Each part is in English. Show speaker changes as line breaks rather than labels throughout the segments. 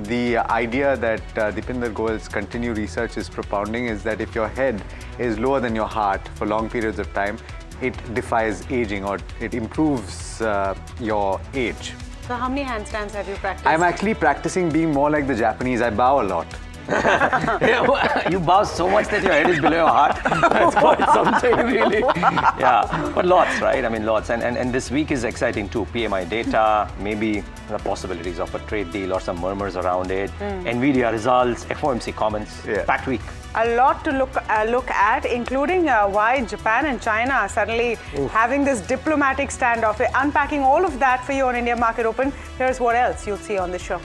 the idea that Dipinder Goyal's continued research is propounding is that if your head is lower than your heart for long periods of time, it defies aging, or it improves your age.
So how many handstands have you practiced?
I'm actually practicing being more like the Japanese. I bow a lot.
You bow so much that your head is below your heart. That's quite something, really. Yeah, but lots, right? I mean, lots. And this week is exciting too. PMI data, maybe the possibilities of a trade deal or some murmurs around it. NVIDIA results, FOMC comments.
Yeah.
Packed week.
A lot to look at, including why Japan and China are suddenly having this diplomatic standoff. Unpacking all of that for you on India Market Open. Here's what else you'll see on the show.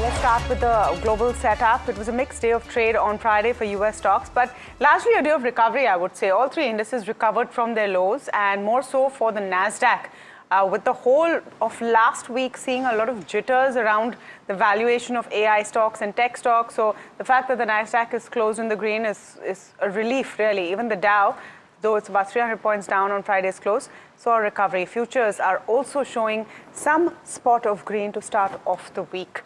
Let's start with the global setup. It was a mixed day of trade on Friday for US stocks, but largely a day of recovery, I would say. All three indices recovered from their lows, and more so for the NASDAQ. With the whole of last week seeing a lot of jitters around the valuation of AI stocks and tech stocks. So the fact that the NASDAQ is closed in the green is a relief, really. Even the Dow, though it's about 300 points down on Friday's close, saw a recovery. Futures are also showing some spot of green to start off the week.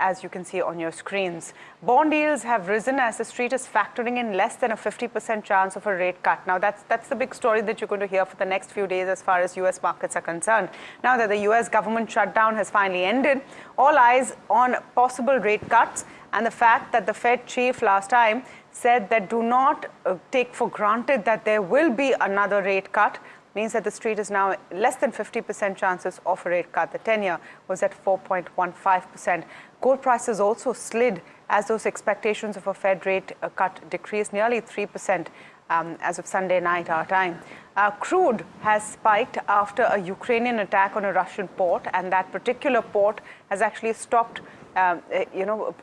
As you can see on your screens. Bond yields have risen as the street is factoring in less than a 50% chance of a rate cut. Now, that's the big story that you're going to hear for the next few days as far as US markets are concerned. Now that the US government shutdown has finally ended, all eyes on possible rate cuts, and the fact that the Fed chief last time said that do not take for granted that there will be another rate cut means that the street is now less than 50% chances of a rate cut. The 10-year was at 4.15%. Gold prices also slid as those expectations of a Fed rate cut decreased nearly 3% as of Sunday night, our time. Crude has spiked after a Ukrainian attack on a Russian port, and that particular port has actually stopped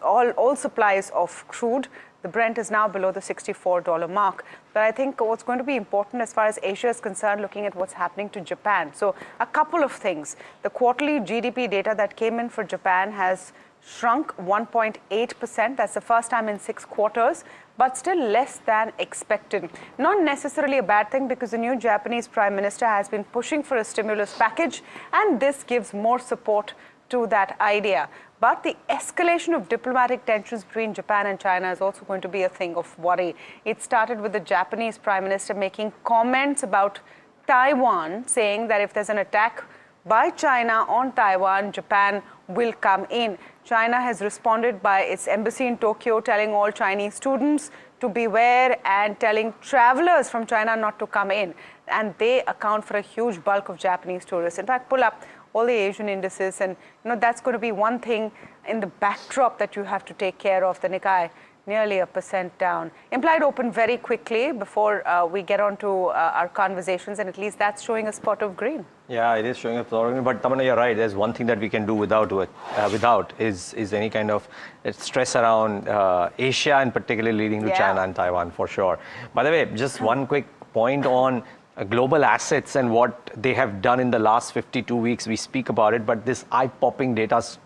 all supplies of crude. The Brent is now below the $64 mark. But I think what's going to be important as far as Asia is concerned, looking at what's happening to Japan. So a couple of things. The quarterly GDP data that came in for Japan has shrunk 1.8%. That's the first time in 6 quarters, but still less than expected. Not necessarily a bad thing, because the new Japanese Prime Minister has been pushing for a stimulus package, and this gives more support to that idea. But the escalation of diplomatic tensions between Japan and China is also going to be a thing of worry. It started with the Japanese Prime Minister making comments about Taiwan, saying that if there's an attack by China on Taiwan, Japan will come in. China has responded by its embassy in Tokyo telling all Chinese students to beware and telling travelers from China not to come in. And they account for a huge bulk of Japanese tourists. In fact, pull up all the Asian indices, and that's going to be one thing in the backdrop that you have to take care of. The Nikkei nearly 1% down. Implied open very quickly before we get on to our conversations, and at least that's showing a spot of green.
Yeah, it is showing a spot of green, but Tamanna, you're right. There's one thing that we can do without is any kind of stress around Asia, and particularly leading to China and Taiwan, for sure. By the way, just one quick point on global assets and what they have done in the last 52 weeks. We speak about it, but this eye-popping data's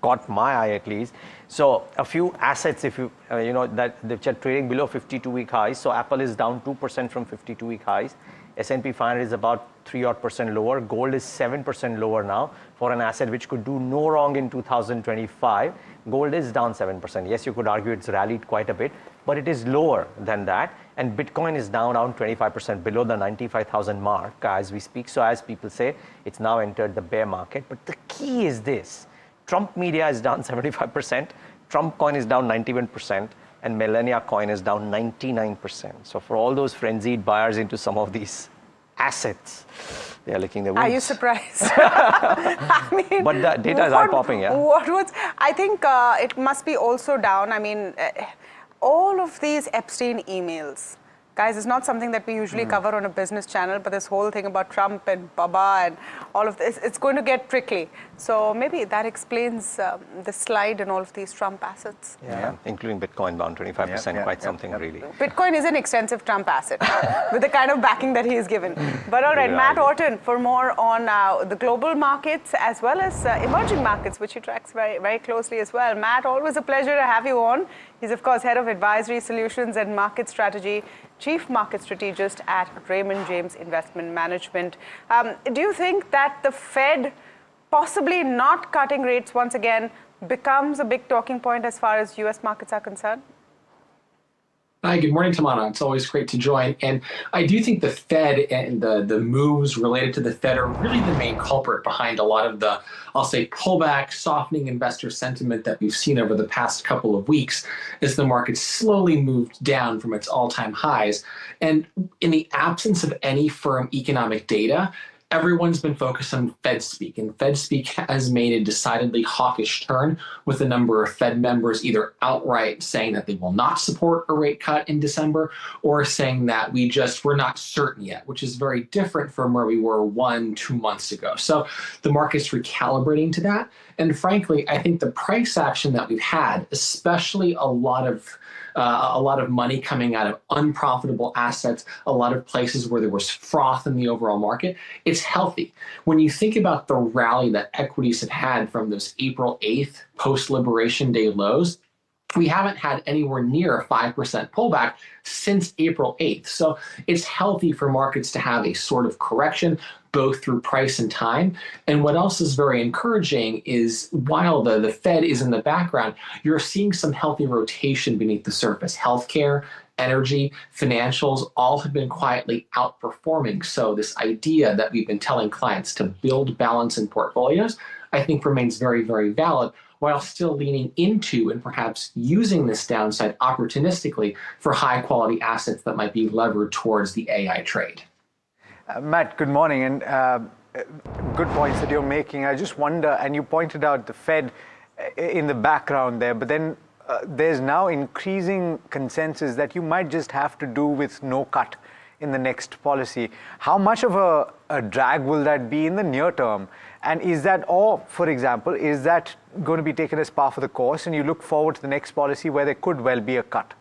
caught my eye at least. So a few assets, if that which are trading below 52-week highs. So Apple is down 2% from 52-week highs. S&P 500 is about 3% lower. Gold is 7% lower now for an asset which could do no wrong in 2025. Gold is down 7%. Yes, you could argue it's rallied quite a bit, but it is lower than that. And Bitcoin is down around 25% below the 95,000 mark as we speak. So as people say, it's now entered the bear market. But the key is this. Trump media is down 75%. Trump coin is down 91%. And Melania coin is down 99%. So for all those frenzied buyers into some of these assets, they are licking their wounds.
Are you surprised? I mean,
but the data is eye-popping, yeah.
I think it must be also down. I mean, all of these Epstein emails. Guys, it's not something that we usually cover on a business channel, but this whole thing about Trump and Baba and all of this, it's going to get tricky. So maybe that explains the slide in all of these Trump assets.
Yeah, including Bitcoin down 25%, quite something really.
Bitcoin is an extensive Trump asset with the kind of backing that he is given. But all right, Matt Orton, for more on the global markets as well as emerging markets, which he tracks very, very closely as well. Matt, always a pleasure to have you on. He's, of course, Head of Advisory Solutions and Market Strategy, Chief Market Strategist at Raymond James Investment Management. Do you think that the Fed possibly not cutting rates once again becomes a big talking point as far as US markets are concerned?
Hi, good morning, Tamana. It's always great to join. And I do think the Fed and the moves related to the Fed are really the main culprit behind a lot of the, I'll say, pullback, softening investor sentiment that we've seen over the past couple of weeks as the market slowly moved down from its all-time highs. And in the absence of any firm economic data, everyone's been focused on Fed speak, and Fed speak has made a decidedly hawkish turn, with a number of Fed members either outright saying that they will not support a rate cut in December, or saying that we're not certain yet, which is very different from where we were 1-2 months ago. So the market's recalibrating to that. And frankly, I think the price action that we've had, especially a lot of money coming out of unprofitable assets, a lot of places where there was froth in the overall market, it's healthy. When you think about the rally that equities have had from those April 8th post-Liberation Day lows, we haven't had anywhere near a 5% pullback since April 8th. So it's healthy for markets to have a sort of correction, both through price and time. And what else is very encouraging is while the Fed is in the background, you're seeing some healthy rotation beneath the surface. Healthcare, energy, financials, all have been quietly outperforming. So this idea that we've been telling clients to build balance in portfolios, I think remains very, very valid, while still leaning into and perhaps using this downside opportunistically for high quality assets that might be levered towards the AI trade.
Matt, good morning, and good points that you're making. I just wonder, and you pointed out the Fed in the background there, but then there's now increasing consensus that you might just have to do with no cut in the next policy. How much of a drag will that be in the near term? And is that, or for example, is that going to be taken as par for the course and you look forward to the next policy where there could well be a cut?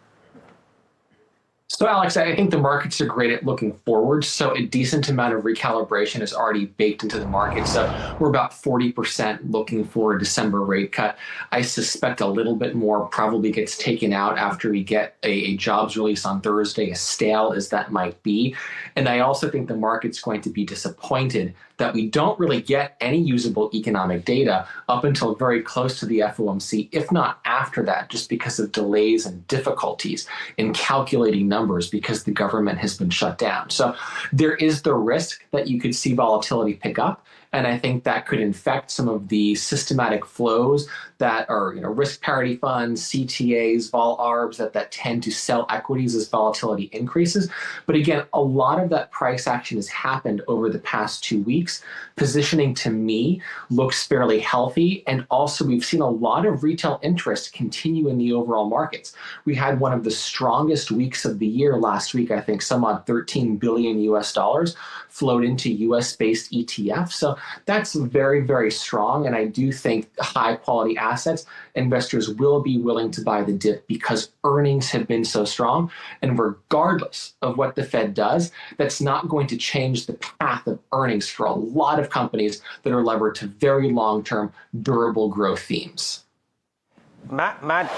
So Alex, I think the markets are great at looking forward. So a decent amount of recalibration is already baked into the market. So we're about 40% looking for a December rate cut. I suspect a little bit more probably gets taken out after we get a jobs release on Thursday, as stale as that might be. And I also think the market's going to be disappointed that we don't really get any usable economic data up until very close to the FOMC, if not after that, just because of delays and difficulties in calculating numbers because the government has been shut down. So there is the risk that you could see volatility pick up. And I think that could infect some of the systematic flows that are, risk parity funds, CTAs, vol arbs that tend to sell equities as volatility increases. But again, a lot of that price action has happened over the past 2 weeks. Positioning to me looks fairly healthy. And also we've seen a lot of retail interest continue in the overall markets. We had one of the strongest weeks of the year last week. I think some odd $13 billion US flowed into US based ETFs. So that's very, very strong. And I do think high quality assets, investors will be willing to buy the dip because earnings have been so strong. And regardless of what the Fed does, that's not going to change the path of earnings for a lot of companies that are levered to very long-term durable growth themes.
Matt,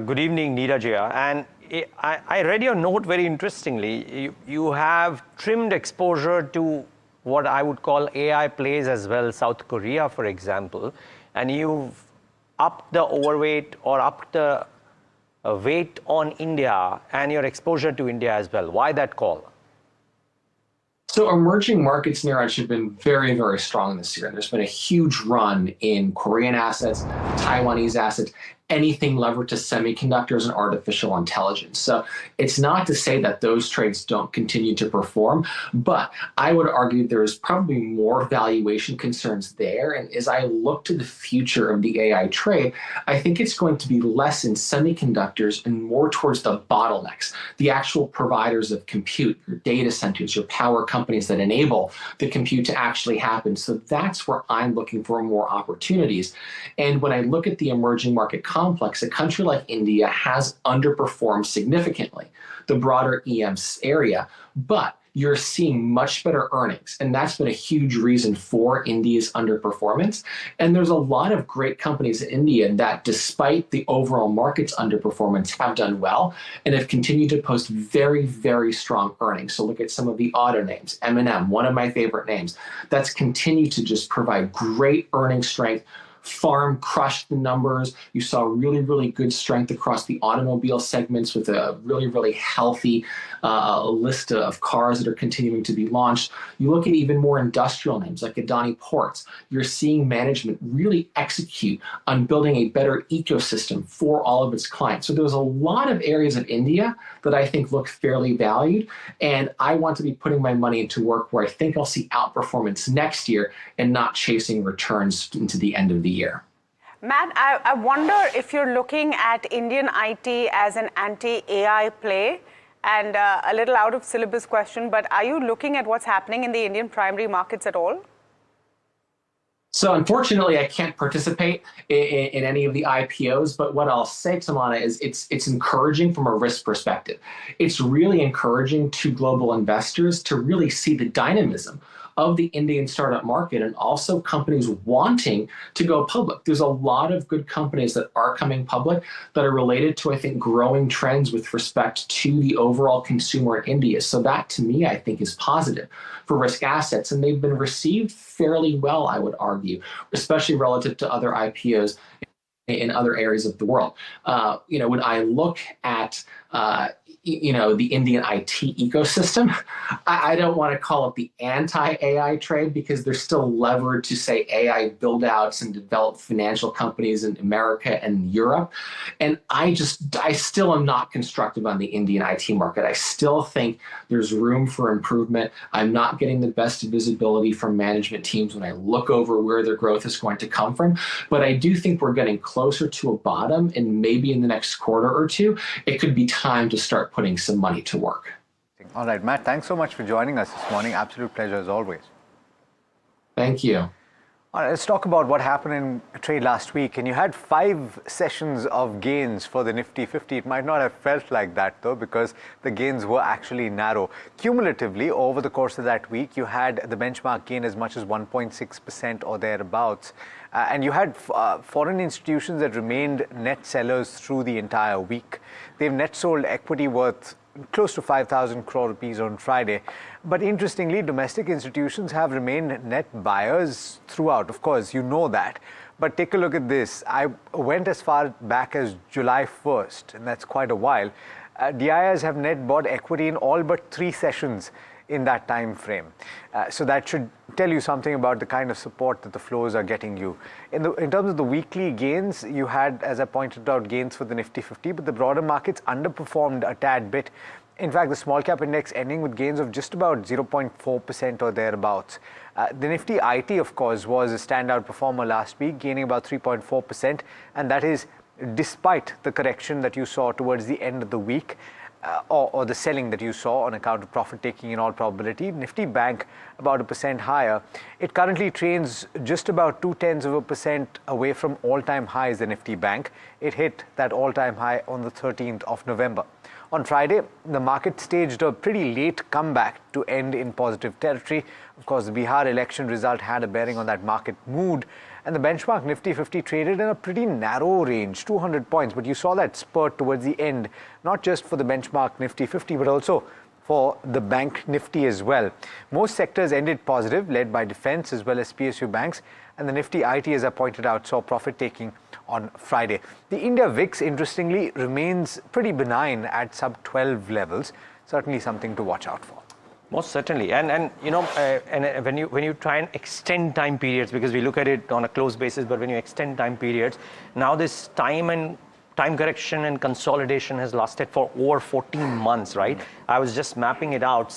good evening, Neeraj here. And I read your note very interestingly. You have trimmed exposure to what I would call AI plays as well, South Korea, for example, and you've upped the overweight or upped the weight on India and your exposure to India as well. Why that call?
So emerging markets, Neeraj, have been very, very strong this year. And there's been a huge run in Korean assets, Taiwanese assets, anything levered to semiconductors and artificial intelligence. So it's not to say that those trades don't continue to perform, but I would argue there is probably more valuation concerns there. And as I look to the future of the AI trade, I think it's going to be less in semiconductors and more towards the bottlenecks, the actual providers of compute, your data centers, your power companies that enable the compute to actually happen. So that's where I'm looking for more opportunities. And when I look at the emerging market complex, a country like India has underperformed significantly the broader EM area, but you're seeing much better earnings. And that's been a huge reason for India's underperformance. And there's a lot of great companies in India that, despite the overall market's underperformance, have done well and have continued to post very, very strong earnings. So look at some of the auto names. M&M, one of my favorite names, that's continued to just provide great earning strength. Farm crushed the numbers. You saw really, really good strength across the automobile segments with a really, really healthy list of cars that are continuing to be launched. You look at even more industrial names like Adani Ports. You're seeing management really execute on building a better ecosystem for all of its clients. So there's a lot of areas of India that I think look fairly valued. And I want to be putting my money into work where I think I'll see outperformance next year and not chasing returns into the end of the year.
Matt, I wonder if you're looking at Indian IT as an anti-AI play, and a little out of syllabus question, but are you looking at what's happening in the Indian primary markets at all?
So unfortunately, I can't participate in any of the IPOs, but what I'll say, Tamana, is it's encouraging from a risk perspective. It's really encouraging to global investors to really see the dynamism of the Indian startup market and also companies wanting to go public. There's a lot of good companies that are coming public that are related to, I think, growing trends with respect to the overall consumer in India. So that, to me, I think is positive for risk assets. And they've been received fairly well, I would argue, especially relative to other IPOs in other areas of the world. When I look at the Indian IT ecosystem, I don't want to call it the anti-AI trade because they're still levered to, say, AI build-outs and developed financial companies in America and Europe. And I still am not constructive on the Indian IT market. I still think there's room for improvement. I'm not getting the best visibility from management teams when I look over where their growth is going to come from. But I do think we're getting closer to a bottom, and maybe in the next quarter or two, it could be time to start putting some money to work.
All right, Matt, thanks so much for joining us this morning. Absolute pleasure as always.
Thank you.
All right, let's talk about what happened in trade last week. And you had 5 sessions of gains for the Nifty 50. It might not have felt like that, though, because the gains were actually narrow. Cumulatively, over the course of that week, you had the benchmark gain as much as 1.6% or thereabouts. And you had foreign institutions that remained net sellers through the entire week. They've net sold equity worth close to 5,000 crore rupees on Friday. But interestingly, domestic institutions have remained net buyers throughout. Of course, you know that. But take a look at this. I went as far back as July 1st, and that's quite a while. DIIs have net bought equity in all but 3 sessions in that time frame. So that should tell you something about the kind of support that the flows are getting you. In terms of the weekly gains, you had, as I pointed out, gains for the Nifty 50, but the broader markets underperformed a tad bit. In fact, the small cap index ending with gains of just about 0.4% or thereabouts. The Nifty IT, of course, was a standout performer last week, gaining about 3.4%, and that is despite the correction that you saw towards the end of the week. Or the selling that you saw on account of profit taking in all probability. Nifty Bank about 1% higher. It currently trades just about 0.2% away from all-time highs, the Nifty Bank. It hit that all-time high on the 13th of November. On Friday, the market staged a pretty late comeback to end in positive territory. Of course, the Bihar election result had a bearing on that market mood. And the benchmark Nifty 50 traded in a pretty narrow range, 200 points. But you saw that spurt towards the end, not just for the benchmark Nifty 50, but also for the Bank Nifty as well. Most sectors ended positive, led by defense as well as PSU banks. And the Nifty IT, as I pointed out, saw profit taking on Friday. The India VIX, interestingly, remains pretty benign at sub-12 levels. Certainly something to watch out for.
Most certainly, and you know, when you try and extend time periods, because we look at it on a close basis, but when you extend time periods, now this time correction and consolidation has lasted for over 14 months, right? I was just mapping it out.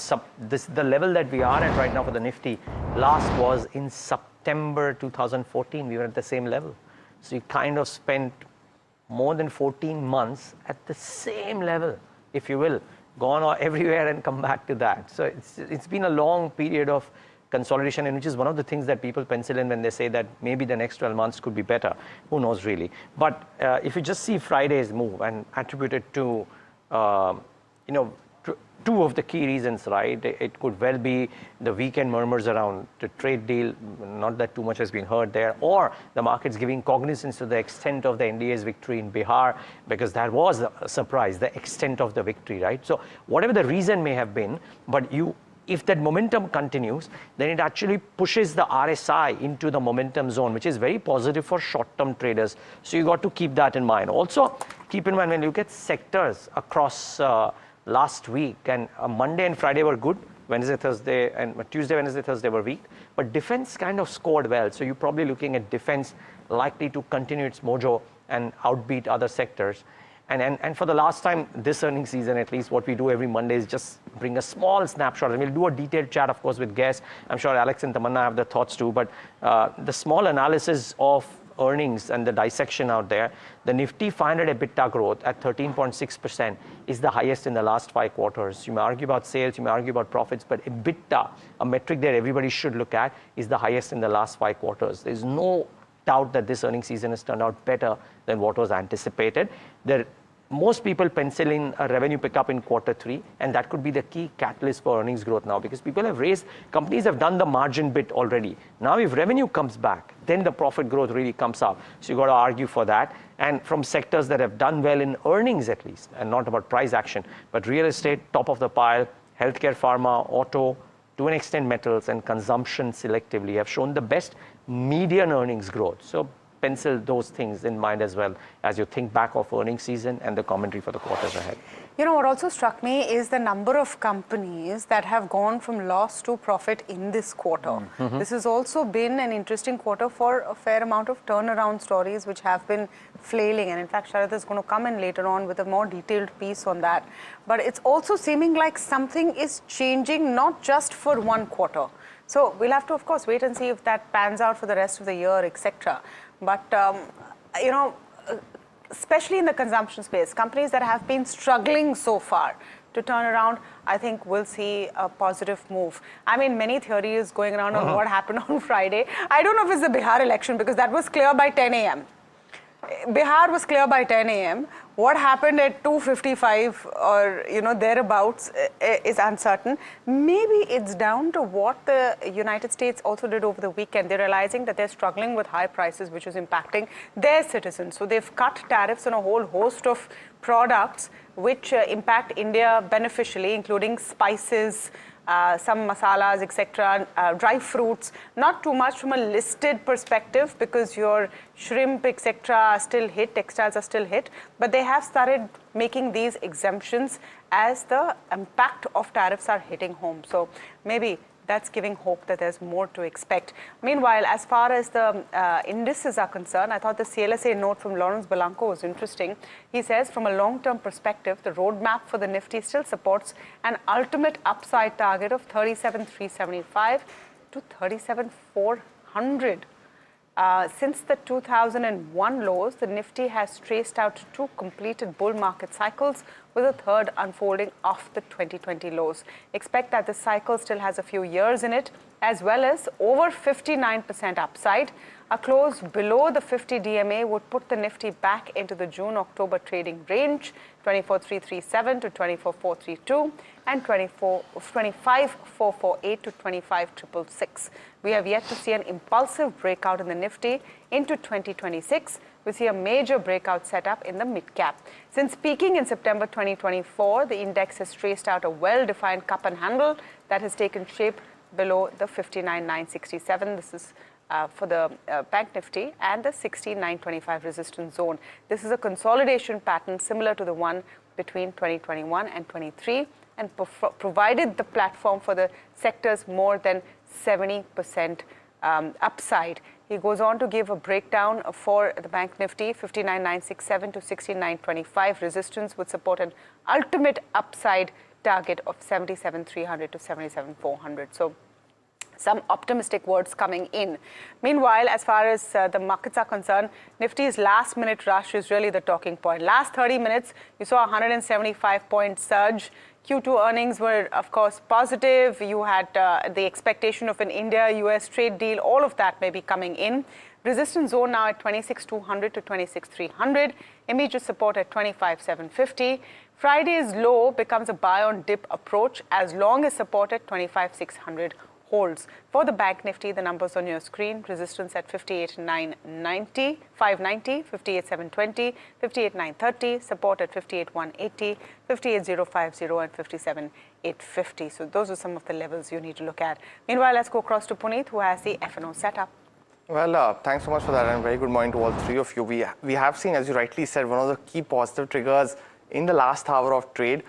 The level that we are at right now for the Nifty last was in September 2014. We were at the same level. So you kind of spent more than 14 months at the same level, if you will, gone everywhere and come back to that. So it's been a long period of consolidation, and which is one of the things that people pencil in when they say that maybe the next 12 months could be better. Who knows really? But if you just see Friday's move and attribute it to, you know, two of the key reasons, right? It could well be the weekend murmurs around the trade deal, not that too much has been heard there, or the market's giving cognizance to the extent of the NDA's victory in Bihar, because that was a surprise, the extent of the victory, right? So whatever the reason may have been, but if that momentum continues, then it actually pushes the RSI into the momentum zone, which is very positive for short-term traders. So you got to keep that in mind. Also, keep in mind when you look at sectors across last week, and Monday and Friday were good, Wednesday, Thursday, and Tuesday, Wednesday, Thursday were weak, but defense kind of scored well. So you're probably looking at defense likely to continue its mojo and outbeat other sectors. And for the last time this earnings season, at least, what we do every Monday is just bring a small snapshot, and we'll do a detailed chat, of course, with guests. I'm sure Alex and Tamanna have their thoughts too, but the small analysis of earnings and the dissection out there, the Nifty 500 EBITDA growth at 13.6% is the highest in the last 5 quarters. You may argue about sales, you may argue about profits, but EBITDA, a metric that everybody should look at, is the highest in the last 5 quarters. There's no doubt that this earnings season has turned out better than what was anticipated. Most people pencil in a revenue pickup in Q3, and that could be the key catalyst for earnings growth now, because companies have done the margin bit already. Now if revenue comes back, then the profit growth really comes up. So you got to argue for that. And from sectors that have done well in earnings at least, and not about price action, but real estate, top of the pile, healthcare, pharma, auto, to an extent metals, and consumption selectively have shown the best median earnings growth. So pencil those things in mind as well as you think back of earnings season and the commentary for the quarters ahead.
You know, what also struck me is the number of companies that have gone from loss to profit in this quarter. This has also been an interesting quarter for a fair amount of turnaround stories which have been flailing. And in fact, Sharath is going to come in later on with a more detailed piece on that. But it's also seeming like something is changing, not just for one quarter. So we'll have to, of course, wait and see if that pans out for the rest of the year, etc. But, you know, especially in the consumption space, companies that have been struggling so far to turn around, I think we'll see a positive move. I mean, many theories going around on what happened on Friday. I don't know if it's the Bihar election, because that was clear by 10 a.m. Bihar was clear by 10 a.m. What happened at 2:55 or, you know, thereabouts is uncertain. Maybe it's down to what the United States also did over the weekend. They're realizing that they're struggling with high prices, which is impacting their citizens. So they've cut tariffs on a whole host of products which impact India beneficially, including spices, some masalas, etc., dry fruits, not too much from a listed perspective, because your shrimp, etc., are still hit, textiles are still hit, but they have started making these exemptions as the impact of tariffs are hitting home. So maybe that's giving hope that there's more to expect. Meanwhile, as far as the indices are concerned, I thought the CLSA note from Lawrence Belanco was interesting. He says, from a long-term perspective, the roadmap for the Nifty still supports an ultimate upside target of 37,375 to 37,400. Since the 2001 lows, the Nifty has traced out 2 completed bull market cycles, with a third unfolding off the 2020 lows. Expect that the cycle still has a few years in it, as well as over 59% upside. A close below the 50 DMA would put the Nifty back into the June-October trading range, 24,337 to 24,432 and 25,448 to 25,666. We have yet to see an impulsive breakout in the Nifty into 2026. We see a major breakout setup in the mid-cap. Since peaking in September 2024, the index has traced out a well-defined cup and handle that has taken shape below the 59,967. This is for the Bank Nifty, and the 16,925 resistance zone. This is a consolidation pattern similar to the one between 2021 and 23, and provided the platform for the sector's more than 70% upside. He goes on to give a breakdown for the Bank Nifty, 59,967 to 69,25. Resistance would support an ultimate upside target of 77,300 to 77,400. So some optimistic words coming in. Meanwhile, as far as the markets are concerned, Nifty's last minute rush is really the talking point. Last 30 minutes, you saw a 175-point surge. Q2 earnings were, of course, positive. You had the expectation of an India-US trade deal. All of that may be coming in. Resistance zone now at 26,200 to 26,300. Immediate support at 25,750. Friday's low becomes a buy on dip approach as long as support at 25,600 holds. For the Bank Nifty, the numbers on your screen: resistance at 58,990, 590, 58,720, 58,930, support at 58,180, 58,050, and 57,850. So those are some of the levels you need to look at. Meanwhile, let's go across to Puneet, who has the F&O setup.
Well, thanks so much for that, and very good morning to all three of you. We have seen, as you rightly said, one of the key positive triggers in the last hour of trade.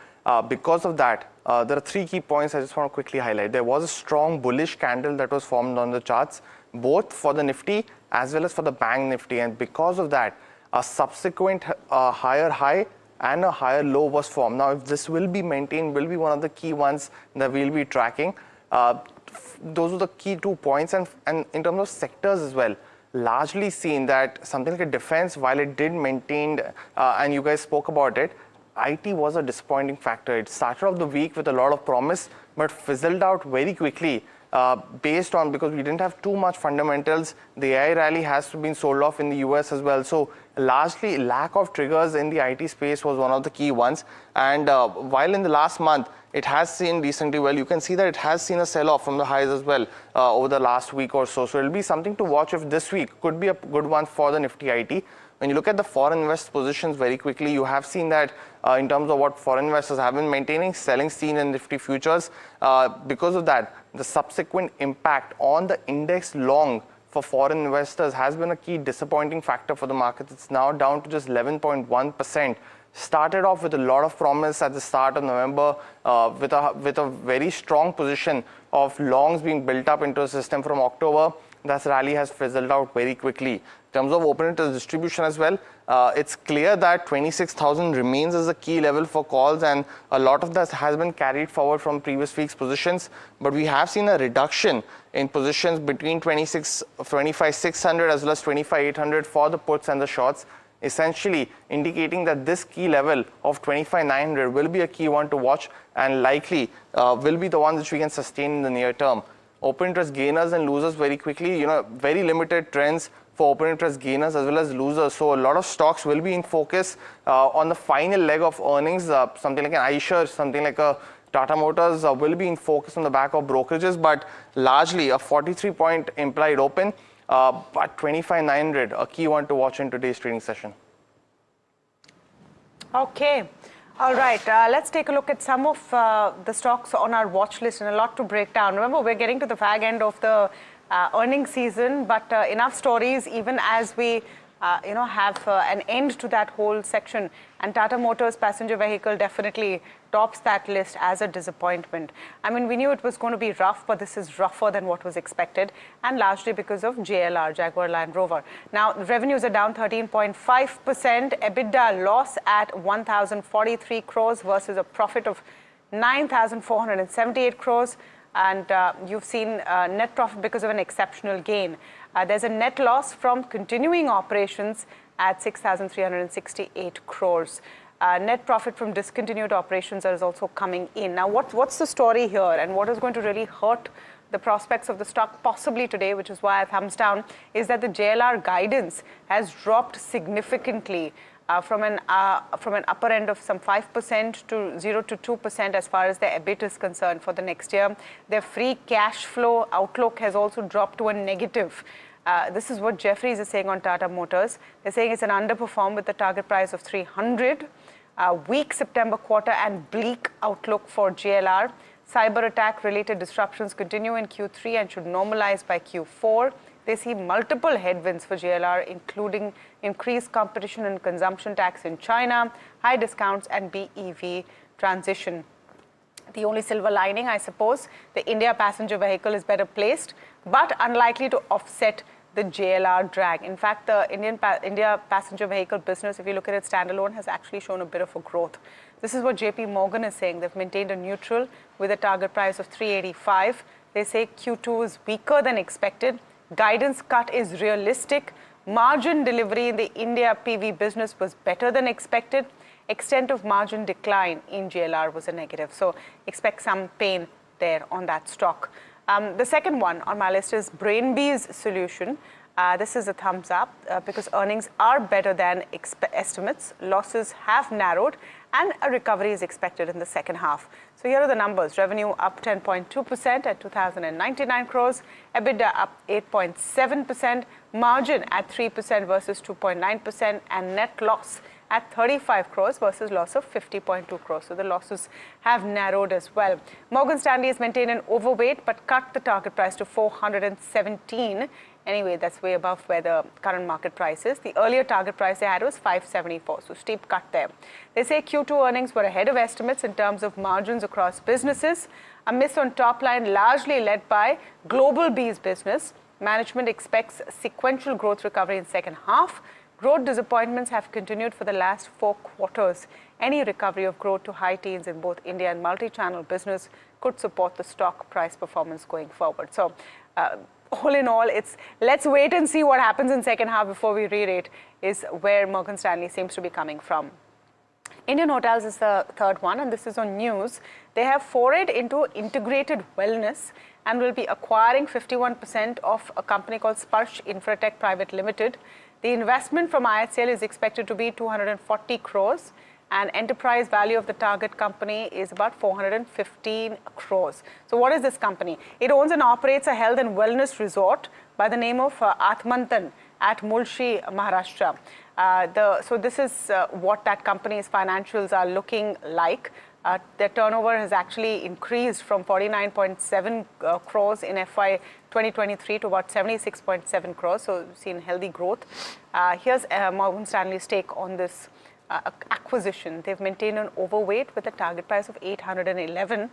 Because of that, there are three key points I just want to quickly highlight. There was a strong bullish candle that was formed on the charts, both for the Nifty as well as for the Bank Nifty. And because of that, a subsequent higher high and a higher low was formed. Now, if this will be maintained, will be one of the key ones that we'll be tracking. Those are the key 2 points. And in terms of sectors as well, largely seen that something like a defense, while it did maintain, and you guys spoke about it, IT was a disappointing factor. It started off the week with a lot of promise, but fizzled out very quickly based on, because we didn't have too much fundamentals. The AI rally has been sold off in the US as well. So largely lack of triggers in the IT space was one of the key ones. And while in the last month, it has seen decently well, you can see that it has seen a sell-off from the highs as well over the last week or so. So it'll be something to watch if this week could be a good one for the Nifty IT. When you look at the foreign invest positions very quickly, you have seen that in terms of what foreign investors have been maintaining, selling seen in Nifty futures. Because of that, the subsequent impact on the index long for foreign investors has been a key disappointing factor for the market. It's now down to just 11.1%. Started off with a lot of promise at the start of November with a very strong position of longs being built up into a system from October. That rally has fizzled out very quickly. In terms of open interest distribution as well, it's clear that 26,000 remains as a key level for calls, and a lot of that has been carried forward from previous week's positions. But we have seen a reduction in positions between 25,600 as well as 25,800 for the puts and the shorts, essentially indicating that this key level of 25,900 will be a key one to watch, and likely will be the one which we can sustain in the near term. Open interest gainers and losers very quickly, very limited trends for open interest gainers as well as losers. So a lot of stocks will be in focus on the final leg of earnings. Something like an Eicher, something like a Tata Motors will be in focus on the back of brokerages, but largely a 43-point implied open, but 25,900, a key one to watch in today's trading session.
Okay. All right, let's take a look at some of the stocks on our watch list, and a lot to break down. Remember, we're getting to the fag end of the earnings season, but enough stories even as we have an end to that whole section. And Tata Motors passenger vehicle definitely tops that list as a disappointment. I mean, we knew it was going to be rough, but this is rougher than what was expected, and largely because of JLR, Jaguar Land Rover. Now, the revenues are down 13.5%, EBITDA loss at 1,043 crores versus a profit of 9,478 crores. And you've seen net profit because of an exceptional gain. There's a net loss from continuing operations at 6,368 crores. Net profit from discontinued operations is also coming in. Now, what's the story here, and what is going to really hurt the prospects of the stock possibly today, which is why I thumbs down, is that the JLR guidance has dropped significantly from an upper end of some 5% to 0 to 2% as far as their EBIT is concerned for the next year. Their free cash flow outlook has also dropped to a negative. This is what Jefferies is saying on Tata Motors. They're saying it's an underperform with the target price of 300. Weak September quarter and bleak outlook for JLR. Cyber attack related disruptions continue in Q3 and should normalize by Q4. They see multiple headwinds for JLR, including increased competition and consumption tax in China, high discounts, and BEV transition. The only silver lining, I suppose, the India passenger vehicle is better placed, but unlikely to offset the JLR drag. In fact, the India passenger vehicle business, if you look at it standalone, has actually shown a bit of a growth. This is what JP Morgan is saying. They've maintained a neutral with a target price of 385. They say Q2 is weaker than expected. Guidance cut is realistic. Margin delivery in the India PV business was better than expected. Extent of margin decline in JLR was a negative. So expect some pain there on that stock. The second one on my list is Brainbees Solution. This is a thumbs up because earnings are better than estimates. Losses have narrowed and a recovery is expected in the second half. So here are the numbers. Revenue up 10.2% at 2,099 crores. EBITDA up 8.7%. Margin at 3% versus 2.9%. And net loss at 35 crores versus loss of 50.2 crores. So the losses have narrowed as well. Morgan Stanley has maintained an overweight but cut the target price to 417. Anyway, that's way above where the current market price is. The earlier target price they had was 574, so steep cut there. They say Q2 earnings were ahead of estimates in terms of margins across businesses. A miss on top line largely led by Global Bees business. Management expects sequential growth recovery in second half. Growth disappointments have continued for the last 4 quarters. Any recovery of growth to high teens in both India and multi-channel business could support the stock price performance going forward. So, all in all, it's let's wait and see what happens in second half before we re-rate is where Morgan Stanley seems to be coming from. Indian Hotels is the third one, and this is on news. They have forayed into integrated wellness and will be acquiring 51% of a company called Sparsh Infratech Private Limited. The investment from IHCL is expected to be 240 crores. And enterprise value of the target company is about 415 crores. So what is this company? It owns and operates a health and wellness resort by the name of Atmantan at Mulshi, Maharashtra. So this is what that company's financials are looking like. Their turnover has actually increased from 49.7 crores in FY 2023 to about 76.7 crores. So we've seen healthy growth. Here's Morgan Stanley's take on this acquisition. They've maintained an overweight with a target price of 811,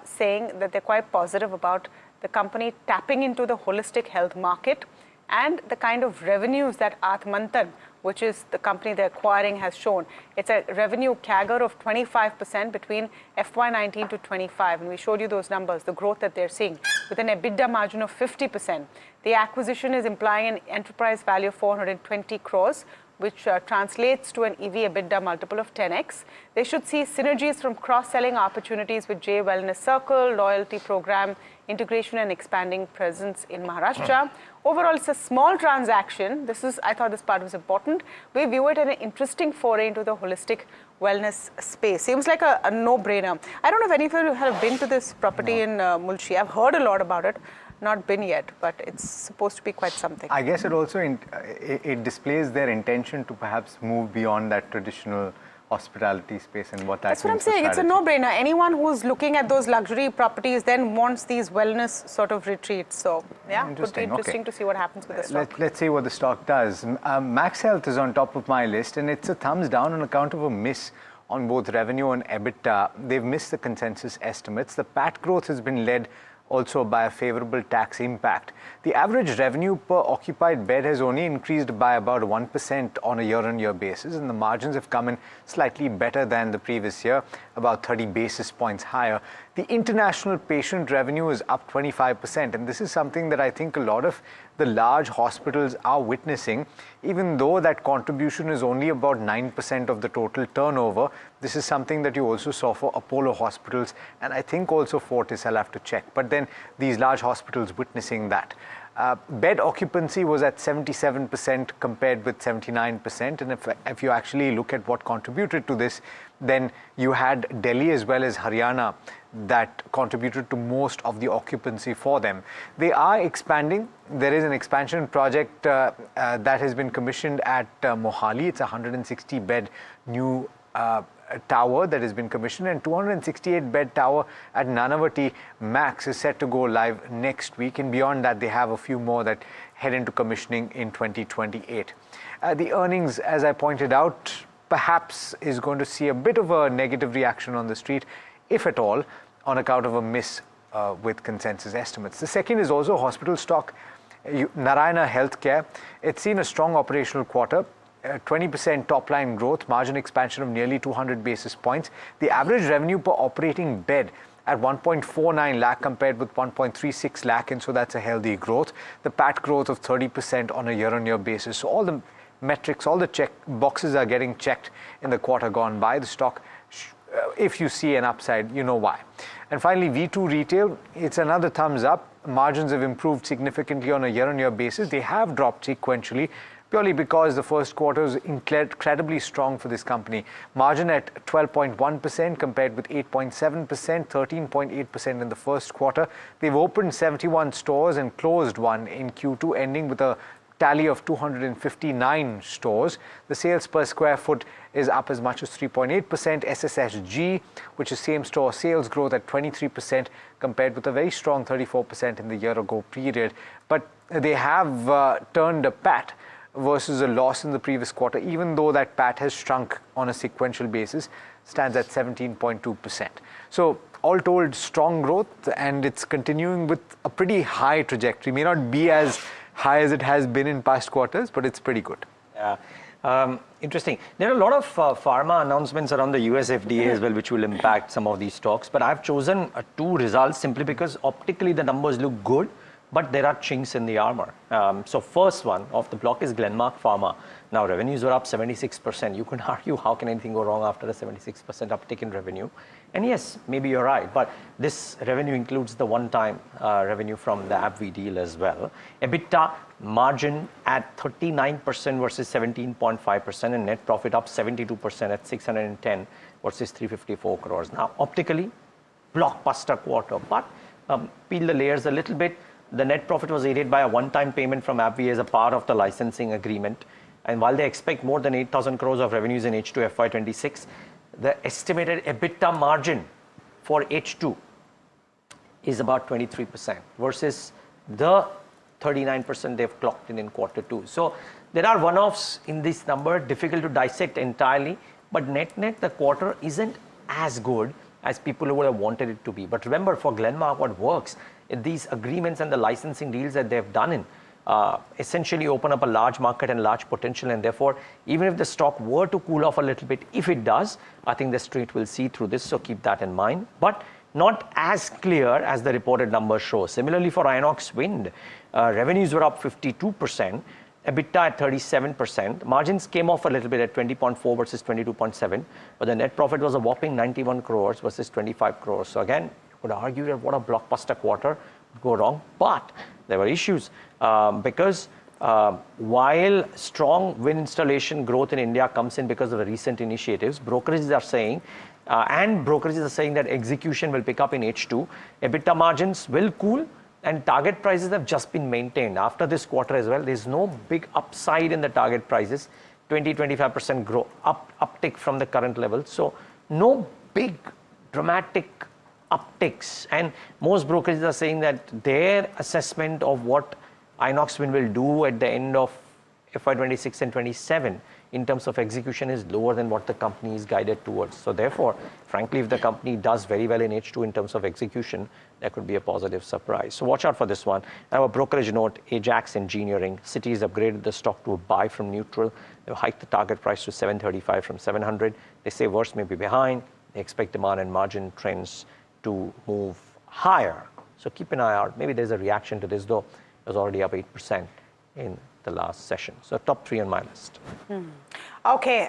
saying that they're quite positive about the company tapping into the holistic health market and the kind of revenues that Atmantan, which is the company they're acquiring, has shown. It's a revenue CAGR of 25% between FY19 to 25, and we showed you those numbers, the growth that they're seeing, with an EBITDA margin of 50%. The acquisition is implying an enterprise value of 420 crores, which translates to an EV/EBITDA multiple of 10x. They should see synergies from cross-selling opportunities with J Wellness Circle, loyalty program, integration and expanding presence in Maharashtra. Overall, it's a small transaction. I thought this part was important. We view it as an interesting foray into the holistic wellness space. Seems like a no-brainer. I don't know if any of you have been to this property in Mulshi. I've heard a lot about it. Not been yet, but it's supposed to be quite something.
I guess it also it displays their intention to perhaps move beyond that traditional hospitality space and what that
That's what I'm saying. It's a no-brainer. Anyone who's looking at those luxury properties then wants these wellness sort of retreats. So yeah, it would be interesting to see what happens with the stock.
Let's see what the stock does. Max Health is on top of my list, and it's a thumbs down on account of a miss on both revenue and EBITDA. They've missed the consensus estimates. The PAT growth has been led also by a favorable tax impact. The average revenue per occupied bed has only increased by about 1% on a year-on-year basis, and the margins have come in slightly better than the previous year, about 30 basis points higher. The international patient revenue is up 25%, and this is something that I think a lot of the large hospitals are witnessing. Even though that contribution is only about 9% of the total turnover, this is something that you also saw for Apollo hospitals, and I think also Fortis. I'll have to check. But then these large hospitals witnessing that. Bed occupancy was at 77% compared with 79%, and if you actually look at what contributed to this, then you had Delhi as well as Haryana that contributed to most of the occupancy for them. They are expanding. There is an expansion project that has been commissioned at Mohali. It's a 160-bed new tower that has been commissioned, and 268-bed tower at Nanavati Max is set to go live next week, and beyond that they have a few more that head into commissioning in 2028. The earnings, as I pointed out, perhaps is going to see a bit of a negative reaction on the street. if at all, on account of a miss with consensus estimates. The second is also hospital stock. Narayana Healthcare, it's seen a strong operational quarter, 20% top line growth, margin expansion of nearly 200 basis points. The average revenue per operating bed at 1.49 lakh compared with 1.36 lakh, and so that's a healthy growth. The PAT growth of 30% on a year-on-year basis. So all the metrics, all the check boxes are getting checked in the quarter gone by. The stock, if you see an upside, you know why. And finally, V2 Retail, it's another thumbs up. Margins have improved significantly on a year-on-year basis. They have dropped sequentially, purely because the first quarter is incredibly strong for this company. Margin at 12.1% compared with 8.7%, 13.8% in the first quarter. They've opened 71 stores and closed one in Q2, ending with a tally of 259 stores. The sales per square foot is up as much as 3.8%. SSSG, which is same store sales growth at 23% compared with a very strong 34% in the year ago period. But they have turned a PAT versus a loss in the previous quarter, even though that PAT has shrunk on a sequential basis, stands at 17.2%. So all told, strong growth, and it's continuing with a pretty high trajectory. May not be as high as it has been in past quarters, but it's pretty good.
Yeah. Interesting. There are a lot of pharma announcements around the US FDA as well, which will impact some of these stocks. But I've chosen two results simply because optically the numbers look good, but there are chinks in the armor. So first one of the block is Glenmark Pharma. Now revenues were up 76%. You can argue how can anything go wrong after a 76% uptick in revenue? And yes, maybe you're right, but this revenue includes the one-time revenue from the AbbVie deal as well. EBITDA margin at 39% versus 17.5%, and net profit up 72% at 610 versus 354 crores. Now optically, blockbuster quarter, but peel the layers a little bit. The net profit was aided by a one-time payment from AbbVie as a part of the licensing agreement. And while they expect more than 8,000 crores of revenues in H2 FY26, the estimated EBITDA margin for H2 is about 23% versus the 39% they've clocked in quarter two. So there are one-offs in this number, difficult to dissect entirely, but net-net, the quarter isn't as good as people would have wanted it to be. But remember, for Glenmark, what works, these agreements and the licensing deals that they've done in essentially open up a large market and large potential, and therefore, even if the stock were to cool off a little bit, if it does, I think the street will see through this, so keep that in mind. But not as clear as the reported numbers show. Similarly for Inox Wind, revenues were up 52%, EBITDA at 37%, margins came off a little bit at 20.4 versus 22.7, but the net profit was a whopping 91 crores versus 25 crores. So again, you could argue that what a blockbuster quarter would go wrong, but there were issues because while strong wind installation growth in India comes in because of the recent initiatives, brokerages are saying that execution will pick up in H2, EBITDA margins will cool, and target prices have just been maintained. After this quarter as well, there's no big upside in the target prices, 20-25% growth uptick from the current level. So no big dramatic upticks. And most brokerages are saying that their assessment of what Inox Wind will do at the end of FY26 and 27 in terms of execution is lower than what the company is guided towards. So therefore, frankly, if the company does very well in H2 in terms of execution, that could be a positive surprise. So watch out for this one. Now a brokerage note, Ajax Engineering. Citi has upgraded the stock to a buy from neutral. They've hiked the target price to 735 from 700. They say worse may be behind. They expect demand and margin trends to move higher. So keep an eye out. Maybe there's a reaction to this, though. It was already up 8% in the last session. So top three on my list.
Okay,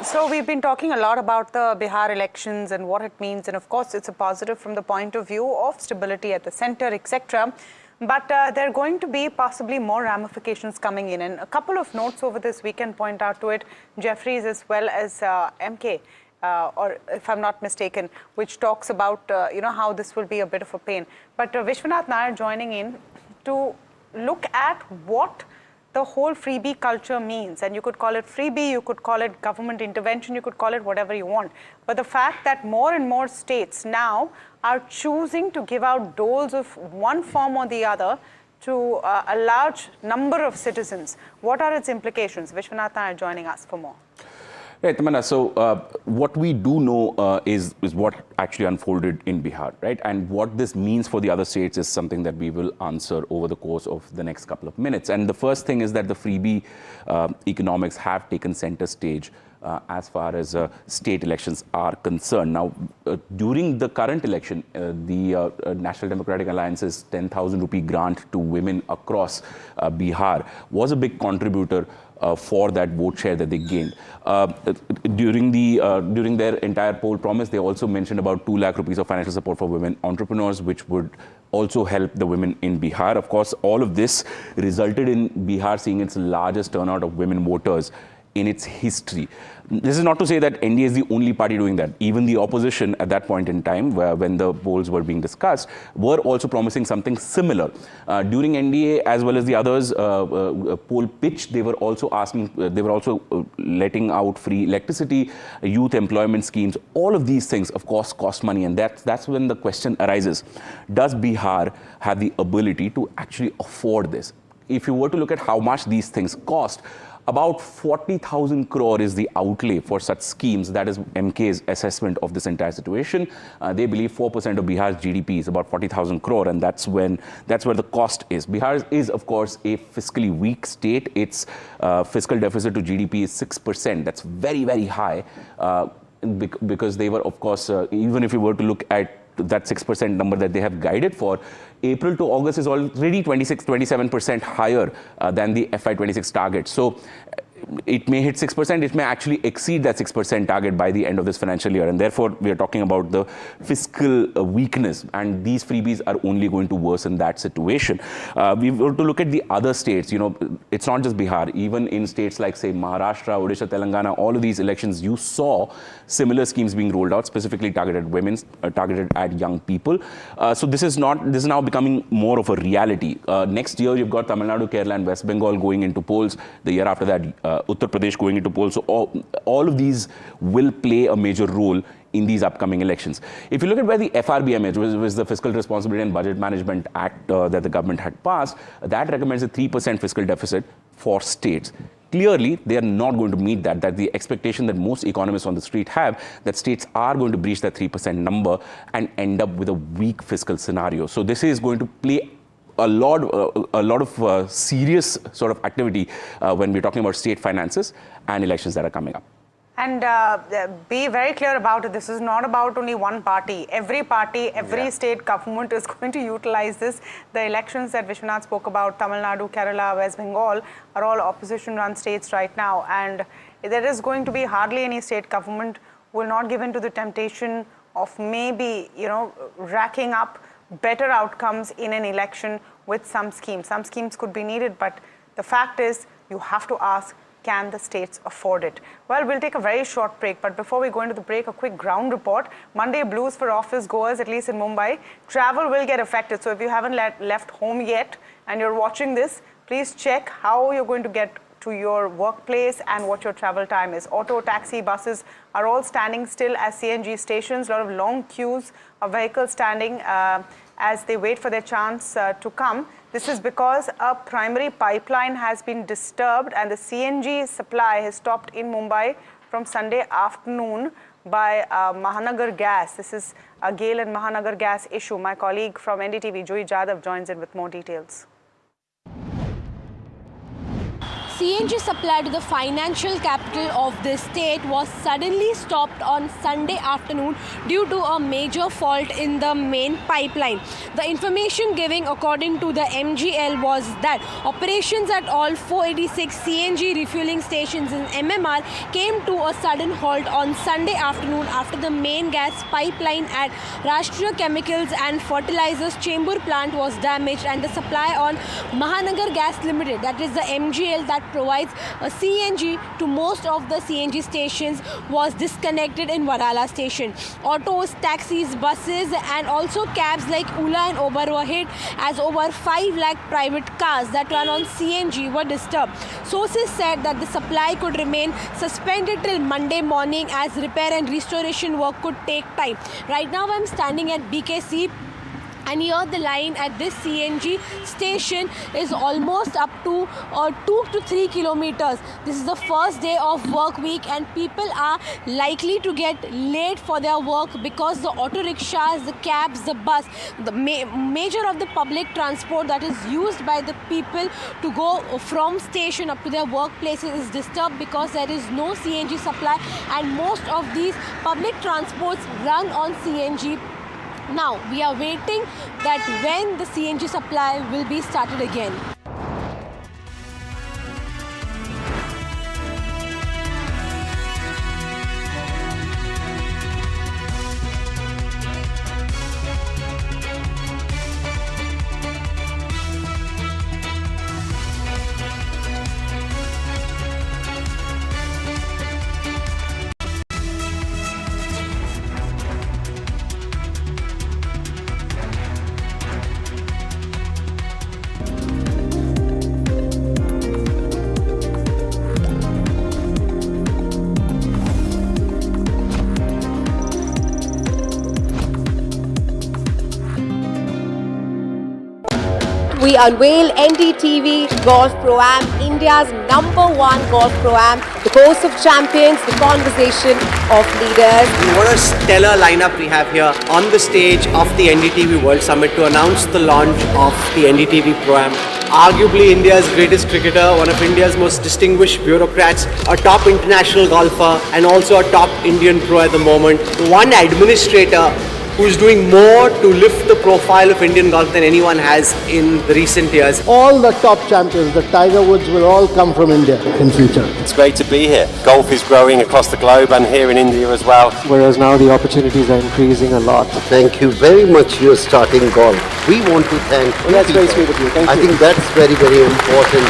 so we've been talking a lot about the Bihar elections and what it means, and of course it's a positive from the point of view of stability at the center, etc. But there are going to be possibly more ramifications coming in, and a couple of notes over this we can point out to it, Jeffries as well as MK. Or if I'm not mistaken, which talks about how this will be a bit of a pain. But Vishwanath Nair joining in to look at what the whole freebie culture means, and you could call it freebie, you could call it government intervention, you could call it whatever you want. But the fact that more and more states now are choosing to give out doles of one form or the other to a large number of citizens, what are its implications? Vishwanath Nair joining us for more.
Right, Tamanna. So what we do know is what actually unfolded in Bihar, right? And what this means for the other states is something that we will answer over the course of the next couple of minutes. And the first thing is that the freebie economics have taken center stage as far as state elections are concerned. Now, during the current election, the National Democratic Alliance's 10,000 rupee grant to women across Bihar was a big contributor for that vote share that they gained. During their entire poll promise, they also mentioned about 2 lakh rupees of financial support for women entrepreneurs, which would also help the women in Bihar. Of course, all of this resulted in Bihar seeing its largest turnout of women voters in its history. This is not to say that NDA is the only party doing that. Even the opposition at that point in time, when the polls were being discussed, were also promising something similar. During NDA, as well as the others, poll pitch, they were also letting out free electricity, youth employment schemes. All of these things, of course, cost money. And that's when the question arises. Does Bihar have the ability to actually afford this? If you were to look at how much these things cost, about 40,000 crore is the outlay for such schemes. That is MK's assessment of this entire situation. They believe 4% of Bihar's GDP is about 40,000 crore, and that's where the cost is. Bihar is, of course, a fiscally weak state. Its fiscal deficit to GDP is 6%. That's very, very high because they were, of course, even if you were to look at that 6% number that they have guided for, April to August is already 27% higher than the FY26 target. So it may hit 6%, it may actually exceed that 6% target by the end of this financial year. And therefore, we are talking about the fiscal weakness, and these freebies are only going to worsen that situation. We were to look at the other states, it's not just Bihar, even in states like, say, Maharashtra, Odisha, Telangana, all of these elections, you saw similar schemes being rolled out, specifically targeted at women, targeted at young people. So this is now becoming more of a reality. Next year, you've got Tamil Nadu, Kerala, and West Bengal going into polls. The year after that, Uttar Pradesh going into polls. So all of these will play a major role in these upcoming elections. If you look at where the FRBM is, which was the Fiscal Responsibility and Budget Management Act that the government had passed, that recommends a 3% fiscal deficit for states. Clearly, they are not going to meet that. That's the expectation that most economists on the street have, that states are going to breach that 3% number and end up with a weak fiscal scenario. So this is going to play a lot of serious sort of activity when we're talking about state finances and elections that are coming up.
And be very clear about it. This is not about only one party. Every party, every state government is going to utilize this. The elections that Vishwanath spoke about, Tamil Nadu, Kerala, West Bengal, are all opposition-run states right now. And there is going to be hardly any state government who will not give in to the temptation of maybe, racking up better outcomes in an election with some schemes. Some schemes could be needed, but the fact is you have to ask, can the states afford it? Well, we'll take a very short break, but before we go into the break, a quick ground report. Monday blues for office goers, at least in Mumbai. Travel will get affected, so if you haven't left home yet and you're watching this, please check how you're going to get to your workplace and what your travel time is. Auto, taxi, buses are all standing still as CNG stations. A lot of long queues of vehicles standing as they wait for their chance to come. This is because a primary pipeline has been disturbed and the CNG supply has stopped in Mumbai from Sunday afternoon by Mahanagar Gas. This is a GAIL and Mahanagar Gas issue. My colleague from NDTV, Joy Jadhav, joins in with more details.
CNG supply to the financial capital of the state was suddenly stopped on Sunday afternoon due to a major fault in the main pipeline. The information given according to the MGL was that operations at all 486 CNG refueling stations in MMR came to a sudden halt on Sunday afternoon after the main gas pipeline at Rashtriya Chemicals and Fertilizers Chamber plant was damaged and the supply on Mahanagar Gas Limited, that is the MGL that provides a CNG to most of the CNG stations, was disconnected in Varala station. Autos, taxis, buses and also cabs like Ola and Uber were hit as over 5 lakh private cars that run on CNG were disturbed. Sources said that the supply could remain suspended till Monday morning as repair and restoration work could take time. Right now I'm standing at BKC And here the line at this CNG station is almost up to 2 to 3 kilometers. This is the first day of work week and people are likely to get late for their work because the auto rickshaws, the cabs, the bus, the major of the public transport that is used by the people to go from station up to their workplaces is disturbed because there is no CNG supply, and most of these public transports run on CNG. Now, we are waiting that when the CNG supply will be started again.
We unveil NDTV Golf Pro-Am, India's #1 golf Pro-Am, the course of champions, the conversation of leaders.
What a stellar lineup we have here on the stage of the NDTV World Summit to announce the launch of the NDTV Pro-Am. Arguably India's greatest cricketer, one of India's most distinguished bureaucrats, a top international golfer and also a top Indian pro at the moment. One administrator who's doing more to lift the profile of Indian golf than anyone has in the recent years.
All the top champions, the Tiger Woods, will all come from India in future.
It's great to be here. Golf is growing across the globe and here in India as well.
Whereas now the opportunities are increasing a lot.
Thank you very much. You're starting golf. We want to thank you.
That's very sweet of you. Thank you.
I think that's very, very important.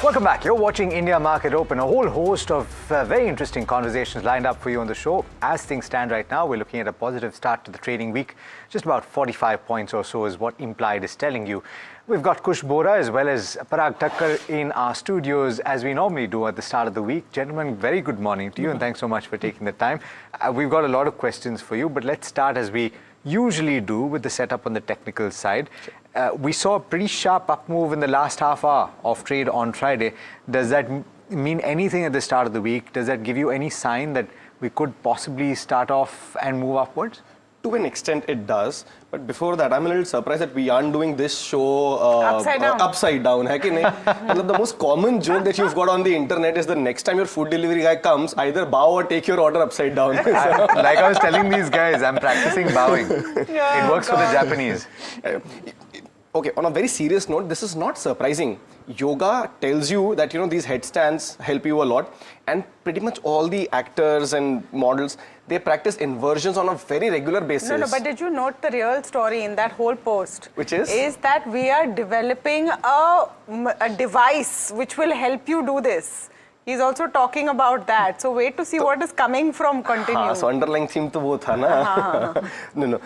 Welcome back. You're watching India Market Open. A whole host of very interesting conversations lined up for you on the show. As things stand right now, we're looking at a positive start to the trading week. Just about 45 points or so is what Implied is telling you. We've got Kush Bora as well as Parag Thakkar in our studios as we normally do at the start of the week. Gentlemen, very good morning to you and thanks so much for taking the time. We've got a lot of questions for you, but let's start as we usually do with the setup on the technical side. We saw a pretty sharp up move in the last half hour of trade on Friday. Does that mean anything at the start of the week? Does that give you any sign that we could possibly start off and move upwards?
To an extent it does, but before that I'm a little surprised that we aren't doing this show
upside down.
Upside down, hai ki nahi? The most common joke that you've got on the internet is the next time your food delivery guy comes, either bow or take your order upside down.
Like I was telling these guys, I'm practicing bowing.
Yeah,
it works for the Japanese.
Okay, on a very serious note, this is not surprising. Yoga tells you that, these headstands help you a lot, and pretty much all the actors and models, they practice inversions on a very regular basis.
No, but did you note the real story in that whole post?
Which is?
Is that we are developing a device which will help you do this. He's also talking about that. So wait to see what is coming from continue.
So underlying theme to both, hai na? No.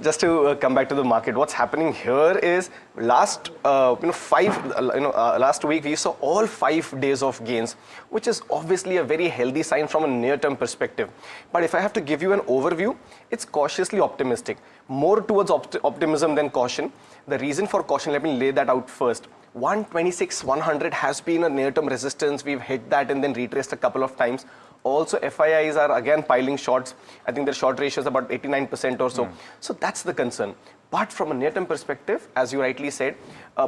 Just to come back to the market, what's happening here is last last week we saw all 5 days of gains, which is obviously a very healthy sign from a near-term perspective. But if I have to give you an overview, it's cautiously optimistic, more towards optimism than caution. The reason for caution, let me lay that out first. 126,100 has been a near-term resistance. We've hit that and then retraced a couple of times. Also, FIIs are again piling shorts. I think their short ratio is about 89% or so. So that's the concern. But from a near-term perspective, as you rightly said,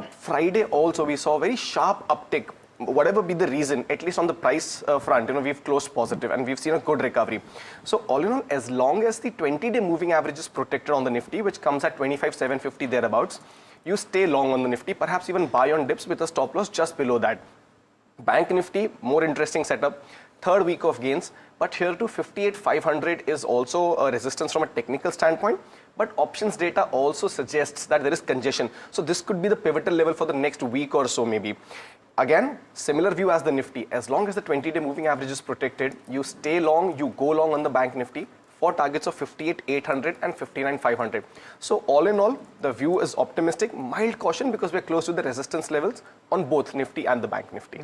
Friday also we saw a very sharp uptick. Whatever be the reason, at least on the price front, we've closed positive and we've seen a good recovery. So all in all, as long as the 20-day moving average is protected on the Nifty, which comes at 25,750 thereabouts, you stay long on the Nifty, perhaps even buy on dips with a stop loss just below that. Bank Nifty, more interesting setup. Third week of gains, but here to 58,500 is also a resistance from a technical standpoint. But options data also suggests that there is congestion. So this could be the pivotal level for the next week or so maybe. Again, similar view as the Nifty. As long as the 20-day moving average is protected, you stay long, you go long on the Bank Nifty for targets of 58,800 and 59,500. So all in all, the view is optimistic, mild caution because we're close to the resistance levels on both Nifty and the Bank Nifty.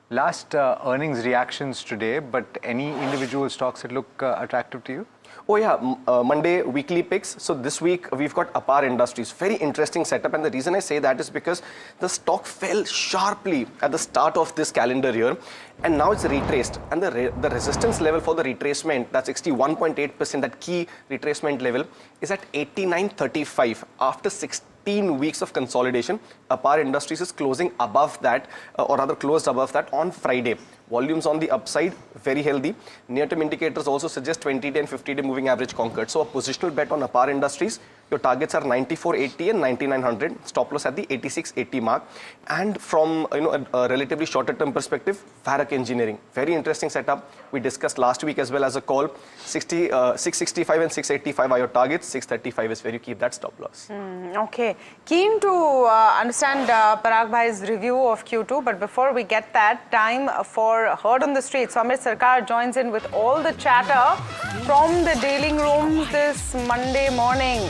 Last earnings reactions today, but any individual stocks that look attractive to you?
Oh yeah, Monday weekly picks. So this week we've got Apar Industries. Very interesting setup, and the reason I say that is because the stock fell sharply at the start of this calendar year, and now it's retraced. And the resistance level for the retracement, that's 61.8%, that key retracement level, is at 89.35 after 16 weeks of consolidation. Apar Industries is closing above that, or rather closed above that on Friday. Volumes on the upside, very healthy. Near-term indicators also suggest 20-day and 50-day moving average conquered. So a positional bet on Apar Industries. Your targets are 94.80 and 9900. Stop loss at the 86.80 mark. And from a relatively shorter-term perspective, Varroc Engineering, very interesting setup. We discussed last week as well as a call. 665 and 685 are your targets. 635 is where you keep that stop loss.
Okay. Keen to understand Parag Bhai's review of Q2, but before we get that, time for Heard on the Street. So Amit Sarkar joins in with all the chatter from the dealing rooms this Monday morning.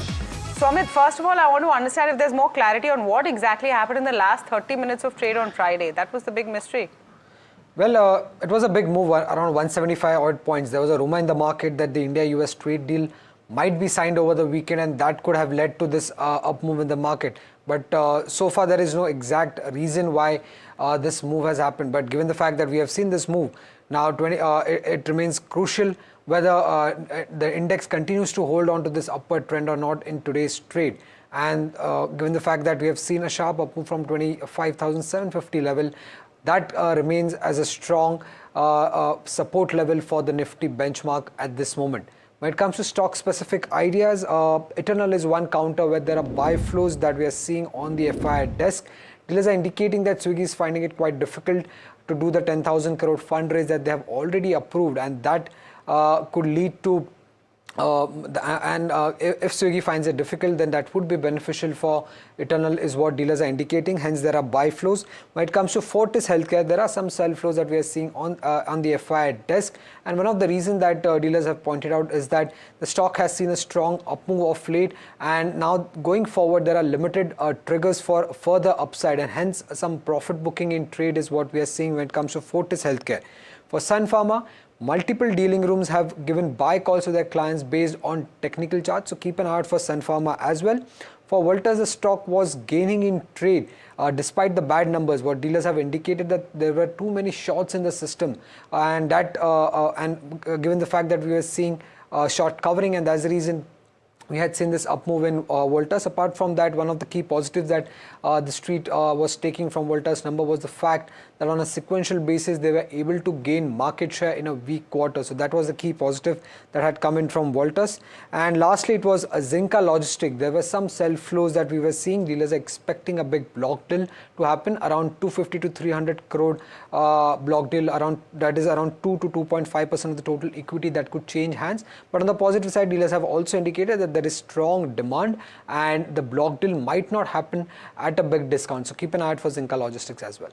So Amit, first of all, I want to understand if there's more clarity on what exactly happened in the last 30 minutes of trade on Friday. That was the big mystery.
Well, it was a big move, around 175 odd points. There was a rumor in the market that the India-US trade deal might be signed over the weekend, and that could have led to this up move in the market. But so far, there is no exact reason why this move has happened. But given the fact that we have seen this move, now it remains crucial whether the index continues to hold on to this upward trend or not in today's trade. And given the fact that we have seen a sharp up move from 25,750 level, that remains as a strong support level for the Nifty benchmark at this moment. When it comes to stock-specific ideas, Eternal is one counter where there are buy flows that we are seeing on the FII desk. Dealers are indicating that Swiggy is finding it quite difficult to do the 10,000 crore fundraise that they have already approved, and that could lead to if Swiggy finds it difficult, then that would be beneficial for Eternal is what dealers are indicating. Hence, there are buy flows. When it comes to Fortis Healthcare, there are some sell flows that we are seeing on the FII desk. And one of the reasons that dealers have pointed out is that the stock has seen a strong up move of late. And now going forward, there are limited triggers for further upside. And hence, some profit booking in trade is what we are seeing when it comes to Fortis Healthcare. For Sun Pharma, multiple dealing rooms have given buy calls to their clients based on technical charts. So keep an eye out for Sun Pharma as well. For Voltas, the stock was gaining in trade despite the bad numbers. What dealers have indicated that there were too many shorts in the system, and that given the fact that we were seeing short covering, and that's the reason we had seen this up move in Voltas. Apart from that, one of the key positives that the street was taking from Voltas number was the fact that on a sequential basis, they were able to gain market share in a weak quarter. So that was the key positive that had come in from Voltas. And lastly, it was Zinka Logistics. There were some sell flows that we were seeing. Dealers are expecting a big block deal to happen around 250 to 300 crore block deal. That is around 2 to 2.5% of the total equity that could change hands. But on the positive side, dealers have also indicated that there is strong demand and the block deal might not happen at a big discount. So keep an eye out for Zinka Logistics as well.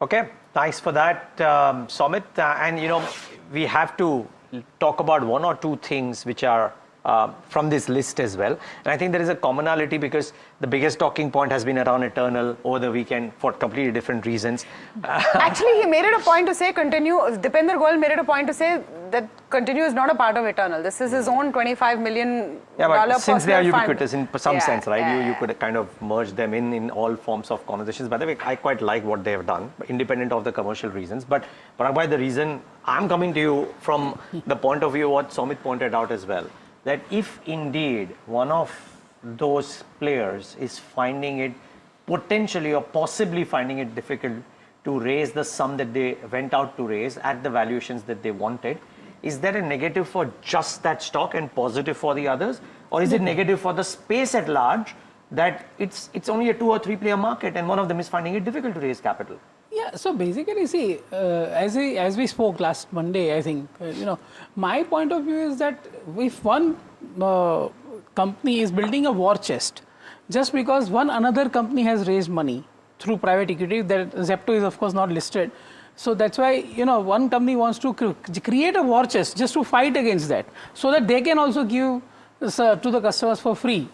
Okay, thanks for that, Somit. And we have to talk about one or two things which are from this list as well. And I think there is a commonality because the biggest talking point has been around Eternal over the weekend for completely different reasons.
Actually, he made it a point to say Continue. Dipinder Goyal made it a point to say that Continue is not a part of Eternal. This is his own $25 million
but since they are
personal
ubiquitous in some sense, right?
Yeah,
You could kind of merge them in all forms of conversations. By the way, I quite like what they have done, independent of the commercial reasons. But Parag, the reason I'm coming to you from the point of view what Somit pointed out as well, that if indeed one of those players is finding it potentially or possibly finding it difficult to raise the sum that they went out to raise at the valuations that they wanted, is that a negative for just that stock and positive for the others? Or is it negative for the space at large that it's only a 2 or 3 player market and one of them is finding it difficult to raise capital?
Yeah, so basically, see, as we spoke last Monday, I think, my point of view is that if one company is building a war chest, just because one another company has raised money through private equity, that Zepto is of course not listed. So that's why, one company wants to create a war chest just to fight against that, so that they can also give to the customers for free,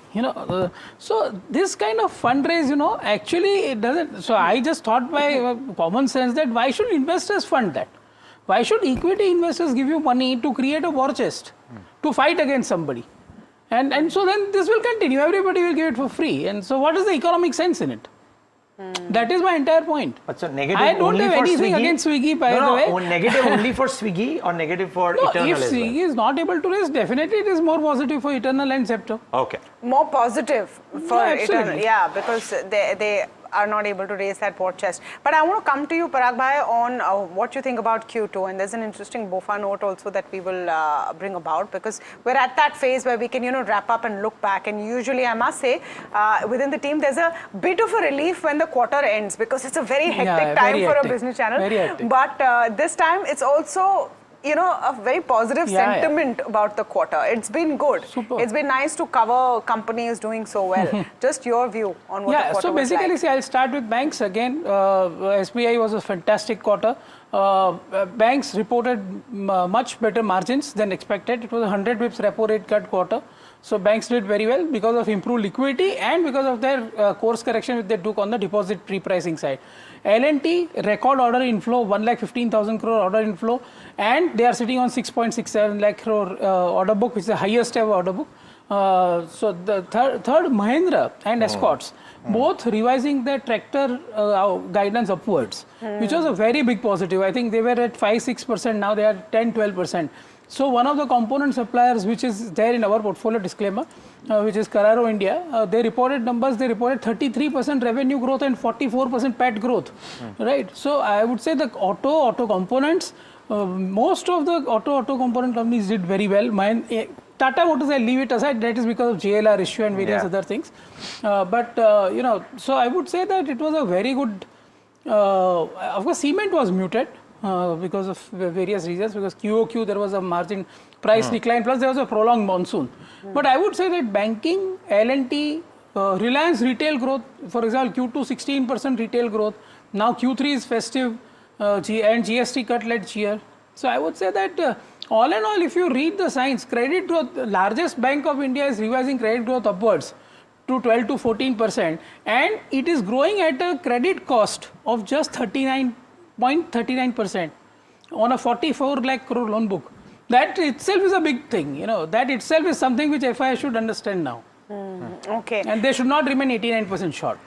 so this kind of fundraise, actually it doesn't. So I just thought by common sense that why should investors fund that? Why should equity investors give you money to create a war chest to fight against somebody? And so then this will continue. Everybody will give it for free. And so what is the economic sense in it? That is my entire point.
But so negative
I don't
only
have
for
anything
Swiggy?
against Swiggy, by the way.
Negative only for Swiggy or negative for Eternal
if
as well?
Swiggy is not able to raise, definitely it is more positive for Eternal and Zepto.
Okay.
More positive for Eternal,
absolutely.
because they are not able to raise that war chest. But I want to come to you, Parag Bhai, on what you think about Q2. And there's an interesting BOFA note also that we will bring about, because we're at that phase where we can, wrap up and look back. And usually, I must say, within the team, there's a bit of a relief when the quarter ends, because it's a very hectic time
very
for
hectic.
a business channel.
Very hectic.
But this time, it's also a very positive sentiment about the quarter. It's been good.
Super.
It's been nice to cover companies doing so well. Just your view on what the quarter
so
was
basically,
like.
see, I'll start with banks again. SBI was a fantastic quarter. Banks reported much better margins than expected. It was a 100 bips repo rate cut quarter. So banks did very well because of improved liquidity and because of their course correction which they took on the deposit repricing side. L&T record order inflow, 1,15,000 crore order inflow, and they are sitting on 6.67 lakh crore order book, which is the highest ever order book. So the third Mahindra and Escorts, both revising their tractor guidance upwards, which was a very big positive. I think they were at 5-6%, now they are 10-12%. So one of the component suppliers which is there in our portfolio disclaimer, which is Carraro India, they reported numbers, they reported 33% revenue growth and 44% PAT growth, right? So I would say the auto components, most of the auto component companies did very well. Tata Motors, I leave it aside, that is because of JLR issue and various other things. So I would say that it was a very good, of course cement was muted. Because of various reasons, because QOQ there was a margin price decline, plus there was a prolonged monsoon. But I would say that banking, L&T, Reliance retail growth, for example, Q2 16% retail growth, now Q3 is festive and GST cut led cheer. So I would say that all in all, if you read the signs, credit growth, the largest bank of India is revising credit growth upwards to 12 to 14%, and it is growing at a credit cost of just 39% on a 44 lakh crore loan book. That itself is a big thing, that itself is something which FII should understand now.
Okay.
And they should not remain 89% short.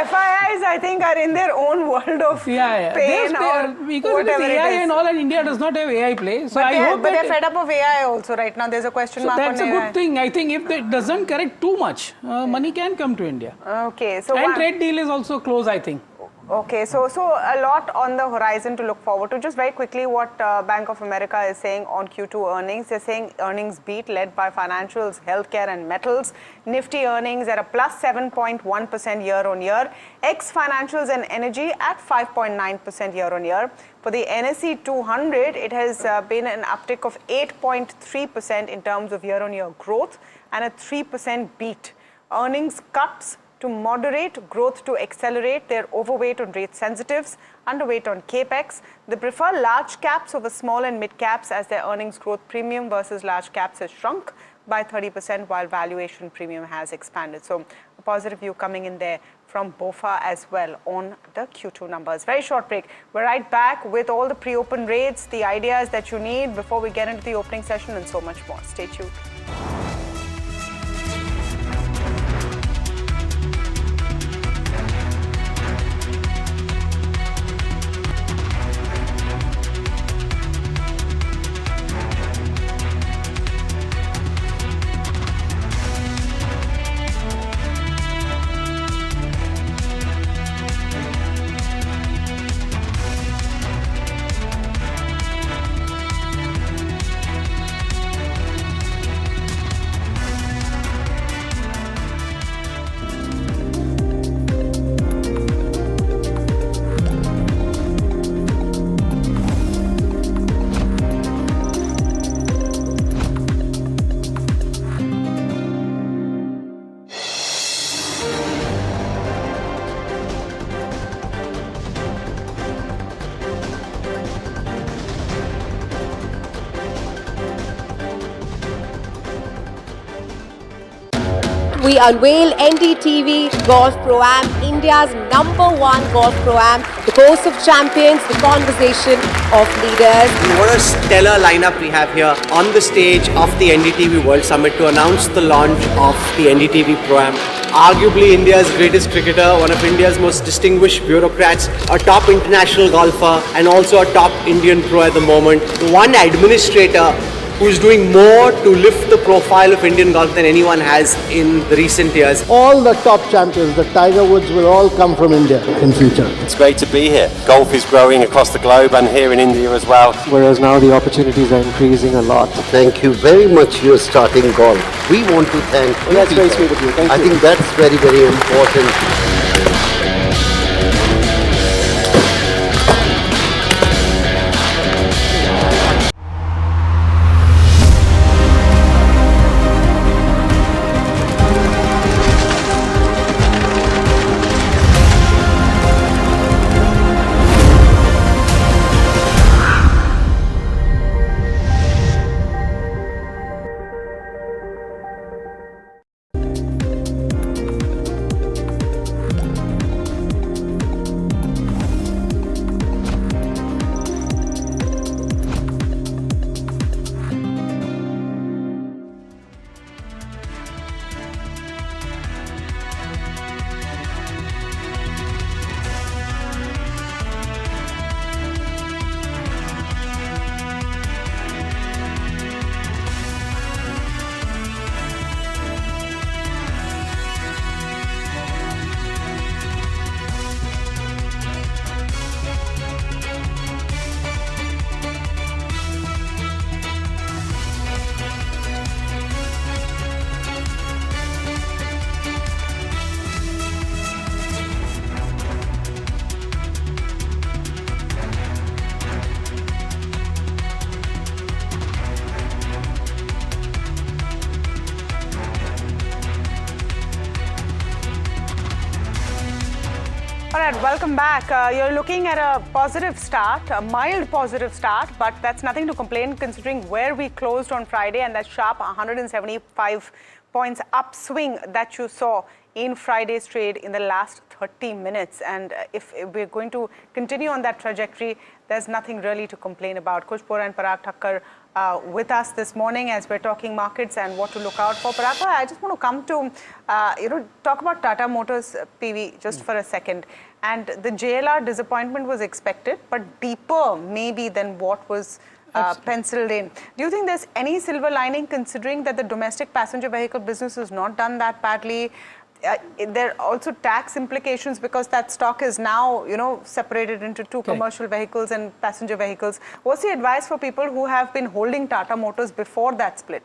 FIIs, I think, are in their own world of pain or
because
whatever
it is AI
it is.
and all, and India does not have AI play. So
But they're fed up of AI also right now. There's a question mark on AI.
That's a good thing. I think if it doesn't correct too much, money can come to India.
Okay. So
and trade deal is also close, I think.
Okay, so a lot on the horizon to look forward to. Just very quickly, what Bank of America is saying on Q2 earnings. They're saying earnings beat led by financials, healthcare and metals. Nifty earnings at a plus 7.1% year on year. Ex-financials and energy at 5.9% year on year. For the NSE 200, it has been an uptick of 8.3% in terms of year on year growth and a 3% beat. Earnings cuts to to moderate, growth to accelerate. They're overweight on rate sensitives, underweight on capex. They prefer large caps over small and mid caps as their earnings growth premium versus large caps has shrunk by 30% while valuation premium has expanded. So a positive view coming in there from BofA as well on the Q2 numbers. Very short break. We're right back with all the pre-open rates, the ideas that you need before we get into the opening session and so much more. Stay tuned.
We unveil NDTV Golf Pro-Am, India's #1 Golf Pro-Am, the course of champions, the conversation of leaders.
What a stellar lineup we have here on the stage of the NDTV World Summit to announce the launch of the NDTV Pro-Am. Arguably India's greatest cricketer, one of India's most distinguished bureaucrats, a top international golfer and also a top Indian pro at the moment. The one administrator who's doing more to lift the profile of Indian golf than anyone has in the recent years.
All the top champions, the Tiger Woods, will all come from India in future.
It's great to be here. Golf is growing across the globe and here in India as well.
Whereas now the opportunities are increasing a lot. Thank you very much. You're starting golf. We want to thank you.
That's very sweet of you. Thank you.
I think that's very, very important.
All right, welcome back. You're looking at a positive start, a mild positive start, but that's nothing to complain considering where we closed on Friday and that sharp 175 points upswing that you saw in Friday's trade in the last 30 minutes. And if we're going to continue on that trajectory, there's nothing really to complain about. Coach Bora and Parag Thakkar with us this morning as we're talking markets and what to look out for. Parag, I just want to come to, talk about Tata Motors, PV, just for a second. And the JLR disappointment was expected, but deeper maybe than what was penciled in. Do you think there's any silver lining considering that the domestic passenger vehicle business has not done that badly? There are also tax implications because that stock is now, separated into two commercial vehicles and passenger vehicles. What's the advice for people who have been holding Tata Motors before that split?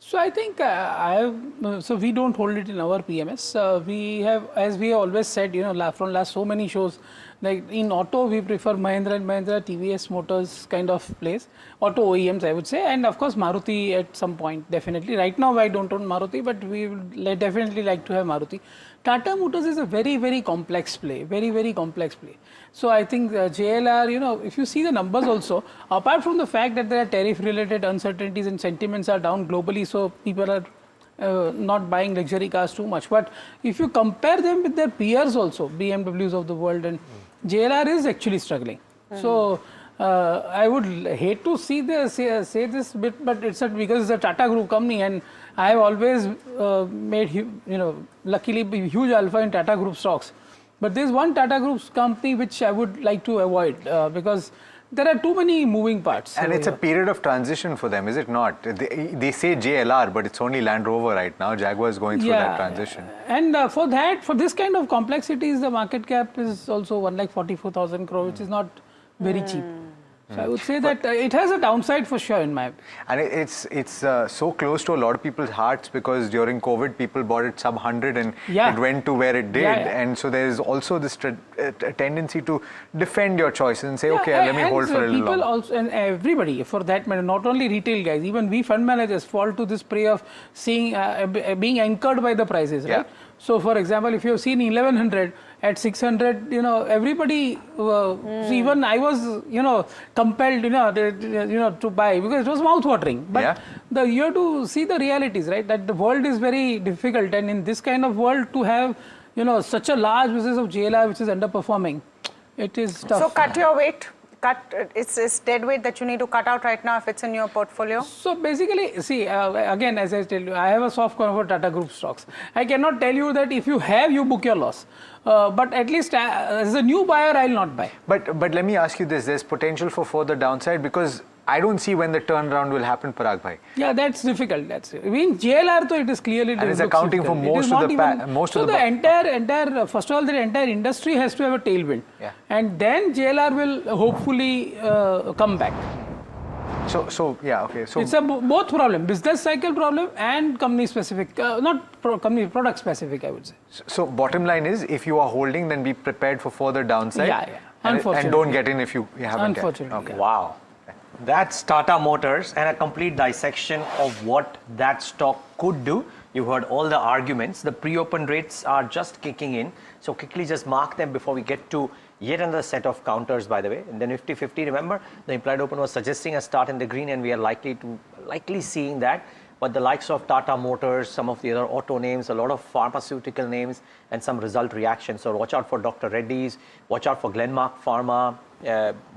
So I think so we don't hold it in our PMS. We have, as we always said, from last so many shows, Like in auto, we prefer Mahindra and Mahindra, TVS Motors kind of place, auto OEMs I would say, and of course Maruti at some point, definitely. Right now I don't own Maruti, but we would definitely like to have Maruti. Tata Motors is a very, very complex play, very, very complex play. So I think JLR, you know, if you see the numbers also, apart from the fact that there are tariff-related uncertainties and sentiments are down globally, so people are not buying luxury cars too much. But if you compare them with their peers also, BMWs of the world, and JLR is actually struggling. So I would hate to see this, say this bit, but it's because it's a Tata Group company, and I have always made, you know, luckily huge alpha in Tata Group stocks. But there's one Tata Group company which I would like to avoid because there are too many moving parts.
And it's a period of transition for them, is it not? They say JLR, but it's only Land Rover right now. Jaguar is going through that transition.
And for this kind of complexities, the market cap is also 1,44,000 crore, which is not very cheap. So I would say that it has a downside for sure in my opinion.
And it's so close to a lot of people's hearts because during COVID, people bought it sub 100 and it went to where it did. And so there is also this tendency to defend your choice and say, okay, let me hold for a little longer.
People also, and everybody for that matter, not only retail guys, even we fund managers fall to this prey of seeing, being anchored by the prices, right? So for example, if you have seen 1100 at 600, you know, everybody, even I was, you know, compelled, you know, to buy because it was mouth-watering. But you have to see the realities, right? That the world is very difficult, and in this kind of world, to have, you know, such a large business of JLR which is underperforming, it is tough.
So cut your weight. It's dead weight that you need to cut out right now if it's in your portfolio?
So basically, see, again, as I tell you, I have a soft corner for Tata Group stocks. I cannot tell you that if you have, you book your loss. But at least as a new buyer, I will not buy.
But let me ask you this, there's potential for further downside because I don't see when the turnaround will happen, Parag bhai.
Yeah, that's difficult. That's it. I mean, JLR, though, it is clearly
and it's accounting for most of the
entire first of all, the entire industry has to have a tailwind, and then JLR will hopefully come back.
So yeah, okay. So
it's a both problem, business cycle problem and company specific, not company product specific, I would say.
So bottom line is, if you are holding, then be prepared for further downside.
Unfortunately.
And don't get in if you haven't.
Unfortunately.
Okay.
Wow. That's Tata Motors and a complete dissection of what that stock could do. You heard all the arguments. The pre-open rates are just kicking in. So quickly just mark them before we get to yet another set of counters, by the way. And then Nifty 50, remember, the implied open was suggesting a start in the green, and we are likely seeing that. But the likes of Tata Motors, some of the other auto names, a lot of pharmaceutical names, and some result reactions. So watch out for Dr. Reddy's, watch out for Glenmark Pharma,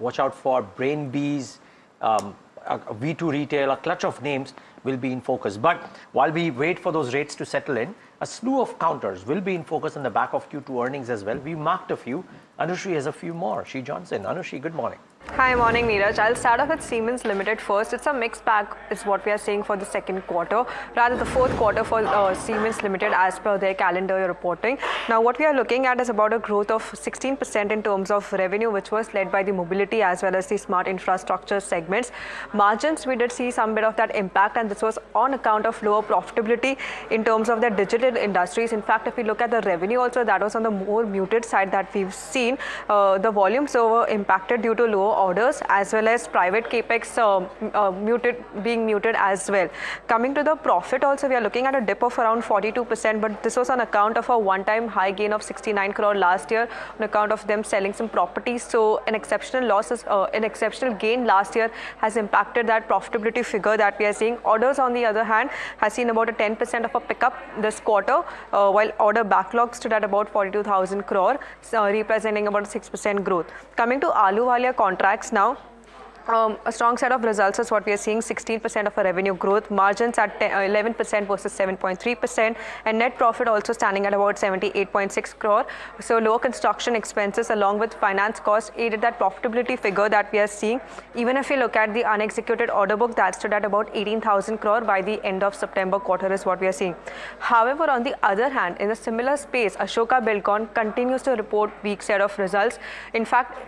watch out for Brainbees, V2 Retail, a clutch of names will be in focus. But while we wait for those rates to settle in, a slew of counters will be in focus on the back of Q2 earnings as well. We marked a few. Anushri has a few more. She joins in. Anushri, good morning.
Hi, morning Neeraj. I'll start off with Siemens Limited first. It's a mixed bag is what we are seeing for the second quarter, rather the fourth quarter for Siemens Limited as per their calendar year reporting. Now what we are looking at is about a growth of 16% in terms of revenue, which was led by the mobility as well as the smart infrastructure segments. Margins, we did see some bit of that impact, and this was on account of lower profitability in terms of the digital industries. In fact, if we look at the revenue also, that was on the more muted side that we've seen. The volumes were impacted due to lower orders as well as private capex being muted as well. Coming to the profit also, we are looking at a dip of around 42%, but this was on account of a one-time high gain of 69 crore last year on account of them selling some properties. So an exceptional gain last year has impacted that profitability figure that we are seeing. Orders on the other hand has seen about a 10% of a pickup this quarter, while order backlog stood at about 42,000 crore, representing about 6% growth. Coming to Ahluwalia contracts now, a strong set of results is what we are seeing. 16% of a revenue growth, margins at 11% versus 7.3%, and net profit also standing at about 78.6 crore. So lower construction expenses along with finance costs aided that profitability figure that we are seeing. Even if you look at the unexecuted order book, that stood at about 18,000 crore by the end of September quarter is what we are seeing. However, on the other hand, in a similar space, Ashoka Buildcon continues to report weak set of results. In fact,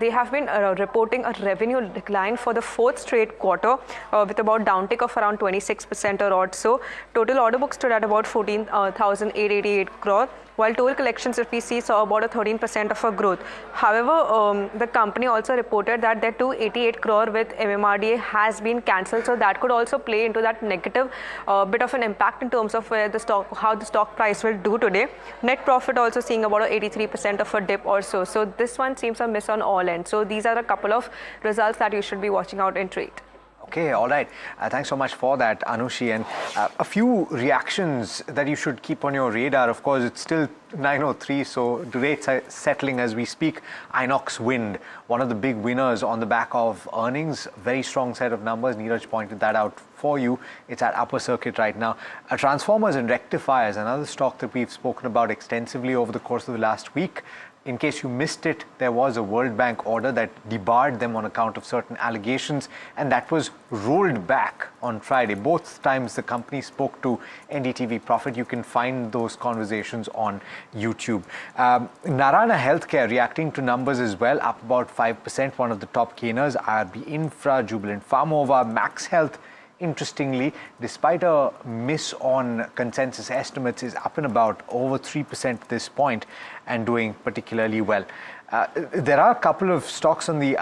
they have been reporting a revenue decline for the fourth straight quarter with about downtick of around 26% or odd. So total order book stood at about 14,888 crore. while toll collections, if we see, saw about a 13% of a growth. However, the company also reported that their 288 crore with MMRDA has been cancelled, so that could also play into that negative bit of an impact in terms of where the stock, how the stock price will do today. Net profit also seeing about a 83% of a dip or so. So this one seems a miss on all ends. So these are a couple of results that you should be watching out in trade.
Okay, all right. Thanks so much for that, Anushi. And a few reactions that you should keep on your radar. Of course, it's still 9:03, so the rates are settling as we speak. Inox Wind, one of the big winners on the back of earnings. Very strong set of numbers. Neeraj pointed that out for you. It's at upper circuit right now. Transformers and rectifiers, another stock that we've spoken about extensively over the course of the last week. In case you missed it, there was a World Bank order that debarred them on account of certain allegations, and that was rolled back on Friday. Both times the company spoke to NDTV Profit. You can find those conversations on YouTube. Narana Healthcare reacting to numbers as well, up about 5%, one of the top gainers. IRB Infra, Jubilant Pharmova, Max Health, interestingly, despite a miss on consensus estimates, is up and about over 3% at this point and doing particularly well. There are a couple of stocks on the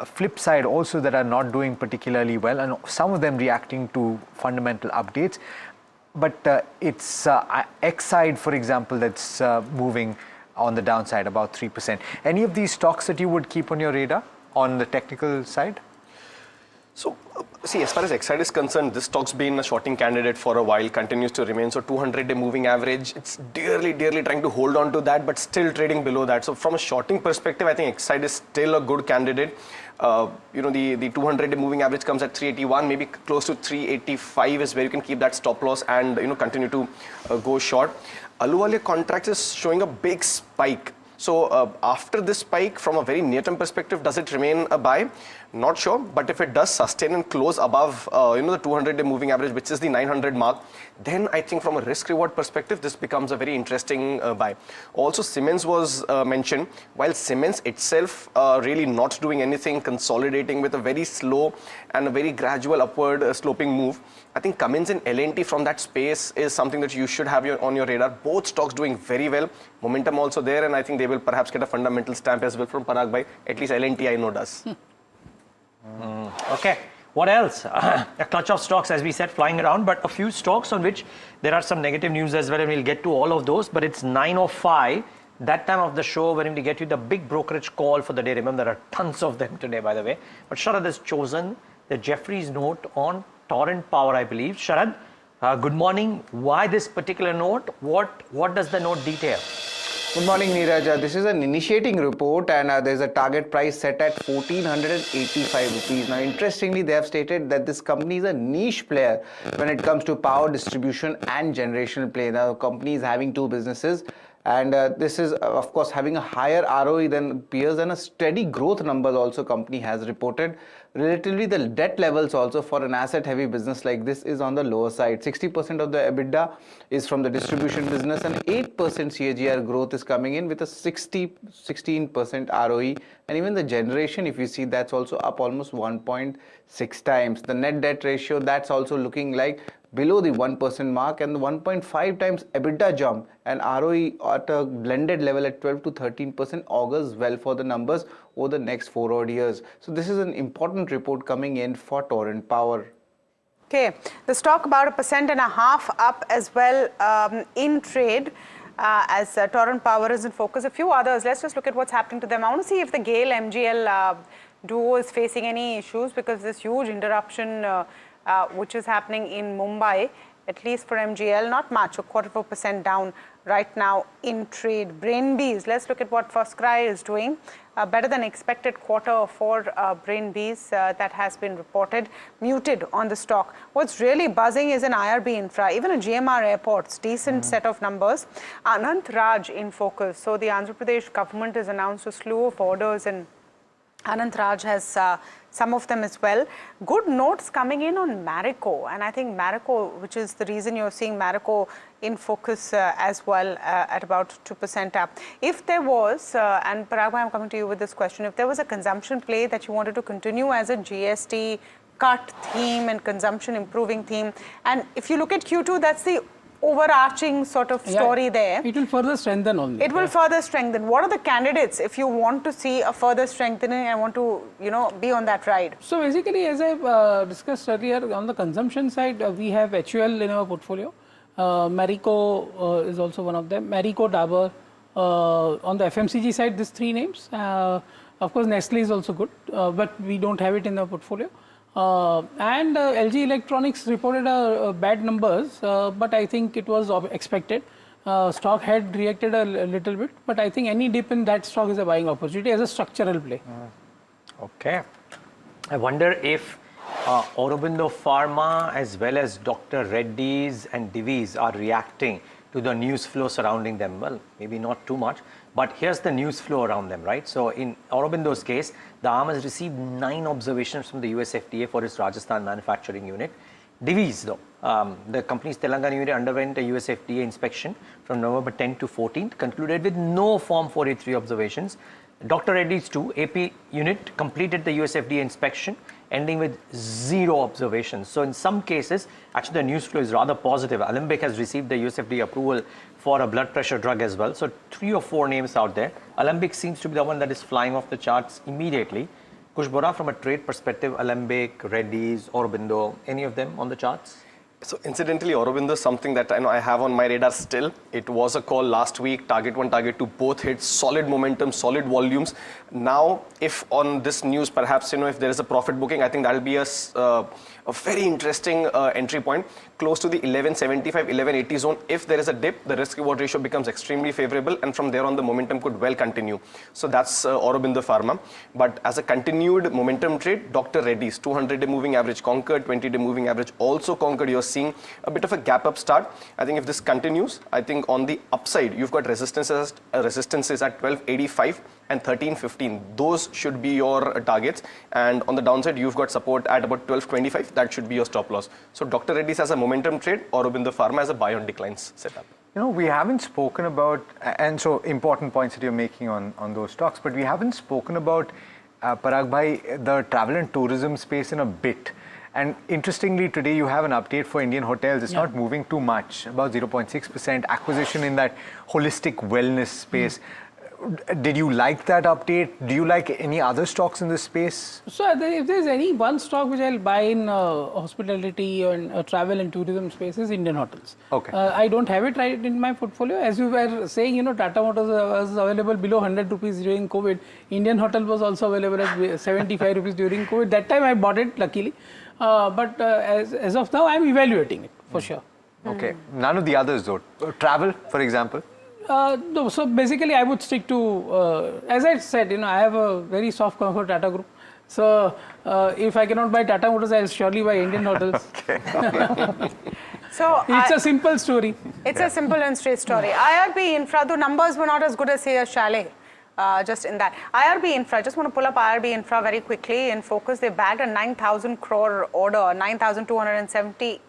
flip side also that are not doing particularly well, and some of them reacting to fundamental updates. But it's Exide, for example, that's moving on the downside about 3%. Any of these stocks that you would keep on your radar on the technical side?
So, see, as far as Exide is concerned, this stock's been a shorting candidate for a while, continues to remain. So, 200-day moving average, it's dearly trying to hold on to that, but still trading below that. So, from a shorting perspective, I think Exide is still a good candidate. The 200-day moving average comes at 381, maybe close to 385 is where you can keep that stop loss and, continue to go short. Ahluwalia Contracts is showing a big spike. So after this spike, from a very near-term perspective, does it remain a buy? Not sure, but if it does sustain and close above, the 200-day moving average, which is the 900 mark, then I think from a risk-reward perspective, this becomes a very interesting buy. Also, Siemens was mentioned. While Siemens itself really not doing anything, consolidating with a very slow and a very gradual upward sloping move, I think Cummins and L&T from that space is something that you should have on your radar. Both stocks doing very well. Momentum also there, and I think they will perhaps get a fundamental stamp as well from Parag Bhai. At least L&T I know does.
Okay, what else? A clutch of stocks, as we said, flying around, but a few stocks on which there are some negative news as well, and we'll get to all of those. But it's 9:05, that time of the show, we're going to get you the big brokerage call for the day. Remember, there are tons of them today, by the way. But Sharad has chosen the Jefferies note on Torrent Power, I believe. Sharad, good morning. Why this particular note? What does the note detail?
Good morning, Neeraj. This is an initiating report, and there's a target price set at 1,485 rupees. Now, interestingly, they have stated that this company is a niche player when it comes to power distribution and generation play. Now, the company is having two businesses, and this is, of course, having a higher ROE than peers, and a steady growth numbers also company has reported. Relatively, the debt levels also for an asset-heavy business like this is on the lower side. 60% of the EBITDA is from the distribution business, and 8% CAGR growth is coming in with a 16% ROE. And even the generation, if you see, that's also up almost 1.6 times. The net debt ratio, that's also looking like below the 1% mark, and the 1.5 times EBITDA jump and ROE at a blended level at 12 to 13% augurs well for the numbers over the next 4 odd years. So this is an important report coming in for Torrent Power.
Okay, the stock about 1.5% up as well in trade. As Torrent Power is in focus. A few others, let's just look at what's happening to them. I want to see if the GAIL MGL duo is facing any issues, because this huge interruption which is happening in Mumbai, at least for MGL, not much, a 0.25% down right now in trade. Brainbees, let's look at what FirstCry is doing. Better than expected quarter for Brainbees that has been reported. Muted on the stock. What's really buzzing is an IRB Infra, even a GMR Airports, decent set of numbers. Anant Raj in focus. So the Andhra Pradesh government has announced a slew of orders, and Anant Raj has some of them as well. Good notes coming in on Marico, and I think Marico, which is the reason you're seeing Marico in focus as well at about 2% up. If there was, and Parag, I'm coming to you with this question, if there was a consumption play that you wanted to continue as a GST cut theme and consumption improving theme, and if you look at Q2, that's the overarching sort of story there.
It will further strengthen only.
It will further strengthen. What are the candidates if you want to see a further strengthening and want to, be on that ride?
So basically, as I discussed earlier, on the consumption side, we have HUL in our portfolio. Marico is also one of them. Marico, Dabur. On the FMCG side, these three names. Of course, Nestle is also good, but we don't have it in our portfolio. And LG Electronics reported bad numbers, but I think it was expected. Stock had reacted a little bit, but I think any dip in that stock is a buying opportunity as a structural play.
Okay. I wonder if Aurobindo Pharma as well as Dr. Reddy's and Divi's are reacting to the news flow surrounding them. Well, maybe not too much, but here's the news flow around them, right? So in Aurobindo's case, the arm has received 9 observations from the US FDA for its Rajasthan manufacturing unit. Divi's, though, the company's Telangana unit underwent a US FDA inspection from November 10 to 14th, concluded with no Form 483 observations. Dr. Reddy's 2 AP unit completed the US FDA inspection, ending with 0 observations. So in some cases, actually the news flow is rather positive. Alembic has received the US FDA approval for a blood pressure drug as well. So 3 or 4 names out there. Alembic seems to be the one that is flying off the charts immediately. Kushbora, from a trade perspective, Alembic, Reddy's, Aurobindo, any of them on the charts?
So incidentally, Aurobindo is something that I have on my radar still. It was a call last week, target 1, target 2, both hit solid momentum, solid volumes. Now, if on this news, perhaps, if there is a profit booking, I think that will be a very interesting entry point, close to the 1175, 1180 zone. If there is a dip, the risk reward ratio becomes extremely favorable, and from there on, the momentum could well continue. So that's Aurobindo Pharma. But as a continued momentum trade, Dr. Reddy's 200-day moving average conquered, 20-day moving average also conquered. You're seeing a bit of a gap up start. I think if this continues, I think on the upside, you've got resistances at 1285 and 1315. Those should be your targets. And on the downside, you've got support at about 1225. That should be your stop loss. So Dr. Reddy's has a momentum trade, or Aurobindo Pharma has a buy on declines setup.
We haven't spoken about, and so important points that you're making on those stocks, but we haven't spoken about, Parag bhai, the travel and tourism space in a bit. And interestingly, today you have an update for Indian hotels. It's not moving too much, about 0.6% acquisition in that holistic wellness space. Did you like that update? Do you like any other stocks in this space?
So if there's any one stock which I'll buy in hospitality or travel and tourism space is Indian hotels.
Okay.
I don't have it right in my portfolio. As you were saying, Tata Motors was available below 100 rupees during COVID. Indian hotel was also available at 75 rupees during COVID. That time I bought it, luckily. But as of now, I'm evaluating it for sure.
Okay. None of the others though. Travel, for example?
No, so basically I would stick to, as I said, I have a very soft corner for Tata Group. So if I cannot buy Tata Motors, I'll surely buy Indian hotels.
So
it's a simple story.
It's a simple and straight story. IRB Infra, the numbers were not as good as, say, Chalet. Just in that. IRB Infra, just want to pull up IRB Infra very quickly in focus. They bagged a 9,000 crore order, 9,270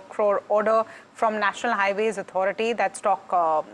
crore order from National Highways Authority. That stock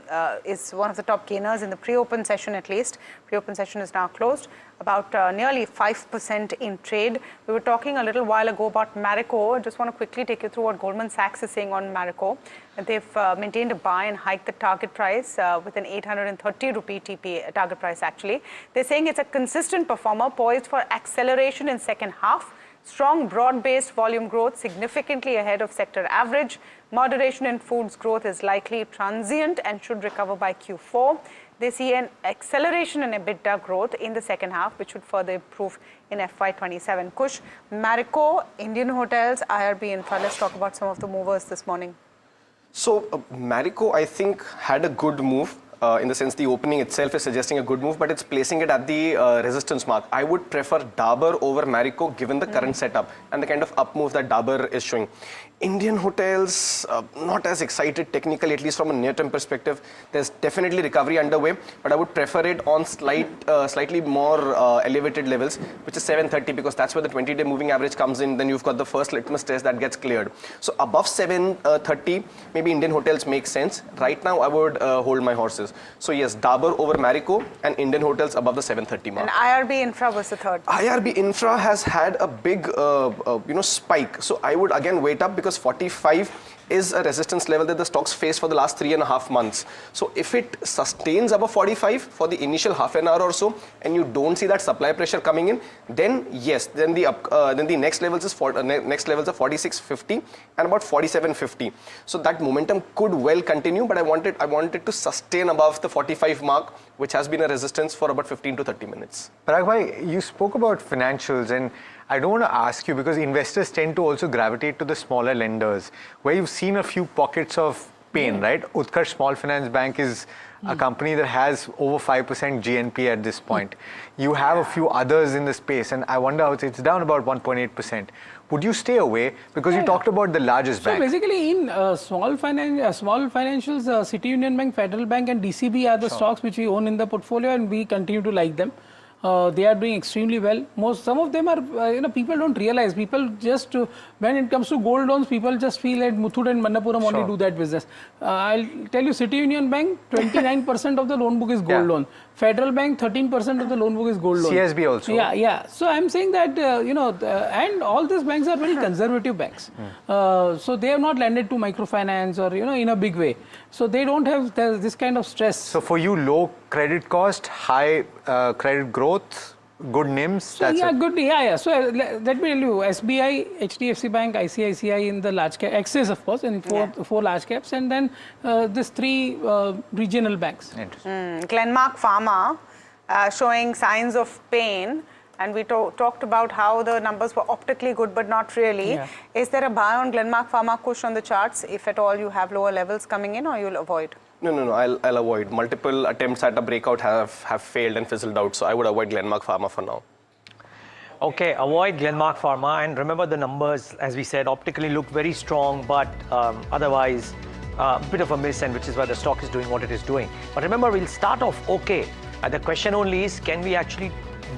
is one of the top gainers in the pre-open session at least. Pre-open session is now closed. About nearly 5% in trade. We were talking a little while ago about Marico. I just want to quickly take you through what Goldman Sachs is saying on Marico. They've maintained a buy and hiked the target price with an 830 rupee TP target price actually. They're saying it's a consistent performer poised for acceleration in second half. Strong broad-based volume growth significantly ahead of sector average. Moderation in foods growth is likely transient and should recover by Q4. They see an acceleration in EBITDA growth in the second half, which should further improve in FY27. Kush, Marico, Indian Hotels, IRB Infra. Let's talk about some of the movers this morning.
So Marico, I think, had a good move. In the sense the opening itself is suggesting a good move, but it's placing it at the resistance mark. I would prefer Dabur over Marico given the current setup and the kind of up move that Dabur is showing. Indian hotels, not as excited technically, at least from a near-term perspective. There's definitely recovery underway, but I would prefer it on slightly more elevated levels, which is 730, because that's where the 20-day moving average comes in. Then you've got the first litmus test that gets cleared. So above 730, maybe Indian hotels make sense. Right now, I would hold my horses. So yes, Dabur over Marico and Indian hotels above the 730 mark.
And IRB Infra was the third.
IRB Infra has had a big, spike. So I would again wait up because 45 is a resistance level that the stocks faced for the last 3.5 months. So if it sustains above 45 for the initial half an hour or so, and you don't see that supply pressure coming in, then yes, then the next levels is next levels are 46.50 and about 47.50. So that momentum could well continue, but I wanted to sustain above the 45 mark, which has been a resistance for about 15 to 30 minutes.
Parag bhai, you spoke about financials, and I don't want to ask you because investors tend to also gravitate to the smaller lenders, where you've seen a few pockets of pain, right? Utkarsh Small Finance Bank is a company that has over 5% GNP at this point. You have a few others in the space, and I wonder how it's down about 1.8%. Would you stay away? Because you talked about the largest bank.
So basically in small financials, City Union Bank, Federal Bank and DCB are the stocks which we own in the portfolio, and we continue to like them. They are doing extremely well. Some of them are, people don't realize. People just, when it comes to gold loans, people just feel that Muthoot and Manappuram only do that business. I'll tell you, City Union Bank, 29% of the loan book is gold loan. Federal Bank, 13% of the loan book is gold loan.
CSB also.
Yeah. So I'm saying that, and all these banks are very conservative banks. So they have not lended to microfinance or, in a big way. So they don't have this kind of stress.
So for you, low credit cost, high credit growth, good NIMs.
So So let me tell you, SBI, HDFC Bank, ICICI in the large cap, Axis of course, in four large caps, and then these three regional banks.
Glenmark Pharma showing signs of pain. And we talked about how the numbers were optically good, but not really. Is there a buy on Glenmark Pharma push on the charts, if at all you have lower levels coming in, or you'll avoid?
No, I'll avoid. Multiple attempts at a breakout have failed and fizzled out, so I would avoid Glenmark Pharma for now.
Okay, avoid Glenmark Pharma, and remember the numbers, as we said, optically look very strong, but otherwise a bit of a miss, and which is why the stock is doing what it is doing. But remember, we'll start off okay. The question only is, can we actually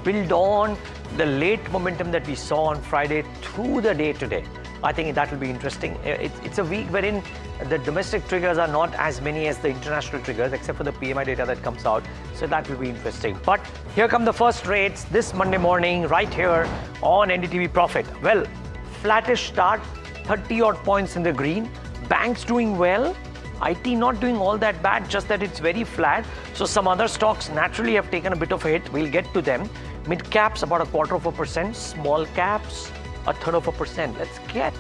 build on the late momentum that we saw on Friday through the day today? I think that will be interesting. It's a week wherein the domestic triggers are not as many as the international triggers, except for the PMI data that comes out. So that will be interesting. But here come the first trades this Monday morning, right here on NDTV Profit. Well, flattish start, 30 odd points in the green. Banks doing well. IT not doing all that bad, just that it's very flat. So some other stocks naturally have taken a bit of a hit. We'll get to them. Mid caps about 1/4%. Small caps 1/3%. Let's get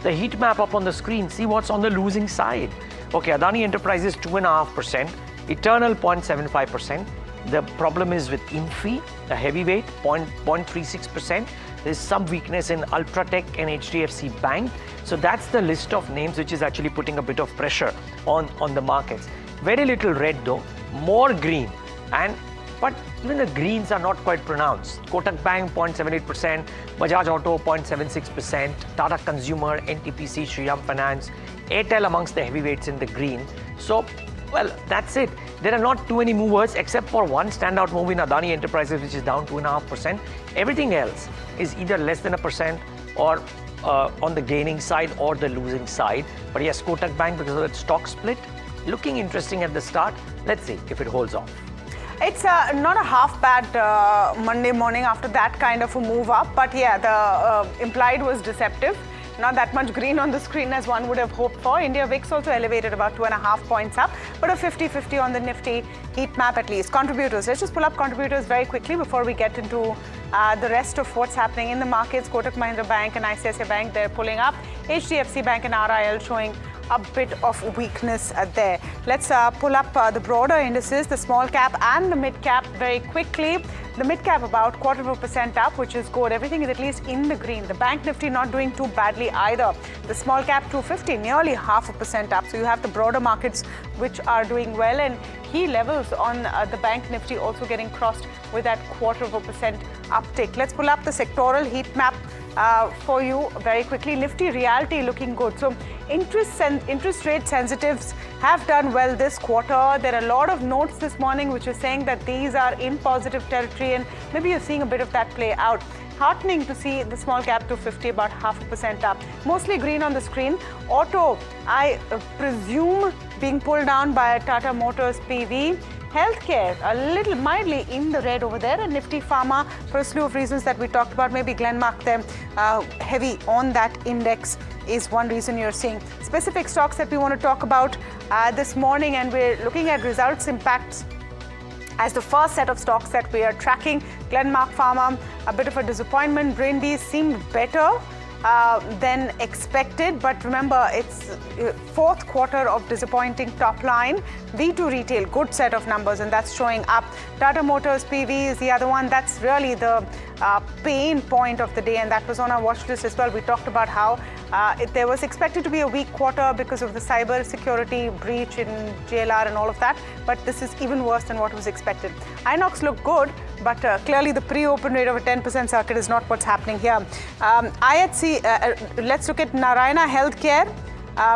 the heat map up on the screen. See what's on the losing side. Okay, Adani Enterprises 2.5%. Eternal 0.75%. The problem is with Infi, the heavyweight 0.36%. There's some weakness in Ultratech and HDFC Bank. So that's the list of names which is actually putting a bit of pressure on the markets. Very little red though, more green. But even the greens are not quite pronounced. Kotak Bank 0.78%, Bajaj Auto 0.76%, Tata Consumer, NTPC, Shriram Finance, Airtel amongst the heavyweights in the green. So, well, that's it. There are not too many movers except for one standout move in Adani Enterprises, which is down 2.5%. Everything else is either less than 1% or on the gaining side or the losing side. But yes, Kotak Bank, because of that stock split, looking interesting at the start. Let's see if it holds off.
It's not a half bad Monday morning after that kind of a move up, but yeah, the implied was deceptive. Not that much green on the screen as one would have hoped for. India VIX also elevated about 2.5 points up, but a 50-50 on the Nifty heat map at least. Contributors, let's just pull up contributors very quickly before we get into the rest of what's happening in the markets. Kotak Mahindra Bank and ICICI Bank, they're pulling up. HDFC Bank and RIL showing a bit of weakness there. Let's pull up the broader indices, the small cap and the mid cap very quickly. The mid cap about 0.25% up, which is good. Everything is at least in the green. The bank Nifty not doing too badly either. The small cap 250, nearly 0.5% up. So you have the broader markets which are doing well, and key levels on the bank Nifty also getting crossed with that 0.25% uptick. Let's pull up the sectoral heat map for you very quickly. Nifty Realty looking good. So interest rate sensitives have done well this quarter. There are a lot of notes this morning which are saying that these are in positive territory, and maybe you're seeing a bit of that play out. Heartening to see the small cap 250 about 0.5% up. Mostly green on the screen. Auto, I presume being pulled down by Tata Motors PV. Healthcare, a little mildly in the red over there, and Nifty Pharma, for a slew of reasons that we talked about, maybe Glenmark them heavy on that index is one reason you're seeing. Specific stocks that we want to talk about this morning, and we're looking at results impacts as the first set of stocks that we are tracking. Glenmark Pharma, a bit of a disappointment. Brainbees seemed better than expected, but remember, it's fourth quarter of disappointing top line. V2 Retail, good set of numbers, and that's showing up. Tata Motors PV is the other one. That's really the pain point of the day, and that was on our watch list as well. We talked about how there was expected to be a weak quarter because of the cyber security breach in JLR and all of that, but this is even worse than what was expected. Inox looked good, but clearly the pre-open rate of a 10% circuit is not what's happening here. IHC, let's look at Narayana Healthcare,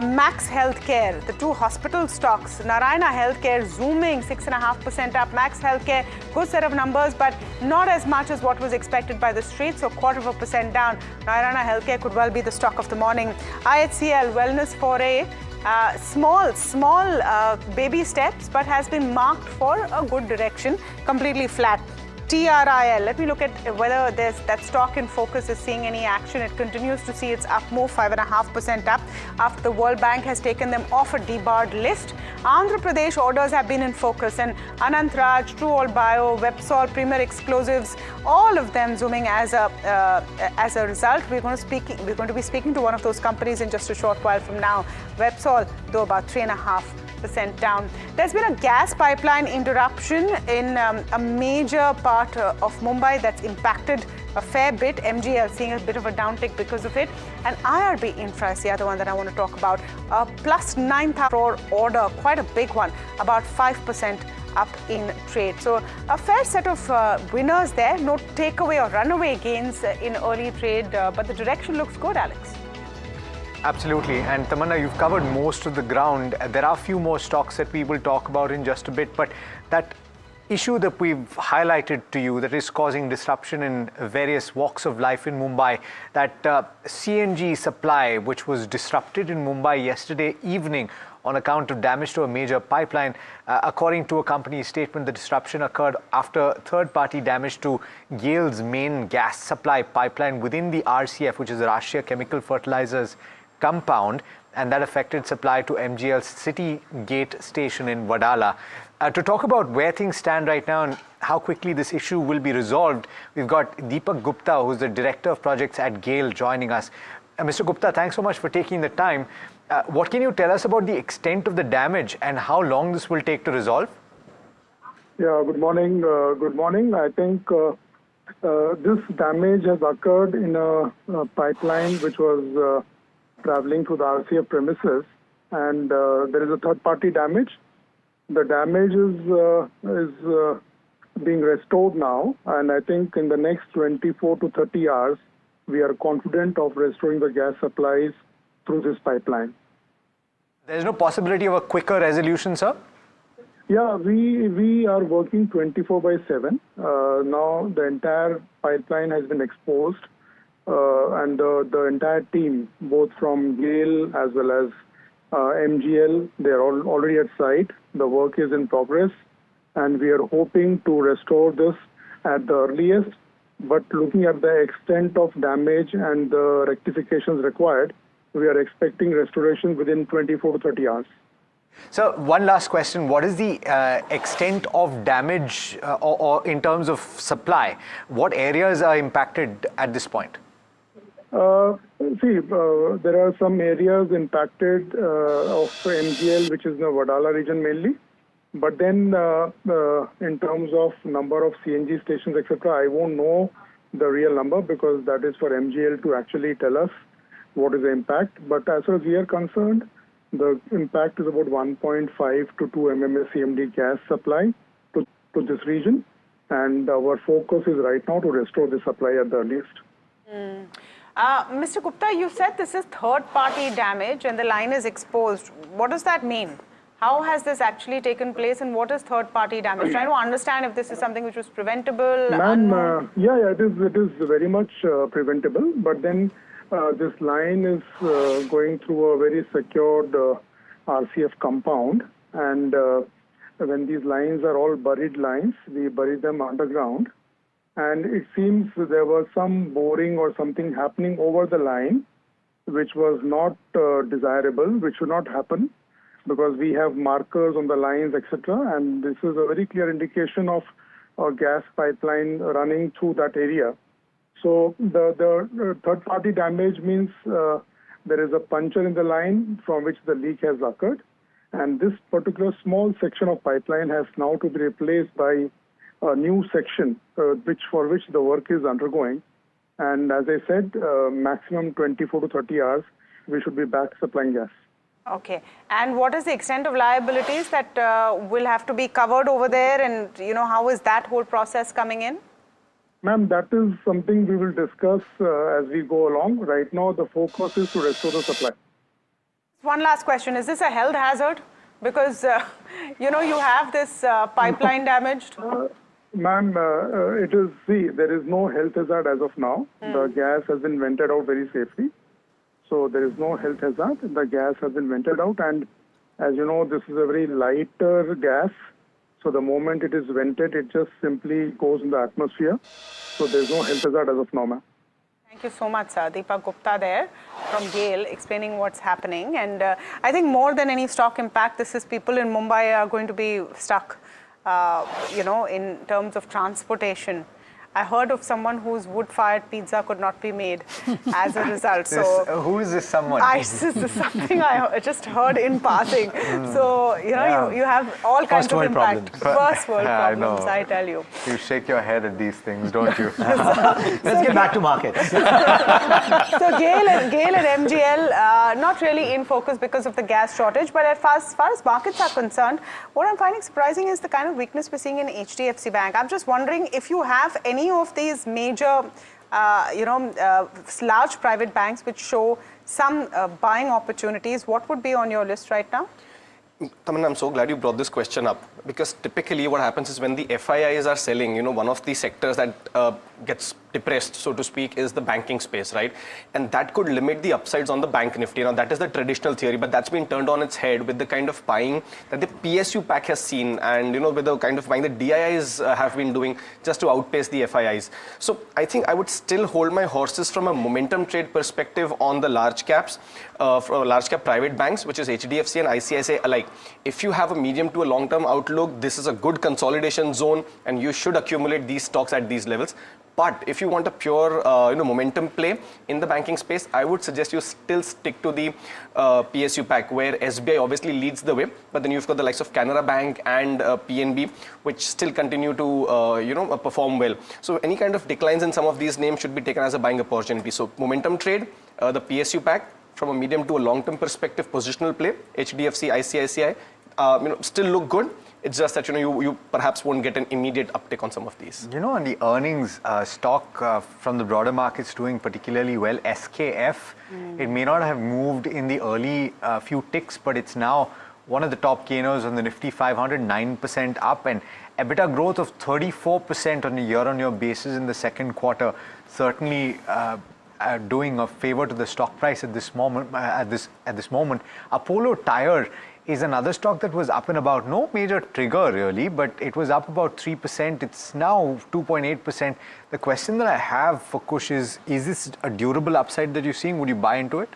Max Healthcare, the two hospital stocks. Narayana Healthcare zooming 6.5% up. Max Healthcare, good set of numbers, but not as much as what was expected by the street, so 0.25% down. Narayana Healthcare could well be the stock of the morning. IHCL, Wellness Foray, small baby steps, but has been marked for a good direction, completely flat. TRIL, let me look at whether that stock in focus is seeing any action. It continues to see its up move, 5.5% up after the World Bank has taken them off a debarred list. Andhra Pradesh orders have been in focus, and Anant Raj, True All Bio, Websol, Premier Explosives, all of them zooming as a result. We're going to be speaking to one of those companies in just a short while from now. Websol, though, about 3.5% down. There's been a gas pipeline interruption in a major part of Mumbai that's impacted a fair bit. MGL seeing a bit of a downtick because of it. And IRB Infra is the other one that I want to talk about. Plus 9,000 crore order, quite a big one, about 5% up in trade. So a fair set of winners there. No takeaway or runaway gains in early trade, but the direction looks good, Alex.
Absolutely. And Tamanna, you've covered most of the ground. There are a few more stocks that we will talk about in just a bit, but that issue that we've highlighted to you that is causing disruption in various walks of life in Mumbai, that CNG supply, which was disrupted in Mumbai yesterday evening on account of damage to a major pipeline. According to a company statement, the disruption occurred after third-party damage to GAIL's main gas supply pipeline within the RCF, which is the Rashtriya Chemical Fertilizers compound, and that affected supply to MGL's City Gate station in Wadala. To talk about where things stand right now and how quickly this issue will be resolved, we've got Deepak Gupta, who's the Director of Projects at GAIL, joining us. Mr. Gupta, thanks so much for taking the time. What can you tell us about the extent of the damage and how long this will take to resolve?
Yeah, good morning. Good morning. I think this damage has occurred in a pipeline which was traveling through the RCF premises, and there is a third-party damage. The damage is being restored now, and I think in the next 24 to 30 hours, we are confident of restoring the gas supplies through this pipeline.
There's no possibility of a quicker resolution, sir?
Yeah, we are working 24/7. Now the entire pipeline has been exposed, and the entire team, both from GAIL as well as MGL, they are already at site. The work is in progress, and we are hoping to restore this at the earliest. But looking at the extent of damage and the rectifications required, we are expecting restoration within 24 to 30 hours.
So one last question. What is the extent of damage or in terms of supply? What areas are impacted at this point?
There are some areas impacted of MGL, which is the Wadala region mainly. But then in terms of number of CNG stations, etc., I won't know the real number because that is for MGL to actually tell us what is the impact. But as far as we are concerned, the impact is about 1.5 to 2 MMSCMD gas supply to this region. And our focus is right now to restore the supply at the earliest.
Mr. Gupta, you said this is third-party damage and the line is exposed. What does that mean? How has this actually taken place, and what is third-party damage? Trying to understand if this is something which was preventable.
Ma'am, it is very much preventable. But then this line is going through a very secured RCF compound, and when these lines are all buried lines, we bury them underground. And it seems there was some boring or something happening over the line, which was not desirable, which should not happen, because we have markers on the lines, etc. And this is a very clear indication of a gas pipeline running through that area. So the third-party damage means there is a puncture in the line from which the leak has occurred. And this particular small section of pipeline has now to be replaced by a new section, for which the work is undergoing. And as I said, maximum 24 to 30 hours, we should be back supplying gas.
Okay. And what is the extent of liabilities that will have to be covered over there? And, how is that whole process coming in?
Ma'am, that is something we will discuss as we go along. Right now, the focus is to restore the supply.
One last question. Is this a health hazard? Because, you have this pipeline damaged.
Ma'am, there is no health hazard as of now. The gas has been vented out very safely. So there is no health hazard. The gas has been vented out. And as you know, this is a very lighter gas. So the moment it is vented, it just simply goes in the atmosphere. So there is no health hazard as of now, ma'am.
Thank you so much, sir. Deepak Gupta there from GAIL explaining what's happening. And I think more than any stock impact, this is people in Mumbai are going to be stuck, in terms of transportation. I heard of someone whose wood-fired pizza could not be made as a result.
Who is this someone?
This is something I just heard in passing. So, you have all kinds of impact. First world problems, I tell you.
You shake your head at these things, don't you?
Let's get back to markets.
So GAIL and MGL, not really in focus because of the gas shortage, but as far as markets are concerned, what I'm finding surprising is the kind of weakness we're seeing in HDFC Bank. I'm just wondering if you have any of these major, large private banks which show some buying opportunities, what would be on your list right now?
Tamanna, I'm so glad you brought this question up, because typically what happens is when the FIIs are selling, one of the sectors that gets depressed, so to speak, is the banking space, right? And that could limit the upsides on the bank nifty. Now, that is the traditional theory, but that's been turned on its head with the kind of buying that the PSU pack has seen, and, with the kind of buying that DIIs have been doing just to outpace the FIIs. So I think I would still hold my horses from a momentum trade perspective on the large caps, for large cap private banks, which is HDFC and ICICI alike. If you have a medium to a long-term outlook, this is a good consolidation zone, and you should accumulate these stocks at these levels. But if you want a pure, momentum play in the banking space, I would suggest you still stick to the PSU pack, where SBI obviously leads the way. But then you've got the likes of Canara Bank and PNB, which still continue to, perform well. So any kind of declines in some of these names should be taken as a buying opportunity. So momentum trade, the PSU pack, from a medium to a long-term perspective, positional play, HDFC, ICICI, still look good. It's just that, you perhaps won't get an immediate uptick on some of these.
On the earnings, stock from the broader markets doing particularly well. SKF, it may not have moved in the early few ticks, but it's now one of the top gainers on the Nifty 500, 9% up, and EBITDA growth of 34% on a year-on-year basis in the second quarter. Certainly doing a favor to the stock price at this moment. Apollo Tyre is another stock that was up and about. No major trigger really, but it was up about 3%. It's now 2.8%. The question that I have for Kush is this a durable upside that you're seeing? Would you buy into it?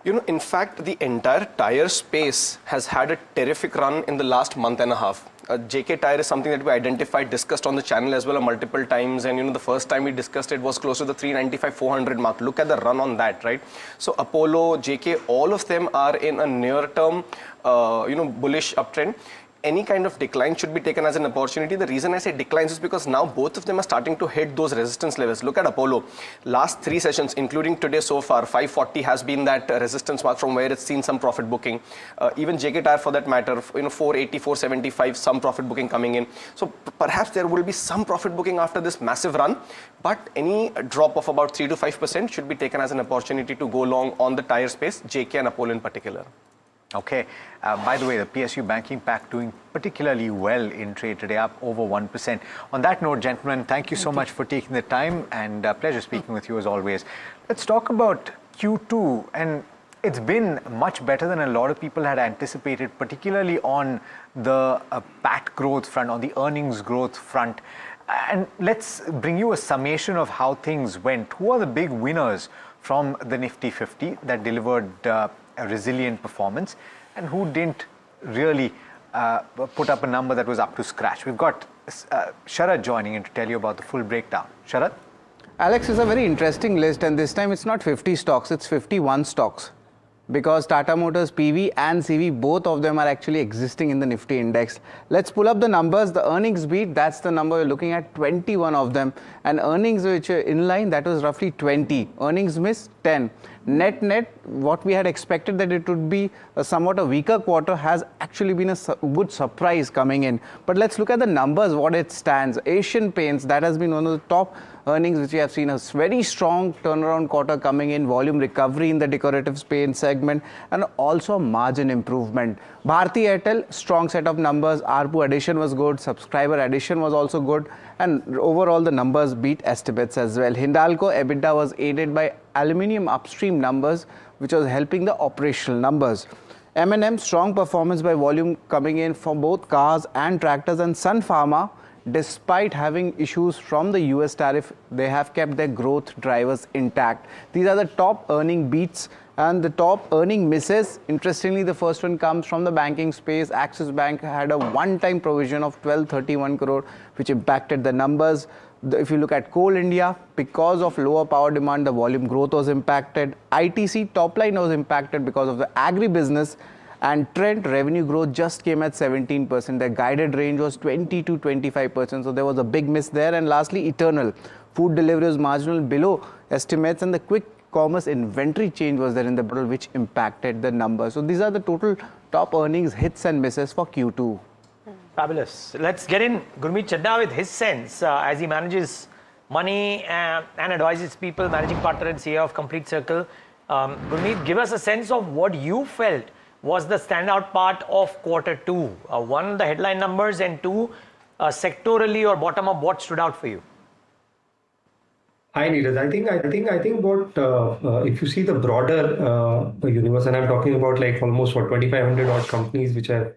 In fact, the entire tire space has had a terrific run in the last month and a half. JK Tyre is something that we identified, discussed on the channel as well multiple times, and the first time we discussed it was close to the 395-400 mark. Look at the run on that, right? So Apollo, JK, all of them are in a near-term, bullish uptrend. Any kind of decline should be taken as an opportunity. The reason I say declines is because now both of them are starting to hit those resistance levels. Look at Apollo. Last 3 sessions, including today so far, 540 has been that resistance mark from where it's seen some profit booking. Even JK Tyre for that matter, 480, 475, some profit booking coming in. So perhaps there will be some profit booking after this massive run, but any drop of about 3 to 5% should be taken as an opportunity to go long on the tire space, JK and Apollo in particular.
Okay. By the way, the PSU banking pack doing particularly well in trade today, up over 1%. On that note, gentlemen, thank you so much for taking the time, and pleasure speaking with you as always. Let's talk about Q2, and it's been much better than a lot of people had anticipated, particularly on the PAT growth front, on the earnings growth front. And let's bring you a summation of how things went. Who are the big winners from the Nifty 50 that delivered a resilient performance and who didn't really put up a number that was up to scratch. We've got Sharad joining in to tell you about the full breakdown. Sharad?
Alex, is a very interesting list, and this time it's not 50 stocks, it's 51 stocks. Because Tata Motors PV and CV, both of them are actually existing in the Nifty index. Let's pull up the numbers. The earnings beat, that's the number we're looking at, 21 of them. And earnings which are in line, that was roughly 20. Earnings miss, 10. Net, what we had expected that it would be somewhat a weaker quarter has actually been a good surprise coming in. But let's look at the numbers, what it stands. Asian Paints, that has been one of the top earnings which we have seen, a very strong turnaround quarter coming in, volume recovery in the decorative paint segment, and also margin improvement. Bharti Airtel, strong set of numbers, ARPU addition was good, subscriber addition was also good, and overall the numbers beat estimates as well. Hindalco EBITDA was aided by aluminium upstream numbers, which was helping the operational numbers. M&M, strong performance by volume coming in from both cars and tractors, and Sun Pharma, despite having issues from the US tariff, they have kept their growth drivers intact. These are the top earning beats and the top earning misses. Interestingly, the first one comes from the banking space. Axis Bank had a one-time provision of 1231 crore, which impacted the numbers. If you look at Coal India, because of lower power demand, the volume growth was impacted. ITC top line was impacted because of the agri-business. And Trent revenue growth just came at 17%. Their guided range was 20 to 25%. So there was a big miss there. And lastly, Eternal. Food delivery was marginal below estimates, and the quick commerce inventory change was there in the middle, which impacted the numbers. So these are the total top earnings hits and misses for Q2.
Fabulous. Let's get in Gurmeet Chadda with his sense as he manages money and advises people, managing partner and CEO of Complete Circle. Gurmeet, give us a sense of what you felt was the standout part of quarter two. One, the headline numbers, and two, sectorally or bottom up, what stood out for you?
Hi, Neeraj. I think what if you see the broader universe, and I'm talking about like almost 2,500 odd companies which have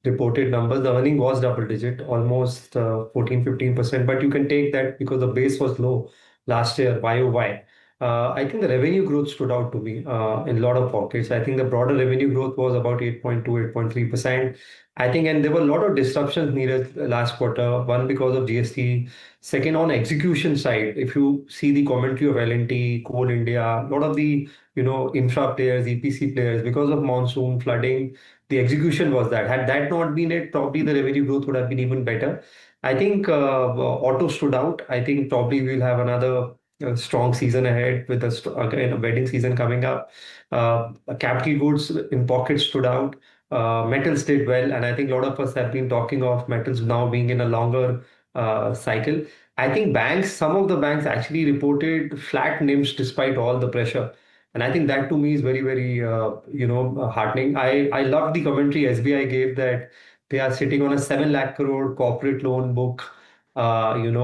reported numbers, the earning was double digit, almost 14-15%. But you can take that because the base was low last year, YOY. I think the revenue growth stood out to me in a lot of pockets. I think the broader revenue growth was about 8.2, 8.3%. I think, and there were a lot of disruptions needed last quarter. One, because of GST. Second, on execution side, if you see the commentary of L&T, Coal India, a lot of the infra players, EPC players, because of monsoon, flooding, the execution was that. Had that not been it, probably the revenue growth would have been even better. I think auto stood out. I think probably we'll have another strong season ahead with a wedding season coming up. Capital goods in pockets stood out. Metals did well, and I think a lot of us have been talking of metals now being in a longer cycle. I think some of the banks actually reported flat NIMs despite all the pressure. And I think that to me is very, very, heartening. I love the commentary SBI gave that they are sitting on a 7 lakh crore corporate loan book. Opportunity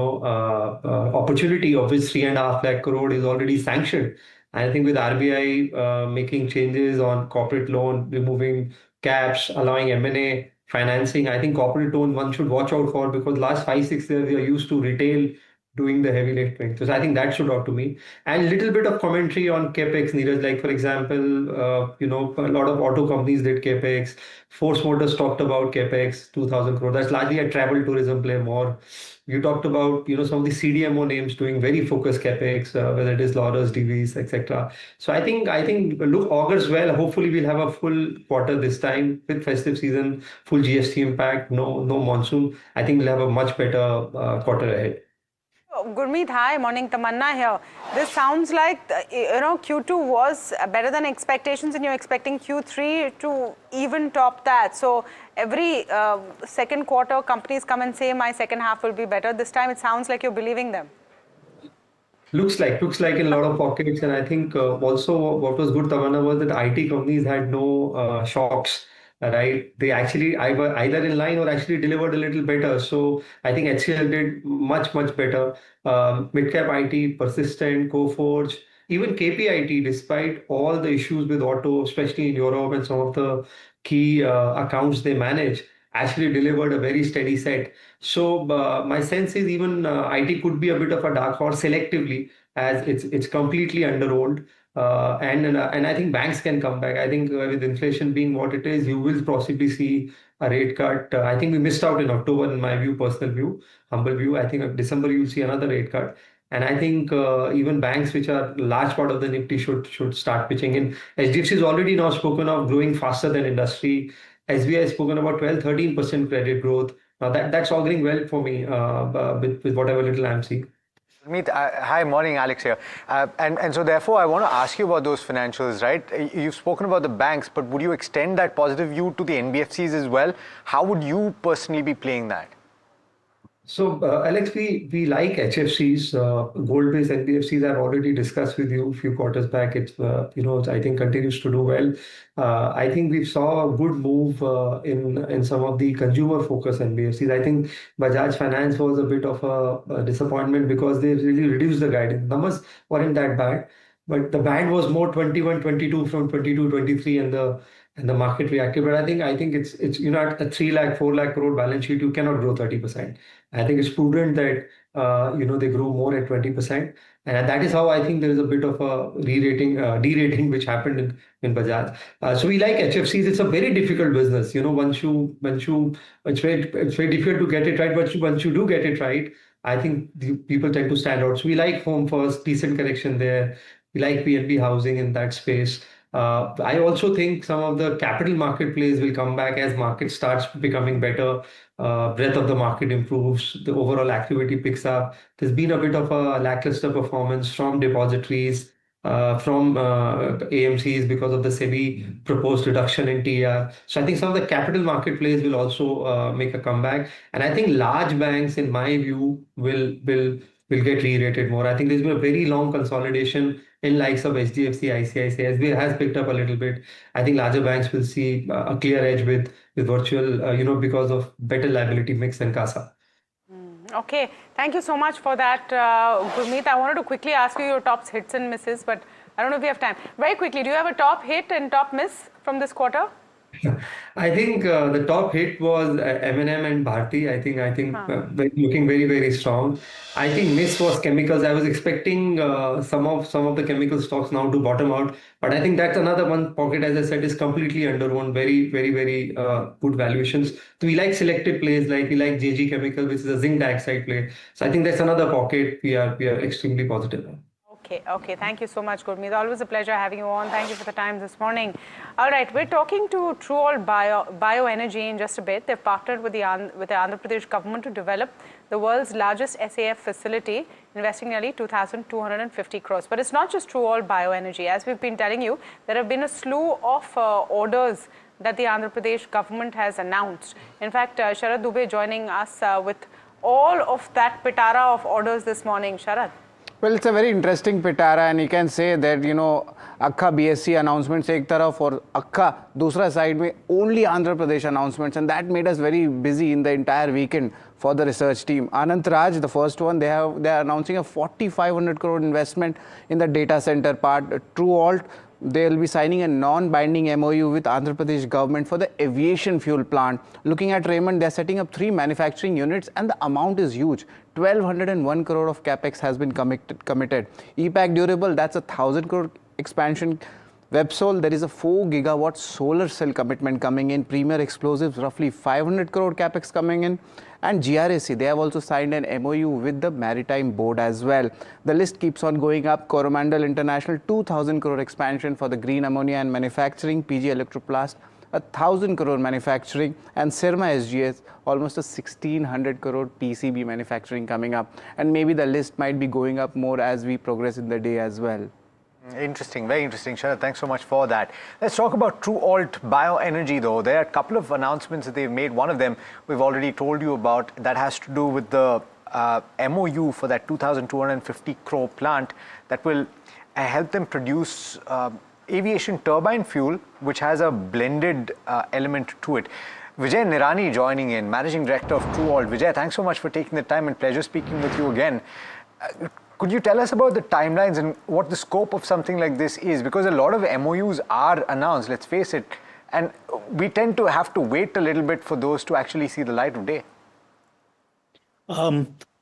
of which 3.5 lakh crore is already sanctioned. I think with RBI making changes on corporate loan, removing caps, allowing M&A financing, I think corporate loan one should watch out for, because last 5-6 years we are used to retail doing the heavy lifting. So I think that stood out to me. And little bit of commentary on capex, Neeraj, like for example, a lot of auto companies did capex. Force Motors talked about capex, 2,000 crore. That's largely a travel tourism play more. You talked about some of the CDMO names doing very focused capex, whether it is Laurus, DVs, etc. So I think look augurs well. Hopefully we'll have a full quarter this time with festive season, full GST impact, no monsoon. I think we'll have a much better quarter ahead.
Gurmeet, hi, morning, Tamanna here. This sounds like Q2 was better than expectations, and you're expecting Q3 to even top that. So every second quarter, companies come and say my second half will be better. This time, it sounds like you're believing them.
Looks like in a lot of pockets, and I think also what was good, Tamanna, was that IT companies had no shocks. Right, they actually either in line or actually delivered a little better. So I think HCL did much better. Midcap IT, Persistent, Coforge, even KPIT, despite all the issues with auto, especially in Europe and some of the key accounts they manage, actually delivered a very steady set. So my sense is even IT could be a bit of a dark horse selectively, as it's completely under-owned. And I think banks can come back. I think with inflation being what it is, you will possibly see a rate cut. I think we missed out in October, in my view, personal view, humble view. I think in December you'll see another rate cut. And I think even banks, which are a large part of the Nifty, should start pitching in. HDFC has already now spoken of growing faster than industry. SBI has spoken about 12-13% credit growth. Now that's auguring well for me with whatever little I'm seeing.
Gurmeet, hi, morning, Alex here. And so therefore, I want to ask you about those financials, right? You've spoken about the banks, but would you extend that positive view to the NBFCs as well? How would you personally be playing that?
So, Alex, we like HFCs, gold-based NBFCs. I've already discussed with you a few quarters back. It's I think continues to do well. I think we saw a good move in some of the consumer-focused NBFCs. I think Bajaj Finance was a bit of a disappointment because they really reduced the guidance. Numbers weren't that bad, but the band was more 21, 22 from 22, 23, and the market reacted. But I think it's at a 3 lakh, 4 lakh crore balance sheet, you cannot grow 30%. I think it's prudent that they grow more at 20%, and that is how I think there is a bit of a derating which happened in Bajaj. So we like HFCs. It's a very difficult business. Once you it's very difficult to get it right, but once you do get it right, I think the people tend to stand out. So we like Home First, decent correction there. We like PNB Housing in that space. I also think some of the capital market plays will come back as market starts becoming better. Breadth of the market improves, the overall activity picks up. There's been a bit of a lackluster performance from depositories, from AMCs because of the SEBI proposed reduction in TR. So I think some of the capital market plays will also make a comeback. And I think large banks, in my view, will get re-rated more. I think there's been a very long consolidation in likes of HDFC, ICICI. SBI has picked up a little bit. I think larger banks will see a clear edge with virtual, because of better liability mix than CASA.
Okay, thank you so much for that, Gurmeet. I wanted to quickly ask you your top hits and misses, but I don't know if we have time. Very quickly, do you have a top hit and top miss from this quarter?
I think the top hit was M&M and Bharti. I think looking very, very strong. I think miss was chemicals. I was expecting some of the chemical stocks now to bottom out, but I think that's another one pocket, as I said, is completely underwhelmed. Very, very, very good valuations. So we like selected plays, like we like JG Chemical, which is a zinc dioxide play. So I think that's another pocket we are extremely positive on.
Okay. Thank you so much, Gurmeet. Always a pleasure having you on. Thank you for the time this morning. All right, we're talking to Trueall Bioenergy in just a bit. They've partnered with the Andhra Pradesh government to develop the world's largest SAF facility, investing nearly 2,250 crores. But it's not just Trueall Bioenergy. As we've been telling you, there have been a slew of orders that the Andhra Pradesh government has announced. In fact, Sharad Dubey joining us with all of that pitara of orders this morning. Sharad.
Well, it's a very interesting pitara, and you can say that, Akka BSC announcements एक तरफ और Akka दूसरा side में only Andhra Pradesh announcements, and that made us very busy in the entire weekend for the research team. Anant Raj, the first one, they are announcing a 4,500 crore investment in the data center part. TrueAlt, they will be signing a non-binding MOU with Andhra Pradesh government for the aviation fuel plant. Looking at Raymond, they're setting up 3 manufacturing units, and the amount is huge. 1,201 crore of capex has been committed. EPAC Durable, that's a 1,000 crore expansion. Websol, there is a 4 gigawatt solar cell commitment coming in. Premier Explosives, roughly 500 crore capex coming in. And GRAC, they have also signed an MOU with the Maritime Board as well. The list keeps on going up. Coromandel International, 2,000 crore expansion for the green ammonia and manufacturing. PG Electroplast, 1,000 crore manufacturing. And Sirma SGS, almost a 1,600 crore PCB manufacturing coming up. And maybe the list might be going up more as we progress in the day as well.
Interesting, very interesting. Sharad, thanks so much for that. Let's talk about TrueAlt Bioenergy, though. There are a couple of announcements that they've made. One of them we've already told you about, that has to do with the MOU for that 2,250 crore plant that will help them produce aviation turbine fuel, which has a blended element to it. Vijay Nirani joining in, Managing Director of TrueAlt. Vijay, thanks so much for taking the time, and pleasure speaking with you again. Could you tell us about the timelines and what the scope of something like this is? Because a lot of MOUs are announced, let's face it, and we tend to have to wait a little bit for those to actually see the light of day.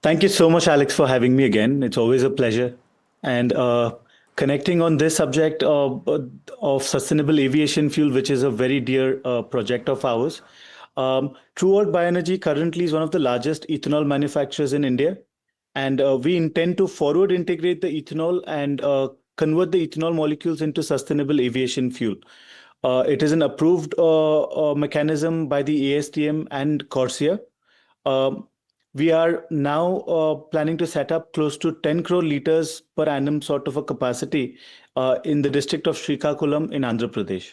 Thank you so much, Alex, for having me again. It's always a pleasure. And connecting on this subject of sustainable aviation fuel, which is a very dear project of ours. True Earth Bioenergy currently is one of the largest ethanol manufacturers in India, and we intend to forward integrate the ethanol and convert the ethanol molecules into sustainable aviation fuel. It is an approved mechanism by the ASTM and Corsia. We are now planning to set up close to 10 crore liters per annum sort of a capacity in the district of Srikakulam in Andhra Pradesh.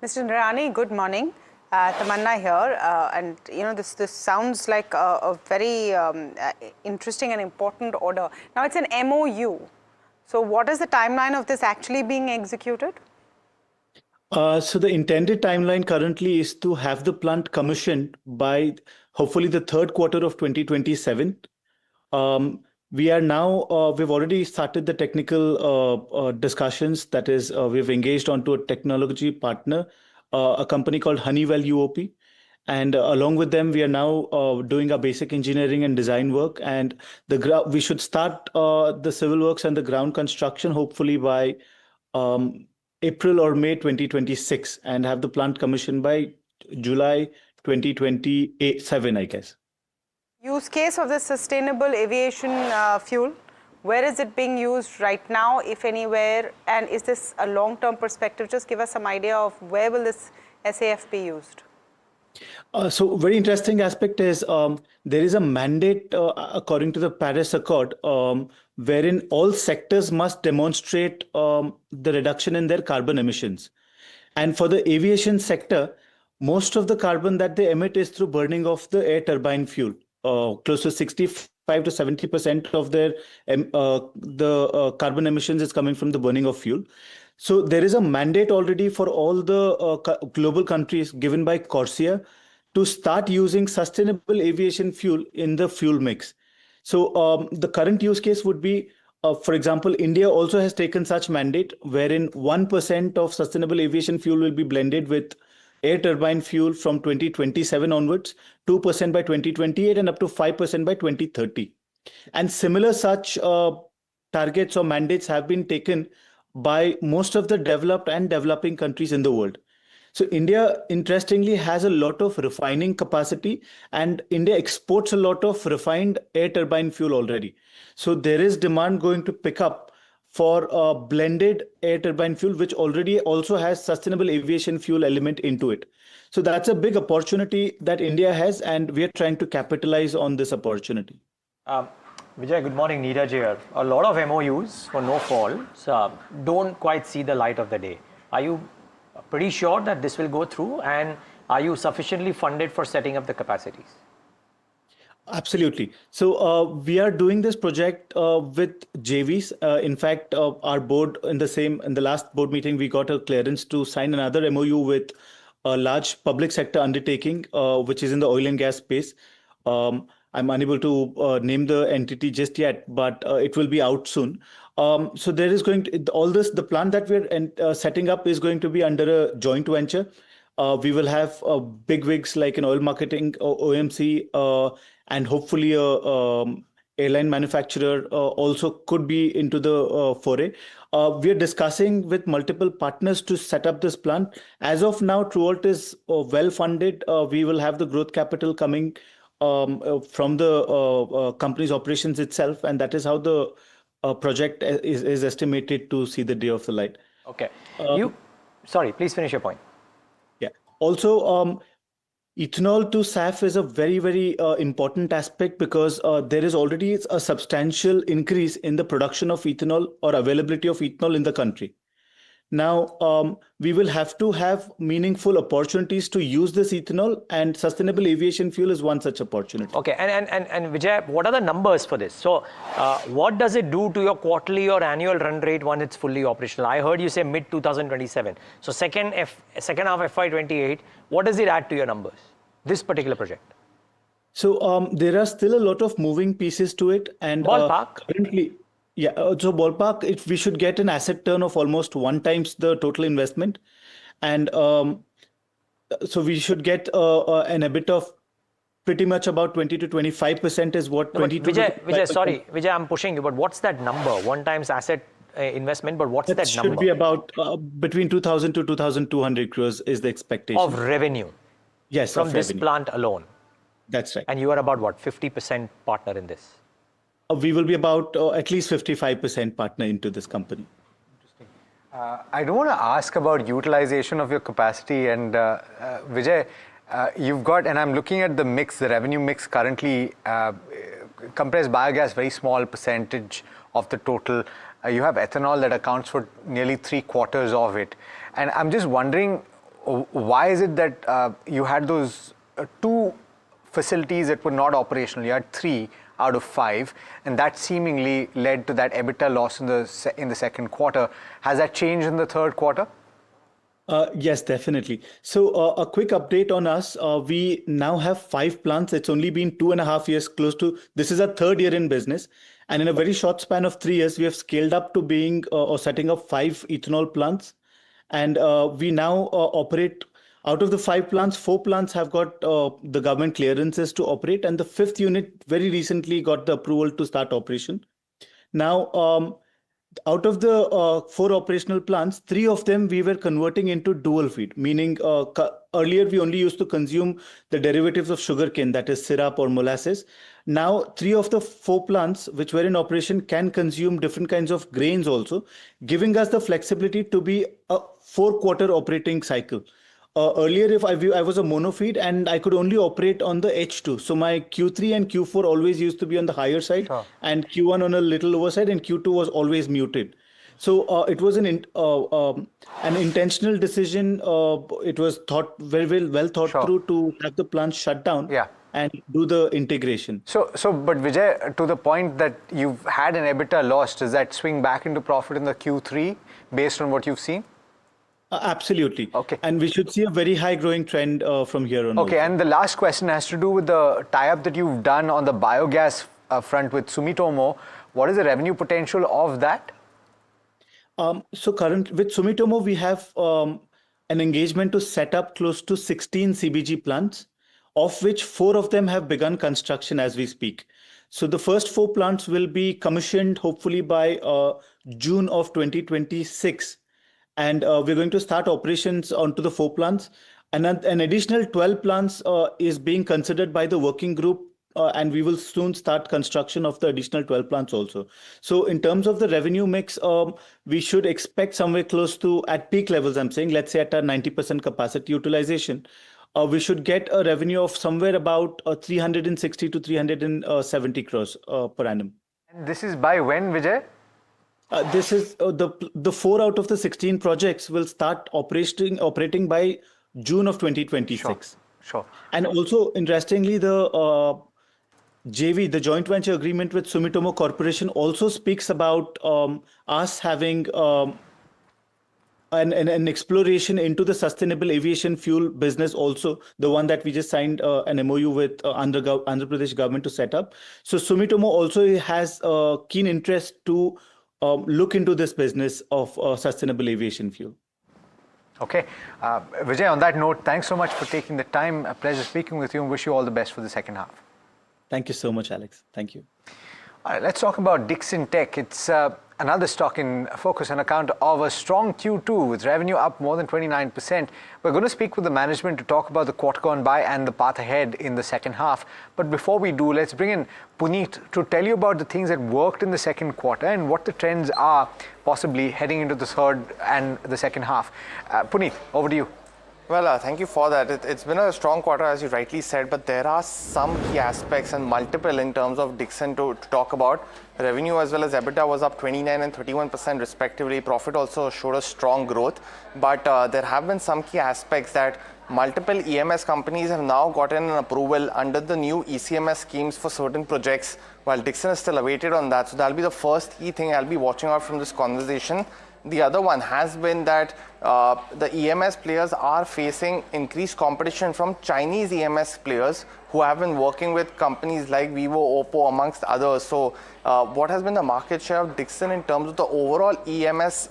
Mr. Nirani, good morning. Tamanna here, and this sounds like a very interesting and important order. Now it's an MOU. So what is the timeline of this actually being executed?
So the intended timeline currently is to have the plant commissioned by hopefully the third quarter of 2027. We are now, we've already started the technical discussions. That is, we've engaged onto a technology partner, a company called Honeywell UOP. And along with them, we are now doing our basic engineering and design work. And we should start the civil works and the ground construction hopefully by April or May 2026 and have the plant commissioned by July 2027, I guess.
Use case of the sustainable aviation fuel, where is it being used right now, if anywhere, and is this a long-term perspective? Just give us some idea of where will this SAF be used?
So very interesting aspect is there is a mandate according to the Paris Accord wherein all sectors must demonstrate the reduction in their carbon emissions. And for the aviation sector, most of the carbon that they emit is through burning of the air turbine fuel. Close to 65 to 70% of their carbon emissions is coming from the burning of fuel. So there is a mandate already for all the global countries given by Corsia to start using sustainable aviation fuel in the fuel mix. So the current use case would be, for example, India also has taken such mandate wherein 1% of sustainable aviation fuel will be blended with air turbine fuel from 2027 onwards, 2% by 2028 and up to 5% by 2030. And similar such targets or mandates have been taken by most of the developed and developing countries in the world. So India, interestingly, has a lot of refining capacity and India exports a lot of refined air turbine fuel already. So there is demand going to pick up for blended air turbine fuel, which already also has sustainable aviation fuel element into it. So that's a big opportunity that India has, and we are trying to capitalize on this opportunity.
Vijay, good morning. Neeraj here. A lot of MOUs for no faults don't quite see the light of the day. Are you pretty sure that this will go through, and are you sufficiently funded for setting up the capacities?
Absolutely. So we are doing this project with JVs. In fact, our board in the last board meeting, we got a clearance to sign another MOU with a large public sector undertaking, which is in the oil and gas space. I'm unable to name the entity just yet, but it will be out soon. So there is going to the plan that we're setting up is going to be under a joint venture. We will have big wigs like an oil marketing, OMC, and hopefully a airline manufacturer also could be into the foray. We are discussing with multiple partners to set up this plant. As of now, TrueAlt is well funded. We will have the growth capital coming from the company's operations itself, and that is how the project is estimated to see the day of the light.
Okay. Sorry, please finish your point.
Yeah. Also, ethanol to SAF is a very, very important aspect because there is already a substantial increase in the production of ethanol or availability of ethanol in the country. Now, we will have to have meaningful opportunities to use this ethanol, and sustainable aviation fuel is one such opportunity.
Okay, and Vijay, what are the numbers for this? So, what does it do to your quarterly or annual run rate when it's fully operational? I heard you say mid 2027. So, second half FY28, what does it add to your numbers? This particular project.
So, there are still a lot of moving pieces to it, and
ballpark.
Currently. Yeah, so ballpark, we should get an asset turn of almost 1 times the total investment. And so we should get an EBIT of pretty much about 20 to 25% is what.
No,
22 to
Vijay, I'm pushing you, but what's that number? 1 times asset investment, but what's that number?
Should be about between 2,000 to 2,200 crores is the expectation.
Of revenue?
Yes,
from this plant alone?
That's right.
And you are about what, 50% partner in this?
We will be about at least 55% partner into this company.
I don't want to ask about utilization of your capacity, and Vijay, you've got, and I'm looking at the mix, the revenue mix currently, compressed biogas, very small percentage of the total. You have ethanol that accounts for nearly 3/4 of it. And I'm just wondering, why is it that you had those 2 facilities that were not operational? You had 3 out of 5, and that seemingly led to that EBITDA loss in the second quarter. Has that changed in the third quarter?
Yes, definitely. So a quick update on us. We now have 5 plants. It's only been 2.5 years, this is our 3rd year in business. And in a very short span of 3 years, we have scaled up to being or setting up 5 ethanol plants. And we now operate, out of the 5 plants, 4 plants have got the government clearances to operate. And the 5th unit very recently got the approval to start operation. Now, out of the 4 operational plants, 3 of them we were converting into dual feed, meaning earlier we only used to consume the derivatives of sugarcane, that is syrup or molasses. Now 3 of the 4 plants which were in operation can consume different kinds of grains also, giving us the flexibility to be a 4-quarter operating cycle. Earlier, if I was a mono feed and I could only operate on the H2. So my Q3 and Q4 always used to be on the higher side, and Q1 on a little lower side, and Q2 was always muted. So it was an intentional decision. It was very well thought through to have the plant shut down and do the integration.
But Vijay, to the point that you've had an EBITDA loss, does that swing back into profit in the Q3 based on what you've seen?
Absolutely. Okay. And we should see a very high growing trend from here on.
Okay. And the last question has to do with the tie-up that you've done on the biogas front with Sumitomo. What is the revenue potential of that?
So with Sumitomo, we have an engagement to set up close to 16 CBG plants, of which 4 of them have begun construction as we speak. So the first 4 plants will be commissioned hopefully by June of 2026. And we're going to start operations onto the 4 plants. And an additional 12 plants is being considered by the working group. And we will soon start construction of the additional 12 plants also. So in terms of the revenue mix, we should expect somewhere close to, at peak levels, I'm saying, let's say at a 90% capacity utilization, we should get a revenue of somewhere about 360 to 370 crores per annum.
And this is by when, Vijay?
This is the 4 out of the 16 projects will start operating by June of 2026.
Sure.
And also, interestingly, the JV, the joint venture agreement with Sumitomo Corporation, also speaks about us having an exploration into the sustainable aviation fuel business also, the one that we just signed an MOU with Andhra Pradesh government to set up. So Sumitomo also has a keen interest to look into this business of sustainable aviation fuel.
Okay. Vijay, on that note, thanks so much for taking the time. A pleasure speaking with you, and wish you all the best for the second half.
Thank you so much, Alex. Thank you.
All right, let's talk about Dixon Tech. It's another stock in focus on account of a strong Q2 with revenue up more than 29%. We're going to speak with the management to talk about the quarter gone by and the path ahead in the second half. But before we do, let's bring in Puneet to tell you about the things that worked in the second quarter and what the trends are possibly heading into the third and the second half. Puneet, over to you.
Well, thank you for that. It's been a strong quarter, as you rightly said, but there are some key aspects and multiple in terms of Dixon to talk about. Revenue as well as EBITDA was up 29 and 31% respectively. Profit also showed a strong growth, but there have been some key aspects that multiple EMS companies have now gotten an approval under the new ECMS schemes for certain projects, while Dixon is still awaited on that. So that'll be the first key thing I'll be watching out from this conversation. The other one has been that the EMS players are facing increased competition from Chinese EMS players who have been working with companies like Vivo, Oppo, amongst others. So what has been the market share of Dixon in terms of the overall EMS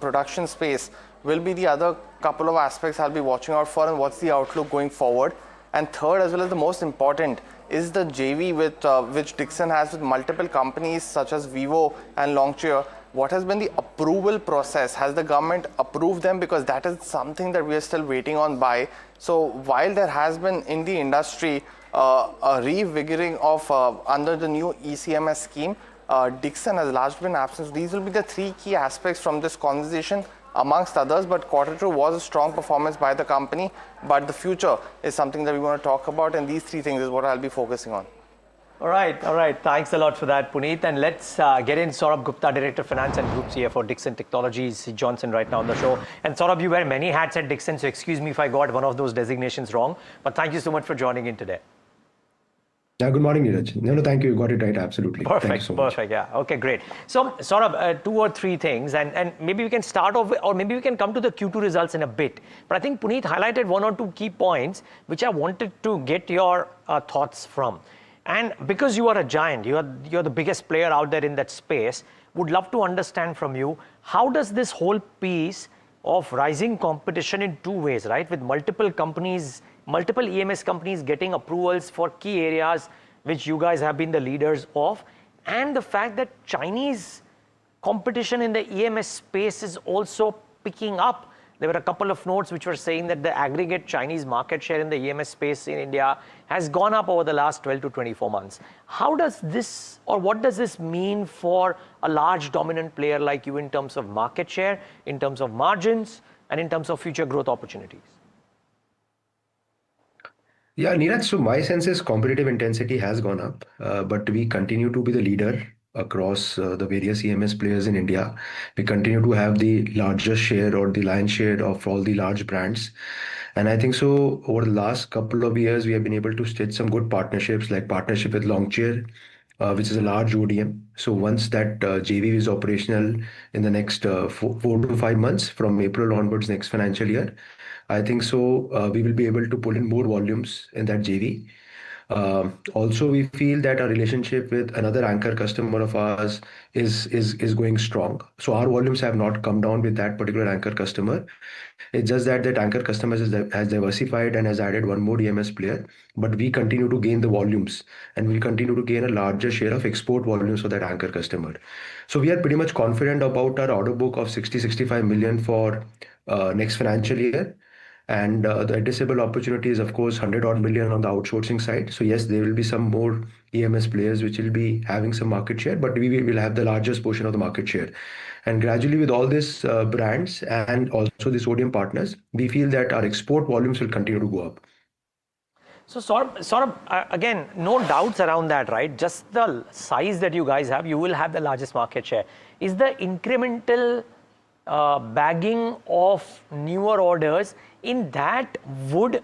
production space will be the other couple of aspects I'll be watching out for, and what's the outlook going forward. And third, as well as the most important, is the JV with which Dixon has with multiple companies such as Vivo and Longcheer. What has been the approval process? Has the government approved them? Because that is something that we are still waiting on by. So while there has been in the industry a revigoring of under the new ECMS scheme, Dixon has largely been absent. These will be the three key aspects from this conversation amongst others, but Q2 was a strong performance by the company, but the future is something that we want to talk about, and these three things is what I'll be focusing on.
All right. Thanks a lot for that, Puneet. And let's get in Saurabh Gupta, Director of Finance and Group CFO, Dixon Technologies. Johnson right now on the show. And Saurabh, you wear many hats at Dixon, so excuse me if I got one of those designations wrong. But thank you so much for joining in today.
Yeah, good morning, Neeraj. No, thank you. You got it right. Absolutely.
Perfect.
Thank you so much.
Yeah. Okay, great. So, Saurabh, two or three things, and maybe we can start off with, or maybe we can come to the Q2 results in a bit. But I think Puneet highlighted one or two key points, which I wanted to get your thoughts from. And because you are a giant, you're the biggest player out there in that space, would love to understand from you, how does this whole piece of rising competition in two ways, right? With multiple companies, multiple EMS companies getting approvals for key areas which you guys have been the leaders of, and the fact that Chinese competition in the EMS space is also picking up. There were a couple of notes which were saying that the aggregate Chinese market share in the EMS space in India has gone up over the last 12 to 24 months. How does this, or what does this mean for a large dominant player like you in terms of market share, in terms of margins, and in terms of future growth opportunities?
Yeah, Neeraj, so my sense is competitive intensity has gone up, but we continue to be the leader across the various EMS players in India. We continue to have the largest share or the lion's share of all the large brands. And I think so over the last couple of years, we have been able to stitch some good partnerships, like partnership with Longcheer, which is a large ODM. So once that JV is operational in the next 4 to 5 months from April onwards next financial year, I think so we will be able to pull in more volumes in that JV. Also, we feel that our relationship with another anchor customer of ours is going strong. So our volumes have not come down with that particular anchor customer. It's just that anchor customer has diversified and has added one more EMS player. But we continue to gain the volumes, and we'll continue to gain a larger share of export volumes for that anchor customer. So we are pretty much confident about our order book of 60-65 million for next financial year. And the addressable opportunity is, of course, 100 odd million on the outsourcing side. So yes, there will be some more EMS players which will be having some market share, but we will have the largest portion of the market share. And gradually with all these brands and also these ODM partners, we feel that our export volumes will continue to go up.
So Saurabh, again, no doubts around that, right? Just the size that you guys have, you will have the largest market share. Is the incremental bagging of newer orders, in that would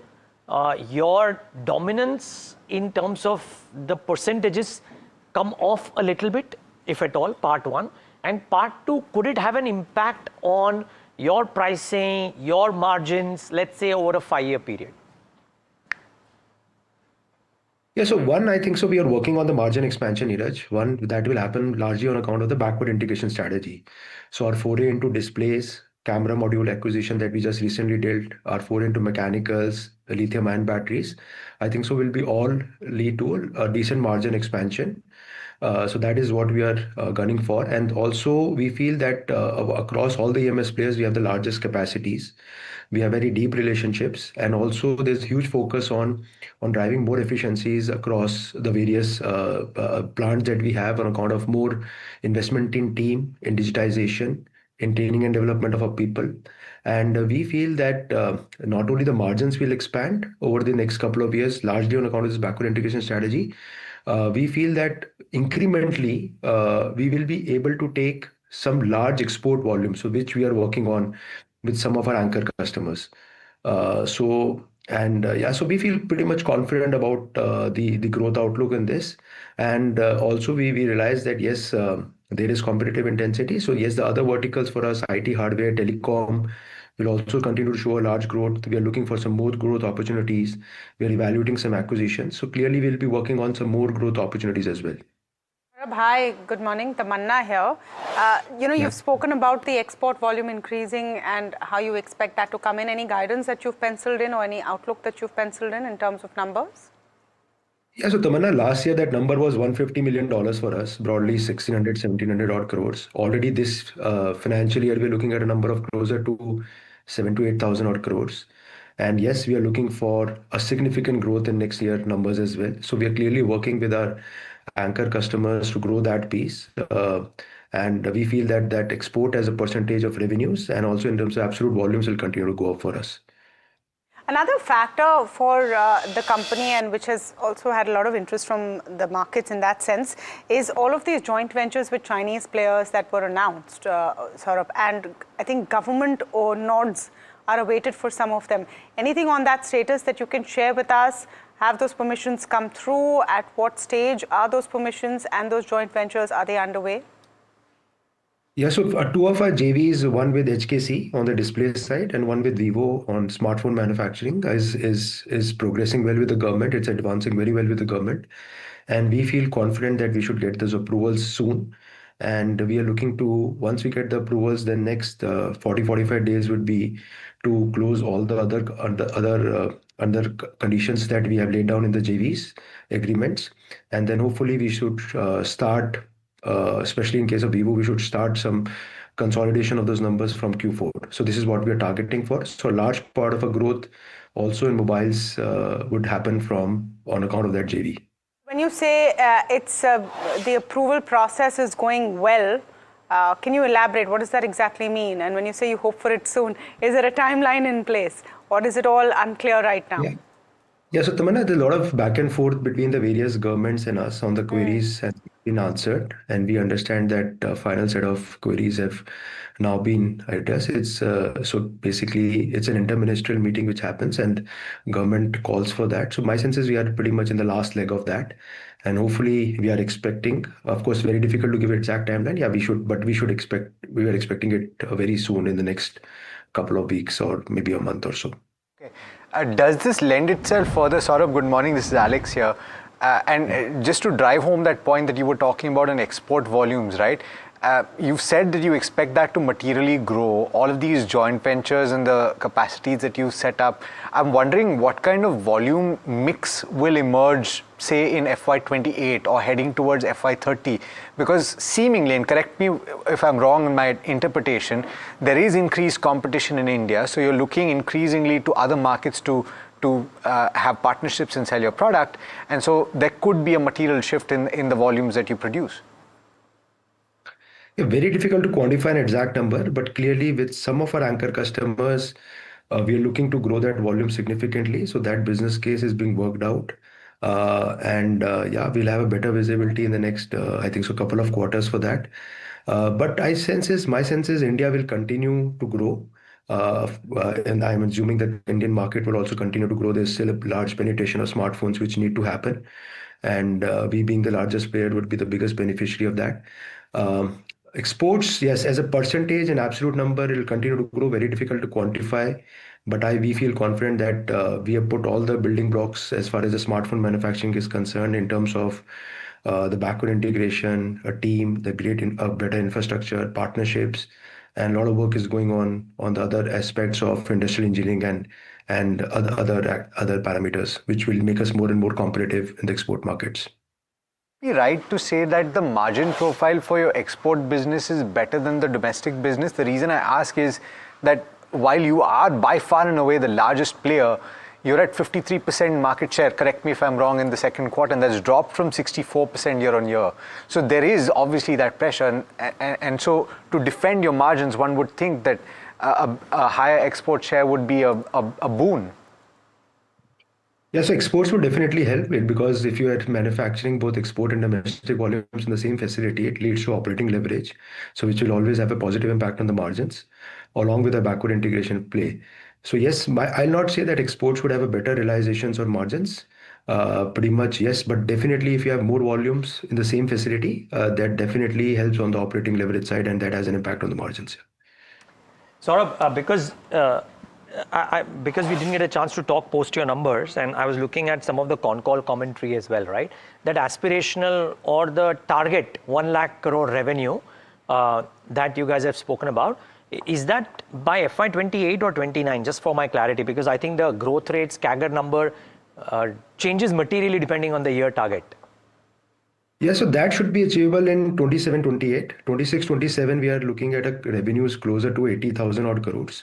your dominance in terms of the percentages come off a little bit, if at all, part one? And part two, could it have an impact on your pricing, your margins, let's say over a 5-year period?
Yeah, so one, I think so we are working on the margin expansion, Neeraj. One, that will happen largely on account of the backward integration strategy. So our foray into displays, camera module acquisition that we just recently did, our foray into mechanicals, lithium-ion batteries, I think so will be all lead to a decent margin expansion. So that is what we are gunning for. And also we feel that across all the EMS players, we have the largest capacities. We have very deep relationships, and also there's huge focus on driving more efficiencies across the various plants that we have on account of more investment in team, in digitization, in training and development of our people. And we feel that not only the margins will expand over the next couple of years, largely on account of this backward integration strategy, we feel that incrementally we will be able to take some large export volumes, so which we are working on with some of our anchor customers. So we feel pretty much confident about the growth outlook in this. And also we realize that yes, there is competitive intensity. So yes, the other verticals for us, IT, hardware, telecom, will also continue to show a large growth. We are looking for some more growth opportunities. We are evaluating some acquisitions. So clearly we'll be working on some more growth opportunities as well.
Hi, good morning. Tamanna here. You've spoken about the export volume increasing and how you expect that to come in. Any guidance that you've penciled in or any outlook that you've penciled in terms of numbers?
Yeah, so Tamanna, last year that number was $150 million for us, broadly 1600, 1700 odd crores. Already this financial year, we're looking at a number of closer to 7 to 8,000 odd crores. And yes, we are looking for a significant growth in next year numbers as well. So we are clearly working with our anchor customers to grow that piece. And we feel that that export as a percentage of revenues and also in terms of absolute volumes will continue to go up for us.
Another factor for the company, and which has also had a lot of interest from the markets in that sense, is all of these joint ventures with Chinese players that were announced, Saurabh, and I think government or nods are awaited for some of them. Anything on that status that you can share with us? Have those permissions come through? At what stage are those permissions and those joint ventures, are they underway?
Yeah, so two of our JVs, one with HKC on the display side and one with Vivo on smartphone manufacturing is progressing well with the government. It's advancing very well with the government. And we feel confident that we should get those approvals soon. And we are looking to, once we get the approvals, the next 40-45 days would be to close all the other conditions that we have laid down in the JVs agreements. And then hopefully we should start especially in case of Vivo, we should start some consolidation of those numbers from Q4. So this is what we are targeting for. So a large part of a growth also in mobiles would happen on account of that JV.
When you say the approval process is going well, can you elaborate? What does that exactly mean? And when you say you hope for it soon, is there a timeline in place, or is it all unclear right now?
Yeah, so Tamanna, there's a lot of back and forth between the various governments and us on the queries has been answered, and we understand that final set of queries have now been addressed. It's so basically it's an interministerial meeting which happens, and government calls for that. So my sense is we are pretty much in the last leg of that, and hopefully we are expecting. Of course, very difficult to give an exact timeline. Yeah, we are expecting it very soon in the next couple of weeks or maybe a month or so.
Does this lend itself further? Saurabh, good morning. This is Alex here. And just to drive home that point that you were talking about in export volumes, right? You've said that you expect that to materially grow. All of these joint ventures and the capacities that you set up. I'm wondering what kind of volume mix will emerge, say, in FY28 or heading towards FY30? Because seemingly, and correct me if I'm wrong in my interpretation, there is increased competition in India. So you're looking increasingly to other markets to have partnerships and sell your product. And so there could be a material shift in the volumes that you produce.
Very difficult to quantify an exact number, but clearly with some of our anchor customers, we are looking to grow that volume significantly. So that business case is being worked out. Yeah, we'll have a better visibility in the next, I think, so couple of quarters for that. But my sense is India will continue to grow. And I'm assuming that the Indian market will also continue to grow. There's still a large penetration of smartphones which need to happen. And we being the largest player would be the biggest beneficiary of that. Exports, yes, as a percentage and absolute number, it will continue to grow. Very difficult to quantify, but we feel confident that we have put all the building blocks as far as the smartphone manufacturing is concerned in terms of the backward integration, a team, the better infrastructure, partnerships, and a lot of work is going on the other aspects of industrial engineering and other parameters, which will make us more and more competitive in the export markets.
Right to say that the margin profile for your export business is better than the domestic business? The reason I ask is that while you are by far and away the largest player, you're at 53% market share, correct me if I'm wrong, in the second quarter, and that's dropped from 64% year on year. So there is obviously that pressure. And so to defend your margins, one would think that a higher export share would be a boon.
Yes, exports will definitely help it, because if you are manufacturing both export and domestic volumes in the same facility, it leads to operating leverage, so which will always have a positive impact on the margins, along with a backward integration play. So yes, I'll not say that exports would have a better realizations or margins. Pretty much yes, but definitely if you have more volumes in the same facility, that definitely helps on the operating leverage side, and that has an impact on the margins.
Saurabh, because because we didn't get a chance to talk post your numbers, and I was looking at some of the con call commentary as well, right? That aspirational or the target 1 lakh crore revenue that you guys have spoken about, is that by FY28 or 29? Just for my clarity, because I think the growth rates CAGR number changes materially depending on the year target.
Yeah, so that should be achievable in 27, 28. 26, 27, we are looking at a revenues closer to 80,000 odd crores.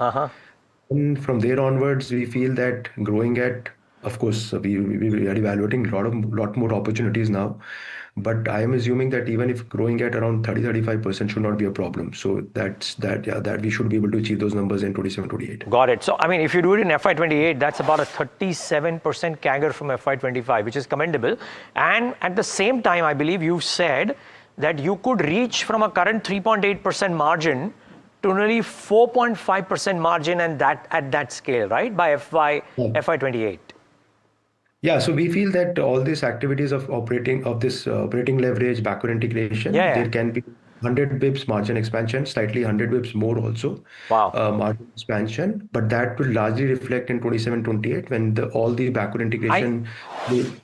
And from there onwards, we feel that growing at, of course, we are evaluating a lot more opportunities now. But I am assuming that even if growing at around 30-35% should not be a problem. So that we should be able to achieve those numbers in 27, 28.
Got it. So, I mean, if you do it in FY28, that's about a 37% CAGR from FY25, which is commendable. And at the same time, I believe you've said that you could reach from a current 3.8% margin to nearly 4.5% margin, and that at that scale, right? By FY28.
Yeah, so we feel that all these activities of operating leverage, backward integration, there can be 100 bips margin expansion, slightly 100 bips more also. Margin expansion, but that will largely reflect in 27, 28 when all the backward integration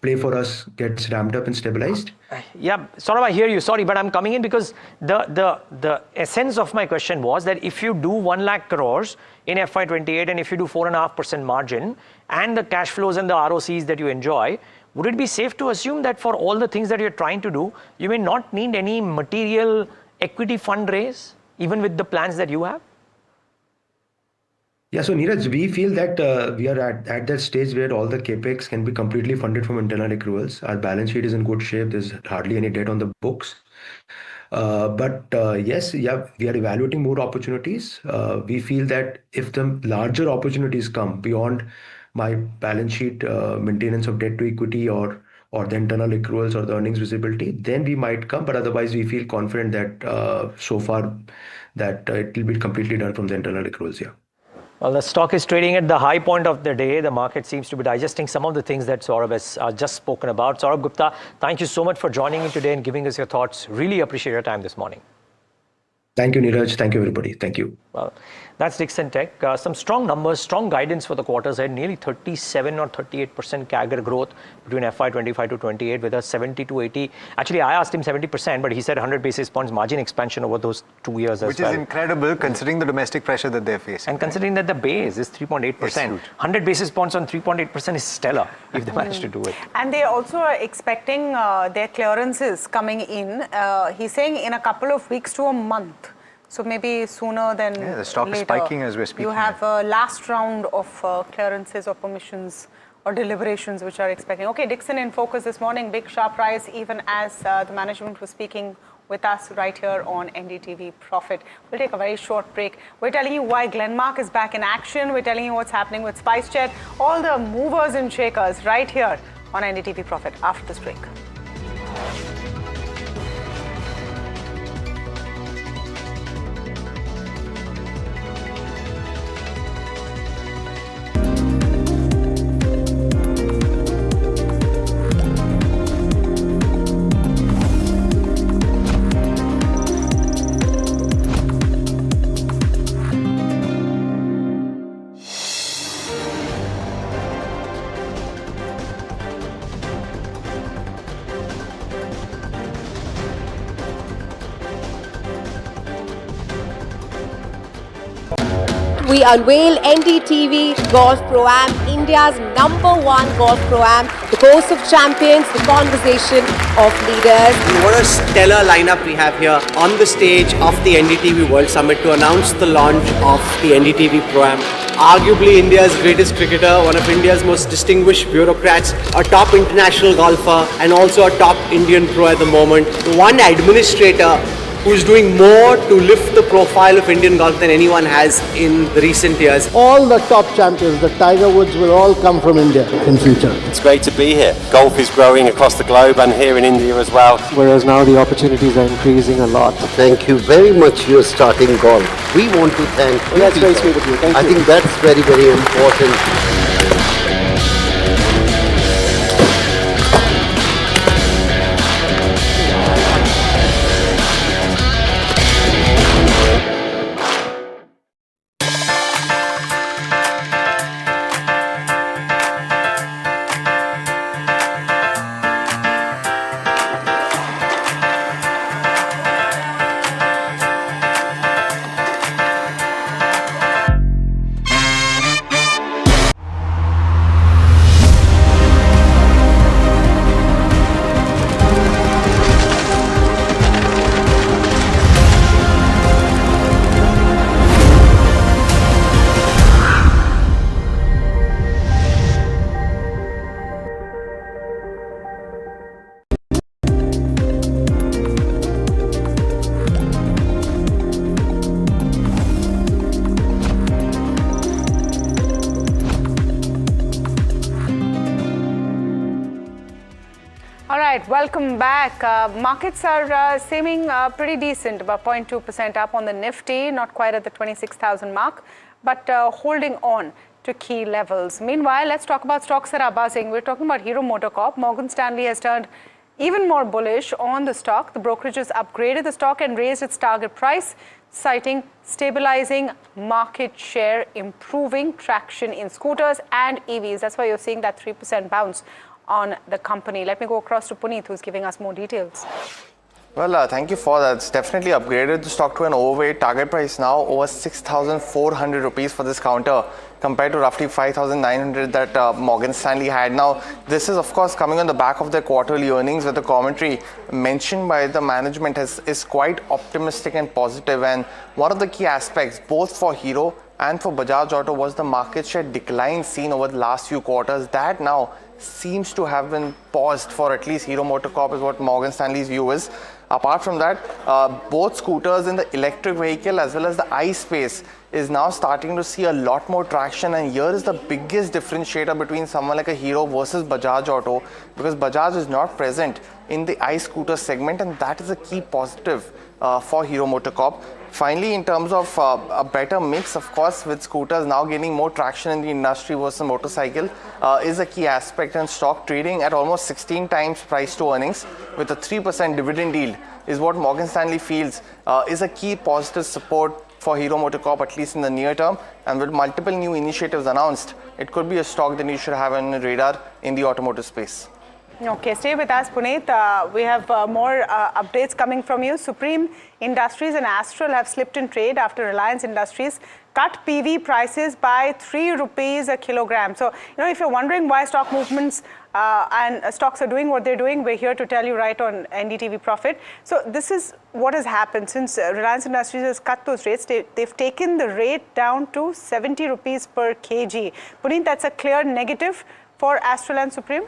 play for us gets ramped up and stabilized.
Yeah, Saurabh, I hear you. Sorry, but I'm coming in because the essence of my question was that if you do 1 lakh crores in FY28 and if you do 4.5% margin and the cash flows and the ROCs that you enjoy, would it be safe to assume that for all the things that you're trying to do, you may not need any material equity fundraise, even with the plans that you have?
Yeah, so Neeraj, we feel that we are at that stage where all the capex can be completely funded from internal accruals. Our balance sheet is in good shape. There's hardly any debt on the books. Yes, we are evaluating more opportunities. We feel that if the larger opportunities come beyond my balance sheet maintenance of debt to equity or the internal accruals or the earnings visibility, then we might come. But otherwise, we feel confident that so far that it will be completely done from the internal accruals. Yeah.
Well, the stock is trading at the high point of the day. The market seems to be digesting some of the things that Saurabh has just spoken about. Saurabh Gupta, thank you so much for joining in today and giving us your thoughts. Really appreciate your time this morning.
Thank you, Neeraj. Thank you, everybody. Thank you.
Well, that's Dixon Tech. Some strong numbers, strong guidance for the quarters ahead. Nearly 37 or 38% CAGR growth between FY25 to 28 with a 70 to 80. Actually, I asked him 70%, but he said 100 basis points margin expansion over those 2 years as well.
Which is incredible considering the domestic pressure that they're facing.
And considering that the base is 3.8%. 100 basis points on 3.8% is stellar if they manage to do it.
And they also are expecting their clearances coming in. He's saying in a couple of weeks to a month. So maybe sooner than
the stock is spiking as we're speaking.
You have a last round of clearances or permissions or deliberations which are expecting. Okay, Dixon in focus this morning, big sharp rise even as the management was speaking with us right here on NDTV Profit. We'll take a very short break. We're telling you why Glenmark is back in action. We're telling you what's happening with SpiceJet, all the movers and shakers right here on NDTV Profit after this break.
We unveil NDTV Golf Pro-Am, India's #1 Golf Pro-Am, the course of champions, the conversation of leaders.
What a stellar lineup we have here on the stage of the NDTV World Summit to announce the launch of the NDTV Pro-Am. Arguably India's greatest cricketer, one of India's most distinguished bureaucrats, a top international golfer and also a top Indian pro at the moment. One administrator who's doing more to lift the profile of Indian golf than anyone has in the recent years.
All the top champions, the Tiger Woods, will all come from India in future.
It's great to be here. Golf is growing across the globe and here in India as well.
Whereas now the opportunities are increasing a lot.
Thank you very much, you're starting golf. We want to thank you.
That's very sweet of you. Thank you.
I think that's very, very important.
right, welcome back. Markets are seeming pretty decent, about 0.2% up on the Nifty, not quite at the 26,000 mark, but holding on to key levels. Meanwhile, let's talk about stocks that are buzzing. We're talking about Hero MotoCorp. Morgan Stanley has turned even more bullish on the stock. The brokerage has upgraded the stock and raised its target price, citing stabilizing market share, improving traction in scooters and EVs. That's why you're seeing that 3% bounce on the company. Let me go across to Puneet, who's giving us more details.
Well, thank you for that. It's definitely upgraded the stock to an overweight. Target price now over 6,400 rupees for this counter, compared to roughly 5,900 that Morgan Stanley had. Now, this is of course coming on the back of their quarterly earnings, where the commentary mentioned by the management is quite optimistic and positive. And one of the key aspects, both for Hero and for Bajaj Auto, was the market share decline seen over the last few quarters. That now seems to have been paused for at least Hero MotoCorp, is what Morgan Stanley's view is. Apart from that, both scooters in the electric vehicle as well as the ICE space is now starting to see a lot more traction, and here is the biggest differentiator between someone like a Hero versus Bajaj Auto, because Bajaj is not present in the ICE scooter segment, and that is a key positive for Hero MotoCorp. Finally, in terms of a better mix, of course, with scooters now gaining more traction in the industry versus motorcycle, is a key aspect, and stock trading at almost 16 times price to earnings with a 3% dividend yield is what Morgan Stanley feels is a key positive support for Hero MotoCorp, at least in the near term. And with multiple new initiatives announced, it could be a stock that you should have on your radar in the automotive space.
Okay, stay with us, Puneet. We have more updates coming from you. Supreme Industries and Astral have slipped in trade after Reliance Industries cut PV prices by 3 rupees a kilogram. So, if you're wondering why stock movements and stocks are doing what they're doing, we're here to tell you right on NDTV Profit. So, this is what has happened since Reliance Industries has cut those rates. They've taken the rate down to 70 rupees per kg. Puneet, that's a clear negative for Astral and Supreme?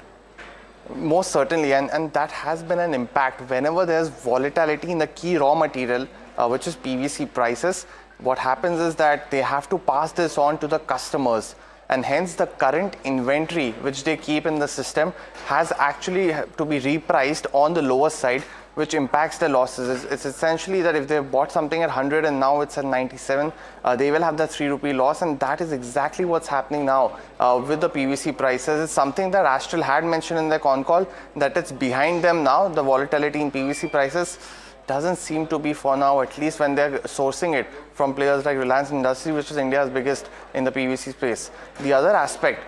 Most certainly, and that has been an impact. Whenever there's volatility in the key raw material, which is PVC prices, what happens is that they have to pass this on to the customers, and hence the current inventory which they keep in the system has actually to be repriced on the lower side, which impacts their losses. It's essentially that if they bought something at 100 and now it's at 97, they will have that 3 rupee loss, and that is exactly what's happening now with the PVC prices. It's something that Astral had mentioned in their con call, that it's behind them now. The volatility in PVC prices doesn't seem to be for now, at least when they're sourcing it from players like Reliance Industries, which is India's biggest in the PVC space. The other aspect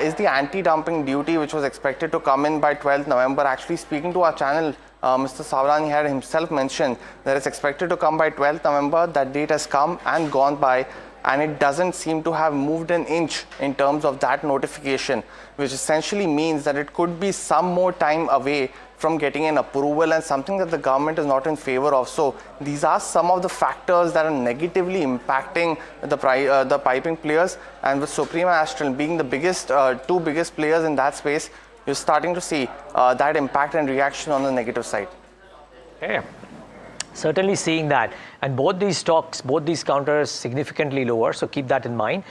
is the anti-dumping duty, which was expected to come in by 12th November. Actually, speaking to our channel, Mr. Savrani had himself mentioned that it's expected to come by 12th November. That date has come and gone by, and it doesn't seem to have moved an inch in terms of that notification, which essentially means that it could be some more time away from getting an approval, and something that the government is not in favor of. So these are some of the factors that are negatively impacting the piping players, and with Supreme and Astral being the biggest, two biggest players in that space, you're starting to see that impact and reaction on the negative side.
Okay. Certainly seeing that, and both these stocks, both these counters significantly lower, so keep that in mind.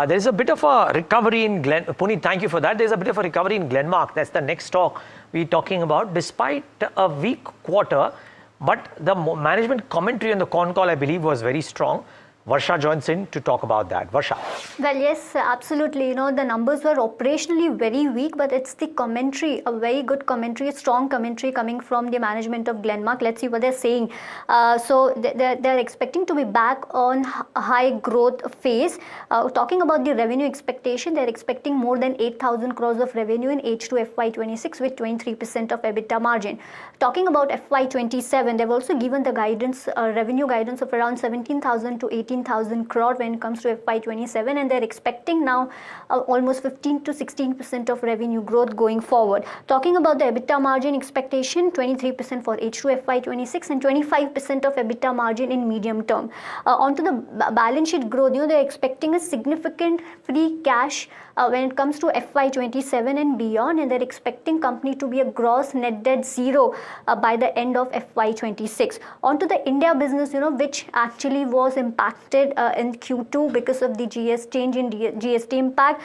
There's a bit of a recovery in Puneet, thank you for that. There's a bit of a recovery in Glenmark. That's the next stock we're talking about, despite a weak quarter, but the management commentary on the con call, I believe, was very strong. Varsha joins in to talk about that. Varsha.
Well, yes, absolutely. The numbers were operationally very weak, but it's the commentary, a very good commentary, a strong commentary coming from the management of Glenmark. Let's see what they're saying. So they're expecting to be back on a high growth phase. Talking about the revenue expectation, they're expecting more than 8,000 crores of revenue in H2 FY26 with 23% of EBITDA margin. Talking about FY27, they've also given the guidance, revenue guidance of around 17,000 to 18,000 crore when it comes to FY27, and they're expecting now almost 15 to 16% of revenue growth going forward. Talking about the EBITDA margin expectation, 23% for H2 FY26 and 25% of EBITDA margin in medium term. Onto the balance sheet growth, they're expecting a significant free cash when it comes to FY27 and beyond, and they're expecting company to be a gross net debt zero by the end of FY26. Onto the India business, which actually was impacted in Q2 because of the change in GST impact.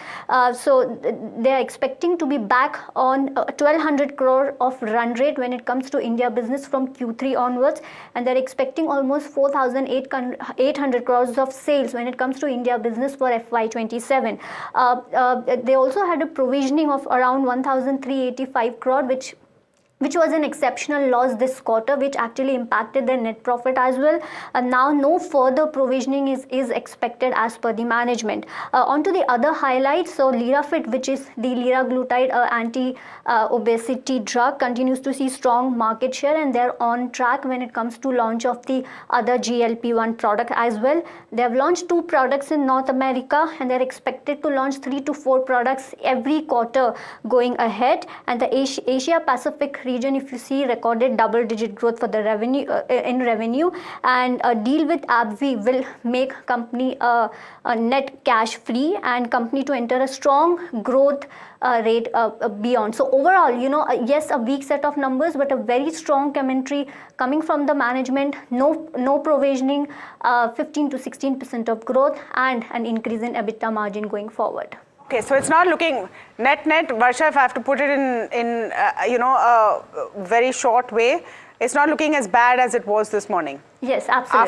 So they are expecting to be back on 1200 crore of run rate when it comes to India business from Q3 onwards, and they're expecting almost 4,800 crores of sales when it comes to India business for FY27. They also had a provisioning of around 1,385 crore, which was an exceptional loss this quarter, which actually impacted their net profit as well. And now no further provisioning is expected as per the management. Onto the other highlights, so Lirafit, which is the liraglutide anti-obesity drug, continues to see strong market share, and they're on track when it comes to launch of the other GLP-1 product as well. They have launched 2 products in North America, and they're expected to launch 3 to 4 products every quarter going ahead. And the Asia Pacific region, if you see, recorded double-digit growth for the revenue, and a deal with AbbVie will make company net cash free and company to enter a strong growth rate beyond. So overall, yes, a weak set of numbers, but a very strong commentary coming from the management. No provisioning, 15 to 16% of growth, and an increase in EBITDA margin going forward.
Okay, so it's not looking net, Varsha, if I have to put it in a very short way, it's not looking as bad as it was this morning.
Yes, absolutely.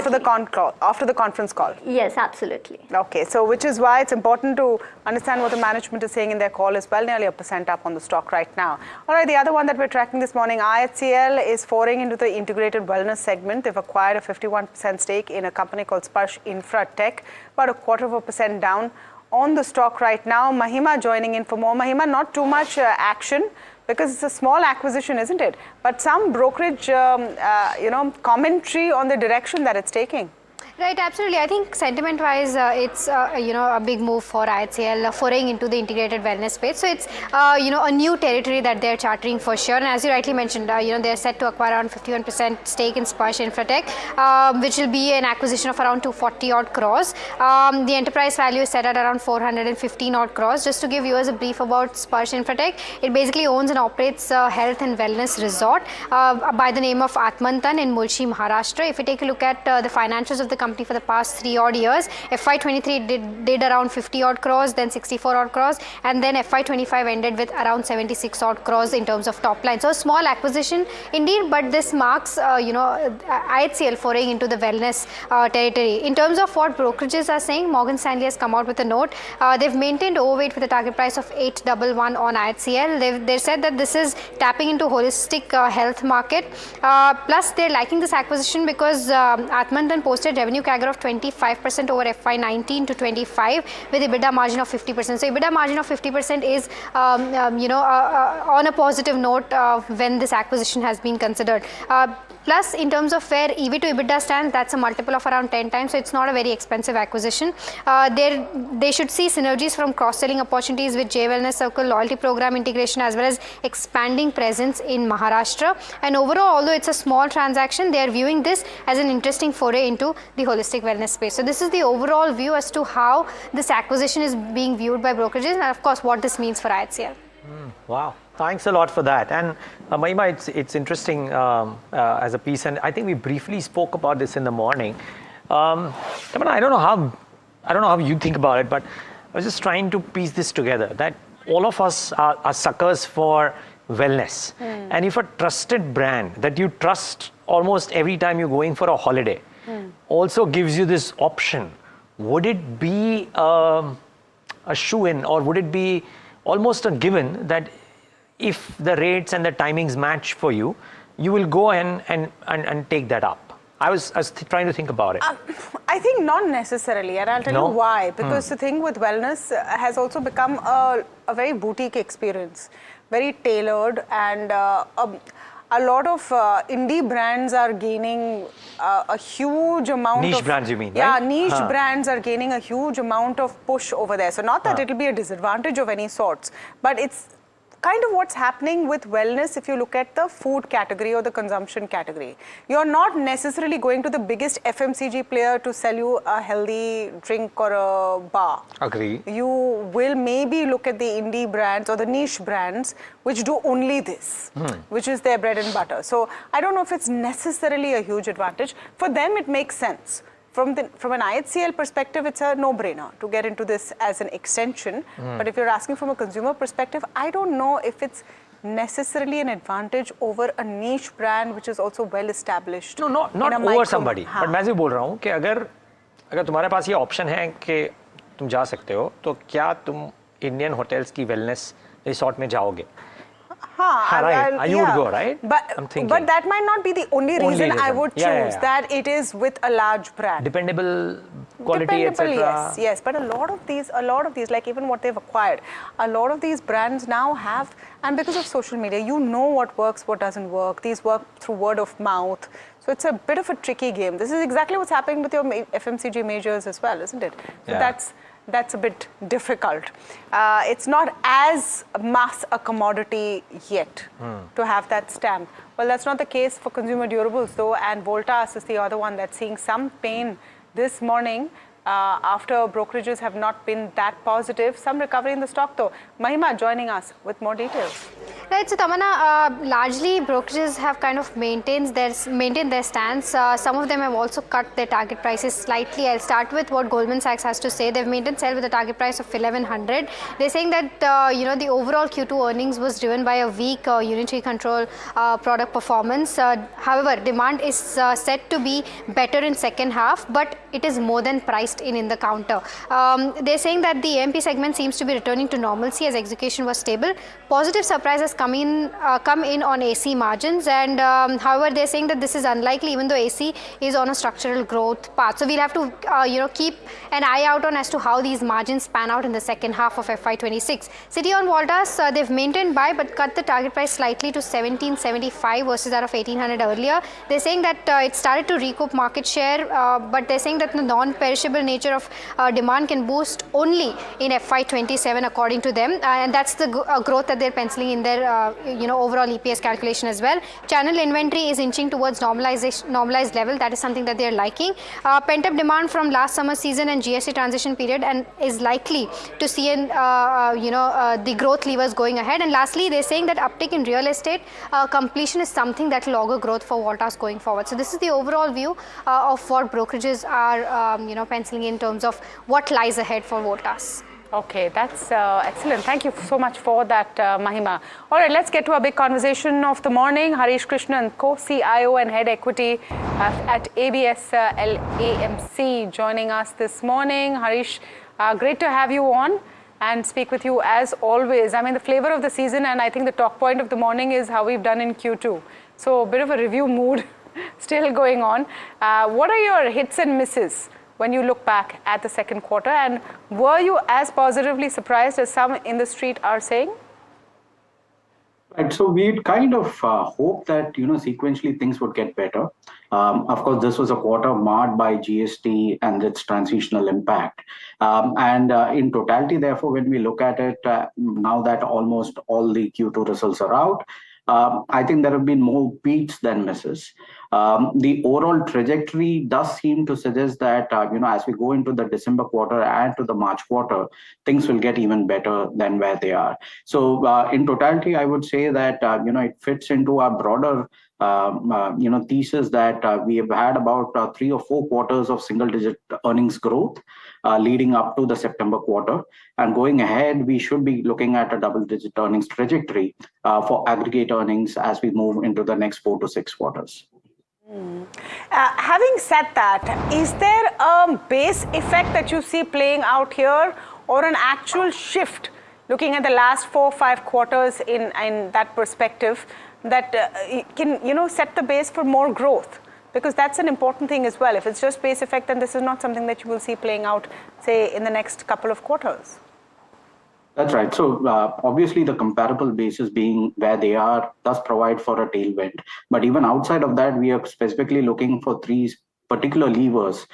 After the conference call.
Yes, absolutely.
Okay, so which is why it's important to understand what the management is saying in their call as well. Nearly 1% up on the stock right now. All right, the other one that we're tracking this morning, IHCL is foraying into the integrated wellness segment. They've acquired a 51% stake in a company called Sparsh Infratech, about 0.25% down on the stock right now. Mahima joining in for more. Mahima, not too much action because it's a small acquisition, isn't it? But some brokerage, commentary on the direction that it's taking.
Right, absolutely. I think sentiment-wise, it's a big move for IHCL foraying into the integrated wellness space. So it's a new territory that they're chartering for sure. And as you rightly mentioned, they're set to acquire around 51% stake in Sparsh Infratech, which will be an acquisition of around 240 odd crores. The enterprise value is set at around 415 odd crores. Just to give you a brief about Sparsh Infratech, it basically owns and operates a health and wellness resort by the name of Atmantan in Mulshi, Maharashtra. If you take a look at the financials of the company for the past 3 odd years, FY23 did around 50 odd crores, then 64 odd crores, and then FY25 ended with around 76 odd crores in terms of top line. So a small acquisition indeed, but this marks IHCL foraying into the wellness territory. In terms of what brokerages are saying, Morgan Stanley has come out with a note. They've maintained overweight with a target price of 811 on IHCL. They said that this is tapping into holistic health market. Plus they're liking this acquisition because Atmantan posted revenue CAGR of 25% over FY19 to 25 with EBITDA margin of 50%. So EBITDA margin of 50% is on a positive note when this acquisition has been considered. Plus, in terms of where EV to EBITDA stands, that's a multiple of around 10 times, so it's not a very expensive acquisition. They should see synergies from cross-selling opportunities with J Wellness Circle, loyalty program integration, as well as expanding presence in Maharashtra. And overall, although it's a small transaction, they are viewing this as an interesting foray into the holistic wellness space. So this is the overall view as to how this acquisition is being viewed by brokerages, and of course, what this means for IHCL.
Wow. Thanks a lot for that. And Mahima, it's interesting as a piece, and I think we briefly spoke about this in the morning. I don't know how you think about it, but I was just trying to piece this together, that all of us are suckers for wellness. And if a trusted brand that you trust almost every time you're going for a holiday also gives you this option, would it be a shoe-in, or would it be almost a given that if the rates and the timings match for you, you will go and take that up? I was trying to think about it.
I think not necessarily, and I'll tell you why. Because the thing with wellness has also become a very boutique experience, very tailored, and a lot of indie brands are gaining a huge amount
niche
of...
brands, you mean,
yeah,
right?
niche brands are gaining a huge amount of push over there. So not that it'll be a disadvantage of any sorts, but it's kind of what's happening with wellness if you look at the food category or the consumption category. You're not necessarily going to the biggest FMCG player to sell you a healthy drink or a bar.
Agree.
You will maybe look at the indie brands or the niche brands which do only this, which is their bread and butter. So I don't know if it's necessarily a huge advantage. For them, it makes sense. From an IHCL perspective, it's a no-brainer to get into this as an extension. But if you're asking from a consumer perspective, I don't know if it's necessarily an advantage over a niche brand which is also well established.
No, not over somebody. But मैं जो बोल रहा हूँ कि अगर तुम्हारे पास ये option है कि तुम जा सकते हो, तो क्या तुम इंडियन होटल्स की वेलनेस रिसोर्ट में जाओगे? You would go, right?
But that might not be the only reason I would choose that it is with a large brand.
Dependable quality, etc.
Yes. But a lot of these, like even what they've acquired, a lot of these brands now have, and because of social media, you know what works, what doesn't work. These work through word of mouth. So it's a bit of a tricky game. This is exactly what's happening with your FMCG majors as well, isn't it? So that's a bit difficult. It's not as mass a commodity yet to have that stamp. Well, that's not the case for consumer durables though, and Voltas is the other one that's seeing some pain this morning after brokerages have not been that positive. Some recovery in the stock though. Mahima joining us with more details.
Right, so Tamanna, largely brokerages have kind of maintained their stance. Some of them have also cut their target prices slightly. I'll start with what Goldman Sachs has to say. They've maintained sell with a target price of 1100. They're saying that the overall Q2 earnings was driven by a weak unitary control product performance. However, demand is set to be better in second half, but it is more than priced in the counter. They're saying that the AMP segment seems to be returning to normalcy as execution was stable. Positive surprises come in on AC margins, and however they're saying that this is unlikely even though AC is on a structural growth path. So we'll have to keep an eye out on as to how these margins pan out in the second half of FY26. City on Voltas, they've maintained buy but cut the target price slightly to 1775 versus that of 1800 earlier. They're saying that it started to recoup market share, but they're saying that the non-perishable nature of demand can boost only in FY27 according to them, and that's the growth that they're penciling in their overall EPS calculation as well. Channel inventory is inching towards normalized level. That is something that they're liking. Pent-up demand from last summer season and GST transition period and is likely to see the growth levers going ahead. And lastly, they're saying that uptick in real estate completion is something that will augur growth for Voltas going forward. So this is the overall view of what brokerages are penciling in terms of what lies ahead for Voltas.
Okay, that's excellent. Thank you so much for that, Mahima. All right, let's get to our big conversation of the morning. Harish Krishnan, co-CIO and head equity at ABSL AMC, joining us this morning. Harish, great to have you on and speak with you as always. I mean, the flavor of the season, and I think the talk point of the morning is how we've done in Q2. So a bit of a review mood still going on. What are your hits and misses when you look back at the second quarter, and were you as positively surprised as some in the street are saying?
Right, so we'd kind of hoped that sequentially things would get better. Of course, this was a quarter marred by GST and its transitional impact. And in totality, therefore, when we look at it, now that almost all the Q2 results are out, I think there have been more beats than misses. The overall trajectory does seem to suggest that, as we go into the December quarter and to the March quarter, things will get even better than where they are. So in totality, I would say that, it fits into our broader thesis that we have had about 3 or 4 quarters of single-digit earnings growth leading up to the September quarter. And going ahead, we should be looking at a double-digit earnings trajectory for aggregate earnings as we move into the next 4 to 6 quarters.
Having said that, is there a base effect that you see playing out here, or an actual shift looking at the last 4 or 5 quarters in that perspective that can set the base for more growth? Because that's an important thing as well. If it's just base effect, then this is not something that you will see playing out, say, in the next couple of quarters.
That's right. So obviously the comparable basis being where they are does provide for a tailwind. But even outside of that, we are specifically looking for 3 particular levers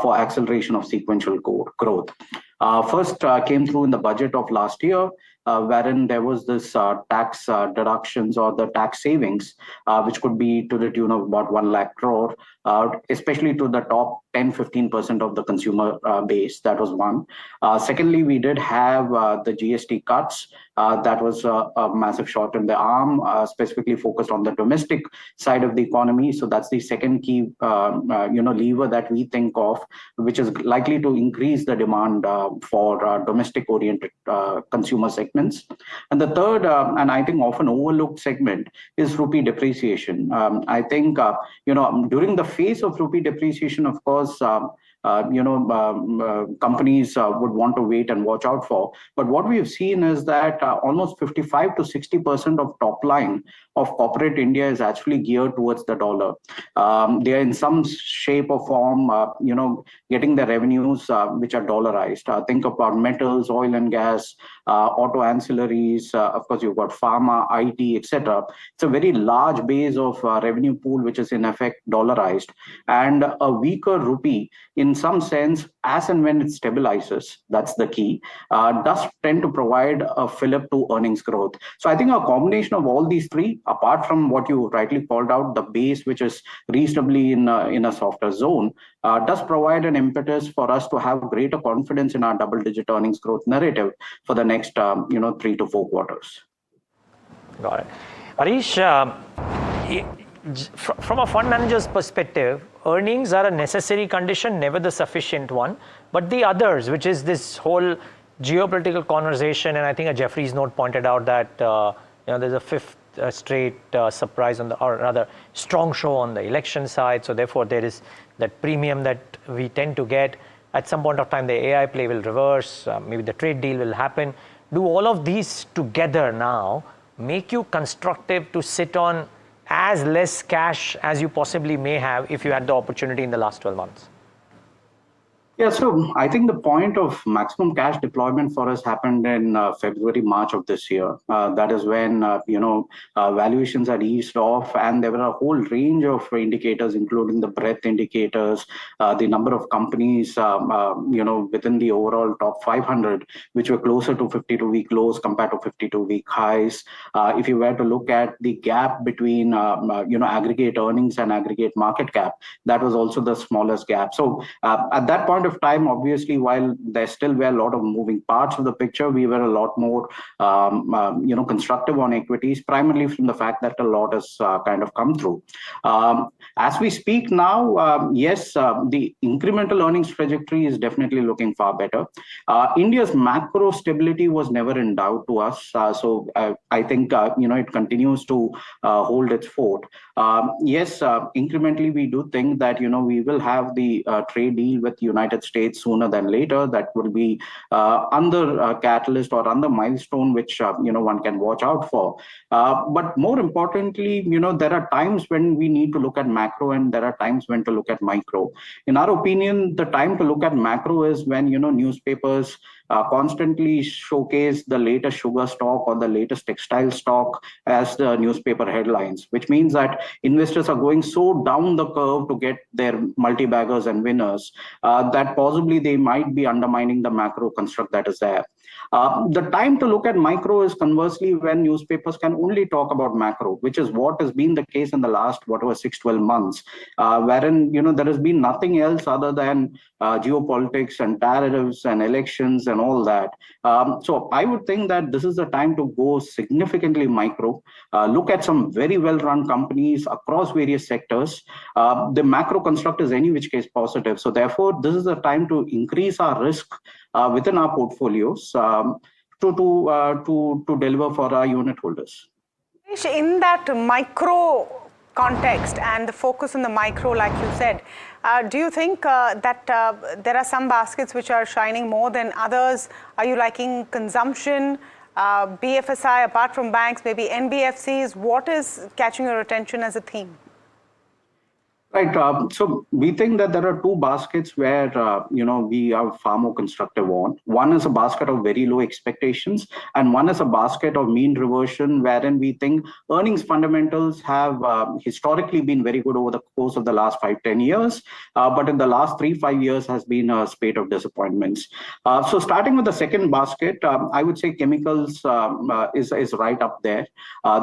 for acceleration of sequential growth. First came through in the budget of last year, wherein there was this tax deductions or the tax savings, which could be to the tune of about 1 lakh crore, especially to the top 10-15% of the consumer base. That was one. Secondly, we did have the GST cuts. That was a massive shot in the arm, specifically focused on the domestic side of the economy. So that's the second key, lever that we think of, which is likely to increase the demand for domestic-oriented consumer segments. And the third, and I think often overlooked segment, is rupee depreciation. I think during the phase of rupee depreciation, of course, companies would want to wait and watch out for. But what we have seen is that almost 55 to 60% of top line of corporate India is actually geared towards the dollar. They are in some shape or form, getting the revenues which are dollarized. Think about metals, oil and gas, auto ancillaries. Of course, you've got pharma, IT, etc. It's a very large base of revenue pool which is in effect dollarized, and a weaker rupee, in some sense, as and when it stabilizes, that's the key, does tend to provide a fillip to earnings growth. So I think a combination of all these three, apart from what you rightly called out, the base which is reasonably in a softer zone, does provide an impetus for us to have greater confidence in our double-digit earnings growth narrative for the next 3 to 4 quarters.
Got it. Harish, from a fund manager's perspective, earnings are a necessary condition, never the sufficient one. But the others, which is this whole geopolitical conversation, and I think a Jeffrey's note pointed out that there's a fifth straight surprise or rather strong show on the election side. So therefore, there is that premium that we tend to get. At some point of time, the AI play will reverse. Maybe the trade deal will happen. Do all of these together now make you constructive to sit on as less cash as you possibly may have if you had the opportunity in the last 12 months?
Yeah, so I think the point of maximum cash deployment for us happened in February, March of this year. That is when, valuations had eased off, and there were a whole range of indicators, including the breadth indicators, the number of companies, within the overall top 500, which were closer to 52-week lows compared to 52-week highs. If you were to look at the gap between, aggregate earnings and aggregate market cap, that was also the smallest gap. So at that point of time, obviously, while there still were a lot of moving parts of the picture, we were a lot more, constructive on equities, primarily from the fact that a lot has kind of come through. As we speak now, yes, the incremental earnings trajectory is definitely looking far better. India's macro stability was never in doubt to us, so I think it continues to hold its fort. Yes, incrementally, we do think that we will have the trade deal with United States sooner than later. That will be under catalyst or under milestone, which one can watch out for. But more importantly, there are times when we need to look at macro, and there are times when to look at micro. In our opinion, the time to look at macro is when newspapers constantly showcase the latest sugar stock or the latest textile stock as the newspaper headlines, which means that investors are going so down the curve to get their multi-baggers and winners that possibly they might be undermining the macro construct that is there. The time to look at micro is conversely when newspapers can only talk about macro, which is what has been the case in the last 6-12 months, wherein there has been nothing else other than geopolitics and tariffs and elections and all that. So I would think that this is the time to go significantly micro, look at some very well-run companies across various sectors. The macro construct is any which case positive. So therefore, this is the time to increase our risk within our portfolios to deliver for our unit holders.
In that micro context and the focus on the micro, like you said, do you think that there are some baskets which are shining more than others? Are you liking consumption, BFSI, apart from banks, maybe NBFCs? What is catching your attention as a theme?
Right. So we think that there are two baskets where we are far more constructive on. One is a basket of very low expectations, and one is a basket of mean reversion, wherein we think earnings fundamentals have historically been very good over the course of the last 5-10 years, but in the last 3-5 years has been a spate of disappointments. So starting with the second basket, I would say chemicals is right up there.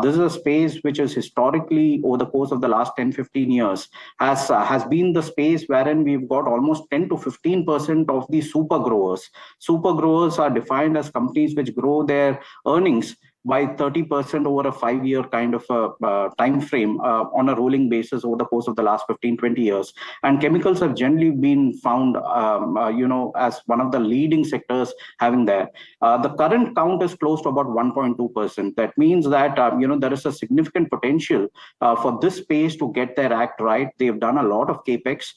This is a space which is historically over the course of the last 10-15 years has been the space wherein we've got almost 10 to 15% of the super growers. Super growers are defined as companies which grow their earnings by 30% over a 5-year kind of a time frame on a rolling basis over the course of the last 15-20 years. And chemicals have generally been found as one of the leading sectors having that. The current count is close to about 1.2%. That means that there is a significant potential for this space to get their act right. They've done a lot of capex.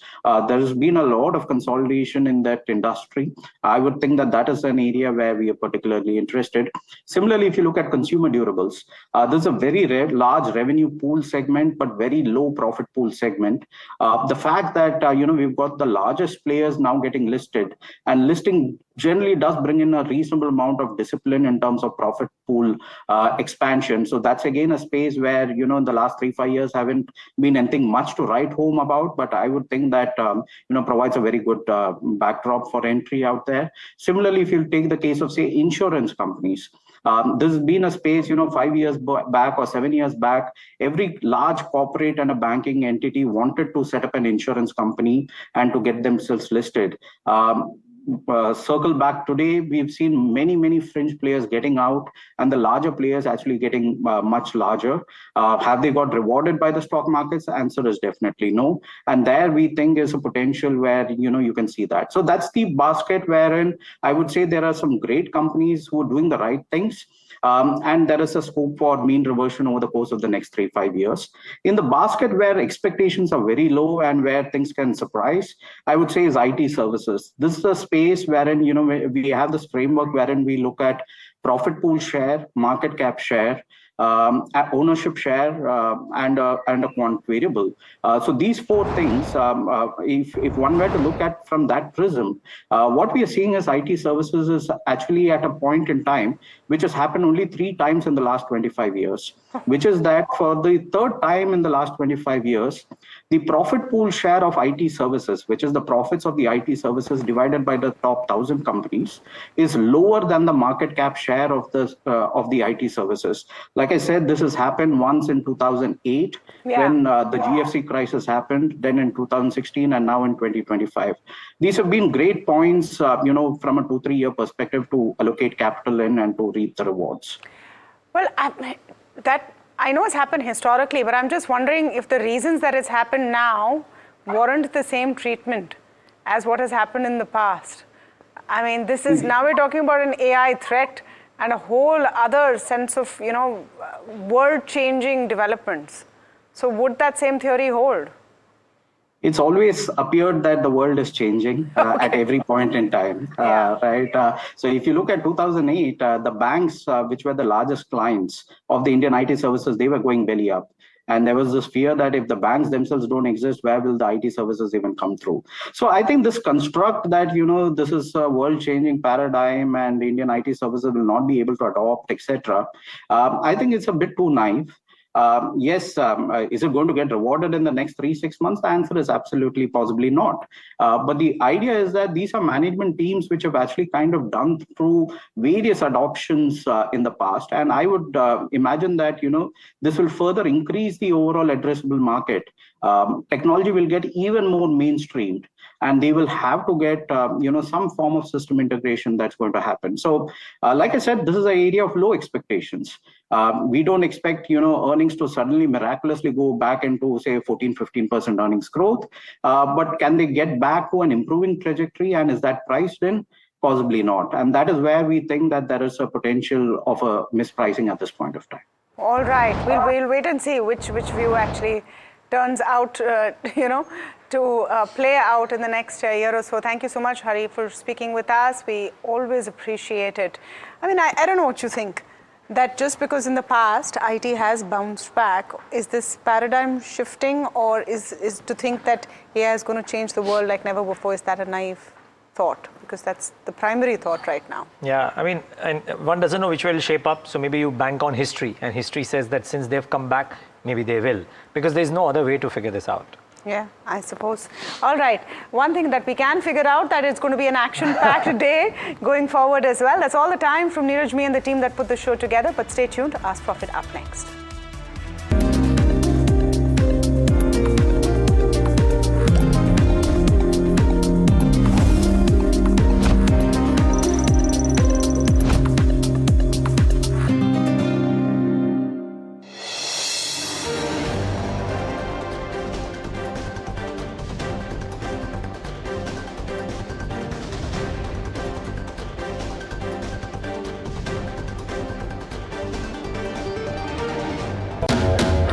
There has been a lot of consolidation in that industry. I would think that is an area where we are particularly interested. Similarly, if you look at consumer durables, this is a very large revenue pool segment, but very low profit pool segment. The fact that we've got the largest players now getting listed, and listing generally does bring in a reasonable amount of discipline in terms of profit pool expansion. So that's again a space where in the last 3-5 years haven't been anything much to write home about, but I would think that provides a very good backdrop for entry out there. Similarly, if you take the case of say insurance companies, this has been a space 5 years back or 7 years back, every large corporate and a banking entity wanted to set up an insurance company and to get themselves listed. Circle back today, we've seen many fringe players getting out and the larger players actually getting much larger. Have they got rewarded by the stock markets? The answer is definitely no. And there we think is a potential where you can see that. So that's the basket wherein I would say there are some great companies who are doing the right things. And there is a scope for mean reversion over the course of the next 3-5 years. In the basket where expectations are very low and where things can surprise, I would say is IT services. This is a space wherein we have this framework wherein we look at profit pool share, market cap share, ownership share, and a quant variable. So these four things, if one were to look at from that prism, what we are seeing as IT services is actually at a point in time which has happened only 3 times in the last 25 years, which is that for the third time in the last 25 years, the profit pool share of IT services, which is the profits of the IT services divided by the top 1,000 companies, is lower than the market cap share of the IT services. Like I said, this has happened once in 2008 when the GFC crisis happened, then in 2016 and now in 2025. These have been great points, from a 2-3 year perspective to allocate capital in and to reap the rewards.
Well, I know it's happened historically, but I'm just wondering if the reasons that it's happened now warrant the same treatment as what has happened in the past. I mean, this is, now we're talking about an AI threat and a whole other sense of, world-changing developments. So would that same theory hold?
It's always appeared that the world is changing at every point in time, right? So if you look at 2008, the banks, which were the largest clients of the Indian IT services, they were going belly up. And there was this fear that if the banks themselves don't exist, where will the IT services even come through? So I think this construct that, this is a world-changing paradigm and Indian IT services will not be able to adopt, etc. I think it's a bit too naive. Yes, is it going to get rewarded in the next 3-6 months? The answer is absolutely possibly not. But the idea is that these are management teams which have actually kind of done through various adoptions in the past. And I would imagine that, this will further increase the overall addressable market. Technology will get even more mainstreamed. And they will have to get, some form of system integration that's going to happen. So, like I said, this is an area of low expectations. We don't expect, earnings to suddenly miraculously go back into, say, 14-15% earnings growth. But can they get back to an improving trajectory? And is that priced in? Possibly not. And that is where we think that there is a potential of a mispricing at this point of time.
All right. We'll wait and see which view actually turns out, to play out in the next year or so. Thank you so much, Hari, for speaking with us. We always appreciate it. I mean, I don't know what you think. that just because in the past IT has bounced back, is this paradigm shifting, or is to think that AI is going to change the world like never before, is that a naive thought? Because that's the primary thought right now.
Yeah, I mean, and one doesn't know which way it will shape up. So maybe you bank on history, and history says that since they've come back, maybe they will, because there's no other way to figure this out.
Yeah, I suppose. All right. One thing that we can figure out, that it's going to be an action-packed day going forward as well. That's all the time from Neeraj, me and the team that put the show together. But stay tuned to Ask Profit up next.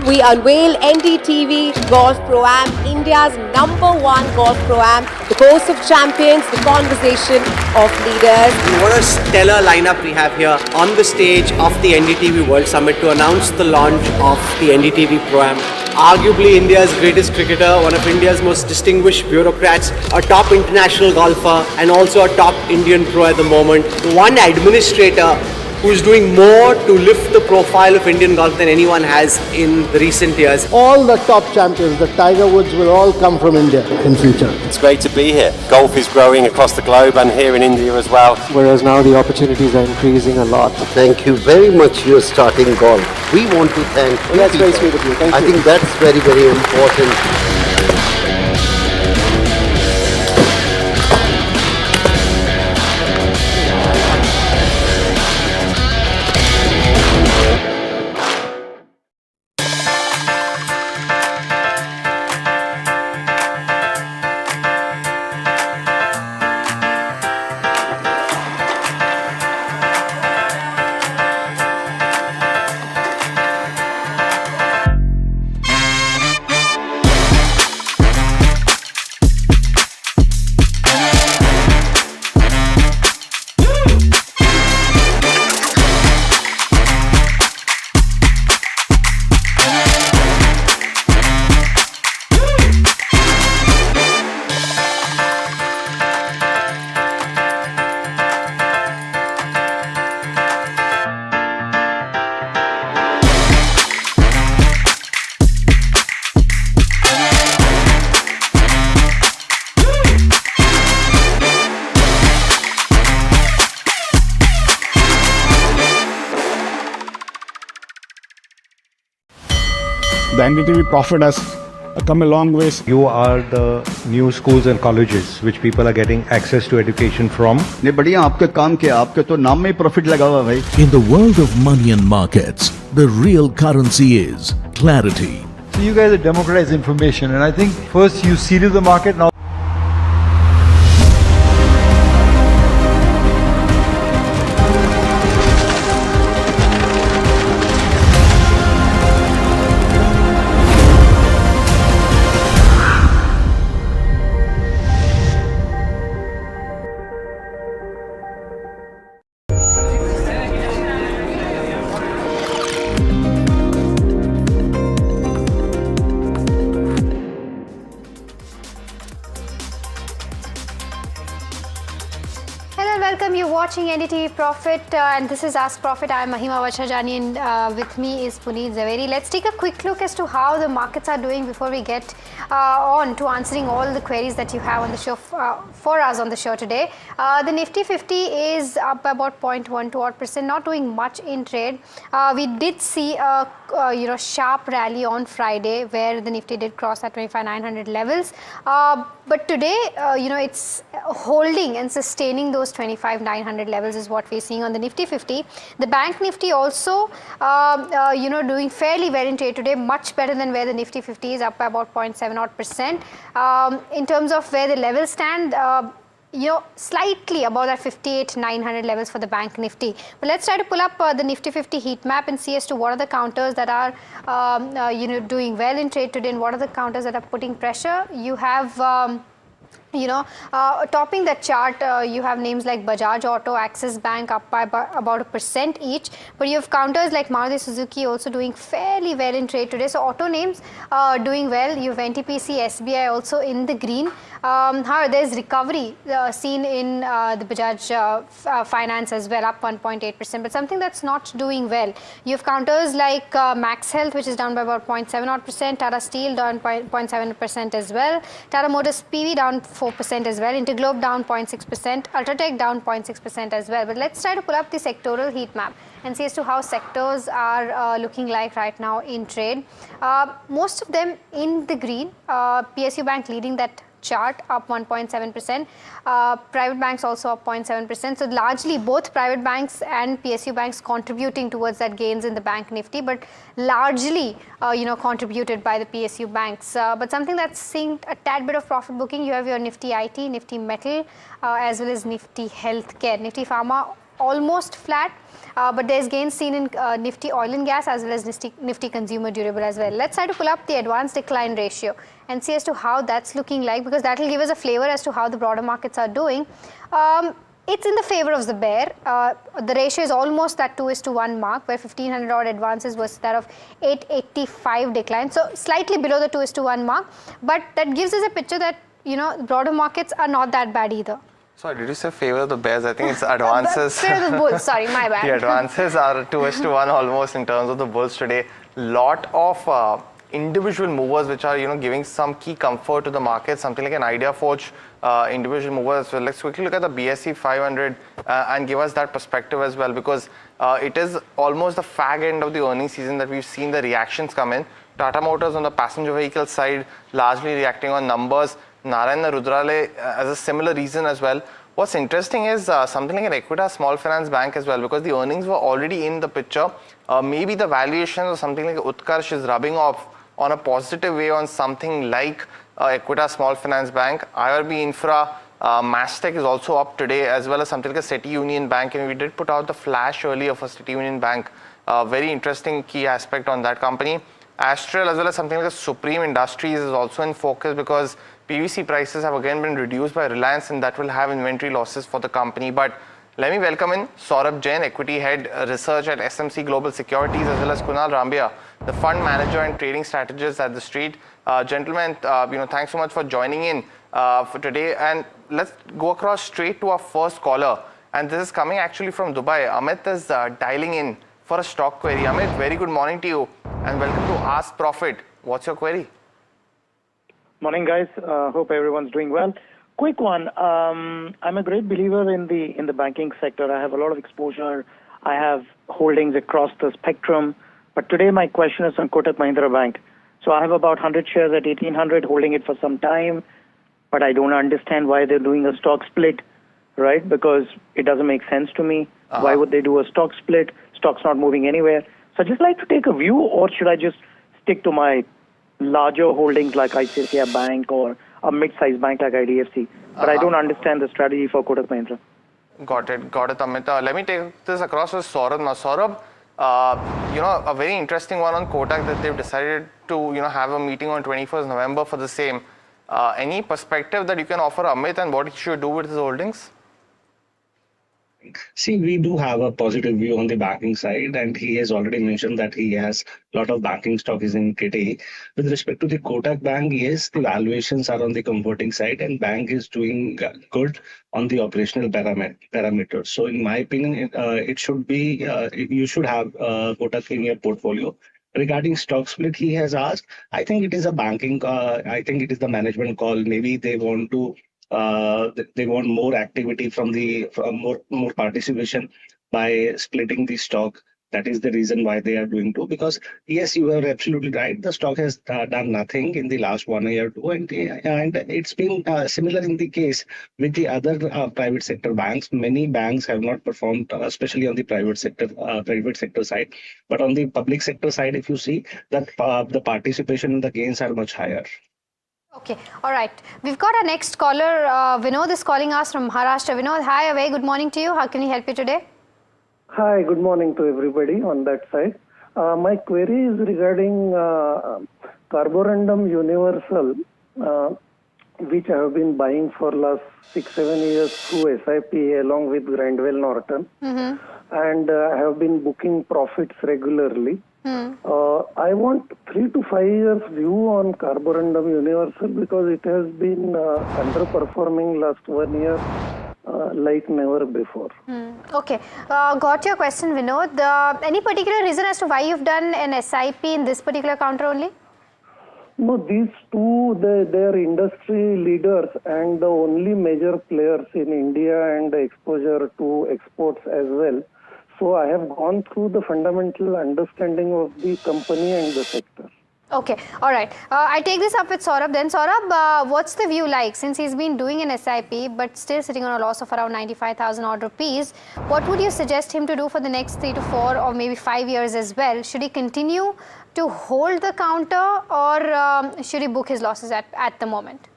We unveil NDTV Golf Pro-Am, India's #1 Golf Pro-Am, the course of champions, the conversation of leaders.
What a stellar lineup we have here on the stage of the NDTV World Summit to announce the launch of the NDTV Pro-Am. Arguably India's greatest cricketer, one of India's most distinguished bureaucrats, a top international golfer and also a top Indian pro at the moment. One administrator who's doing more to lift the profile of Indian golf than anyone has in the recent years.
All the top champions, the Tiger Woods, will all come from India in future.
It's great to be here. Golf is growing across the globe and here in India as well.
Whereas now the opportunities are increasing a lot. Thank you very much. You're starting golf. We want to thank you.
That's very sweet of you. Thank you.
I think that's very, very important.
The NDTV Profit has come a long ways.
You are the new schools and colleges which people are getting access to education from.
ने बढ़िया आपके काम किया, आपके तो नाम में ही profit लगा हुआ भाई.
In the world of money and markets, the real currency is clarity.
So you guys have democratized information, and I think first you seeded the market, now
Welcome, you're watching NDTV Profit and this is Ask Profit. I'm Mahima Vachajani and with me is Puneet Zaveri. Let's take a quick look as to how the markets are doing before we get on to answering all the queries that you have on the show for us on the show today. The Nifty 50 is up about 0.12%, not doing much in trade. We did see a sharp rally on Friday where the Nifty did cross at 25,900 levels. But today, it's holding and sustaining those 25,900 levels is what we're seeing on the Nifty 50. The Bank Nifty also, doing fairly well in trade today, much better than where the Nifty 50 is, up by about 0.7%. In terms of where the levels stand, slightly above that 58,900 levels for the Bank Nifty. But let's try to pull up the Nifty 50 heat map and see as to what are the counters that are, doing well in trade today and what are the counters that are putting pressure. You have Topping that chart, you have names like Bajaj Auto, Axis Bank up by about 1% each, but you have counters like Maruti Suzuki also doing fairly well in trade today. So auto names doing well. You have NTPC, SBI also in the green. However, there's recovery seen in the Bajaj Finance as well, up 1.8%, but something that's not doing well. You have counters like Max Health, which is down by about 0.7%, Tata Steel down 0.7% as well, Tata Motors PV down 4% as well, Interglobe down 0.6%, Ultratech down 0.6% as well. But let's try to pull up the sectoral heat map and see as to how sectors are looking like right now in trade. Most of them in the green. PSU Bank leading that chart, up 1.7%. Private banks also up 0.7%. So largely both private banks and PSU banks contributing towards that gains in the bank nifty, but largely contributed by the PSU banks. But something that's seeing a tad bit of profit booking, you have your Nifty IT, Nifty Metal, as well as Nifty Healthcare. Nifty Pharma almost flat, but there's gains seen in Nifty Oil and Gas as well as Nifty Consumer Durable as well. Let's try to pull up the advanced decline ratio and see as to how that's looking like, because that will give us a flavor as to how the broader markets are doing. It's in the favor of the bear. The ratio is almost that 2:1 mark, where 1500 odd advances versus that of 885 decline. So slightly below the 2:1 mark, but that gives us a picture that broader markets are not that bad either.
Sorry, did you say favor of the bears? I think it's advances.
Favor of the bulls, sorry, my bad.
The advances are 2:1 almost in terms of the bulls today. Lot of individual movers which are giving some key comfort to the market, something like an Idea Forge individual mover as well. Let's quickly look at the BSE 500 and give us that perspective as well, because it is almost the fag end of the earnings season that we've seen the reactions come in. Tata Motors on the passenger vehicle side largely reacting on numbers. Narayana Rudrale as a similar reason as well. What's interesting is something like an Equitas Small Finance Bank as well, because the earnings were already in the picture. Maybe the valuation or something like Utkarsh is rubbing off on a positive way on something like Equitas Small Finance Bank. IRB Infra, Mastech is also up today, as well as something like a City Union Bank, and we did put out the flash earlier for City Union Bank. Very interesting key aspect on that company. Astral as well as something like a Supreme Industries is also in focus, because PVC prices have again been reduced by Reliance, and that will have inventory losses for the company. But let me welcome in Saurabh Jain, Equity Head Research at SMC Global Securities, as well as Kunal Rambia, the Fund Manager and Trading Strategist at The Street. Gentlemen, thanks so much for joining in for today. And let's go across straight to our first caller. And this is coming actually from Dubai. Amit is dialing in for a stock query. Amit, very good morning to you and welcome to Ask Profit. What's your query?
Morning, guys. Hope everyone's doing well. Quick one. I'm a great believer in the banking sector. I have a lot of exposure. I have holdings across the spectrum. But today my question is on Kotak Mahindra Bank. So I have about 100 shares at 1800, holding it for some time. But I don't understand why they're doing a stock split, right? Because it doesn't make sense to me. Why would they do a stock split? Stock's not moving anywhere. So I'd just like to take a view, or should I just stick to my larger holdings like ICICI Bank or a mid-sized bank like IDFC? But I don't understand the strategy for Kotak Mahindra.
Got it, Amit. Let me take this across with Saurabh. Now, Saurabh, a very interesting one on Kotak that they've decided to, have a meeting on 21st November for the same. Any perspective that you can offer Amit and what he should do with his holdings?
See, we do have a positive view on the banking side, and he has already mentioned that he has a lot of banking stock is in kitty. With respect to the Kotak Bank, yes, the valuations are on the comforting side, and bank is doing good on the operational parameters. So, in my opinion, it should be you should have Kotak in your portfolio. Regarding stock split, he has asked. I think it is a banking. I think it is the management call. Maybe they want to. They want more activity from more participation by splitting the stock. That is the reason why they are doing too. Because yes, you are absolutely right. The stock has done nothing in the last 1 year or two, and it's been similar in the case with the other private sector banks. Many banks have not performed, especially on the private sector side. But on the public sector side, if you see that the participation and the gains are much higher.
Okay, all right. We've got our next caller. Vinod is calling us from Maharashtra. Vinod, hi, a very good morning to you. How can we help you today?
Hi, good morning to everybody on that side. My query is regarding Carborundum Universal. which I have been buying for last 6-7 years through SIP along with Grindwell Norton, and I have been booking profits regularly. I want 3 to 5 years view on Carborundum Universal because it has been underperforming last 1 year like never before.
Okay, got your question, Vinod. Any particular reason as to why you've done an SIP in this particular counter only?
No, these two, they are industry leaders and the only major players in India and the exposure to exports as well. So I have gone through the fundamental understanding of the company and the sector.
Okay, all right. I take this up with Saurabh then. Saurabh, what's the view like? Since he's been doing an SIP but still sitting on a loss of around 95,000 odd rupees, what would you suggest him to do for the next 3 to 4 or maybe 5 years as well? Should he continue to hold the counter or should he book his losses at the moment?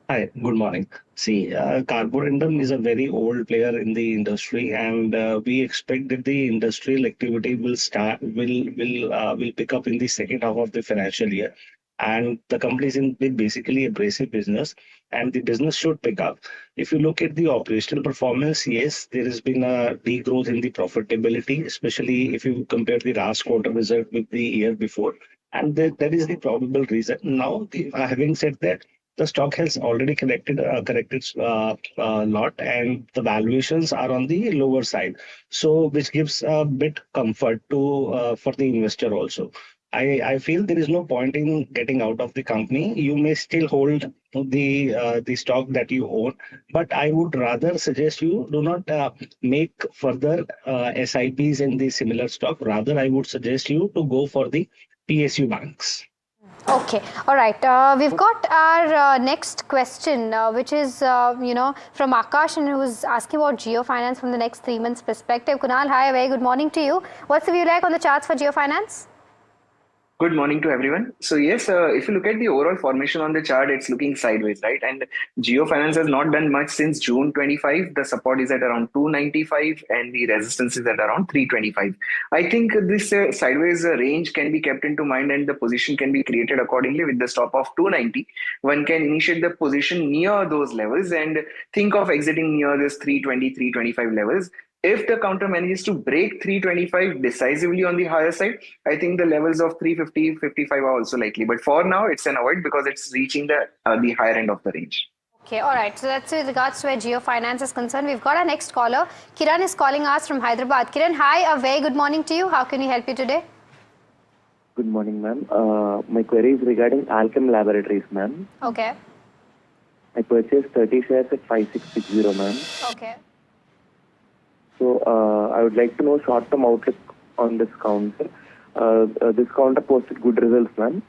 Hi, good morning. See, Carborundum is a very old player in the industry, and we expect that the industrial activity will pick up in the second half of the financial year. And the company is in basically abrasive business, and the business should pick up. If you look at the operational performance, yes, there has been a degrowth in the profitability, especially if you compare the last quarter result with the year before, and that is the probable reason. Now, having said that, the stock has already corrected a lot, and the valuations are on the lower side, so which gives a bit comfort to for the investor also. I feel there is no point in getting out of the company. You may still hold the stock that you own, but I would rather suggest you do not make further SIPs in the similar stock. Rather, I would suggest you to go for the PSU banks.
Okay, all right. We've got our next question, which is, from Akash, and who's asking about Geo Finance from the next 3 months perspective. Kunal, hi, a very good morning to you. What's the view like on the charts for Geo Finance?
Good morning to everyone. So yes, if you look at the overall formation on the chart, it's looking sideways, right? And Geo Finance has not done much since June 25. The support is at around 295 and the resistance is at around 325. I think this sideways range can be kept into mind and the position can be created accordingly with the stop of 290. One can initiate the position near those levels and think of exiting near this 320, 325 levels. If the counter manages to break 325 decisively on the higher side, I think the levels of 350, 55 are also likely. But for now, it's an avoid because it's reaching the higher end of the range.
Okay, all right. So that's with regards to where Geo Finance is concerned. We've got our next caller. Kiran is calling us from Hyderabad. Kiran, hi. A very good morning to you. How can we help you today?
Good morning, ma'am. My query is regarding Alchem Laboratories, ma'am.
Okay.
I purchased 30 shares at 5660, ma'am.
Okay.
So I would like to know short-term outlook on this counter. This counter posted good results, ma'am.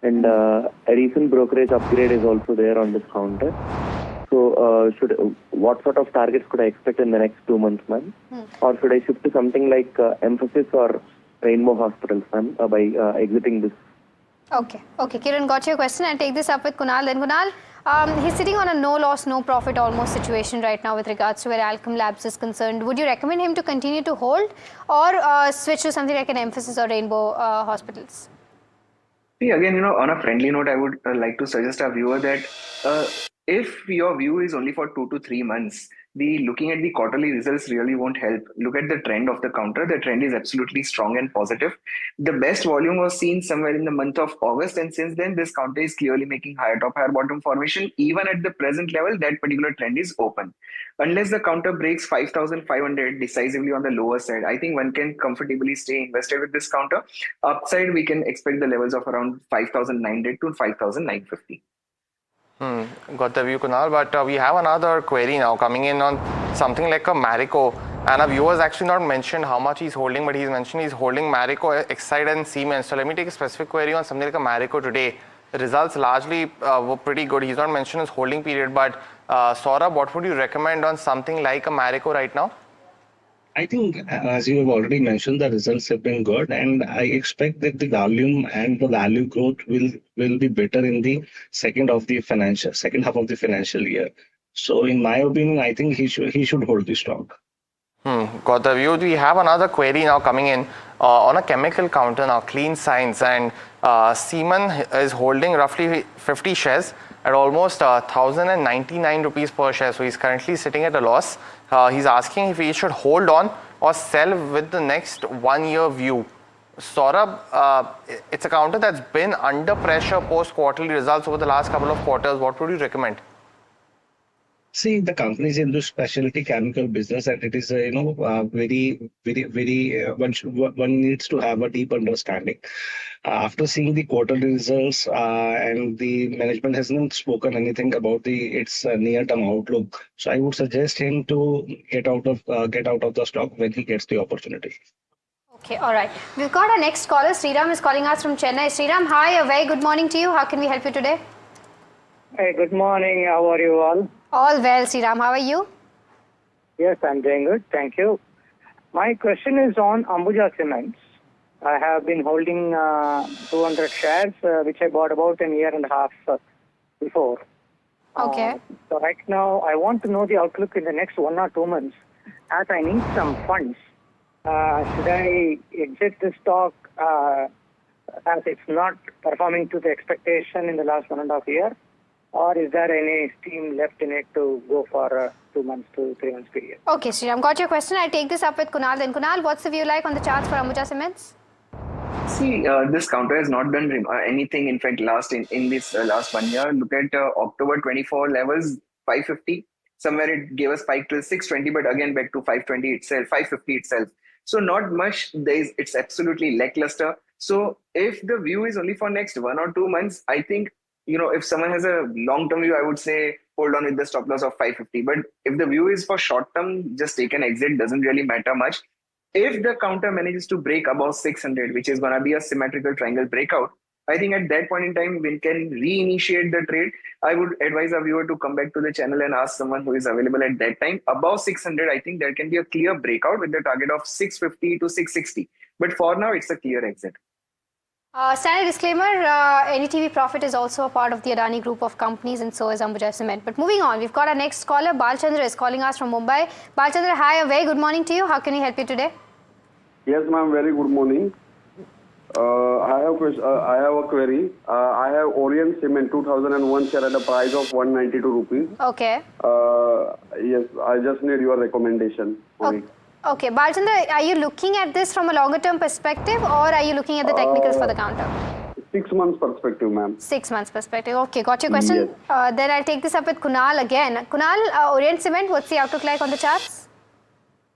And a recent brokerage upgrade is also there on this counter. So what sort of targets could I expect in the next 2 months, ma'am? Or should I shift to something like Emphasis or Rainbow Hospitals, ma'am, by exiting this?
Okay. Okay, Kiran, got your question. I'll take this up with Kunal. Then Kunal, he's sitting on a no loss, no profit almost situation right now with regards to where Alchem Labs is concerned. Would you recommend him to continue to hold or switch to something like an Emphasis or Rainbow Hospitals?
See, again, on a friendly note, I would like to suggest our viewer that if your view is only for 2 to 3 months, looking at the quarterly results really won't help. Look at the trend of the counter. The trend is absolutely strong and positive. The best volume was seen somewhere in the month of August, and since then, this counter is clearly making higher top, higher bottom formation. Even at the present level, that particular trend is open. Unless the counter breaks 5,500 decisively on the lower side, I think one can comfortably stay invested with this counter. Upside, we can expect the levels of around 5,900 to 5,950.
Got the view, Kunal, but we have another query now coming in on something like a Marico, and our viewers actually not mentioned how much he's holding, but he's mentioned he's holding Marico, Exide and Siemens. So let me take a specific query on something like a Marico today. The results largely were pretty good. He's not mentioned his holding period, but Saurabh, what would you recommend on something like a Marico right now?
I think, as you have already mentioned, the results have been good, and I expect that the volume and the value growth will be better in the second half of the financial year. So, in my opinion, I think he should hold the stock.
Got the view. We have another query now coming in on a chemical counter now, Clean Science, and Seaman is holding roughly 50 shares at almost 1,099 rupees per share. So he's currently sitting at a loss. He's asking if he should hold on or sell with the next 1 year view. Saurabh, it's a counter that's been under pressure post quarterly results over the last couple of quarters. What would you recommend?
See, the company is into specialty chemical business, and it is one needs to have a deep understanding. After seeing the quarterly results, and the management hasn't spoken anything about its near-term outlook, so I would suggest him to get out of the stock when he gets the opportunity.
Okay, all right. We've got our next caller. Sriram is calling us from Chennai. Sriram, hi, a very good morning to you. How can we help you today?
Hey, good morning. How are you all?
All well, Sriram. How are you?
Yes, I'm doing good. Thank you. My question is on Ambuja Cements. I have been holding 200 shares, which I bought about a year and a half before.
Okay.
So right now, I want to know the outlook in the next 1 or 2 months, as I need some funds. Should I exit the stock as it's not performing to the expectation in the last 1.5 years? Or is there any steam left in it to go for a 2 months to 3 months period?
Okay, Sriram, got your question. I'll take this up with Kunal. Then Kunal, what's the view like on the charts for Ambuja Cements?
See, this counter has not done anything. In fact, in this last 1 year, look at October 24 levels, 550. Somewhere it gave a spike to 620, but again back to 520 itself, 550 itself. So not much. It's absolutely lackluster. So if the view is only for next 1 or 2 months, I think, if someone has a long-term view, I would say hold on with the stop loss of 550. But if the view is for short-term, just take an exit. Doesn't really matter much. If the counter manages to break above 600, which is going to be a symmetrical triangle breakout, I think at that point in time, we can reinitiate the trade. I would advise a viewer to come back to the channel and ask someone who is available at that time. Above 600, I think there can be a clear breakout with the target of 650 to 660. But for now, it's a clear exit.
Standard disclaimer, NDTV Profit is also a part of the Adani group of companies, and so is Ambuja Cement. But moving on, we've got our next caller. Balchandra is calling us from Mumbai. Balchandra, hi, a very good morning to you. How can we help you today?
Yes, ma'am, very good morning. I have a query. I have Orient Cement 2001 share at a price of 192 rupees.
Okay.
Yes, I just need your recommendation on it.
Okay, Balchandra, are you looking at this from a longer term perspective, or are you looking at the technicals for the counter?
6 months perspective, ma'am.
6 months perspective. Okay, got your question.
Yes.
Then I'll take this up with Kunal again. Kunal, Orient Cement, what's the outlook like on the charts?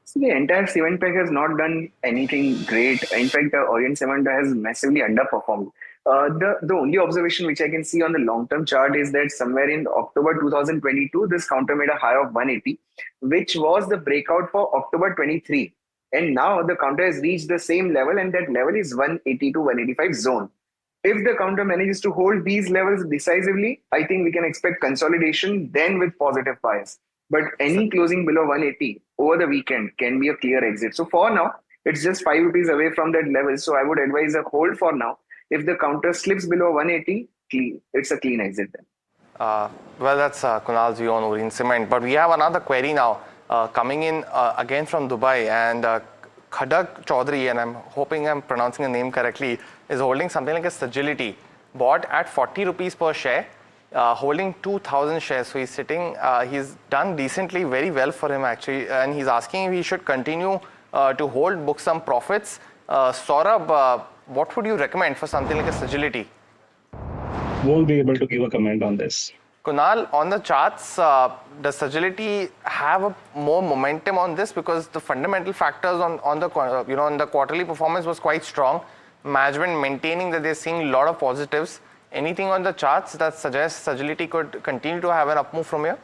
So the entire cement pack has not done anything great. In fact, Orient Cement has massively underperformed. The only observation which I can see on the long-term chart is that somewhere in October 2022, this counter made a high of 180, which was the breakout for October 23. And now the counter has reached the same level, and that level is 180 to 185 zone. If the counter manages to hold these levels decisively, I think we can expect consolidation then with positive bias. But any closing below 180 over the weekend can be a clear exit. So for now, it's just 5 rupees away from that level. So I would advise a hold for now. If the counter slips below 180, it's a clean exit then.
Well, that's Kunal's view on Orient Cement. But we have another query now coming in again from Dubai. And Khadak Chaudhary, and I'm hoping I'm pronouncing the name correctly, is holding something like a Sagility, bought at 40 rupees per share. Holding 2,000 shares, so he's sitting. He's done decently, very well for him actually, and he's asking if he should continue to hold, book some profits. Saurabh, what would you recommend for something like a Sagility?
Won't be able to give a comment on this.
Kunal, on the charts, does Sagility have more momentum on this, because the fundamental factors on the quarterly performance was quite strong. Management maintaining that they're seeing a lot of positives. Anything on the charts that suggests Sagility could continue to have an up move from here?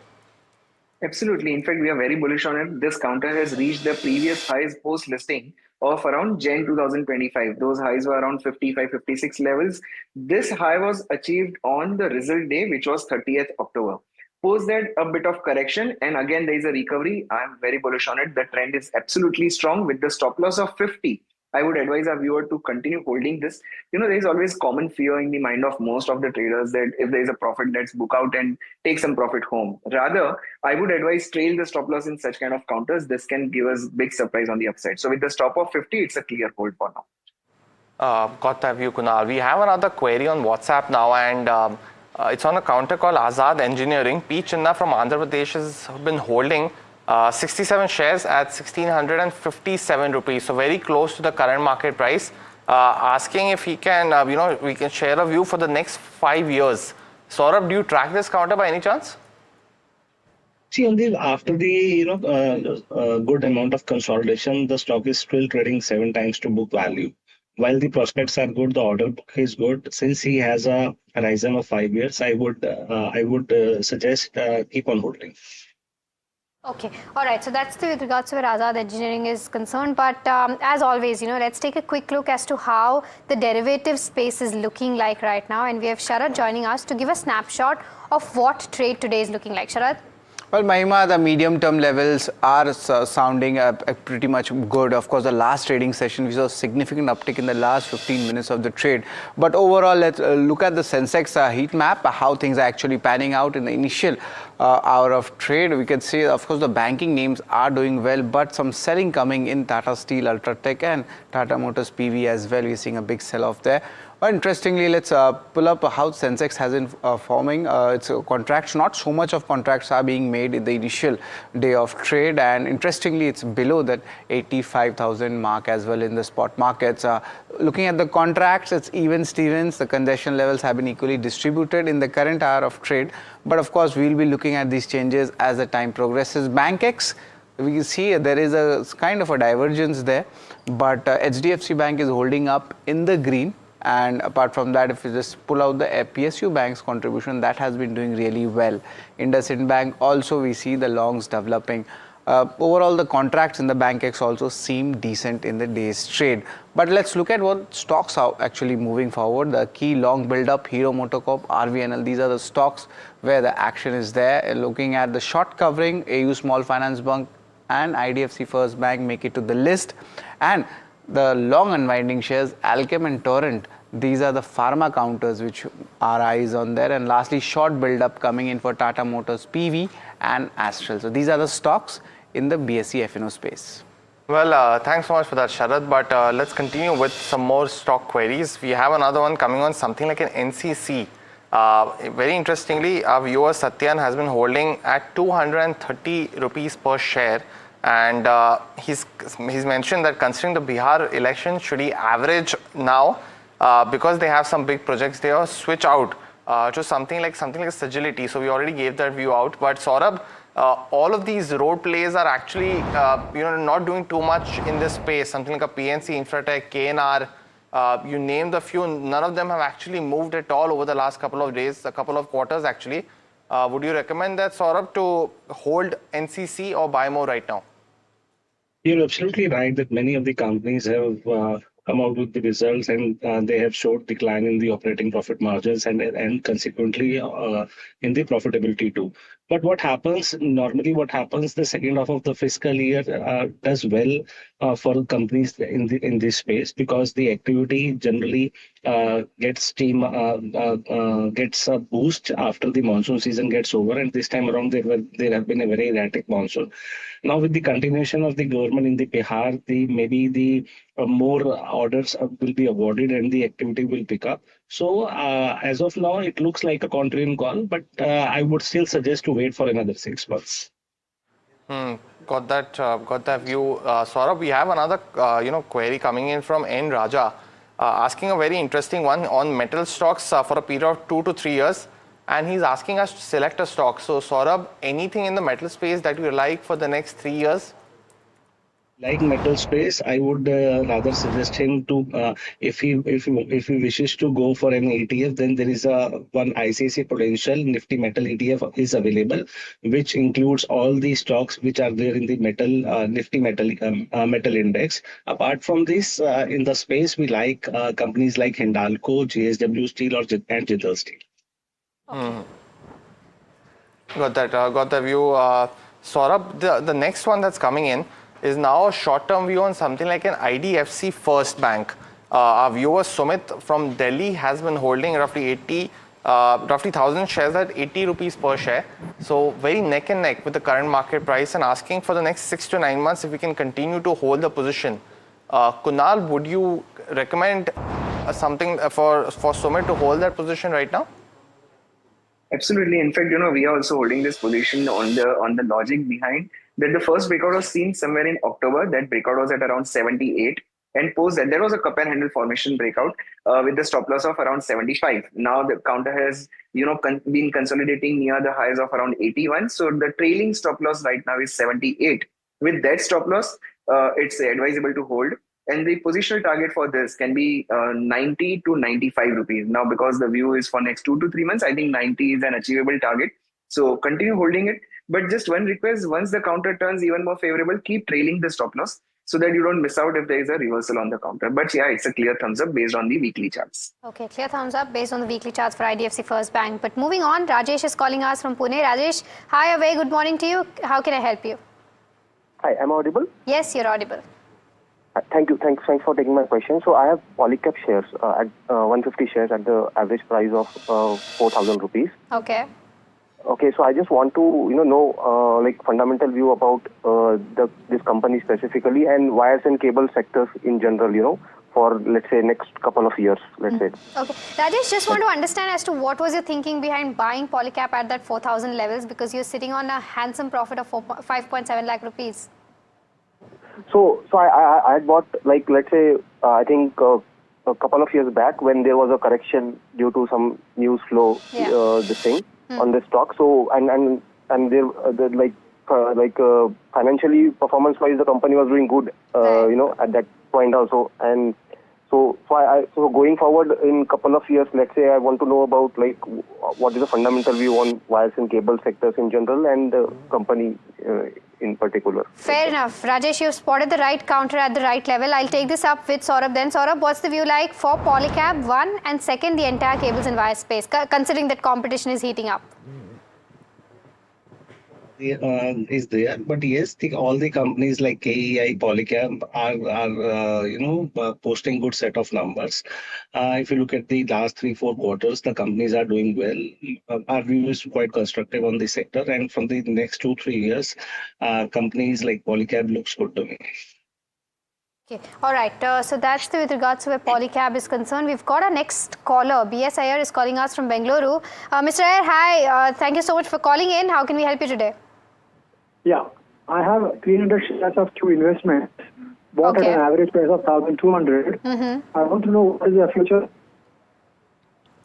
Absolutely. In fact, we are very bullish on it. This counter has reached the previous highs post-listing of around Jan 2025. Those highs were around 55, 56 levels. This high was achieved on the result day, which was 30th October. Post that, a bit of correction, and again, there is a recovery. I'm very bullish on it. The trend is absolutely strong with the stop loss of 50. I would advise our viewer to continue holding this. There is always common fear in the mind of most of the traders that if there is a profit, let's book out and take some profit home. Rather, I would advise trail the stop loss in such kind of counters. This can give us big surprise on the upside. So with the stop of 50, it's a clear hold for now.
Got that view, Kunal. We have another query on WhatsApp now, and it's on a counter called Azad Engineering. P. Chinna from Andhra Pradesh has been holding 67 shares at 1,657 rupees, so very close to the current market price. Asking if he can, we can share a view for the next 5 years. Saurabh, do you track this counter by any chance?
See, after the good amount of consolidation, the stock is still trading 7 times to book value. While the prospects are good, the order book is good. Since he has a horizon of 5 years, I would suggest keep on holding.
Okay, all right. So that's with regards to where Azad Engineering is concerned. But as always, let's take a quick look as to how the derivative space is looking like right now. And we have Sharad joining us to give a snapshot of what trade today is looking like. Sharad?
Well, Mahima, the medium-term levels are sounding pretty much good. Of course, the last trading session, we saw a significant uptick in the last 15 minutes of the trade. But overall, let's look at the Sensex heat map, how things are actually panning out in the initial hour of trade. We can see, of course, the banking names are doing well, but some selling coming in Tata Steel, Ultratech and Tata Motors PV as well. We're seeing a big sell-off there. Interestingly, let's pull up how Sensex has been forming. It's contracts, not so much of contracts are being made in the initial day of trade, and interestingly, it's below that 85,000 mark as well in the spot markets. Looking at the contracts, it's even Stevens. The congestion levels have been equally distributed in the current hour of trade, but of course, we'll be looking at these changes as the time progresses. BankX, we can see there is a kind of a divergence there, but HDFC Bank is holding up in the green. And apart from that, if you just pull out the PSU Bank's contribution, that has been doing really well. IndusInd Bank also, we see the longs developing. Overall, the contracts in the BankX also seem decent in the day's trade. But let's look at what stocks are actually moving forward. The key long build-up, Hero MotoCorp, RVNL, these are the stocks where the action is there. Looking at the short covering, AU Small Finance Bank and IDFC First Bank make it to the list. And the long unwinding shares, Alchem and Torrent, these are the pharma counters which our eyes on there. And lastly, short build-up coming in for Tata Motors PV and Astral. So these are the stocks in the BSE F&O space.
Well, thanks so much for that, Sharad. But let's continue with some more stock queries. We have another one coming on something like an NCC. Very interestingly, our viewer Satyan has been holding at 230 rupees per share. And he's mentioned that considering the Bihar election, should he average now because they have some big projects there, switch out to something like Sagility. So we already gave that view out. But Saurabh, all of these road plays are actually not doing too much in this space. Something like a PNC, Infratech, KNR. You named a few. None of them have actually moved at all over the last couple of days, a couple of quarters actually. Would you recommend that, Saurabh, to hold NCC or buy more right now?
You're absolutely right that many of the companies have come out with the results and they have showed decline in the operating profit margins and consequently in the profitability too. But what happens, the second half of the fiscal year does well for companies in this space because the activity generally gets a boost after the monsoon season gets over, and this time around there have been a very erratic monsoon. Now with the continuation of the government in the Bihar, maybe the more orders will be awarded and the activity will pick up. So as of now, it looks like a contrarian call, but I would still suggest to wait for another 6 months.
Got that view, Saurabh. We have another query coming in from N Raja, asking a very interesting one on metal stocks for a period of 2 to 3 years. And he's asking us to select a stock. So, Saurabh, anything in the metal space that you like for the next 3 years?
Like metal space, I would rather suggest him to, if he wishes to go for an ETF, then there is one ICICI Prudential Nifty Metal ETF is available, which includes all the stocks which are there in the metal Nifty Metal Index. Apart from this, in the space, we like companies like Hindalco, JSW Steel, and Jindal Steel.
Got that view. Saurabh, the next one that's coming in is now a short-term view on something like an IDFC First Bank. Our viewer Sumit from Delhi has been holding roughly 1,000 shares at 80 rupees per share. So very neck and neck with the current market price, and asking for the next 6 to 9 months if we can continue to hold the position. Kunal, would you recommend something for Sumit to hold that position right now?
Absolutely. In fact, we are also holding this position on the logic behind that the first breakout was seen somewhere in October. That breakout was at around 78. And post that, there was a cup and handle formation breakout with the stop loss of around 75. Now the counter has, been consolidating near the highs of around 81. So the trailing stop loss right now is 78. With that stop loss, it's advisable to hold. And the positional target for this can be 90 to 95 rupees. Now, because the view is for next 2 to 3 months, I think 90 is an achievable target. So continue holding it. But just one request, once the counter turns even more favorable, keep trailing the stop loss so that you don't miss out if there is a reversal on the counter. But yeah, it's a clear thumbs up based on the weekly charts.
Okay, clear thumbs up based on the weekly charts for IDFC First Bank. But moving on, Rajesh is calling us from Pune. Rajesh, hi, a very good morning to you. How can I help you?
Hi, am I audible?
Yes, you're audible.
Thank you. Thanks for taking my question. So I have Polycab shares at 150 shares at the average price of 4,000 rupees.
Okay.
Okay, so I just want to know like fundamental view about this company specifically and wires and cable sectors in general. For let's say next couple of years, let's say.
Okay, Rajesh, just want to understand as to what was your thinking behind buying Polycab at that 4,000 levels, because you're sitting on a handsome profit of 5.7 lakh rupees.
So I had bought, like, let's say, I think a couple of years back when there was a correction due to some news flow, on the stock. So and there financially, performance wise, the company was doing good, at that point also. And so going forward in couple of years, let's say I want to know about like what is the fundamental view on wires and cable sectors in general and the company in particular.
Fair enough. Rajesh, you've spotted the right counter at the right level. I'll take this up with Saurabh then. Saurabh, what's the view like for Polycab, one, and second, the entire cables and wire space, considering that competition is heating up?
Is there, but yes, all the companies like KEI, Polycab are posting good set of numbers. If you look at the last 3-4 quarters, the companies are doing well. Our view is quite constructive on the sector, and from the next 2-3 years, companies like Polycab looks good to me.
Okay, all right. So that's with regards to where Polycab is concerned. We've got our next caller. BS Iyer is calling us from Bengaluru. Mr. Iyer, hi. Thank you so much for calling in. How can we help you today?
Yeah, I have 300 shares of Q investment bought at an average price of 1,200. I want to know what is the future.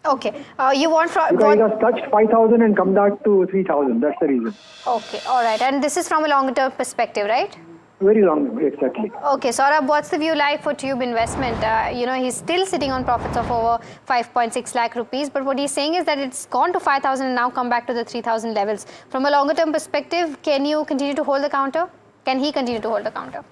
Okay, you want from...
You guys have touched 5,000 and come back to 3,000. That's the reason.
Okay, all right. And this is from a longer term perspective, right?
Very long, exactly.
Okay, Saurabh, what's the view like for Tube investment? He's still sitting on profits of over 5.6 lakh rupees, but what he's saying is that it's gone to 5,000 and now come back to the 3,000 levels. From a longer term perspective, can you continue to hold the counter? Can he continue to hold the counter?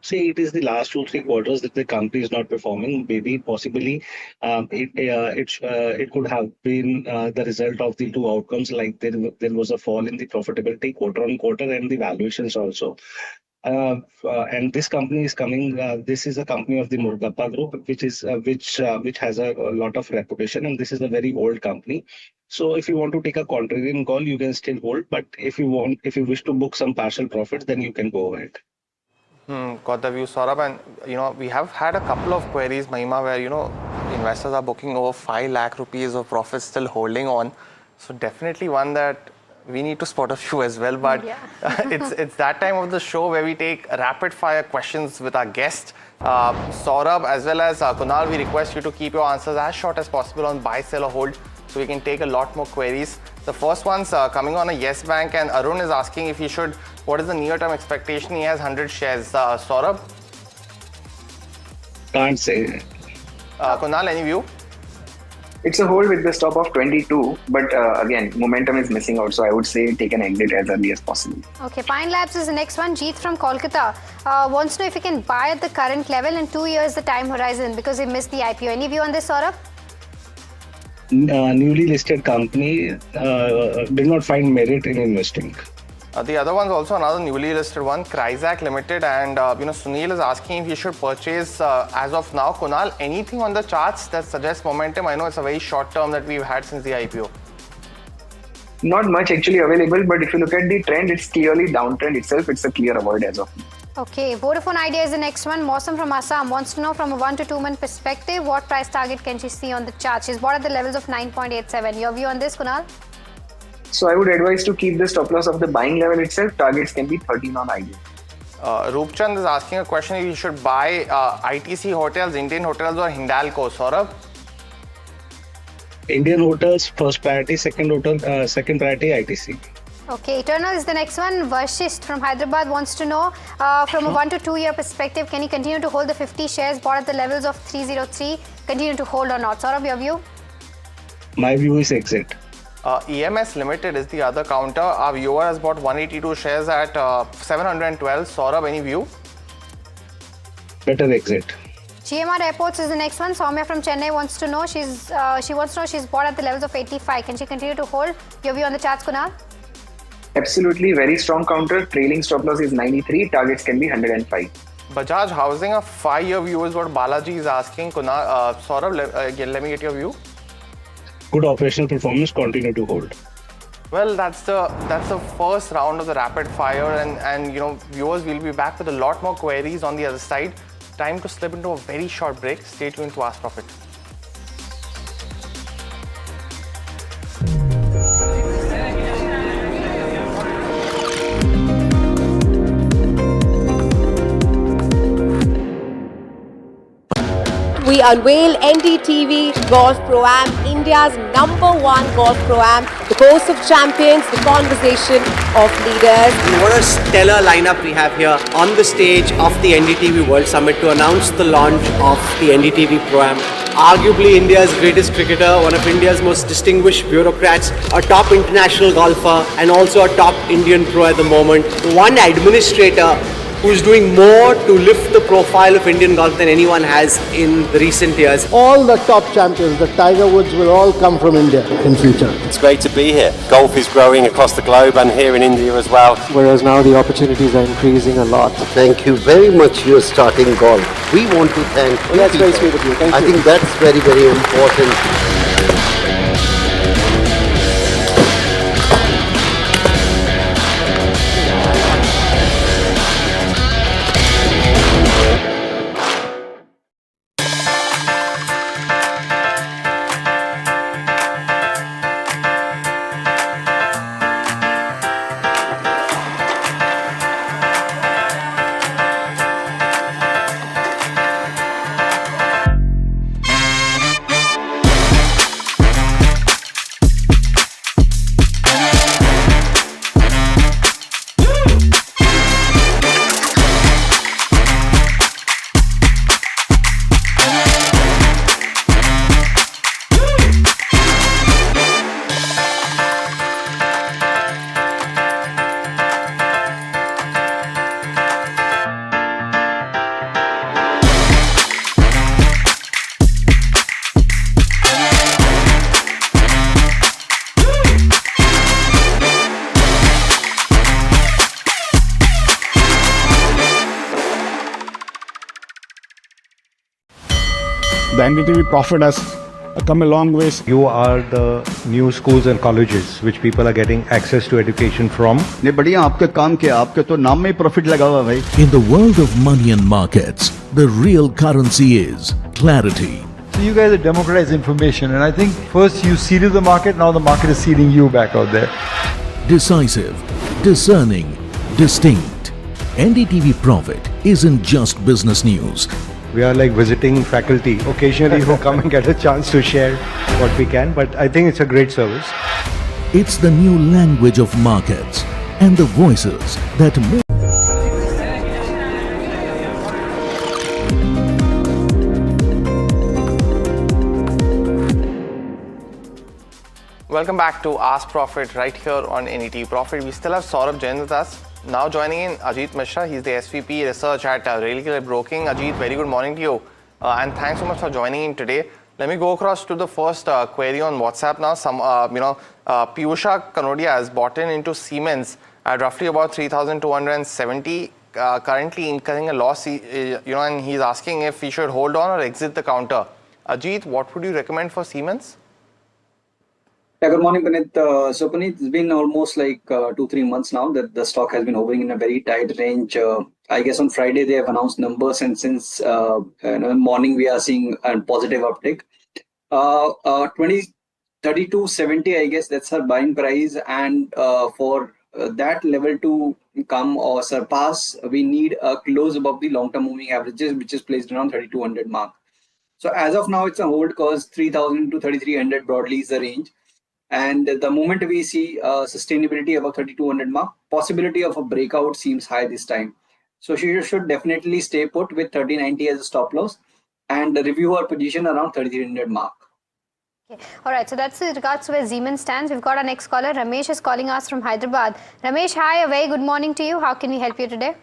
See, it is the last 2-3 quarters that the company is not performing. Maybe, possibly, it could have been the result of the two outcomes. Like there was a fall in the profitability quarter on quarter and the valuations also. And this company is coming. This is a company of the Murugappa Group, which has a lot of reputation, and this is a very old company. So if you want to take a contrarian call, you can still hold. But if you wish to book some partial profits, then you can go ahead.
Got the view, Saurabh. And we have had a couple of queries, Mahima, where investors are booking over 5 lakh rupees of profits, still holding on. So definitely one that we need to spot a few as well, but it's that time of the show where we take rapid fire questions with our guest. Saurabh as well as Kunal, we request you to keep your answers as short as possible on buy, sell or hold, so we can take a lot more queries. The first one's coming on a Yes Bank, and Arun is asking if he should, what is the near-term expectation? He has 100 shares. Saurabh?
Can't say.
Kunal, any view?
It's a hold with the stop of 22, but again, momentum is missing out, so I would say take an exit as early as possible.
Okay, Pine Labs is the next one. Jeet from Kolkata wants to know if you can buy at the current level and 2 years the time horizon because he missed the IPO. Any view on this, Saurabh?
Newly listed company did not find merit in investing.
The other one's also another newly listed one, Kryzac Limited, and Sunil is asking if he should purchase as of now. Kunal, anything on the charts that suggests momentum? I know it's a very short term that we've had since the IPO.
Not much actually available, but if you look at the trend, it's clearly downtrend itself. It's a clear avoid as of now.
Okay, Vodafone Idea is the next one. Mosam from Assam wants to know from a 1 to 2 month perspective, what price target can she see on the chart? She's bought at the levels of 9.87. Your view on this, Kunal?
So I would advise to keep the stop loss of the buying level itself. Targets can be 13 on Idea.
Roopchand is asking a question if you should buy ITC hotels, Indian hotels or Hindalco. Saurabh?
Indian hotels, first priority, second priority, ITC.
Okay, Eternal is the next one. Varshist from Hyderabad wants to know from a 1 to 2 year perspective, can he continue to hold the 50 shares bought at the levels of 303? Continue to hold or not? Saurabh, your view?
My view is exit.
EMS Limited is the other counter. Our viewer has bought 182 shares at 712. Saurabh, any view?
Better exit.
GMR Airports is the next one. Soumya from Chennai wants to know she wants to know she's bought at the levels of 85. Can she continue to hold? Your view on the charts, Kunal?
Absolutely, very strong counter. Trailing stop loss is 93. Targets can be 105.
Bajaj Housing, a 5-year view is what Balaji is asking. Kunal, Saurabh, let me get your view.
Good operational performance, continue to hold.
Well, that's the first round of the rapid fire, and viewers will be back with a lot more queries on the other side. Time to slip into a very short break. Stay tuned to Ask Profit.
We unveil NDTV Golf Pro-Am, India's #1 Golf Pro-Am, the course of champions, the conversation of leaders.
What a stellar lineup we have here on the stage of the NDTV World Summit to announce the launch of the NDTV Pro-Am. Arguably India's greatest cricketer, one of India's most distinguished bureaucrats, a top international golfer and also a top Indian pro at the moment. One administrator who's doing more to lift the profile of Indian golf than anyone has in the recent years.
All the top champions, the Tiger Woods, will all come from India in future.
It's great to be here. Golf is growing across the globe and here in India as well.
Whereas now the opportunities are increasing a lot. Thank you very much. You're starting golf. We want to thank you.
That's very sweet of you. Thank you.
I think that's very, very important.
The NDTV Profit has come a long ways.
You are the new schools and colleges which people are getting access to education from.
नहीं बढ़िया आपके काम किया आपके तो नाम में ही profit लगा हुआ भाई.
In the world of money and markets, the real currency is clarity.
So you guys have democratized information, and I think first you seeded the market, now the market is seeding you back out there.
Decisive, discerning, distinct. NDTV Profit isn't just business news.
We are like visiting faculty occasionally who come and get a chance to share what we can, but I think it's a great service.
It's the new language of markets and the voices that move.
Welcome back to Ask Profit right here on NDTV Profit. We still have Saurabh Jain with us. Now joining in Ajit Mishra, he's the SVP Research at Rail Clear Broking. Ajit, very good morning to you, and thanks so much for joining in today. Let me go across to the first query on WhatsApp now. Piyusha Kanodia has bought into Siemens at roughly about 3,270. Currently incurring a loss, and he's asking if he should hold on or exit the counter. Ajit, what would you recommend for Siemens?
Yeah, good morning, Puneet. So, Puneet, it's been almost like 2-3 months now that the stock has been hovering in a very tight range. I guess on Friday they have announced numbers, and since morning we are seeing a positive uptick. 32.70, I guess that's her buying price, and for that level to come or surpass, we need a close above the long-term moving averages, which is placed around 3,200 mark. So as of now, it's a hold cause 3,000 to 3,300 broadly is the range. And the moment we see sustainability above 3,200 mark, possibility of a breakout seems high this time. So she should definitely stay put with 3090 as a stop loss and review her position around 3,300 mark.
Okay. All right, so that's in regards to where Siemens stands. We've got our next caller. Ramesh is calling us from Hyderabad. Ramesh, hi, a very good morning to you. How can we help you today?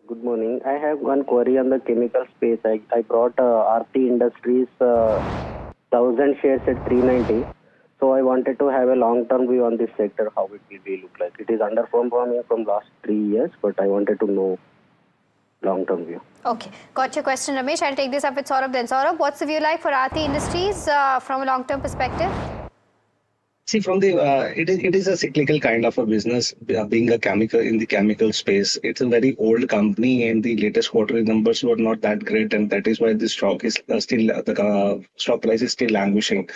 Good morning. I have one query on the chemical space. I brought Aarti Industries 1,000 shares at 390. So I wanted to have a long-term view on this sector, how it will be look like. It is underperforming from last 3 years, but I wanted to know long-term view.
Okay, got your question, Ramesh. I'll take this up with Saurabh then. Saurabh, what's the view like for Aarti Industries from a long-term perspective?
See, from the it is a cyclical kind of a business. Being a chemical in the chemical space, it's a very old company, and the latest quarterly numbers were not that great, and that is why the stock is still the stock price is still languishing.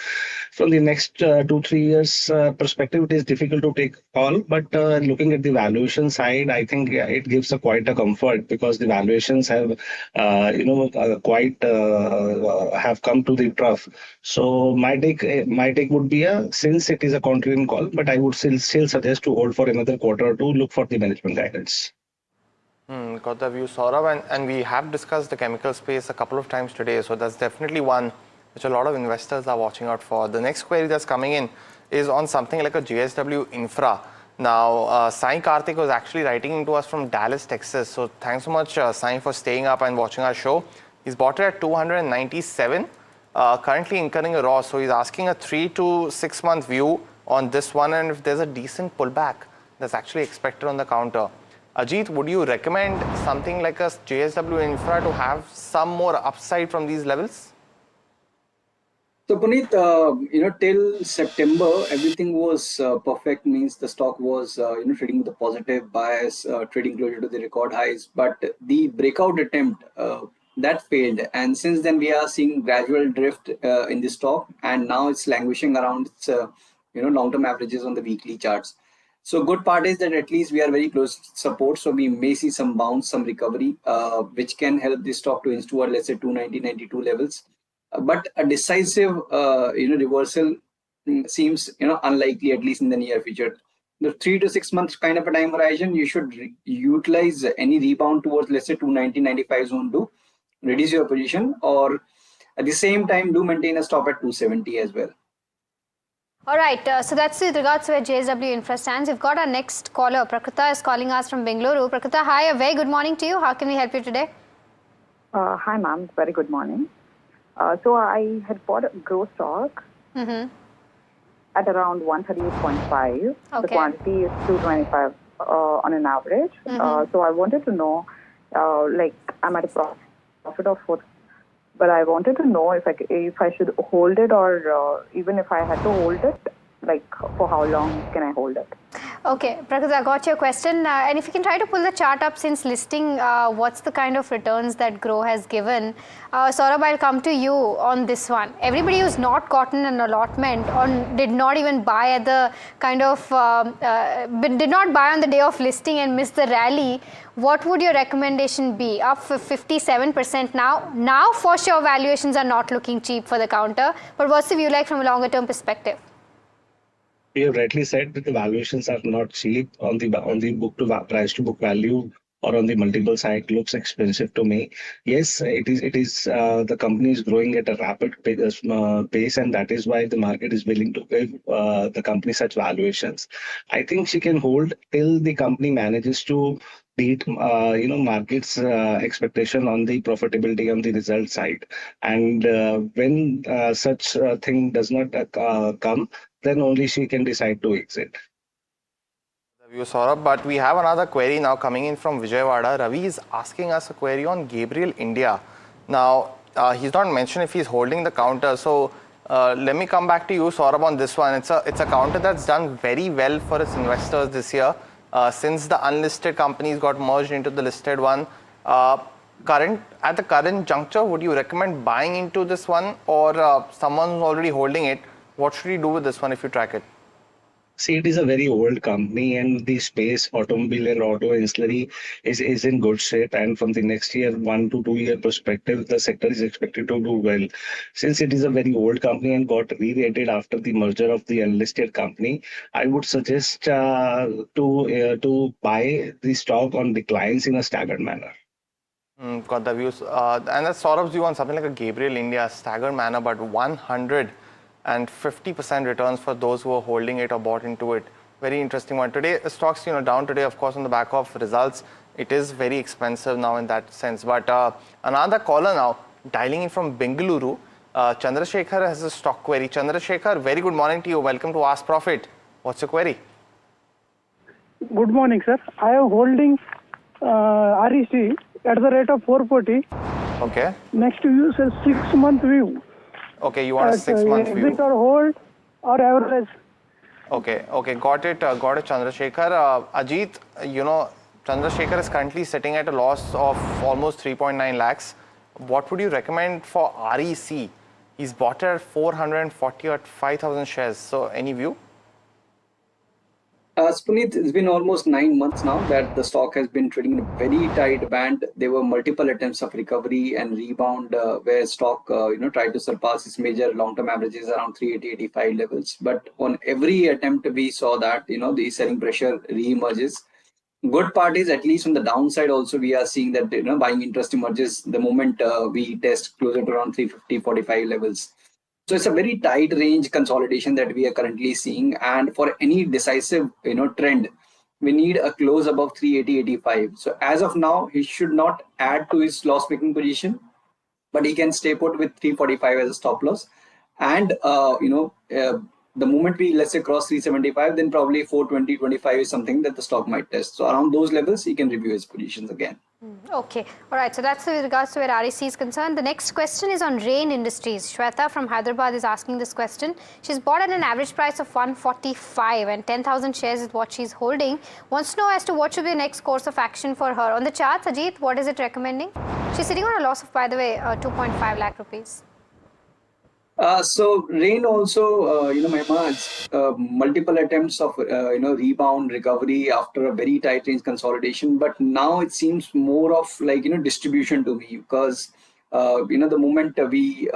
From the next 2-3 years perspective, it is difficult to take call. But looking at the valuation side, I think it gives quite a comfort because the valuations have quite have come to the trough. So my take would be since it is a contrarian call, but I would still suggest to hold for another quarter or two, look for the management guidance.
Got the view, Saurabh, and we have discussed the chemical space a couple of times today, so that's definitely one which a lot of investors are watching out for. The next query that's coming in is on something like a JSW Infra. Now, Sai Karthik was actually writing into us from Dallas, Texas, so thanks so much, Sai, for staying up and watching our show. He's bought it at 297. Currently incurring a loss, so he's asking a 3 to 6 month view on this one, and if there's a decent pullback that's actually expected on the counter. Ajit, would you recommend something like a JSW Infra to have some more upside from these levels?
So Puneet, till September, everything was perfect. Means the stock was trading with a positive bias, trading closer to the record highs. But the breakout attempt that failed, and since then we are seeing gradual drift in the stock, and now it's languishing around its long-term averages on the weekly charts. So good part is that at least we are very close to support, so we may see some bounce, some recovery, which can help the stock to inch toward, let's say, 290, 92 levels. But a decisive reversal seems unlikely, at least in the near future. The 3 to 6 months kind of a time horizon, you should utilize any rebound towards, let's say, 290, 95 zone to reduce your position, or at the same time do maintain a stop at 270 as well.
All right, so that's with regards to where JSW Infra stands. We've got our next caller. Prakrita is calling us from Bengaluru. Prakrita, hi, a very good morning to you. How can we help you today?
Hi, ma'am. Very good morning. So I had bought a growth stock at around 138.5.
Okay.
The quantity is 225 on an average. So I wanted to know, I'm at a profit of 4. But I wanted to know if I should hold it, or even if I had to hold it, for how long can I hold it?
Okay, Prakrita, I got your question. And if you can try to pull the chart up since listing, what's the kind of returns that Grow has given? Saurabh, I'll come to you on this one. Everybody who's not gotten an allotment or did not even buy at the did not buy on the day of listing and missed the rally, what would your recommendation be? Up for 57% now. Now, for sure, valuations are not looking cheap for the counter. But what's the view like from a longer term perspective?
You have rightly said that the valuations are not cheap on the book to price to book value or on the multiple side. Looks expensive to me. Yes, it is. The company is growing at a rapid pace, and that is why the market is willing to give the company such valuations. I think she can hold till the company manages to beat market's expectation on the profitability on the result side, and when such thing does not come, then only she can decide to exit.
You Saurabh, but we have another query now coming in from Vijayawada. Ravi is asking us a query on Gabriel India. Now, he's not mentioned if he's holding the counter. So let me come back to you, Saurabh, on this one. It's a counter that's done very well for its investors this year. Since the unlisted companies got merged into the listed one. At the current juncture, would you recommend buying into this one, or someone who's already holding it? What should he do with this one if you track it?
See, it is a very old company, and the space, automobile and auto ancillary is in good shape. And from the next year, 1 to 2 year perspective, the sector is expected to do well. Since it is a very old company and got re-rated after the merger of the unlisted company, I would suggest to buy the stock on declines in a staggered manner.
Got the views. And that's Saurabh's view on something like a Gabriel India, staggered manner, but 150% returns for those who are holding it or bought into it. Very interesting one. Today, stocks down today, of course, on the back of results. It is very expensive now in that sense. But another caller now, dialing in from Bengaluru. Chandrasekhar has a stock query. Chandrasekhar, very good morning to you. Welcome to Ask Profit. What's your query?
Good morning, sir. I am holding REC at the rate of 440.
Okay.
Next to you says 6-month view.
Okay, you want a 6-month view.
Exit or hold or average?
Okay, got it, Chandrasekhar. Ajit, Chandrasekhar is currently sitting at a loss of almost 3.9 lakhs. What would you recommend for REC? He's bought at 440 at 5,000 shares. So, any view?
Puneet, it's been almost 9 months now that the stock has been trading in a very tight band. There were multiple attempts of recovery and rebound where stock tried to surpass its major long-term averages around 380-85 levels. But on every attempt, we saw that the selling pressure re-emerges. Good part is, at least on the downside also, we are seeing that buying interest emerges the moment we test closer to around 350-45 levels. So it's a very tight range consolidation that we are currently seeing, and for any decisive trend, we need a close above 380-85. So as of now, he should not add to his loss-making position, but he can stay put with 345 as a stop loss. And the moment we, let's say, cross 375, then probably 420-25 is something that the stock might test. So around those levels, he can review his positions again.
Okay, all right. So that's with regards to where REC is concerned. The next question is on Rain Industries. Shweta from Hyderabad is asking this question. She's bought at an average price of 145 and 10,000 shares is what she's holding. Wants to know as to what should be the next course of action for her. On the charts, Ajit, what is it recommending? She's sitting on a loss of, by the way, 2.5 lakh rupees.
So Rain also, Mahima, it's multiple attempts of, rebound recovery after a very tight range consolidation. But now it seems more of like, distribution to me, because, the moment we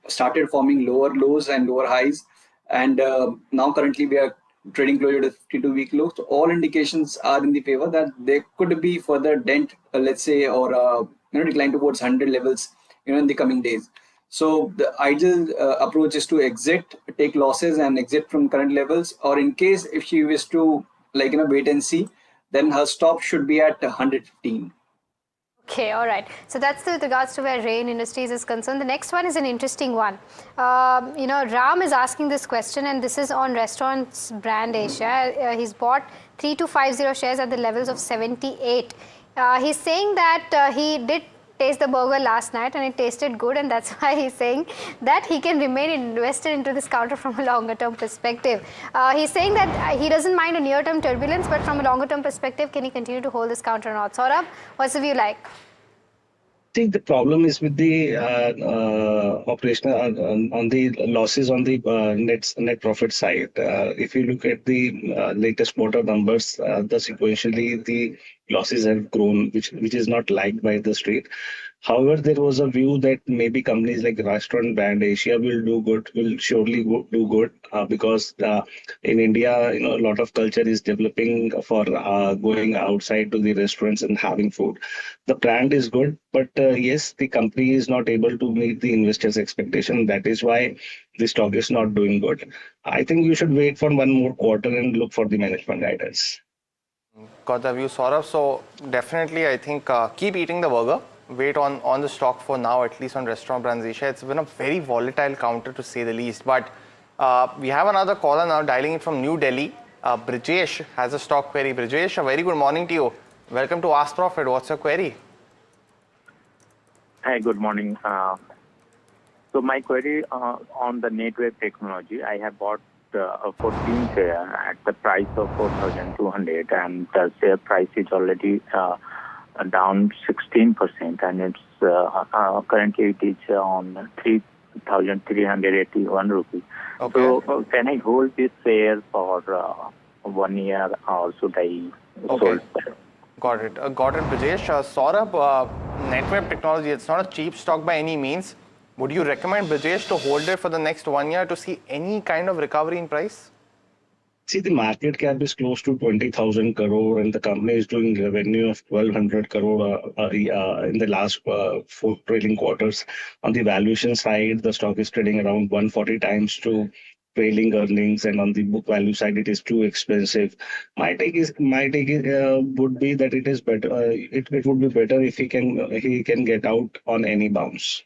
started forming lower lows and lower highs, and now currently we are trading closer to 52-week lows. So all indications are in the favor that there could be further dent, let's say, or, decline towards 100 levels, in the coming days. So the ideal approach is to exit, take losses and exit from current levels, or in case if she wishes to wait and see, then her stop should be at 115.
Okay, all right. So that's with regards to where Rain Industries is concerned. The next one is an interesting one. Ram is asking this question, and this is on Restaurants Brand Asia. He's bought 3250 shares at the levels of 78. He's saying that he did taste the burger last night and it tasted good, and that's why he's saying that he can remain invested into this counter from a longer term perspective. He's saying that he doesn't mind a near term turbulence, but from a longer term perspective, can he continue to hold this counter or not? Saurabh, what's the view like?
I think the problem is with the operational on the losses on the net profit side. If you look at the latest quarter numbers, sequentially the losses have grown, which is not liked by the street. However, there was a view that maybe companies like Restaurant Brand Asia will surely do good because in India, a lot of culture is developing for going outside to the restaurants and having food. The brand is good, but yes, the company is not able to meet the investors' expectation. That is why the stock is not doing good. I think you should wait for one more quarter and look for the management guidance.
Got the view, Saurabh. So definitely, I think keep eating the burger. Wait on the stock for now, at least on Restaurant Brands Asia. It's been a very volatile counter to say the least. But we have another caller now dialing in from New Delhi. Brijesh has a stock query. Brijesh, a very good morning to you. Welcome to Ask Profit. What's your query?
Hi, good morning. So my query on the network technology, I have bought a 14 share at the price of 4,200, and the share price is already down 16%, and it's currently it is on 3,381 rupees.
Okay.
So can I hold this share for 1 year, or should I
Okay.
sold?
Got it, Brijesh. Saurabh, network technology, it's not a cheap stock by any means. Would you recommend, Brijesh, to hold it for the next 1 year to see any kind of recovery in price?
See, the market cap is close to 20,000 crore, and the company is doing revenue of 1,200 crore in the last 4 trailing quarters. On the valuation side, the stock is trading around 140 times to trailing earnings, and on the book value side, it is too expensive. My take would be that it is better. It would be better if he can get out on any bounce.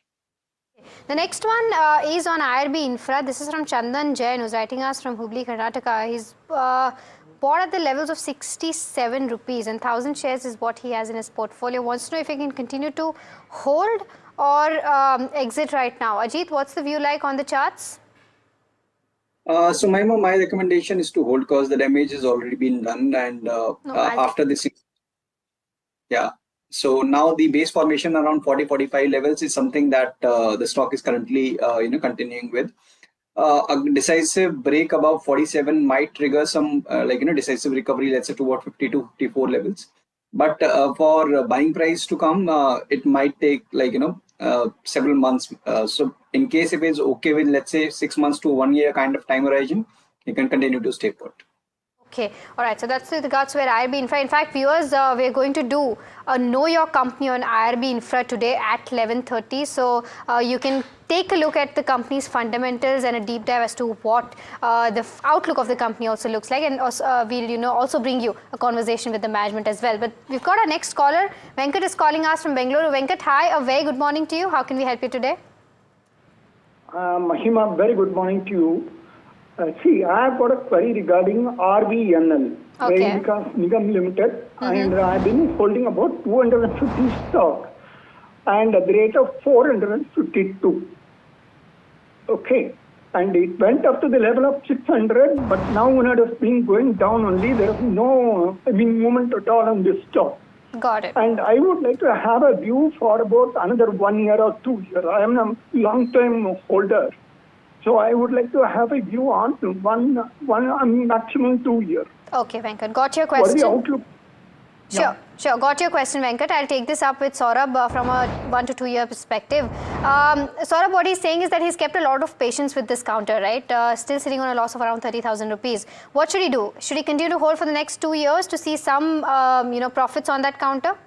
The next one is on IRB Infra. This is from Chandan Jain, who's writing us from Hubli, Karnataka. He's bought at the levels of 67 rupees, and 1,000 shares is what he has in his portfolio. Wants to know if he can continue to hold or exit right now. Ajit, what's the view like on the charts?
So my recommendation is to hold because the damage has already been done, and after this, yeah. So now the base formation around 40-45 levels is something that the stock is currently continuing with. A decisive break above 47 might trigger some decisive recovery, let's say toward 52-54 levels. But for buying price to come, it might take several months. So in case if it's okay with, let's say, 6 months to 1 year kind of time horizon, you can continue to stay put.
Okay, all right. So that's with regards to IRB Infra. In fact, viewers, we're going to do a Know Your Company on IRB Infra today at 11:30. So you can take a look at the company's fundamentals and a deep dive as to what the outlook of the company also looks like, and also, we'll also bring you a conversation with the management as well. But we've got our next caller. Venkat is calling us from Bengaluru. Venkat, hi. A very good morning to you. How can we help you today?
Mahima, very good morning to you. See, I have got a query regarding RVNL,
Okay.
Vikas Nigam Limited, and I've been holding about 250 stock and at the rate of 452. Okay, and it went up to the level of 600, but now when it has been going down only, there is no movement at all on this stock.
Got it.
And I would like to have a view for about another 1 year or 2 years. I am a long-time holder. So I would like to have a view on one maximum 2 years.
Okay, Venkat, got your
What is
question.
the outlook?
Sure. Got your question, Venkat. I'll take this up with Saurabh from a 1 to 2 year perspective. Saurabh, what he's saying is that he's kept a lot of patience with this counter, right? Still sitting on a loss of around 30,000 rupees. What should he do? Should he continue to hold for the next 2 years to see some, profits on that counter?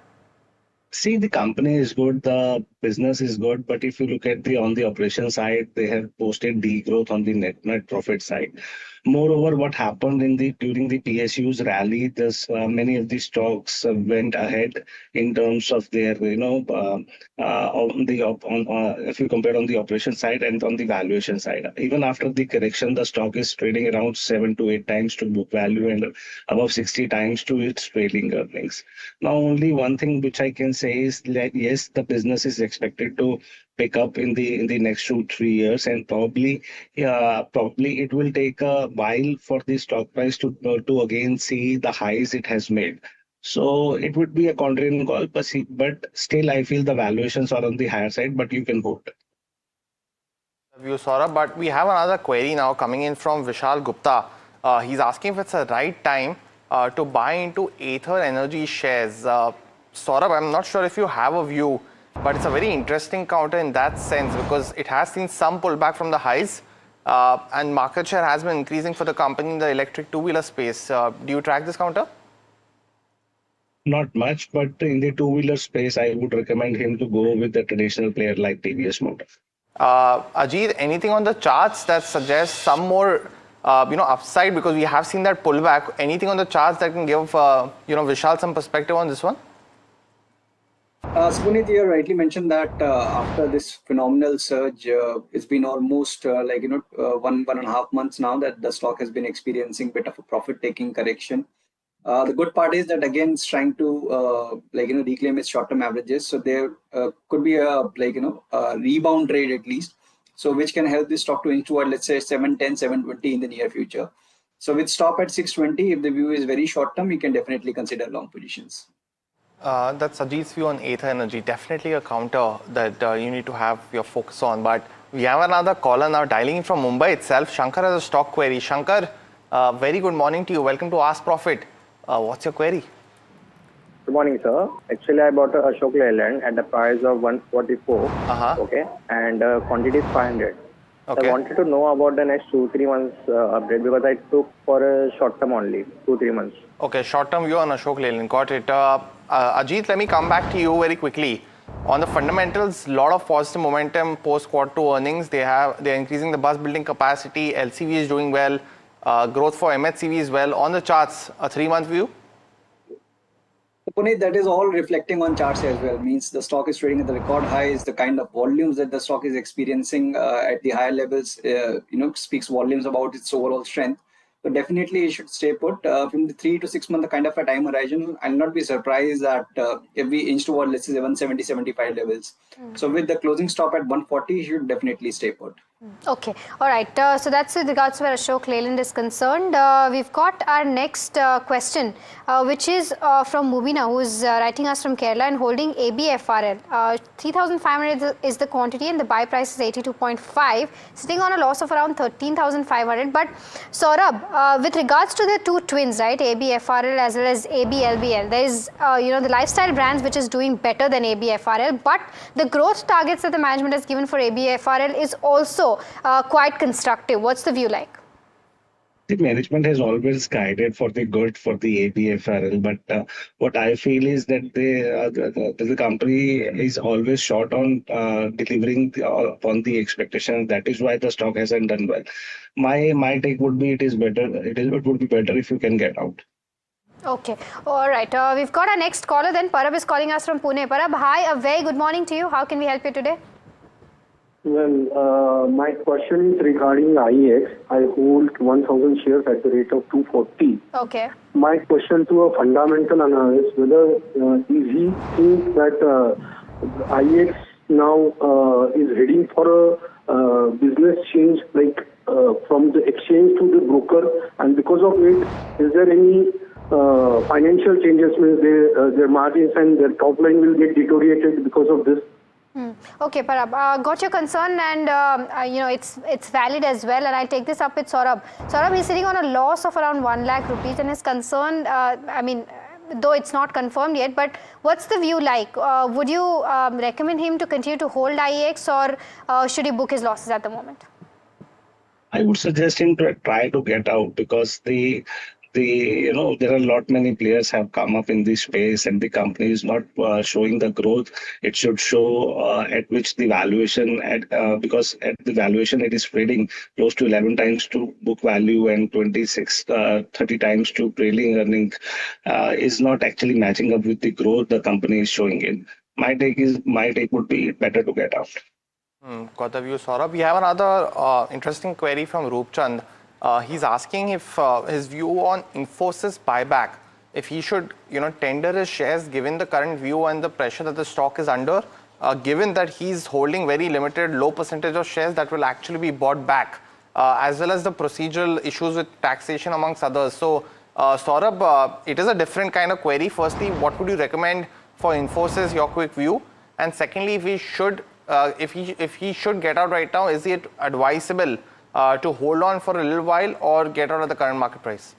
See, the company is good, the business is good, but if you look at on the operation side, they have posted degrowth on the net profit side. Moreover, what happened during the PSU's rally, many of the stocks went ahead in terms of their, if you compare on the operation side and on the valuation side. Even after the correction, the stock is trading around 7 to 8 times to book value and above 60 times to its trailing earnings. Now, only one thing which I can say is that yes, the business is expected to pick up in the next 2-3 years, and probably it will take a while for the stock price to again see the highs it has made. So it would be a contrarian call, but still I feel the valuations are on the higher side, but you can vote.
View, Saurabh, but we have another query now coming in from Vishal Gupta. He's asking if it's the right time to buy into Ather Energy shares. Saurabh, I'm not sure if you have a view, but it's a very interesting counter in that sense because it has seen some pullback from the highs and market share has been increasing for the company in the electric two-wheeler space. Do you track this counter?
Not much, but in the two-wheeler space, I would recommend him to go with the traditional player like TVS Motor.
Ajit, anything on the charts that suggests some more upside, because we have seen that pullback? Anything on the charts that can give Vishal some perspective on this one?
So Puneet, you rightly mentioned that after this phenomenal surge, it's been almost 1.5 months now that the stock has been experiencing bit of a profit-taking correction. The good part is that again it's trying to reclaim its short-term averages. So there could be a rebound trade at least. So which can help this stock to inch toward, let's say, 710, 720 in the near future. So with stop at 620, if the view is very short term, you can definitely consider long positions.
That's Ajit's view on Ather Energy. Definitely a counter that you need to have your focus on. But we have another caller now dialing in from Mumbai itself. Shankar has a stock query. Shankar, very good morning to you. Welcome to Ask Profit. What's your query?
Good morning, sir. Actually, I bought a Ashok Leyland at the price of 144. Okay, and quantity is 500.
Okay.
I wanted to know about the next 2-3 months update because I took for a short term only, 2-3 months.
Okay, short term view on Ashok Leyland. Got it. Ajit, let me come back to you very quickly. On the fundamentals, lot of positive momentum post quarter 2 earnings. They're increasing the bus building capacity. LCV is doing well. Growth for MHCV is well. On the charts, a 3-month view.
So Puneet, that is all reflecting on charts as well. Means the stock is trading at the record highs. The kind of volumes that the stock is experiencing at the higher levels, speaks volumes about its overall strength. So definitely, it should stay put from the 3 to 6 month kind of a time horizon. I'll not be surprised that if we inch toward, let's say, 170, 75 levels. So with the closing stop at 140, it should definitely stay put.
Okay, all right. So that's with regards to where Ashok Leyland is concerned. We've got our next question, which is from Mubina, who is writing us from Kerala and holding ABFRL. 3,500 is the quantity and the buy price is 82.5, sitting on a loss of around 13,500. But Saurabh, with regards to the two twins, right, ABFRL as well as ABLBL, there is the lifestyle brands which is doing better than ABFRL, but the growth targets that the management has given for ABFRL is also quite constructive. What's the view like?
The management has always guided for the good for the ABFRL, but what I feel is that the company is always short on delivering upon the expectation. That is why the stock hasn't done well. My take would be it would be better if you can get out.
Okay, all right. We've got our next caller. Then Parab is calling us from Pune. Parab, hi. A very good morning to you. How can we help you today?
Well, my question is regarding IEX. I hold 1,000 shares at the rate of 240.
Okay.
My question to a fundamental analyst, whether is he think that IEX now is heading for a business change, like from the exchange to the broker, and because of it, is there any financial changes? Means their margins and their top line will get deteriorated because of this?
Okay, Parab, got your concern, and it's valid as well, and I take this up with Saurabh. Saurabh is sitting on a loss of around 1 lakh rupees and is concerned, though it's not confirmed yet, but what's the view like? Would you recommend him to continue to hold IEX, or should he book his losses at the moment?
I would suggest him to try to get out, because there are a lot many players have come up in this space, and the company is not showing the growth it should show at which the valuation because at the valuation it is trading close to 11 times to book value and 30 times to trailing earnings is not actually matching up with the growth the company is showing in. My take would be better to get out.
Got the view, Saurabh. We have another interesting query from Roopchand. He's asking if his view on Infosys buyback, if he should tender his shares given the current view and the pressure that the stock is under, given that he's holding very limited low percentage of shares that will actually be bought back, as well as the procedural issues with taxation amongst others. So Saurabh, it is a different kind of query. Firstly, what would you recommend for Infosys, your quick view? And secondly, if he should get out right now, is it advisable to hold on for a little while or get out at the current market price?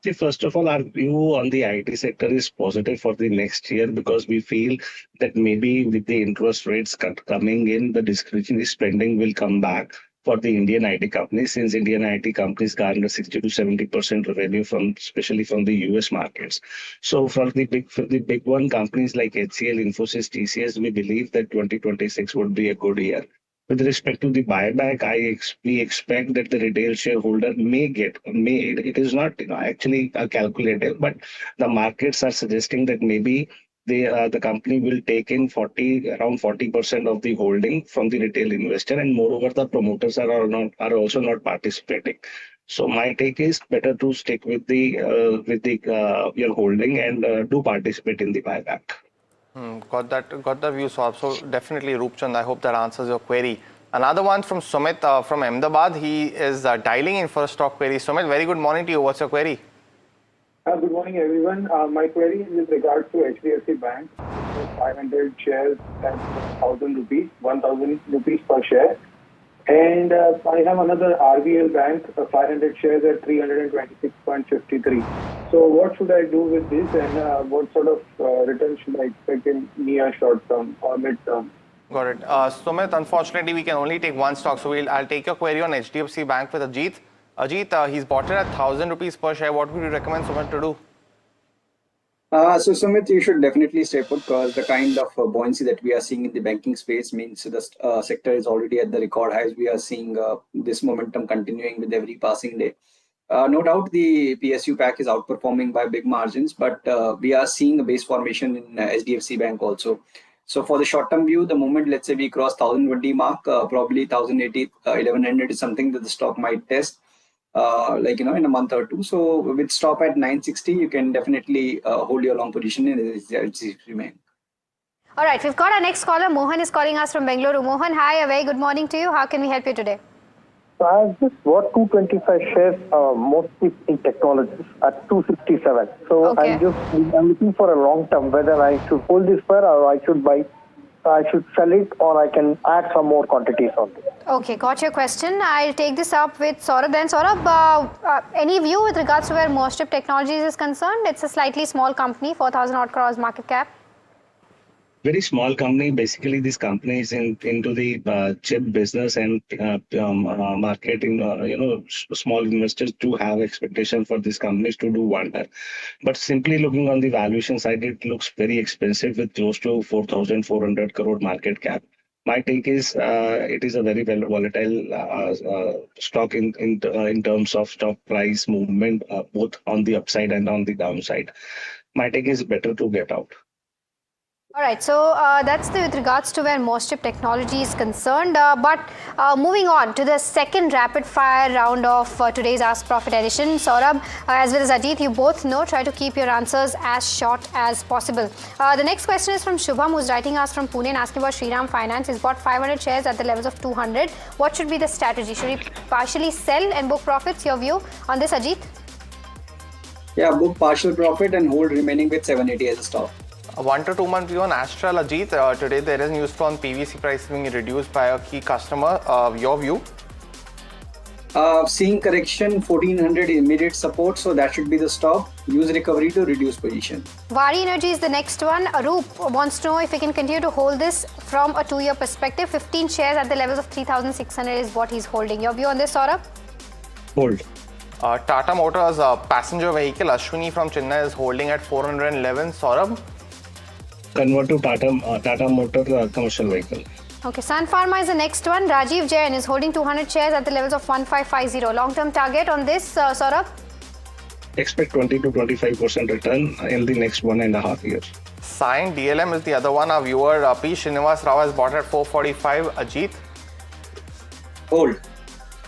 See, first of all, our view on the IT sector is positive for the next year, because we feel that maybe with the interest rates coming in, the discretionary spending will come back for the Indian IT companies, since Indian IT companies garner 60 to 70% revenue especially from the US markets. So for the big one companies like HCL, Infosys, TCS, we believe that 2026 would be a good year. With respect to the buyback, we expect that the retail shareholder it is not actually calculated, but the markets are suggesting that maybe the company will take in around 40% of the holding from the retail investor, and moreover, the promoters are also not participating. So my take is better to stick with your holding and do participate in the buyback.
Got the view, Saurabh. So definitely, Roopchand, I hope that answers your query. Another one from Sumit from Ahmedabad. He is dialing in for a stock query. Sumit, very good morning to you. What's your query?
Good morning, everyone. My query is with regards to HDFC Bank. 500 shares at 1,000 rupees, 1,000 rupees per share. And I have another RBL Bank, 500 shares at 326.53. So what should I do with this, and what sort of return should I expect in near short term or mid term?
Got it. Sumit, unfortunately, we can only take one stock. So I'll take your query on HDFC Bank with Ajit. Ajit, he's bought it at 1,000 rupees per share. What would you recommend Sumit to do?
So Sumit, you should definitely stay put, because the kind of buoyancy that we are seeing in the banking space means the sector is already at the record highs. We are seeing this momentum continuing with every passing day. No doubt the PSU pack is outperforming by big margins, but we are seeing a base formation in HDFC Bank also. So for the short-term view, the moment, let's say, we cross 1,020 mark, probably 1,080, 1,100 is something that the stock might test, in a month or two. So with stop at 960, you can definitely hold your long position in HDFC Bank.
All right, we've got our next caller. Mohan is calling us from Bengaluru. Mohan, hi, a very good morning to you. How can we help you today?
So I have just bought 225 shares, mostly in technologies, at 267. So
Okay.
I'm looking for a long term, whether I should hold this for, or I should sell it, or I can add some more quantities on it.
Okay, got your question. I'll take this up with Saurabh. Then Saurabh, any view with regards to where Mostrip Technologies is concerned? It's a slightly small company, 4,000 odd crores market cap.
Very small company. Basically, this company is into the chip business and marketing. Small investors do have expectation for these companies to do wonder. But simply looking on the valuation side, it looks very expensive with close to 4,400 crore market cap. My take is it is a very volatile stock in terms of stock price movement, both on the upside and on the downside. My take is better to get out.
All right, so that's with regards to where Mostrip Technology is concerned. But moving on to the second rapid fire round of today's Ask Profit edition. Saurabh, as well as Ajit, you both know, try to keep your answers as short as possible. The next question is from Shubham, who's writing us from Pune and asking about Shriram Finance. He's bought 500 shares at the levels of 200. What should be the strategy? Should he partially sell and book profits? Your view on this, Ajit?
Yeah, book partial profit and hold remaining with 780 as a stop.
A 1 to 2 month view on Astral, Ajit. Today there is news from PVC price being reduced by a key customer. Your view?
Seeing correction, 1400 immediate support, so that should be the stop. Use recovery to reduce position.
Vari Energy is the next one. Arup wants to know if we can continue to hold this from a 2-year perspective. 15 shares at the levels of 3,600 is what he's holding. Your view on this, Saurabh?
Hold.
Tata Motors passenger vehicle, Ashwini from Chennai is holding at 411. Saurabh?
Convert to Tata Motor commercial vehicle.
Okay, Sun Pharma is the next one. Rajiv Jain is holding 200 shares at the levels of 1550. Long-term target on this, Saurabh?
Expect 20 to 25% return in the next 1.5 years.
Sign DLM is the other one. Our viewer P. Srinivas Rao has bought at 445. Ajit?
Hold.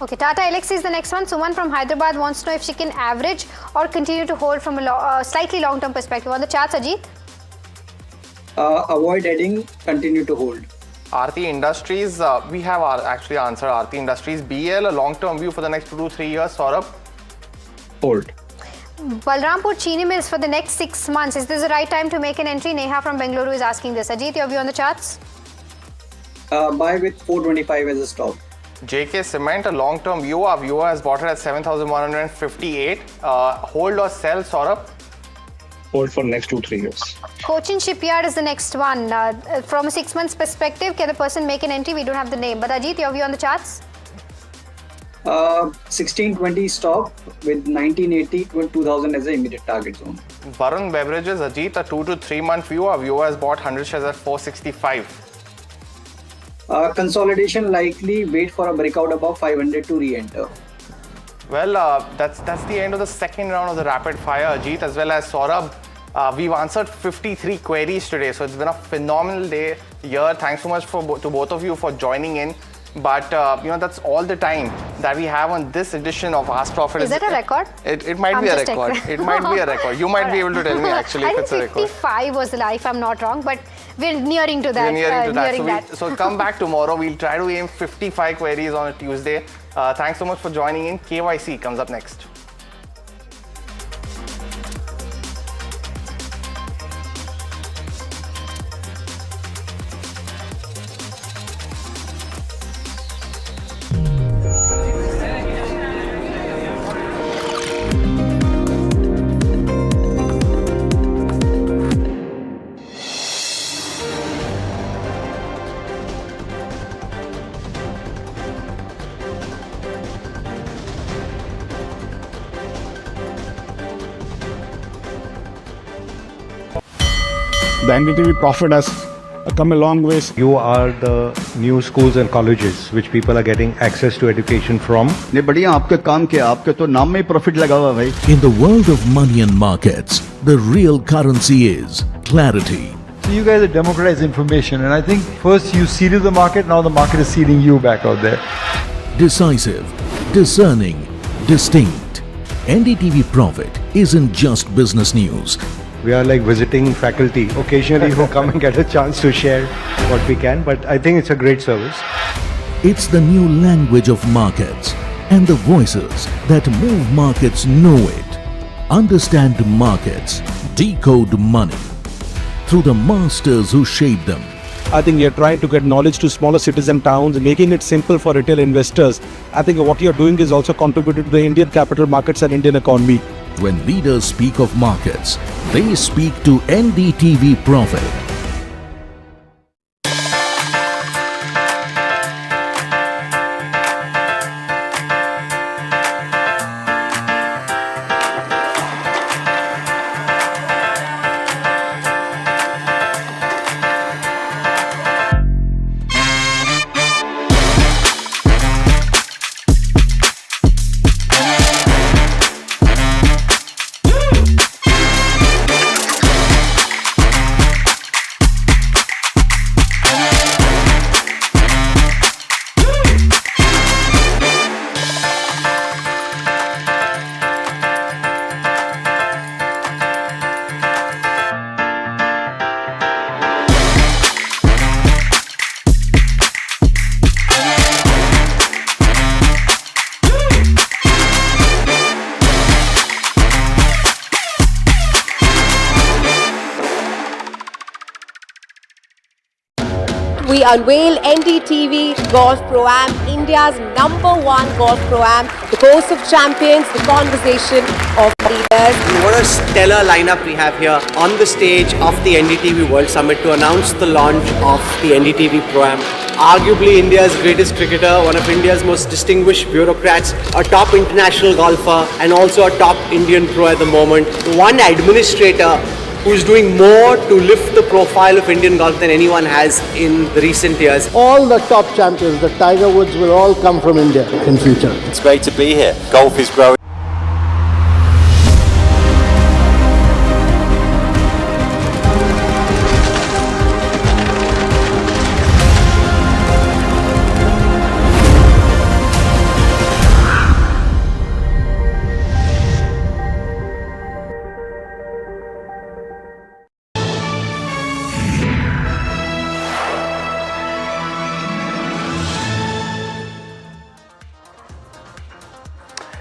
Okay, Tata Elxsi is the next one. Suman from Hyderabad wants to know if she can average or continue to hold from a slightly long-term perspective. On the charts, Ajit?
Avoid adding, continue to hold.
Aarti Industries, we have actually answered Aarti Industries. BL, a long-term view for the next 2 to 3 years. Saurabh?
Hold.
Balrampur Chini Mills for the next 6 months. Is this the right time to make an entry? Neha from Bengaluru is asking this. Ajit, your view on the charts?
Buy with 425 as a stop.
JK Cement, a long-term view. Our viewer has bought it at 7,158. Hold or sell, Saurabh?
Hold for next 2-3 years.
Cochin Shipyard is the next one. From a 6 months perspective, can the person make an entry? We don't have the name. But Ajit, your view on the charts?
1620 stop with 1980 to 2000 as the immediate target zone.
Varun Beverages, Ajit, a 2 to 3 month view. Our viewer has bought 100 shares at 465.
Consolidation likely, wait for a breakout above 500 to re-enter.
Well, that's the end of the second round of the rapid fire, Ajit, as well as Saurabh. We've answered 53 queries today, so it's been a phenomenal day here. Thanks so much to both of you for joining in. But that's all the time that we have on this edition of Ask Profit.
Is that a record?
It might be a record. It might be a record. You might be able to tell me actually if it's a record.
55 was the life, I'm not wrong, but we're nearing to that.
We're nearing to that. So come back tomorrow. We'll try to aim 55 queries on a Tuesday. Thanks so much for joining in. KYC comes up next.
The NDTV Profit has come a long way.
You are the new schools and colleges which people are getting access to education from.
ने बढ़िया आपके काम किया, आपके तो नाम में profit लगा हुआ भाई.
In the world of money and markets, the real currency is clarity.
So you guys have democratized information, and I think first you seeded the market, now the market is seeding you back out there.
Decisive, discerning, distinct. NDTV Profit isn't just business news.
We are like visiting faculty occasionally who come and get a chance to share what we can, but I think it's a great service.
It's the new language of markets, and the voices that move markets know it. Understand markets, decode money through the masters who shape them.
I think we are trying to get knowledge to smaller cities and towns, making it simple for retail investors. I think what you are doing is also contributing to the Indian capital markets and Indian economy.
When leaders speak of markets, they speak to NDTV Profit.
We unveil NDTV Golf Pro-Am, India's #1 golf Pro-Am, the course of champions, the conversation of leaders.
What a stellar lineup we have here on the stage of the NDTV World Summit to announce the launch of the NDTV Pro-Am. Arguably India's greatest cricketer, one of India's most distinguished bureaucrats, a top international golfer and also a top Indian pro at the moment. One administrator who's doing more to lift the profile of Indian golf than anyone has in the recent years.
All the top champions, the Tiger Woods, will all come from India in future.
It's great to be here. Golf is growing.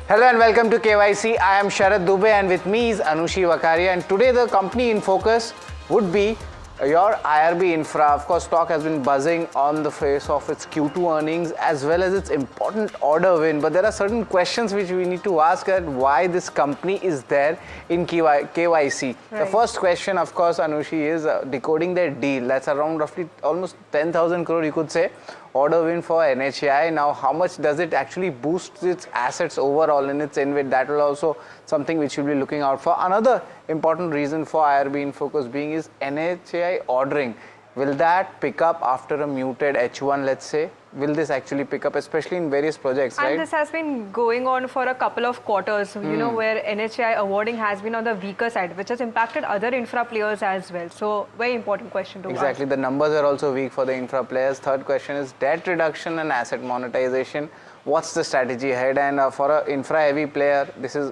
Hello and welcome to KYC. I am Sharad Dubey and with me is Anushi Vakaria, and today the company in focus would be your IRB Infra. Of course, stock has been buzzing on the face of its Q2 earnings as well as its important order win. But there are certain questions which we need to ask at why this company is there in KYC. Right. The first question, of course, Anushi, is decoding their deal. That's around roughly almost 10,000 crore, you could say. Order win for NHAI. Now, how much does it actually boost its assets overall in its InvIT? That will also something which you'll be looking out for. Another important reason for IRB in focus being is NHAI ordering. Will that pick up after a muted H1, let's say? Will this actually pick up, especially in various projects, right?
And this has been going on for a couple of quarters, you know, where NHAI awarding has been on the weaker side, which has impacted other infra players as well. So, very important question to
Exactly.
ask.
The numbers are also weak for the infra players. Third question is debt reduction and asset monetization. What's the strategy ahead? And for an infra heavy player,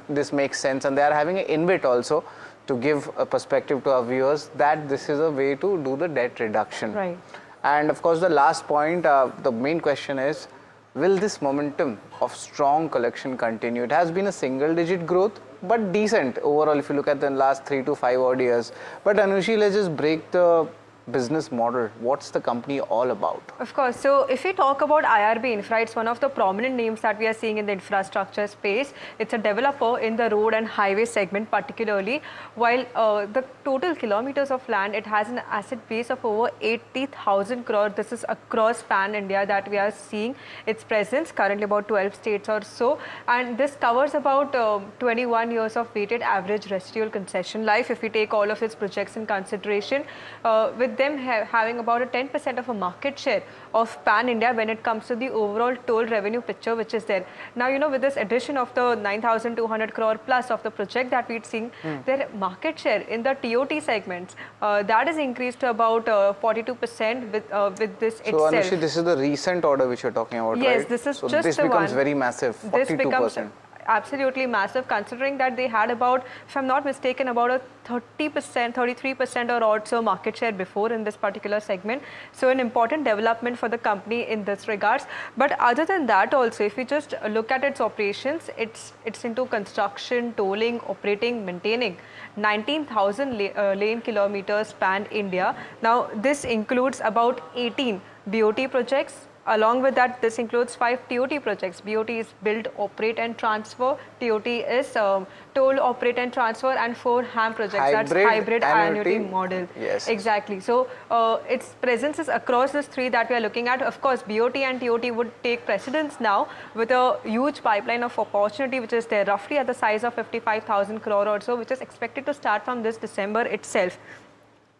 this makes sense. And they are having an InvIT also to give a perspective to our viewers that this is a way to do the debt reduction.
Right.
And of course, the last point, the main question is, will this momentum of strong collection continue? It has been a single-digit growth, but decent overall if you look at the last 3 to 5 odd years. But Anushi, let's just break the business model. What's the company all about?
Of course. So if we talk about IRB Infra, it's one of the prominent names that we are seeing in the infrastructure space. It's a developer in the road and highway segment particularly. While the total kilometers of land, it has an asset base of over 80,000 crore. This is across pan-India that we are seeing its presence, currently about 12 states or so. And this covers about 21 years of weighted average residual concession life if we take all of its projects in consideration. With them having about a 10% of a market share of pan-India when it comes to the overall toll revenue picture which is there. Now, you know, with this addition of the 9,200 crore plus of the project that we're seeing, their market share in the TOT segments, that is increased to about 42% with this itself.
So, Anushi, this is the recent order which you're talking about,
yes,
right?
this is
so
just
this
the
becomes
one.
very massive, 42%.
This becomes absolutely massive, considering that they had about, if I'm not mistaken, about a 30%, 33% or also market share before in this particular segment. So an important development for the company in this regards. But other than that also, if we just look at its operations, it's into construction, tolling, operating, maintaining 19,000 lane kilometers span India. Now this includes about 18 BOT projects. Along with that, this includes 5 TOT projects. BOT is build, operate and transfer. TOT is toll, operate and transfer, and 4 HAM projects. That's hybrid annuity model.
Yes.
Exactly. So its presence is across these 3 that we are looking at. Of course, BOT and TOT would take precedence now with a huge pipeline of opportunity which is there, roughly at the size of 55,000 crore or so, which is expected to start from this December itself.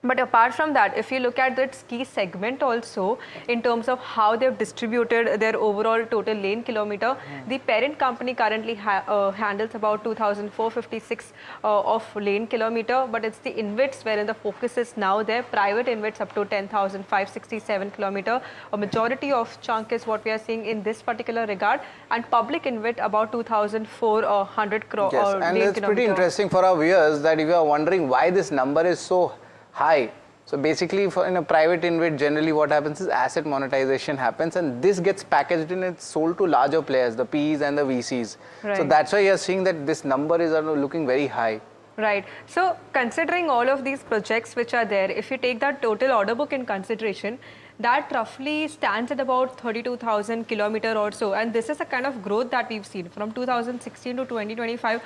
But apart from that, if you look at its key segment also, in terms of how they've distributed their overall total lane kilometer, the parent company currently handles about 2,456 of lane kilometer, but it's the InvITs wherein the focus is now there. Private InvITs up to 10,567 kilometer. A majority of chunk is what we are seeing in this particular regard, and public InvIT about 2,400 crore.
Yes, and it's pretty interesting for our viewers that if you are wondering why this number is so high. So basically in a private InvIT, generally what happens is asset monetization happens, and this gets packaged in, it's sold to larger players, the PEs and the VCs. Right. So that's why you're seeing that this number is looking very high.
Right. So considering all of these projects which are there, if you take that total order book in consideration, that roughly stands at about 32,000 kilometer or so. And this is the kind of growth that we've seen from 2016 to 2025.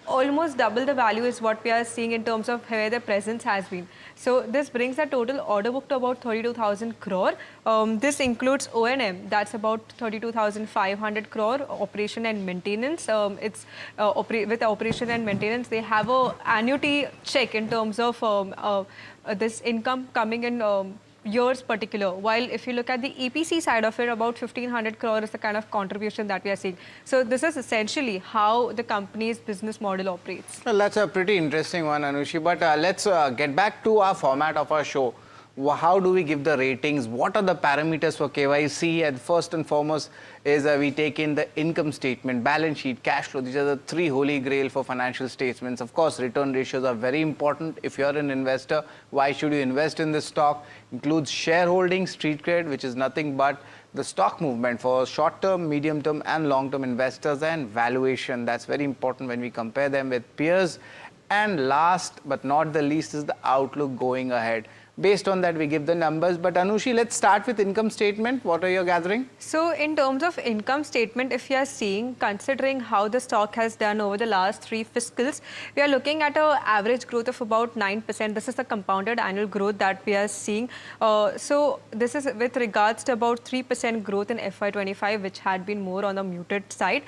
Almost double the value is what we are seeing in terms of where the presence has been. So this brings the total order book to about 32,000 crore. This includes O&M, that's about 32,500 crore, operation and maintenance. With operation and maintenance, they have a annuity check in terms of this income coming in years particular, while if you look at the EPC side of it, about 1,500 crore is the kind of contribution that we are seeing. So this is essentially how the company's business model operates.
Well, that's a pretty interesting one, Anushi, but let's get back to our format of our show. How do we give the ratings? What are the parameters for KYC? And first and foremost is we take in the income statement, balance sheet, cash flow. These are the 3 holy grail for financial statements. Of course, return ratios are very important. If you're an investor, why should you invest in this stock? Includes shareholding, street cred, which is nothing but the stock movement for short-term, medium-term and long-term investors, and valuation. That's very important when we compare them with peers. And last but not the least is the outlook going ahead. Based on that, we give the numbers. But Anushi, let's start with income statement. What are you gathering?
So in terms of income statement, if you are seeing, considering how the stock has done over the last 3 fiscals, we are looking at an average growth of about 9%. This is the compounded annual growth that we are seeing. So this is with regards to about 3% growth in FY25, which had been more on the muted side,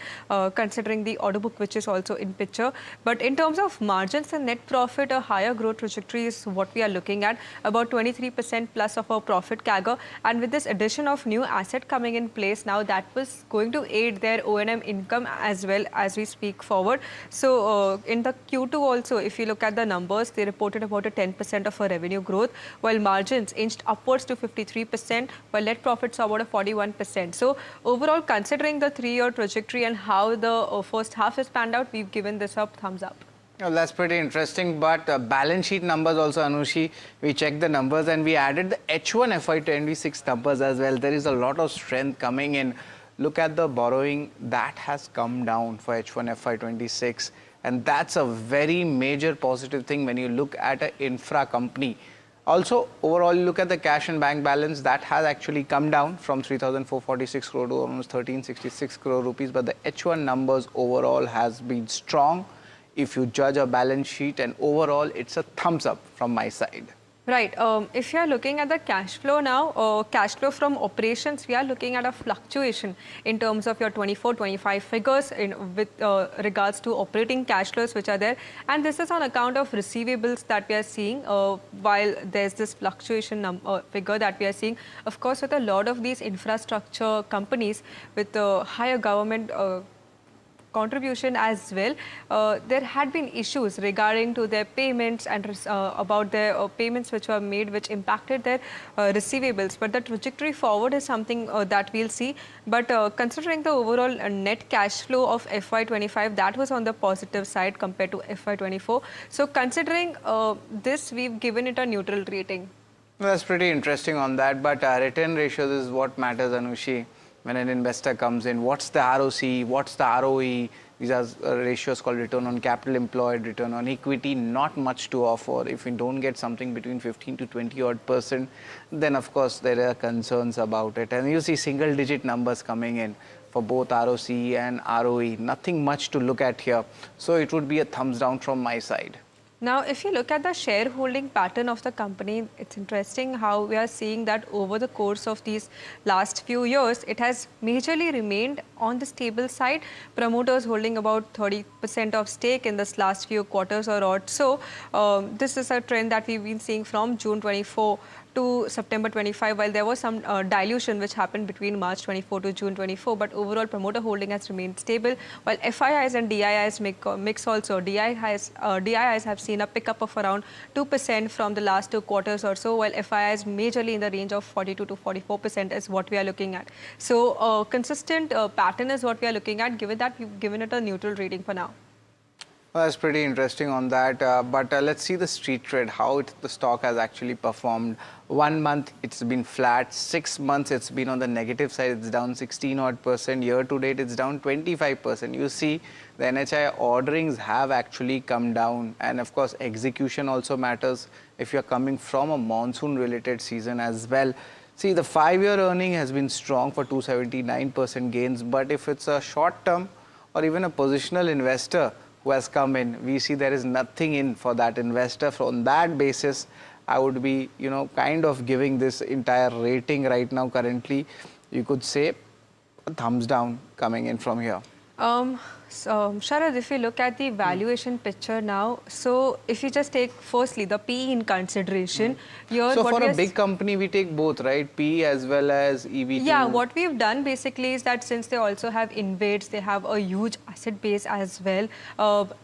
considering the order book, which is also in picture. But in terms of margins and net profit, a higher growth trajectory is what we are looking at. About about 23% plus of our profit CAGR. And with this addition of new asset coming in place now, that was going to aid their O&M income as well as we speak forward. So in the Q2 also, if you look at the numbers, they reported about a 10% of a revenue growth, while margins inched upwards to 53%, while net profits saw about a 41%. So overall, considering the 3-year trajectory and how the first half has panned out, we've given this a thumbs up.
Well, that's pretty interesting, but balance sheet numbers also, Anushi, we checked the numbers and we added the H1 FY26 numbers as well. There is a lot of strength coming in. Look at the borrowing, that has come down for H1 FY26, and that's a very major positive thing when you look at an infra company. Also, overall, look at the cash and bank balance, that has actually come down from 3,446 crore to almost 1,366 crore rupees, but the H1 numbers overall has been strong. If you judge a balance sheet, and overall it's a thumbs up from my side.
Right. If you are looking at the cash flow now, cash flow from operations, we are looking at a fluctuation in terms of your 24-25 figures with regards to operating cash flows which are there. And this is on account of receivables that we are seeing while there's this fluctuation figure that we are seeing. Of course, with a lot of these infrastructure companies with higher government contribution as well, there had been issues regarding to their payments and about their payments which were made which impacted their receivables. But the trajectory forward is something that we'll see. But considering the overall net cash flow of FY25, that was on the positive side compared to FY24. So considering this, we've given it a neutral rating.
That's pretty interesting on that, but return ratios is what matters, Anushi. When an investor comes in, what's the ROC, what's the ROE? These are ratios called return on capital employed, return on equity, not much to offer. If we don't get something between 15 to 20% then of course there are concerns about it. And you see single digit numbers coming in for both ROC and ROE, nothing much to look at here. So it would be a thumbs down from my side.
Now, if you look at the shareholding pattern of the company, it's interesting how we are seeing that over the course of these last few years, it has majorly remained on the stable side. Promoters holding about 30% of stake in this last few quarters or so. This is a trend that we've been seeing from June 24 to September 25, while there was some dilution which happened between March 24 to June 24, but overall promoter holding has remained stable, while FIIs and DIIs mix also. DIIs have seen a pickup of around 2% from the last 2 quarters or so, while FIIs majorly in the range of 42 to 44% is what we are looking at. So consistent pattern is what we are looking at, given that we've given it a neutral rating for now.
Well, that's pretty interesting on that, but let's see the street trade, how the stock has actually performed. 1 month it's been flat, 6 months it's been on the negative side, it's down 16% year to date it's down 25%. You see the NHI orderings have actually come down, and of course execution also matters if you're coming from a monsoon related season as well. See, the 5-year earning has been strong for 279% gains, but if it's a short term or even a positional investor who has come in, we see there is nothing in for that investor. From that basis, I would be, kind of giving this entire rating right now currently. You could say a thumbs down coming in from here.
Sharad, if you look at the valuation picture now, so if you just take firstly the PE in consideration,
so for a big company we take both, right? PE as well as EV.
Yeah, what we've done basically is that since they also have InvITs, they have a huge asset base as well.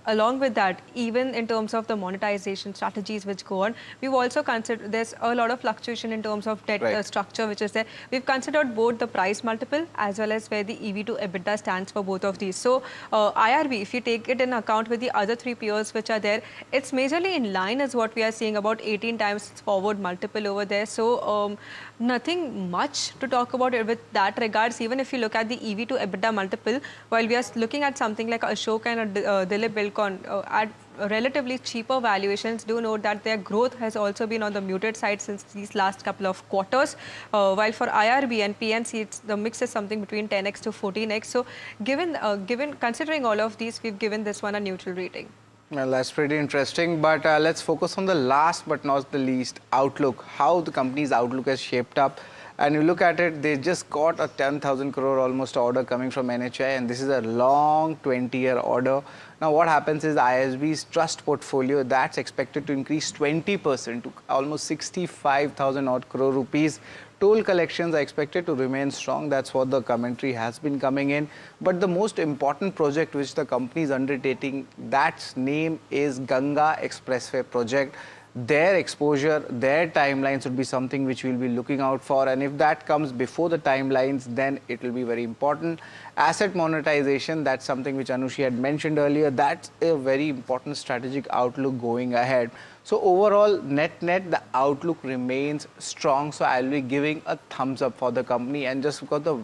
Along with that, even in terms of the monetization strategies which go on, we've also considered there's a lot of fluctuation in terms of debt structure which is there. We've considered both the price multiple as well as where the EV to EBITDA stands for both of these. So IRB, if you take it in account with the other 3 peers which are there, it's majorly in line as what we are seeing, about 18 times forward multiple over there. So nothing much to talk about it with that regards. Even if you look at the EV to EBITDA multiple, while we are looking at something like Ashok and Dilip Bilcon at relatively cheaper valuations, do note that their growth has also been on the muted side since these last couple of quarters. While for IRB and PNC, the mix is something between 10x to 14x. So considering all of these, we've given this one a neutral rating.
Well, that's pretty interesting, but let's focus on the last but not the least, outlook, how the company's outlook has shaped up. And you look at it, they just got a 10,000 crore almost order coming from NHI, and this is a long 20-year order. Now what happens is ISB's trust portfolio, that's expected to increase 20% to almost 65,000 odd crore rupees. Toll collections are expected to remain strong. That's what the commentary has been coming in. But the most important project which the company is undertaking, that name is Ganga Expressway project. Their exposure, their timelines would be something which we'll be looking out for, and if that comes before the timelines, then it will be very important. Asset monetization, that's something which Anushi had mentioned earlier. That's a very important strategic outlook going ahead. So overall, net the outlook remains strong. So I'll be giving a thumbs up for the company, and just because the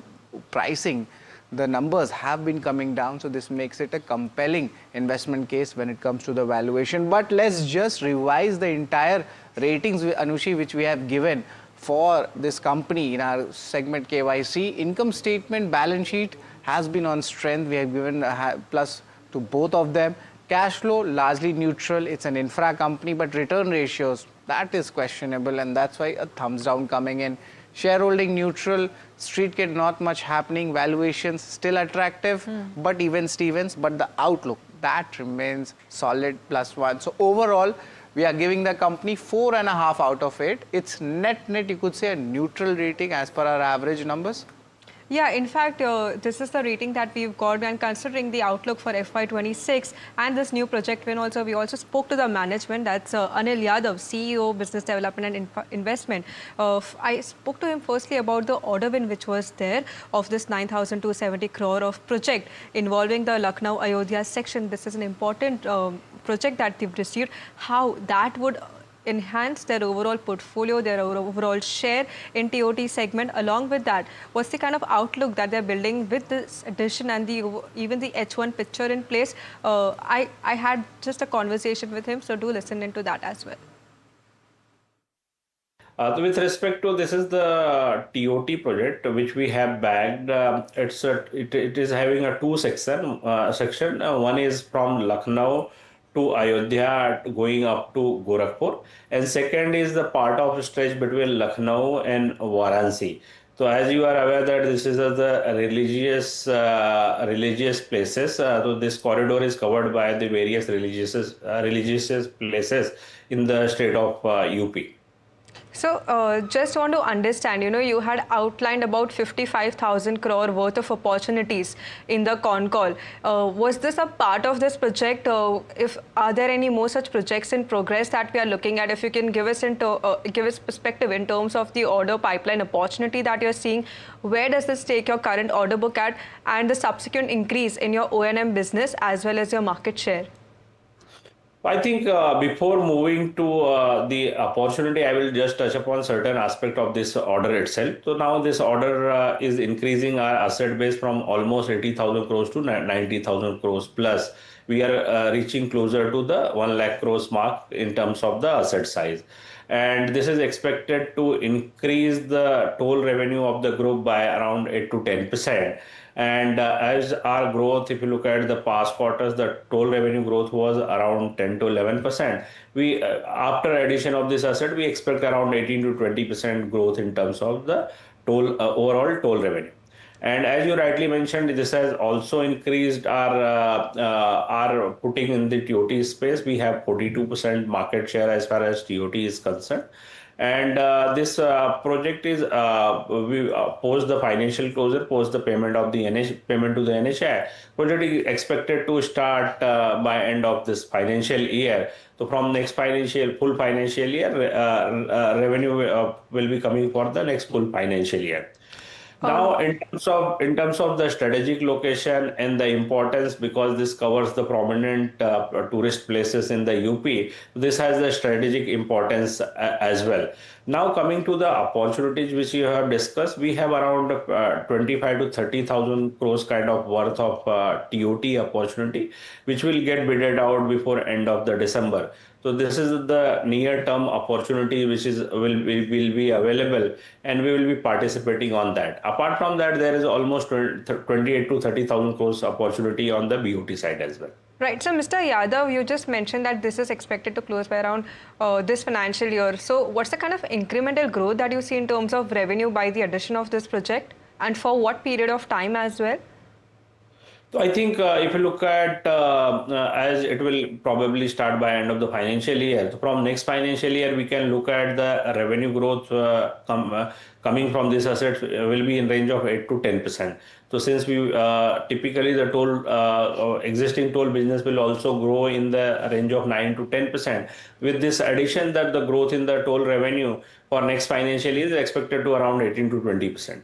pricing, the numbers have been coming down, so this makes it a compelling investment case when it comes to the valuation. But let's just revise the entire ratings, Anushi, which we have given for this company in our segment KYC. Income statement, balance sheet has been on strength. We have given a plus to both of them. Cash flow largely neutral. It's an infra company, but return ratios, that is questionable, and that's why a thumbs down coming in. Shareholding neutral, street kid not much happening, valuations still attractive, but even Stevens, but the outlook, that remains solid, +1. So overall, we are giving the company 4.5 out of 8. It's net, you could say a neutral rating as per our average numbers.
Yeah, in fact, this is the rating that we've got, and considering the outlook for FY26 and this new project win also, we also spoke to the management. That's Anil Yadav, CEO, Business Development and Investment. I spoke to him firstly about the order win which was there of this 9,270 crore of project involving the Lucknow Ayodhya section. This is an important project that they've received. How that would enhance their overall portfolio, their overall share in TOT segment. Along with that, what's the kind of outlook that they're building with this addition and even the H1 picture in place? I had just a conversation with him, so do listen into that as well.
With respect to this is the TOT project which we have bagged. It is having a two section. One is from Lucknow to Ayodhya going up to Gorakhpur, and second is the part of stretch between Lucknow and Varanasi. So as you are aware that this is the religious places. So this corridor is covered by the various religious places in the state of UP.
So just want to understand, you had outlined about 55,000 crore worth of opportunities in the con call. Was this a part of this project? Are there any more such projects in progress that we are looking at? If you can give us perspective in terms of the order pipeline opportunity that you're seeing, where does this take your current order book at, and the subsequent increase in your O&M business as well as your market share?
I think before moving to the opportunity, I will just touch upon certain aspect of this order itself. So now this order is increasing our asset base from almost 80,000 crores to 90,000 crores plus. We are reaching closer to the 1 lakh crores mark in terms of the asset size. And this is expected to increase the toll revenue of the group by around 8 to 10%. And as our growth, if you look at the past quarters, the toll revenue growth was around 10 to 11%. We, after addition of this asset, we expect around 18 to 20% growth in terms of the toll overall toll revenue. And as you rightly mentioned, this has also increased our putting in the TOT space. We have 42% market share as far as TOT is concerned. And this project is post the financial closure, post the payment of the payment to the NHI. Project is expected to start by end of this financial year. So from next full financial year, revenue will be coming for the next full financial year. Now, in terms of the strategic location and the importance, because this covers the prominent tourist places in the UP, this has the strategic importance as well. Now, coming to the opportunities which you have discussed, we have around 25 to 30,000 crores kind of worth of TOT opportunity, which will get bidded out before end of the December. So this is the near-term opportunity which will be available, and we will be participating on that. Apart from that, there is almost 28 to 30,000 crores opportunity on the BOT side as well.
Right. So, Mr. Yadav, you just mentioned that this is expected to close by around this financial year. So, what's the kind of incremental growth that you see in terms of revenue by the addition of this project, and for what period of time as well?
So I think if you look at as it will probably start by end of the financial year. So from next financial year, we can look at the revenue growth coming from these assets will be in range of 8 to 10%. So since we typically the toll existing toll business will also grow in the range of 9 to 10%. With this addition, that the growth in the toll revenue for next financial year is expected to around 18 to 20%.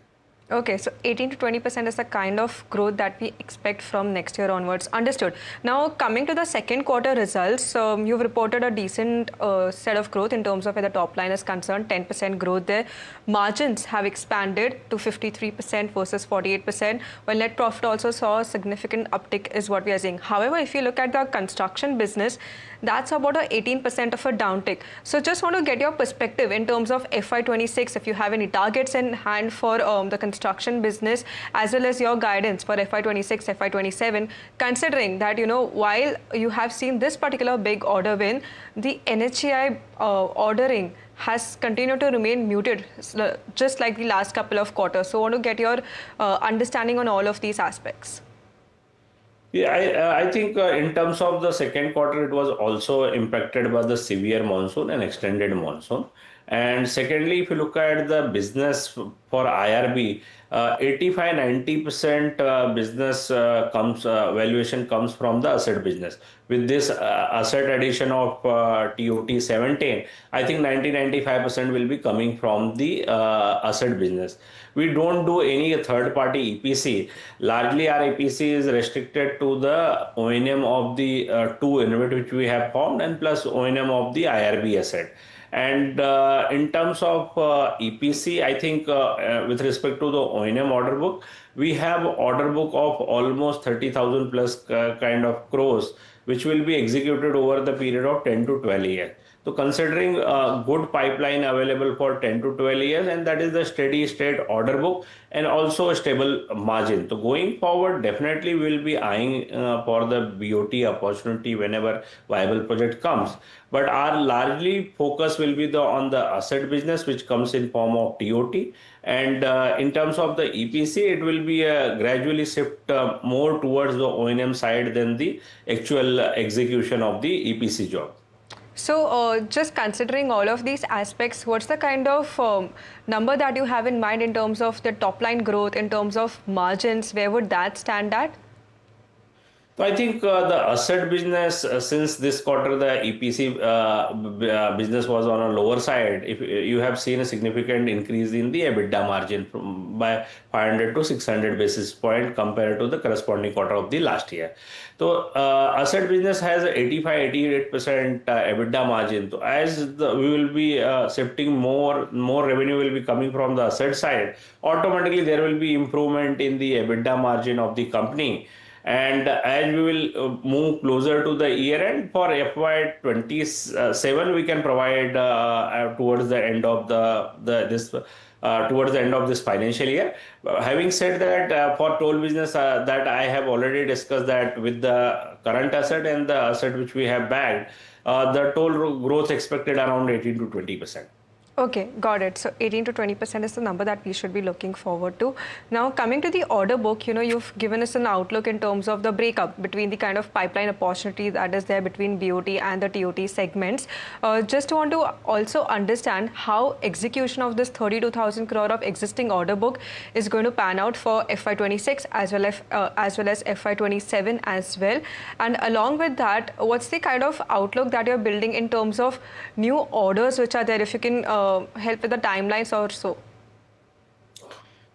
Okay, so 18 to 20% is the kind of growth that we expect from next year onwards. Understood. Now, coming to the second quarter results, you've reported a decent set of growth in terms of where the top line is concerned, 10% growth there. Margins have expanded to 53% versus 48%, while net profit also saw a significant uptick is what we are seeing. However, if you look at the construction business, that's about a 18% of a downtick. So just want to get your perspective in terms of FY26, if you have any targets in hand for the construction business, as well as your guidance for FY26, FY27, considering that, while you have seen this particular big order win, the NHAI ordering has continued to remain muted, just like the last couple of quarters. So I want to get your understanding on all of these aspects.
Yeah, I think in terms of the second quarter, it was also impacted by the severe monsoon and extended monsoon. And secondly, if you look at the business for IRB, 85-90% business valuation comes from the asset business. With this asset addition of TOT 17, I think 90-95% will be coming from the asset business. We don't do any third-party EPC. Largely, our EPC is restricted to the O&M of the two InvIT which we have formed, and plus O&M of the IRB asset. And in terms of EPC, I think with respect to the O&M order book, we have order book of almost 30,000 plus kind of crores, which will be executed over the period of 10 to 12 years. So considering a good pipeline available for 10 to 12 years, and that is the steady state order book and also a stable margin. So going forward, definitely we'll be eyeing for the BOT opportunity whenever viable project comes. But our largely focus will be on the asset business, which comes in form of TOT. And in terms of the EPC, it will be gradually shift more towards the O&M side than the actual execution of the EPC job.
So just considering all of these aspects, what's the kind of number that you have in mind in terms of the top line growth, in terms of margins? Where would that stand at?
So I think the asset business, since this quarter the EPC business was on a lower side, if you have seen a significant increase in the EBITDA margin by 500 to 600 basis point compared to the corresponding quarter of the last year. So asset business has 85-88% EBITDA margin. So as we will be shifting more revenue will be coming from the asset side, automatically there will be improvement in the EBITDA margin of the company. And as we will move closer to the year end for FY27, we can provide towards the end of towards the end of this financial year. Having said that, for toll business, that I have already discussed that with the current asset and the asset which we have bagged, the toll growth expected around 18 to 20%.
Okay, got it. So 18 to 20% is the number that we should be looking forward to. Now, coming to the order book, you've given us an outlook in terms of the breakup between the kind of pipeline opportunity that is there between BOT and the TOT segments. Just want to also understand how execution of this 32,000 crore of existing order book is going to pan out for FY26 as well as FY27 as well. And along with that, what's the kind of outlook that you're building in terms of new orders which are there? If you can help with the timelines or so.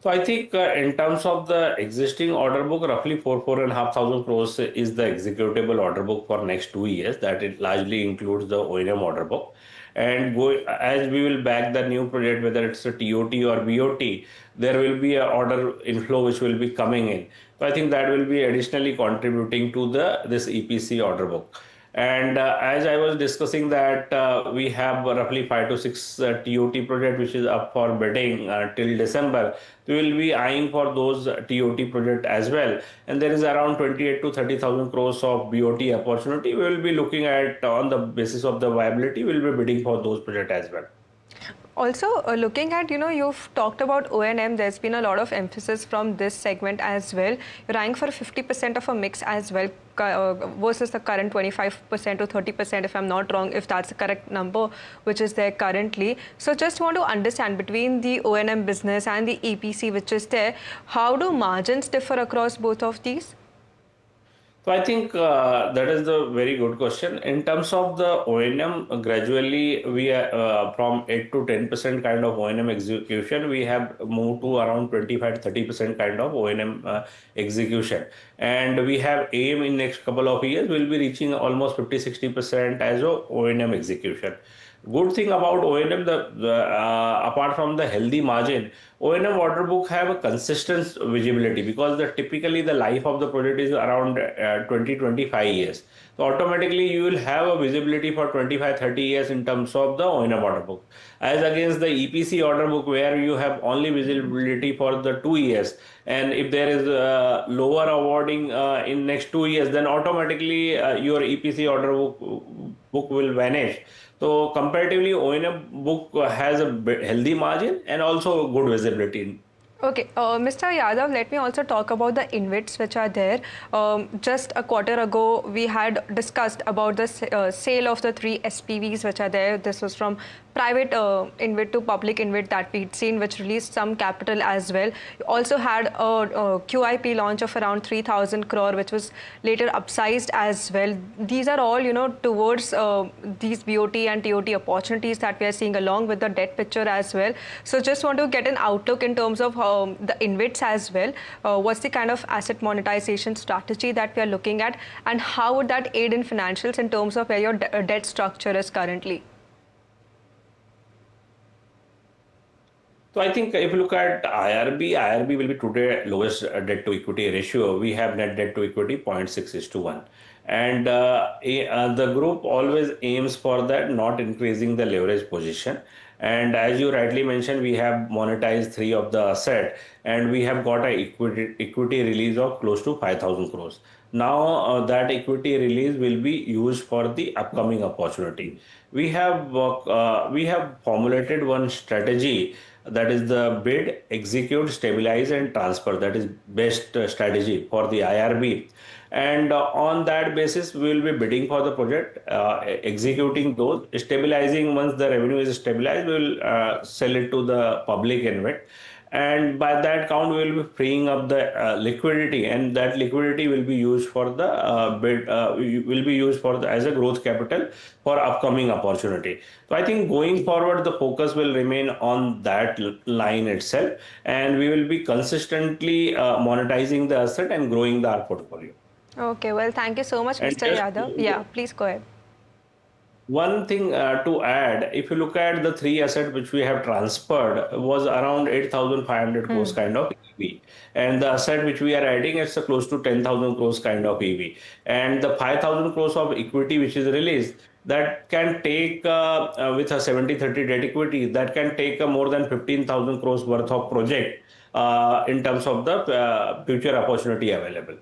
So I think in terms of the existing order book, roughly 4,500 crores is the executable order book for next 2 years. That it largely includes the O&M order book. And as we will back the new project, whether it's a TOT or BOT, there will be an order inflow which will be coming in. So I think that will be additionally contributing to this EPC order book. And as I was discussing that we have roughly 5 to 6 TOT project which is up for bidding till December. We will be eyeing for those TOT project as well. And there is around 28 to 30,000 crores of BOT opportunity. We will be looking at on the basis of the viability. We will be bidding for those projects as well.
Also, looking at, you've talked about O&M, there's been a lot of emphasis from this segment as well. You're eyeing for 50% of a mix as well versus the current 25% to 30%, if I'm not wrong, if that's the correct number, which is there currently. So just want to understand between the O&M business and the EPC, which is there, how do margins differ across both of these?
So I think that is the very good question. In terms of the O&M, gradually we are from 8 to 10% kind of O&M execution, we have moved to around 25 to 30% kind of O&M execution. And we have aim in next couple of years, we'll be reaching almost 50-60% as a O&M execution. Good thing about O&M, apart from the healthy margin, O&M order book have a consistent visibility because typically the life of the project is around 20-25 years. So automatically you will have a visibility for 25-30 years in terms of the O&M order book. As against the EPC order book where you have only visibility for the 2 years. And if there is lower awarding in next 2 years, then automatically your EPC order book will vanish. So comparatively, O&M book has a healthy margin and also good visibility.
Okay, Mr. Yadav, let me also talk about the InvITs which are there. Just a quarter ago, we had discussed about the sale of the 3 SPVs which are there. This was from private InvIT to public InvIT that we'd seen, which released some capital as well. You also had a QIP launch of around 3,000 crore, which was later upsized as well. These are all, towards these BOT and TOT opportunities that we are seeing along with the debt picture as well. So just want to get an outlook in terms of the InvITs as well. What's the kind of asset monetization strategy that we are looking at, and how would that aid in financials in terms of where your debt structure is currently?
So I think if you look at IRB will be today lowest debt to equity ratio. We have net debt to equity 0.6:1. And the group always aims for that, not increasing the leverage position. And as you rightly mentioned, we have monetized 3 of the asset and we have got an equity release of close to 5,000 crores. Now that equity release will be used for the upcoming opportunity. We have formulated one strategy, that is the bid, execute, stabilize and transfer. That is best strategy for the IRB. And on that basis, we will be bidding for the project, executing those, stabilizing. Once the revenue is stabilized, we will sell it to the public InvIT. And by that count, we will be freeing up the liquidity, and that liquidity will be used for the bid, will be used for as a growth capital for upcoming opportunity. So I think going forward, the focus will remain on that line itself, and we will be consistently monetizing the asset and growing our portfolio.
Okay, well, thank you so much, Mr. Yadav. Yeah, please go ahead.
One thing to add, if you look at the 3 assets which we have transferred, was around 8,500 crores kind of EV. And the asset which we are adding is close to 10,000 crores kind of EV. And the 5,000 crores of equity which is released, that can take with a 70-30 debt equity, that can take more than 15,000 crores worth of project in terms of the future opportunity available.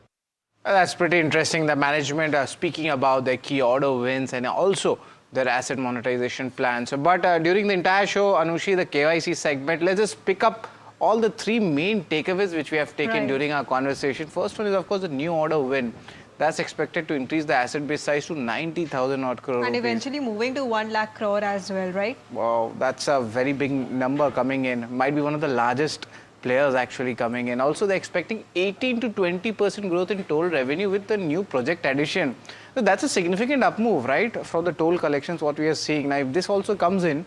That's pretty interesting. The management are speaking about their key order wins and also their asset monetization plans. But during the entire show, Anushi, the KYC segment, let's just pick up all the 3 main takeaways which we have taken during our conversation. First one is, of course, the new order win. That's expected to increase the asset base size to 90,000 odd crore.
And eventually moving to 1 lakh crore as well, right?
Wow, that's a very big number coming in. Might be one of the largest players actually coming in. Also, they're expecting 18 to 20% growth in toll revenue with the new project addition. So that's a significant up move, right, for the toll collections, what we are seeing. Now, if this also comes in,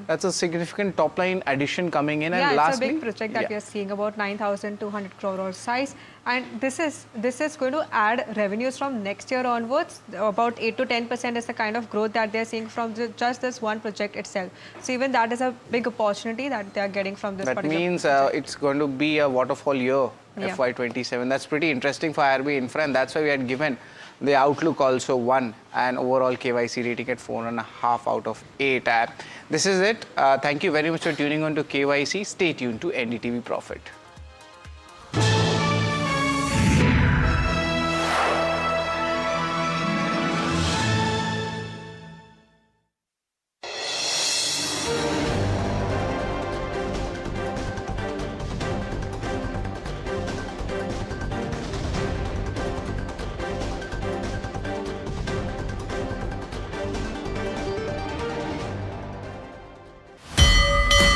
that's a significant top line addition coming in.
Yeah,
and lastly,
it's a big project that we are seeing, about 9,200 crore size. And this is going to add revenues from next year onwards. About 8 to 10% is the kind of growth that they're seeing from just this one project itself. So even that is a big opportunity that they are getting from this
that means it's going to be a waterfall year, FY27. That's pretty interesting for IRB Infra, and that's why we had given The outlook also won an overall KYC rating at 4.5 out of 8. This is it. Thank you very much for tuning on to KYC. Stay tuned to NDTV Profit.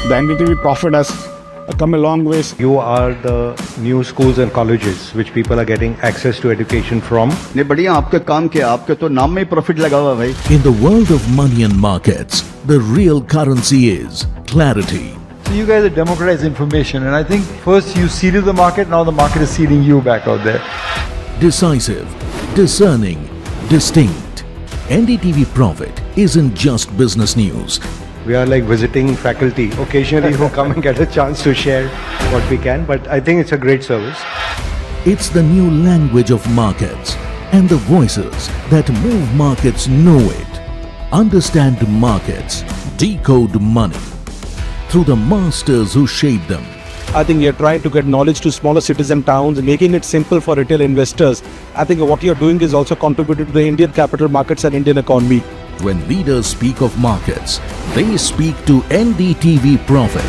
The NDTV Profit has come a long ways.
You are the new schools and colleges which people are getting access to education from.
ने बढ़िया आपके काम किया, आपके तो नाम में profit लगा हुआ भाई.
In the world of money and markets, the real currency is clarity.
So you guys have democratized information, and I think first you seeded the market, now the market is seeding you back out there.
Decisive, discerning, distinct. NDTV Profit isn't just business news.
We are like visiting faculty occasionally who come and get a chance to share what we can, but I think it's a great service.
It's the new language of markets, and the voices that move markets know it. Understand markets, decode money through the masters who shape them.
I think you're trying to get knowledge to smaller cities and towns, making it simple for retail investors. I think what you're doing is also contributing to the Indian capital markets and Indian economy.
When leaders speak of markets, they speak to NDTV Profit.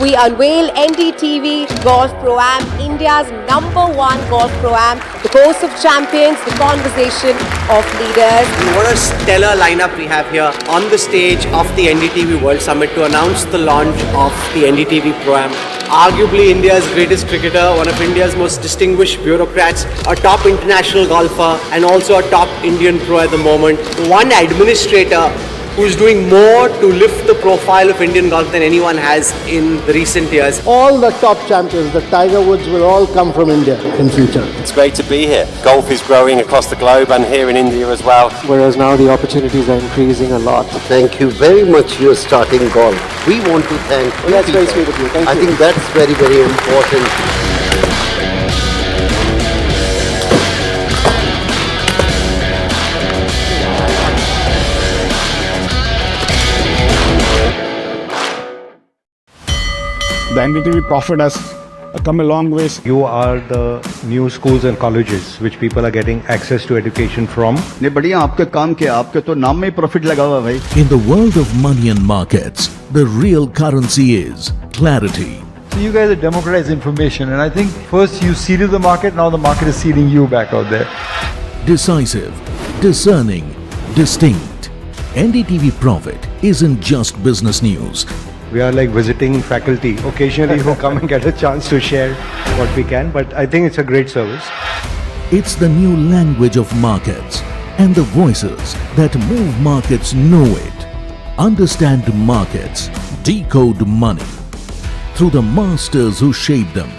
We unveil NDTV Golf Pro-Am, India's #1 golf Pro-Am, the course of champions, the conversation of leaders.
What a stellar lineup we have here on the stage of the NDTV World Summit to announce the launch of the NDTV Pro-Am. Arguably India's greatest cricketer, one of India's most distinguished bureaucrats, a top international golfer and also a top Indian pro at the moment. One administrator who's doing more to lift the profile of Indian golf than anyone has in the recent years.
All the top champions, the Tiger Woods, will all come from India in future.
It's great to be here. Golf is growing across the globe and here in India as well.
Whereas now the opportunities are increasing a lot.
Thank you very much. You're starting golf. We want to thank you.
That's very sweet of you. Thank you.
I think that's very, very important.
The NDTV Profit has come a long ways.
You are the new schools and colleges which people are getting access to education from.
ने बढ़िया आपके काम किया, आपके तो नाम में profit लगा हुआ भाई.
In the world of money and markets, the real currency is clarity.
So you guys have democratized information, and I think first you seeded the market, now the market is seeding you back out there.
Decisive, discerning, distinct. NDTV Profit isn't just business news.
We are like visiting faculty occasionally who come and get a chance to share what we can, but I think it's a great service.
It's the new language of markets, and the voices that move markets know it. Understand markets, decode money through the masters who shape them.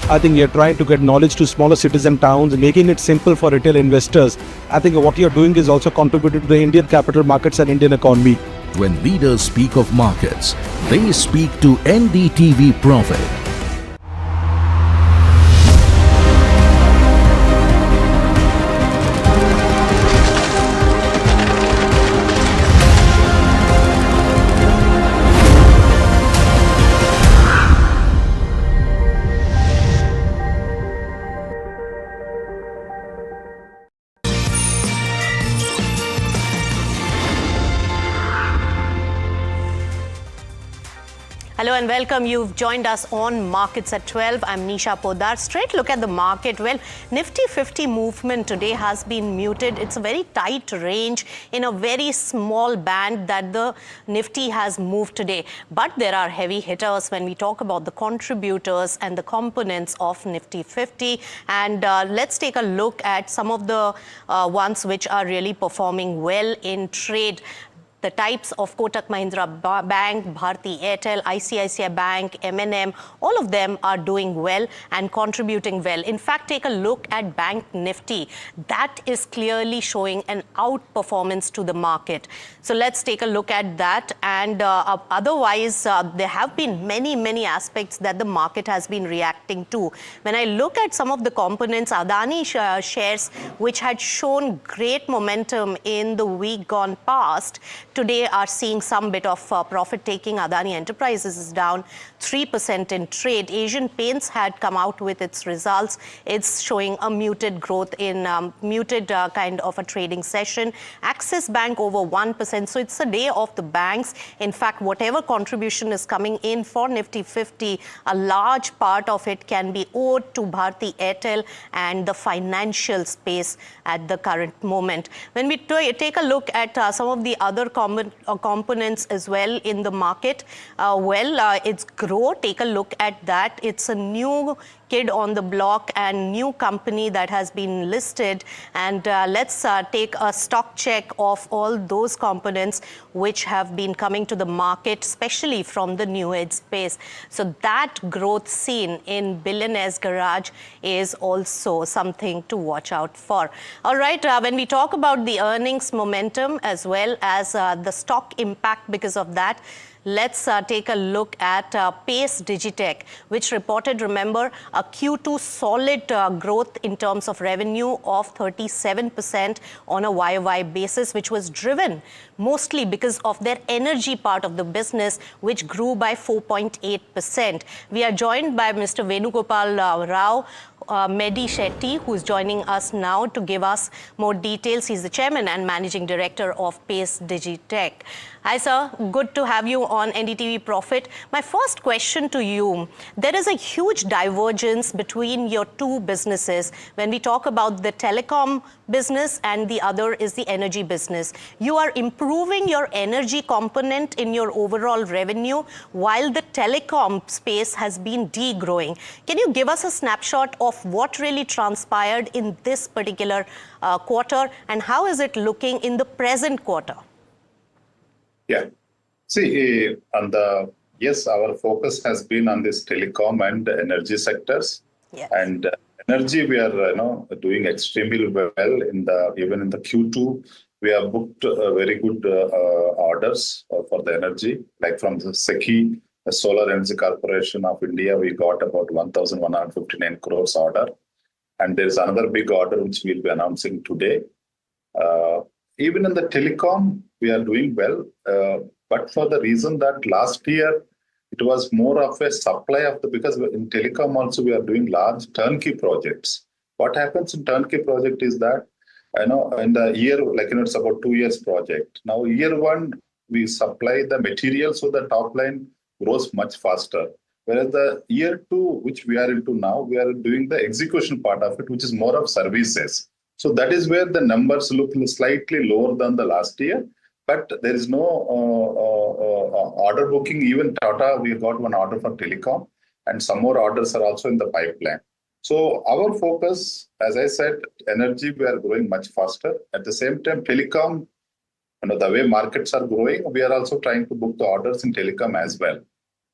I think you're trying to get knowledge to smaller cities and towns, making it simple for retail investors. I think what you're doing is also contributing to the Indian capital markets and Indian economy.
When leaders speak of markets, they speak to NDTV Profit.
Hello and welcome. You've joined us on Markets at 12. I'm Nisha Podar. Straight look at the market. Well, Nifty 50 movement today has been muted. It's a very tight range in a very small band that the Nifty has moved today. But there are heavy hitters when we talk about the contributors and the components of Nifty 50. And let's take a look at some of the ones which are really performing well in trade. The types of Kotak Mahindra Bank, Bharti Airtel, ICICI Bank, M&M, all of them are doing well and contributing well. In fact, take a look at Bank Nifty. That is clearly showing an outperformance to the market. So let's take a look at that. And otherwise, there have been many aspects that the market has been reacting to. When I look at some of the components, Adani shares, which had shown great momentum in the week gone past, today are seeing some bit of profit taking. Adani Enterprises is down 3% in trade. Asian Paints had come out with its results. It's showing a muted growth in muted kind of a trading session. Axis Bank over 1%. So it's a day of the banks. In fact, whatever contribution is coming in for Nifty 50, a large part of it can be owed to Bharti Airtel and the financial space at the current moment. When we take a look at some of the other components as well in the market, it's Grow. Take a look at that. It's a new kid on the block and new company that has been listed. And let's take a stock check of all those components which have been coming to the market, especially from the new age space. So that growth seen in Billionaire's Garage is also something to watch out for. All right, when we talk about the earnings momentum as well as the stock impact because of that, let's take a look at Pace Digitech, which reported, remember, a Q2 solid growth in terms of revenue of 37% on a YOY basis, which was driven mostly because of their energy part of the business, which grew by 4.8%. We are joined by Mr. Venugopal Rao, Mehdi Shetty, who's joining us now to give us more details. He's the chairman and managing director of Pace Digitech. Hi, sir. Good to have you on NDTV Profit. My first question to you, there is a huge divergence between your two businesses when we talk about the telecom business and the other is the energy business. You are improving your energy component in your overall revenue while the telecom space has been degrowing. Can you give us a snapshot of what really transpired in this particular quarter and how is it looking in the present quarter?
Yeah. See, yes, our focus has been on this telecom and energy sectors.
Yes.
And energy, we are doing extremely well even in the Q2. We have booked very good orders for the energy, like from the SECI, the Solar Energy Corporation of India. We got about 1,159 crores order, and there is another big order which we'll be announcing today. Even in the telecom, we are doing well, but for the reason that last year it was more of a supply of because in telecom also we are doing large turnkey projects. What happens in turnkey project is that in the year, it's about 2 years project. Now year one we supply the material, so the top line grows much faster. Whereas the year two, which we are into now, we are doing the execution part of it, which is more of services. So that is where the numbers look slightly lower than the last year, but there is no order booking. Even Tata, we got one order for telecom, and some more orders are also in the pipeline. So our focus, as I said, energy, we are growing much faster. At the same time, telecom, the way markets are growing, we are also trying to book the orders in telecom as well.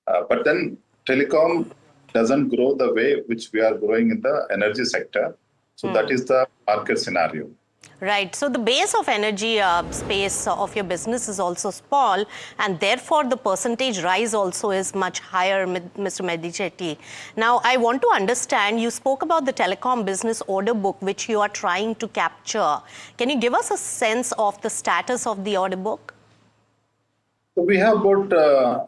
But then telecom doesn't grow the way which we are growing in the energy sector. So that is the market scenario.
Right. So the base of energy space of your business is also small, and therefore the percentage rise also is much higher, Mr. Mehdi Shetty. Now, I want to understand, you spoke about the telecom business order book, which you are trying to capture. Can you give us a sense of the status of the order book?
So we have about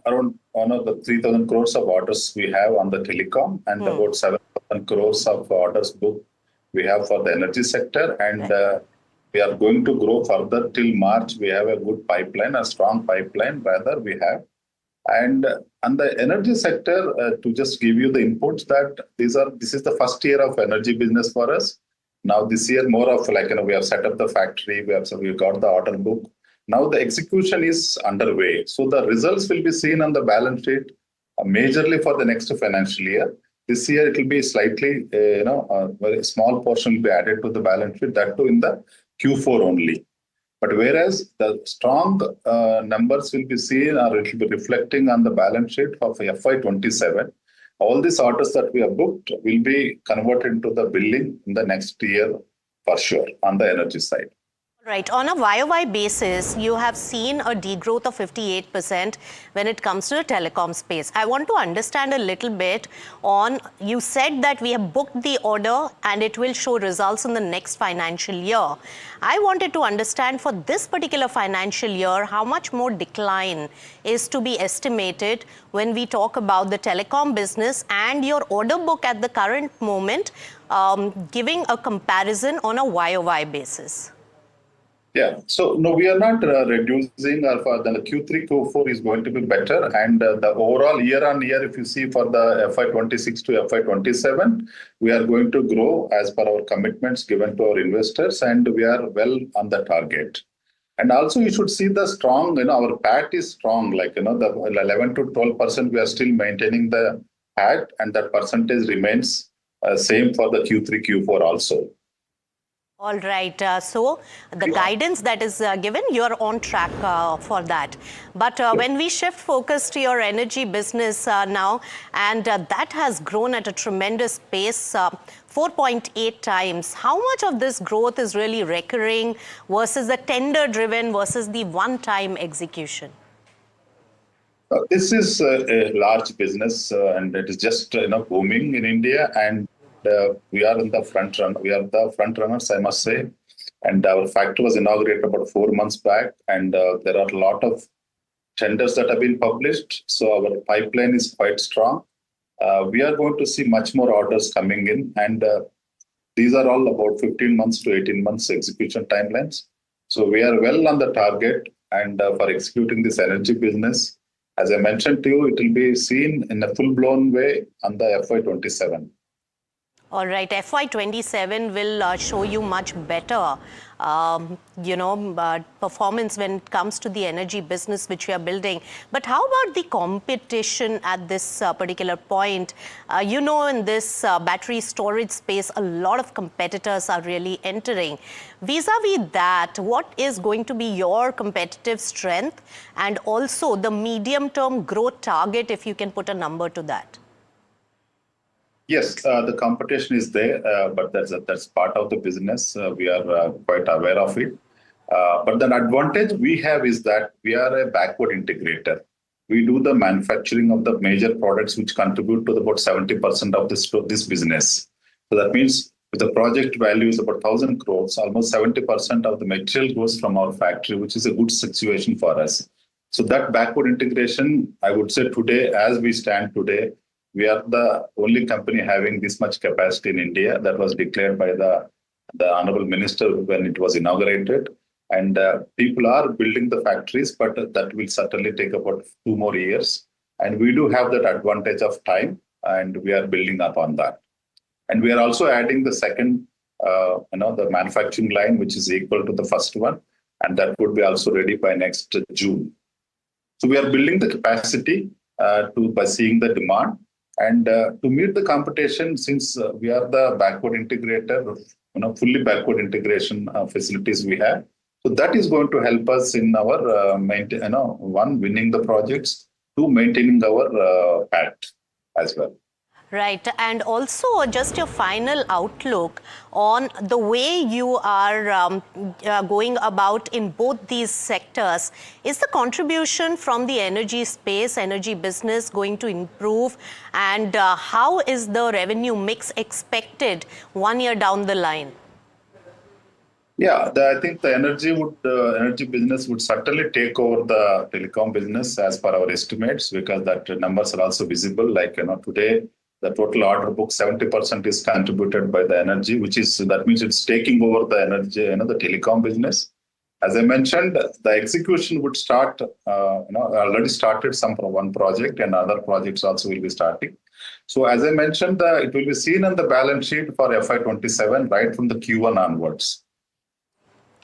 around 3,000 crores of orders we have on the telecom, and about 7,000 crores of orders booked we have for the energy sector, and we are going to grow further till March. We have a good pipeline, a strong pipeline rather we have. And on the energy sector, to just give you the inputs that this is the first year of energy business for us. Now this year, more of like, we have set up the factory, we got the order book. Now the execution is underway. So the results will be seen on the balance sheet majorly for the next financial year. This year it will be slightly, a very small portion will be added to the balance sheet, that too in the Q4 only. But whereas the strong numbers will be seen or it will be reflecting on the balance sheet of FY27, all these orders that we have booked will be converted into the billing in the next year for sure on the energy side.
Right. On a YOY basis, you have seen a degrowth of 58% when it comes to the telecom space. I want to understand a little bit on, you said that we have booked the order and it will show results in the next financial year. I wanted to understand for this particular financial year, how much more decline is to be estimated when we talk about the telecom business and your order book at the current moment, giving a comparison on a YOY basis.
Yeah, so no, we are not reducing our for the Q3, Q4 is going to be better. And the overall year on year, if you see for the FY26 to FY27, we are going to grow as per our commitments given to our investors, and we are well on the target. And also you should see the strong, our PAT is strong, like, the 11 to 12%, we are still maintaining the PAT, and that percentage remains same for the Q3, Q4 also.
All right. So the guidance that is given, you're on track for that. But when we shift focus to your energy business now, and that has grown at a tremendous pace, 4.8 times. How much of this growth is really recurring versus the tender-driven versus the one-time execution?
This is a large business and it is just booming in India, and we are in the front run. We are the front runners, I must say. And our factory was inaugurated about 4 months back, and there are a lot of tenders that have been published. So our pipeline is quite strong. We are going to see much more orders coming in, and these are all about 15 months to 18 months execution timelines. So we are well on the target, and for executing this energy business, as I mentioned to you, it will be seen in a full-blown way on the FY27.
All right, FY27 will show you much better, performance when it comes to the energy business which we are building. But how about the competition at this particular point? In this battery storage space, a lot of competitors are really entering. Vis-a-vis that, what is going to be your competitive strength and also the medium-term growth target, if you can put a number to that?
Yes, the competition is there, but that's part of the business. We are quite aware of it. But the advantage we have is that we are a backward integrator. We do the manufacturing of the major products which contribute to about 70% of this business. So that means if the project value is about 1,000 crores, almost 70% of the material goes from our factory, which is a good situation for us. So that backward integration, I would say today, as we stand today, we are the only company having this much capacity in India. That was declared by the Honorable Minister when it was inaugurated. And people are building the factories, but that will certainly take about 2 more years. And we do have that advantage of time, and we are building up on that. And we are also adding the second, the manufacturing line, which is equal to the first one. And that would be also ready by next June. So we are building the capacity by seeing the demand. And to meet the competition, since we are the backward integrator, fully backward integration facilities we have, so that is going to help us in our one, winning the projects, two, maintaining our PAT as well.
Right. And also just your final outlook on the way you are going about in both these sectors. Is the contribution from the energy space, energy business going to improve? And how is the revenue mix expected 1 year down the line?
Yeah, I think the energy business would certainly take over the telecom business as per our estimates, because that numbers are also visible. Like, today, the total order book, 70% is contributed by the energy, that means it's taking over the energy, the telecom business. As I mentioned, the execution would start, already started one project and other projects also will be starting. So as I mentioned, it will be seen on the balance sheet for FY27 right from the Q1 onwards.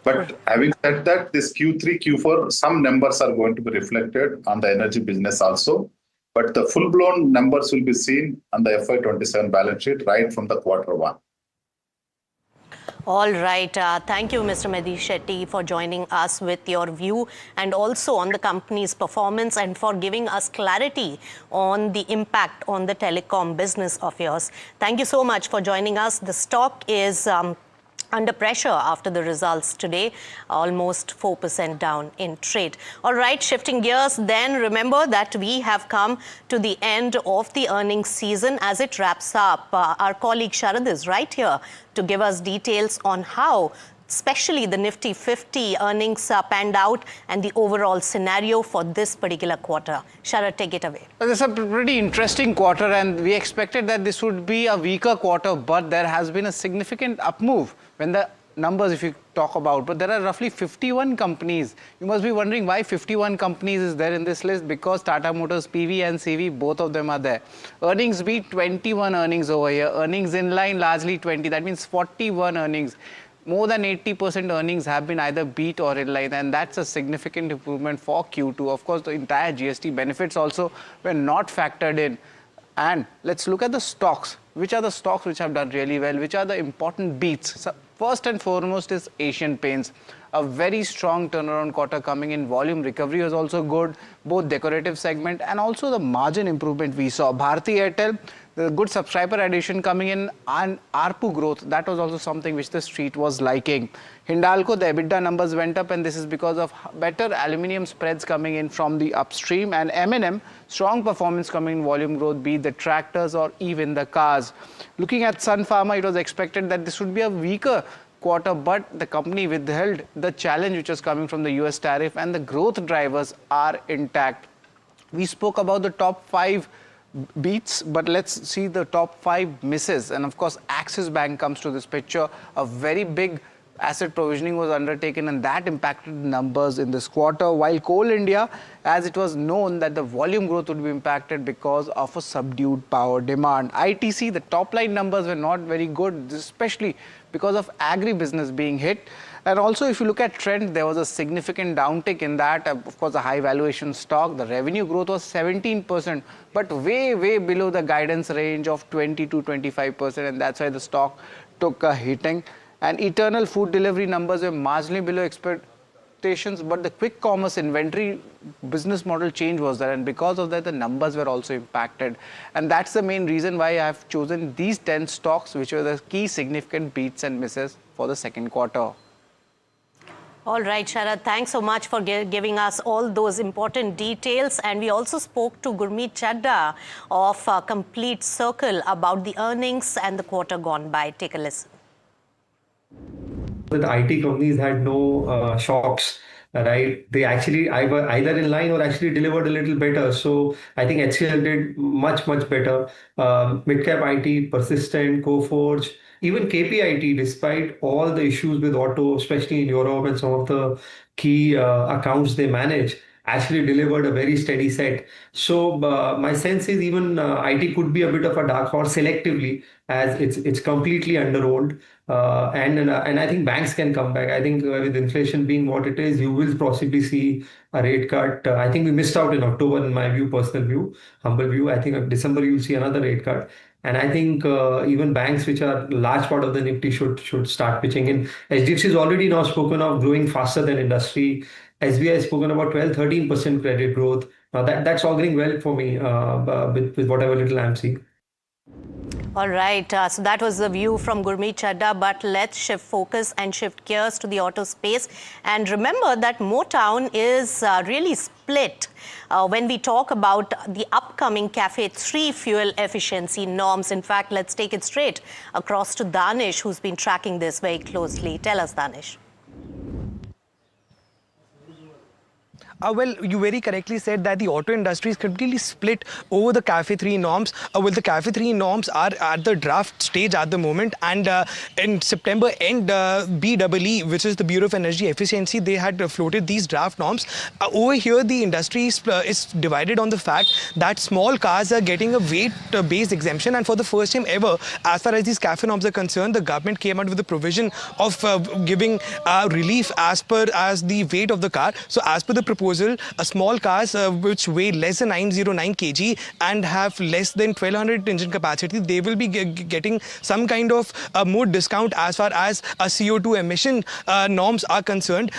But having said that, this Q3, Q4, some numbers are going to be reflected on the energy business also. But the full-blown numbers will be seen on the FY27 balance sheet right from the Q1.
All right. Thank you, Mr. Mehdi Shetty, for joining us with your view and also on the company's performance and for giving us clarity on the impact on the telecom business of yours. Thank you so much for joining us. The stock is under pressure after the results today, almost 4% down in trade. All right, shifting gears then, remember that we have come to the end of the earnings season. As it wraps up, our colleague Sharad is right here to give us details on how especially the Nifty 50 earnings panned out and the overall scenario for this particular quarter. Sharad, take it away.
This is a pretty interesting quarter, and we expected that this would be a weaker quarter, but there has been a significant up move when the numbers, if you talk about, but there are roughly 51 companies. You must be wondering why 51 companies is there in this list, because Tata Motors, PV and CV, both of them are there. Earnings beat 21 earnings over here, earnings in line largely 20, that means 41 earnings. More than 80% earnings have been either beat or in line, and that's a significant improvement for Q2. Of course, the entire GST benefits also were not factored in. And let's look at the stocks. Which are the stocks which have done really well? Which are the important beats? So first and foremost is Asian Paints. A very strong turnaround quarter coming in. Volume recovery was also good, both decorative segment and also the margin improvement we saw. Bharti Airtel, the good subscriber addition coming in and ARPU growth, that was also something which the street was liking. Hindalco, the EBITDA numbers went up, and this is because of better aluminium spreads coming in from the upstream. And M&M, strong performance coming in volume growth, be it the tractors or even the cars. Looking at Sun Pharma, it was expected that this would be a weaker quarter, but the company withheld the challenge which was coming from the US tariff, and the growth drivers are intact. We spoke about the top 5 beats, but let's see the top 5 misses. And of course, Axis Bank comes to this picture. A very big asset provisioning was undertaken, and that impacted numbers in this quarter. While Coal India, as it was known that the volume growth would be impacted because of a subdued power demand. ITC, the top line numbers were not very good, especially because of agri-business being hit. And also, if you look at trend, there was a significant downtick in that. Of course, the high valuation stock, the revenue growth was 17%, but way, way below the guidance range of 20 to 25%. And that's why the stock took a hitting. And Eternal Food Delivery numbers were marginally below expectations, but the quick commerce inventory business model change was there. And because of that, the numbers were also impacted. And that's the main reason why I have chosen these 10 stocks, which were the key significant beats and misses for the second quarter.
All right, Sharad, thanks so much for giving us all those important details. And we also spoke to Gurmeet Chadda of Complete Circle about the earnings and the quarter gone by. Take a listen.
The IT companies had no shocks, right? They actually either in line or actually delivered a little better. So I think HCL did much, much better. Midcap IT, Persistent, Coforge, even KPIT, despite all the issues with auto, especially in Europe and some of the key accounts they manage, actually delivered a very steady set. So my sense is even IT could be a bit of a dark horse selectively, as it's completely under-owned. And I think banks can come back. I think with inflation being what it is, you will possibly see a rate cut. I think we missed out in October, in my view, personal view, humble view. I think in December you'll see another rate cut. And I think even banks, which are a large part of the Nifty, should start pitching in. HDFC is already now spoken of growing faster than industry. SBI has spoken about 12-13% credit growth. Now that's auguring well for me with whatever little I'm seeing.
All right, so that was the view from Gurmeet Chadda, but let's shift focus and shift gears to the auto space. And remember that Motown is really split when we talk about the upcoming CAFE 3 fuel efficiency norms. In fact, let's take it straight across to Danish, who's been tracking this very closely. Tell us, Danish.
Well, you very correctly said that the auto industry is completely split over the CAFE 3 norms. Well, the CAFE 3 norms are at the draft stage at the moment, and in September end, BEE, which is the Bureau of Energy Efficiency, they had floated these draft norms. Over here, the industry is divided on the fact that small cars are getting a weight-based exemption, and for the first time ever, as far as these CAFE norms are concerned, the government came out with the provision of giving relief as per as the weight of the car. So as per the proposal, small cars which weigh less than 909 kg and have less than 1200 engine capacity, they will be getting some kind of more discount as far as CO2 emission norms are concerned.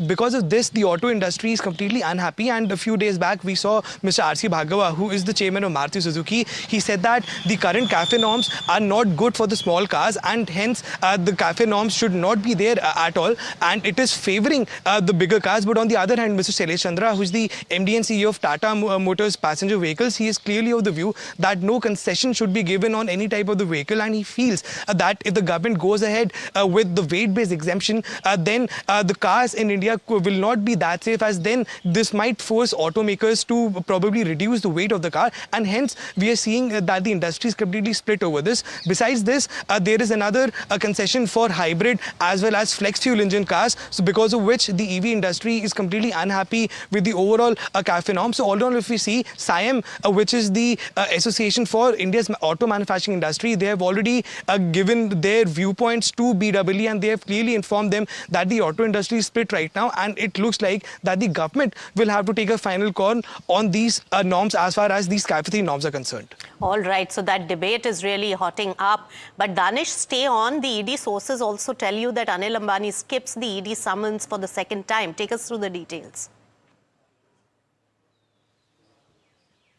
Because of this, the auto industry is completely unhappy, and a few days back we saw Mr. R.C. Bhargava, who is the chairman of Maruti Suzuki. He said that the current CAFE norms are not good for the small cars, and hence the CAFE norms should not be there at all, and it is favoring the bigger cars. But on the other hand, Mr. Shailesh Chandra, who is the MD and CEO of Tata Motors passenger vehicles, he is clearly of the view that no concession should be given on any type of the vehicle, and he feels that if the government goes ahead with the weight-based exemption, then the cars in India will not be that safe, as then this might force automakers to probably reduce the weight of the car, and hence we are seeing that the industry is completely split over this. Besides this, there is another concession for hybrid as well as flex fuel engine cars, so because of which the EV industry is completely unhappy with the overall CAFE norm. So all in all, if we see SIAM, which is the Association for India's Auto Manufacturing Industry, they have already given their viewpoints to BEE, and they have clearly informed them that the auto industry is split right now, and it looks like that the government will have to take a final call on these norms as far as these CAFE 3 norms are concerned.
All right, so that debate is really hotting up. But Danish, stay on. The ED sources also tell you that Anil Ambani skips the ED summons for the second time. Take us through the details.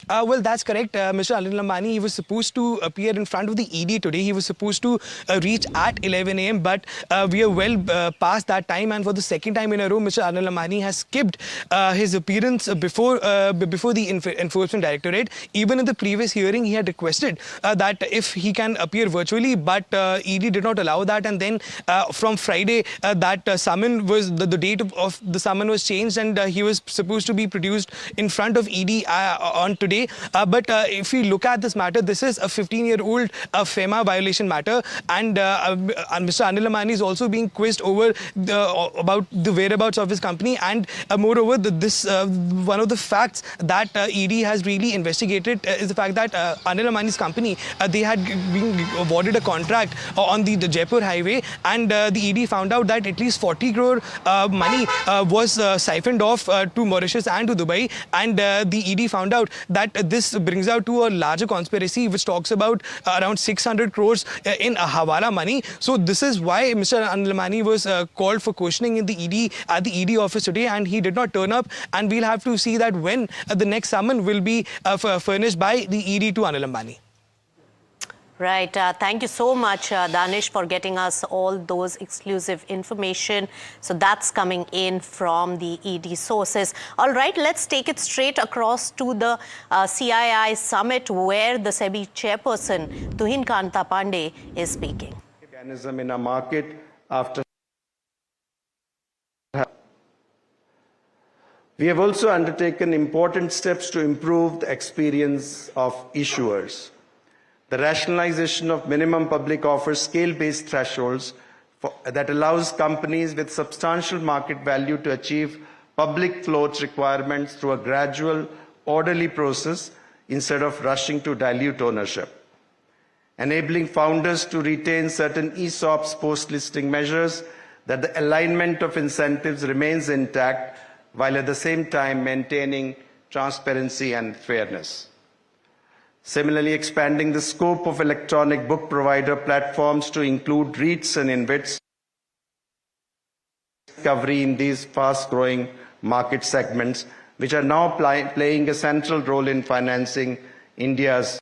Well, that's correct. Mr. Anil Ambani, he was supposed to appear in front of the ED today. He was supposed to reach at 11 a.m. But we are well past that time. And for the second time in a row, Mr. Anil Ambani has skipped his appearance before the Enforcement Directorate. Even in the previous hearing, he had requested that if he can appear virtually, but ED did not allow that. And then from Friday, that summon was, the date of the summon was changed, and he was supposed to be produced in front of ED on today. But if we look at this matter, this is a 15-year-old FEMA violation matter, and Mr. Anil Ambani is also being quizzed over about the whereabouts of his company, and moreover, one of the facts that ED has really investigated is the fact that Anil Ambani's company, they had been awarded a contract on the Jaipur highway, and the ED found out that at least 40 crore money was siphoned off to Mauritius and to Dubai, and the ED found out that this brings out to a larger conspiracy which talks about around 600 crores in hawala money. So this is why Mr. Anil Ambani was called for questioning in the ED at the ED office today, and he did not turn up, and we'll have to see that when the next summon will be furnished by the ED to Anil Ambani.
Right. Thank you so much, Danish, for getting us all those exclusive information. So that's coming in from the ED sources. All right, let's take it straight across to the CII summit, where the SEBI chairperson, Tuhin Kanta Pandey, is speaking.
Mechanism in a market after. We have also undertaken important steps to improve the experience of issuers. The rationalization of minimum public offer scale-based thresholds that allows companies with substantial market value to achieve public float requirements through a gradual, orderly process instead of rushing to dilute ownership. Enabling founders to retain certain ESOPs post-listing measures that the alignment of incentives remains intact while at the same time maintaining transparency and fairness. Similarly, expanding the scope of electronic book provider platforms to include REITs and InvITs, discovery in these fast-growing market segments, which are now playing a central role in financing India's.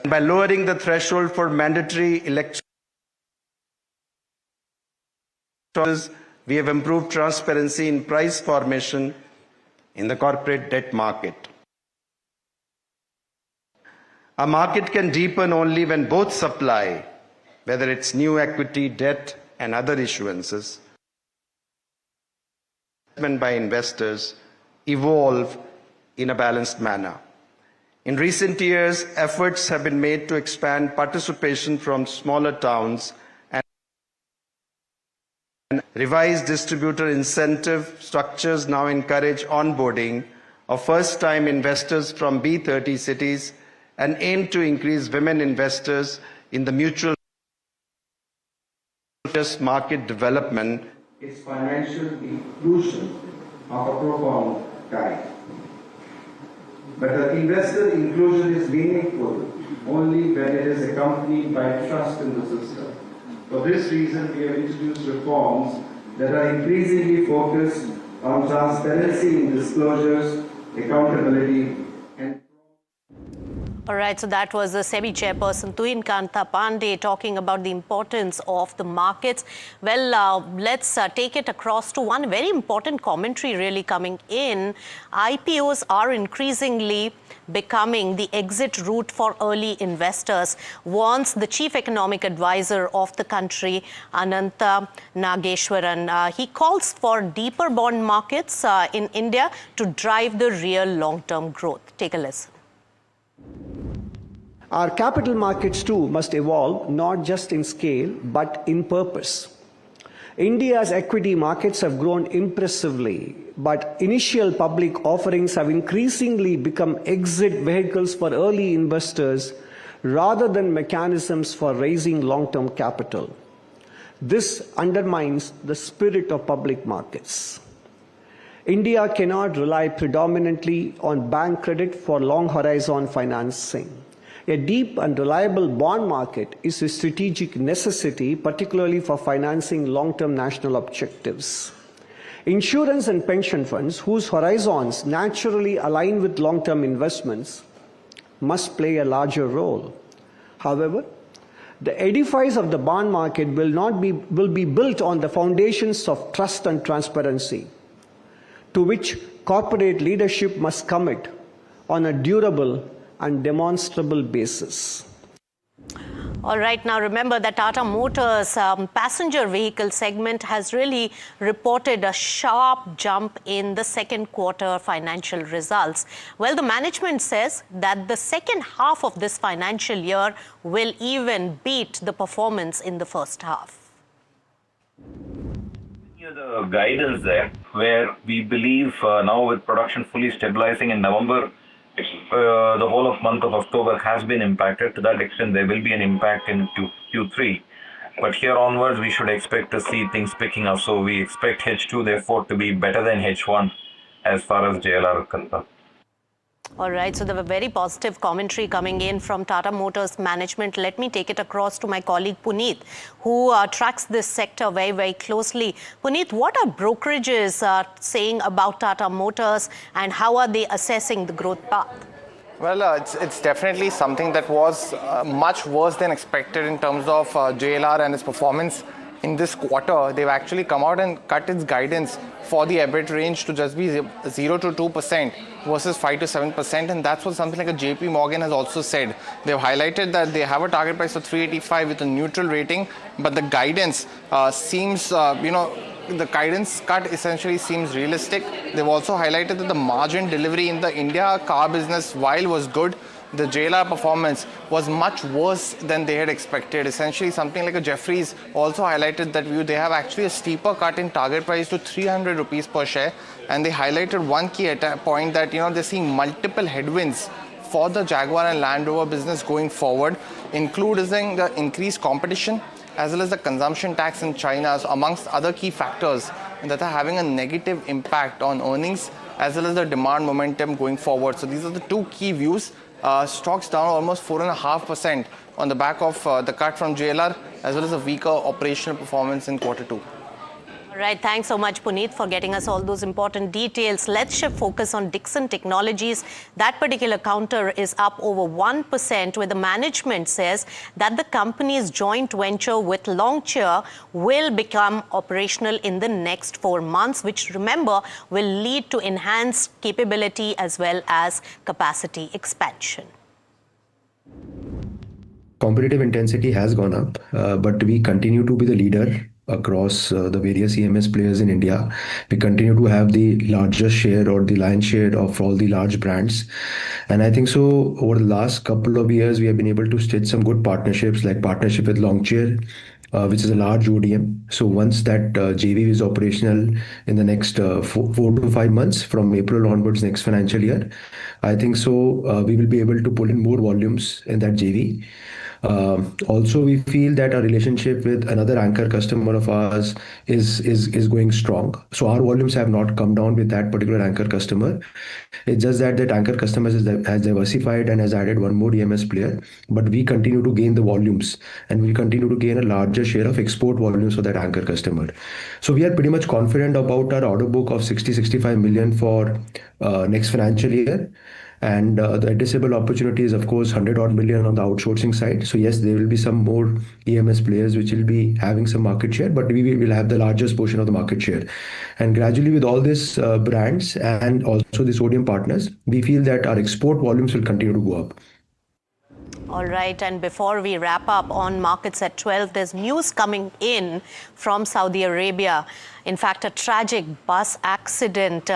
By lowering the threshold for mandatory electronic, we have improved transparency in price formation in the corporate debt market. A market can deepen only when both supply, whether it's new equity, debt, and other issuances, by investors evolve in a balanced manner. In recent years, efforts have been made to expand participation from smaller towns and revised distributor incentive structures now encourage onboarding of first-time investors from B30 cities and aim to increase women investors in the mutual market development is financial inclusion of a profound kind. But the investor inclusion is meaningful only when it is accompanied by trust in the system. For this reason, we have introduced reforms that are increasingly focused on transparency in disclosures, accountability, and
all right, so that was the SEBI chairperson Tuhin Kanta Pandey talking about the importance of the markets. Well, let's take it across to one very important commentary really coming in. IPOs are increasingly becoming the exit route for early investors, warns the chief economic advisor of the country, Ananta Nageshwaran. He calls for deeper bond markets in India to drive the real long-term growth. Take a listen.
Our capital markets too must evolve not just in scale but in purpose. India's equity markets have grown impressively, but initial public offerings have increasingly become exit vehicles for early investors rather than mechanisms for raising long-term capital. This undermines the spirit of public markets. India cannot rely predominantly on bank credit for long horizon financing. A deep and reliable bond market is a strategic necessity, particularly for financing long-term national objectives. Insurance and pension funds, whose horizons naturally align with long-term investments, must play a larger role. However, the edifice of the bond market will be built on the foundations of trust and transparency, to which corporate leadership must commit on a durable and demonstrable basis.
All right, now remember that Tata Motors passenger vehicle segment has really reported a sharp jump in the second quarter financial results. Well, the management says that the second half of this financial year will even beat the performance in the first half.
The guidance there, where we believe now with production fully stabilizing in November, the whole of month of October has been impacted. To that extent, there will be an impact in Q3. But here onwards, we should expect to see things picking up. So we expect H2, therefore, to be better than H1 as far as JLR is concerned.
All right, so there were very positive commentary coming in from Tata Motors management. Let me take it across to my colleague Puneet, who tracks this sector very, very closely. Puneet, what are brokerages saying about Tata Motors and how are they assessing the growth path?
Well, it's definitely something that was much worse than expected in terms of JLR and its performance. In this quarter, they've actually come out and cut its guidance for the EBIT range to just be 0 to 2% versus 5 to 7%, and that's what something like a JP Morgan has also said. They've highlighted that they have a target price of 385 with a neutral rating, but the guidance seems, the guidance cut essentially seems realistic. They've also highlighted that the margin delivery in the India car business, while was good, the JLR performance was much worse than they had expected. Essentially, something like a Jefferies also highlighted that view. They have actually a steeper cut in target price to 300 rupees per share. And they highlighted one key point that, they're seeing multiple headwinds for the Jaguar and Land Rover business going forward, including the increased competition as well as the consumption tax in China, amongst other key factors that are having a negative impact on earnings as well as the demand momentum going forward. So these are the two key views. Stocks down almost 4.5% on the back of the cut from JLR as well as a weaker operational performance in quarter two.
All right, thanks so much, Puneet, for getting us all those important details. Let's shift focus on Dixon Technologies. That particular counter is up over 1%, where the management says that the company's joint venture with Longcheer will become operational in the next 4 months, which, remember, will lead to enhanced capability as well as capacity expansion.
Competitive intensity has gone up, but we continue to be the leader
across the various EMS players in India. We continue to have the largest share or the lion's share of all the large brands. And I think so over the last couple of years, we have been able to stitch some good partnerships, like partnership with Longcheer, which is a large ODM. So once that JV is operational in the next 4 to 5 months, from April onwards next financial year, I think so we will be able to pull in more volumes in that JV. Also, we feel that our relationship with another anchor customer of ours is going strong. So our volumes have not come down with that particular anchor customer. It's just that anchor customer has diversified and has added one more EMS player. But we continue to gain the volumes, and we continue to gain a larger share of export volumes for that anchor customer. So we are pretty much confident about our order book of 65 million for next financial year. And the addressable opportunity is, of course, 100 odd million on the outsourcing side. So yes, there will be some more EMS players which will be having some market share, but we will have the largest portion of the market share. And gradually, with all these brands and also the sodium partners, we feel that our export volumes will continue to go up.
All right, and before we wrap up on markets at 12, there's news coming in from Saudi Arabia. In fact, a tragic bus accident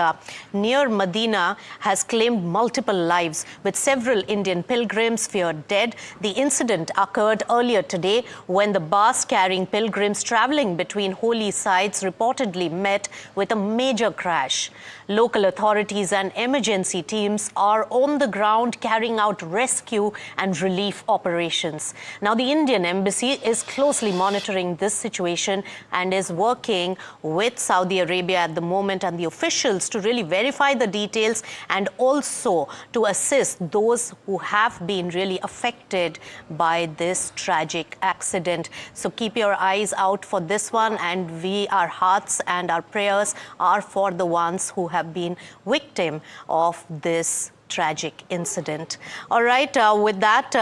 near Medina has claimed multiple lives, with several Indian pilgrims feared dead. The incident occurred earlier today when the bus carrying pilgrims traveling between holy sites reportedly met with a major crash. Local authorities and emergency teams are on the ground carrying out rescue and relief operations. Now, the Indian embassy is closely monitoring this situation and is working with Saudi Arabia at the moment and the officials to really verify the details and also to assist those who have been really affected by this tragic accident. So keep your eyes out for this one, and our hearts and our prayers are for the ones who have been victim of this tragic incident. All right, with that,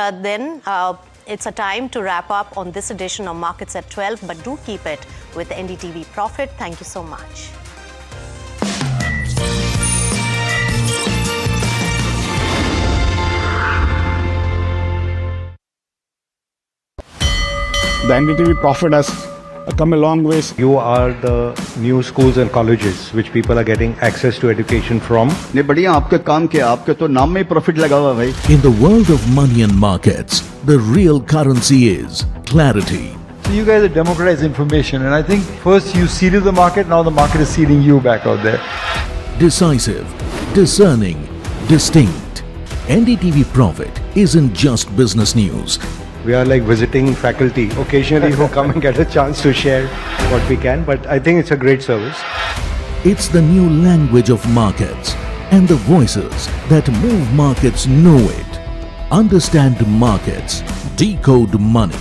it's a time to wrap up on this edition of Markets at 12, but do keep it with NDTV Profit. Thank you so much.
The NDTV Profit has come a long ways.
You are the new schools and colleges which people are getting access to education from.
ने बढ़िया आपका काम किया, आपके तो नाम में ही profit लगा हुआ भाई.
In the world of money and markets, the real currency is clarity.
So you guys have democratized information, and I think first you seeded the market, now the market is seeding you back out there.
Decisive, discerning, distinct. NDTV Profit isn't just business news.
We are like visiting faculty occasionally who come and get a chance to share what we can, but I think it's a great service.
It's the new language of markets, and the voices that move markets know it. Understand markets, decode money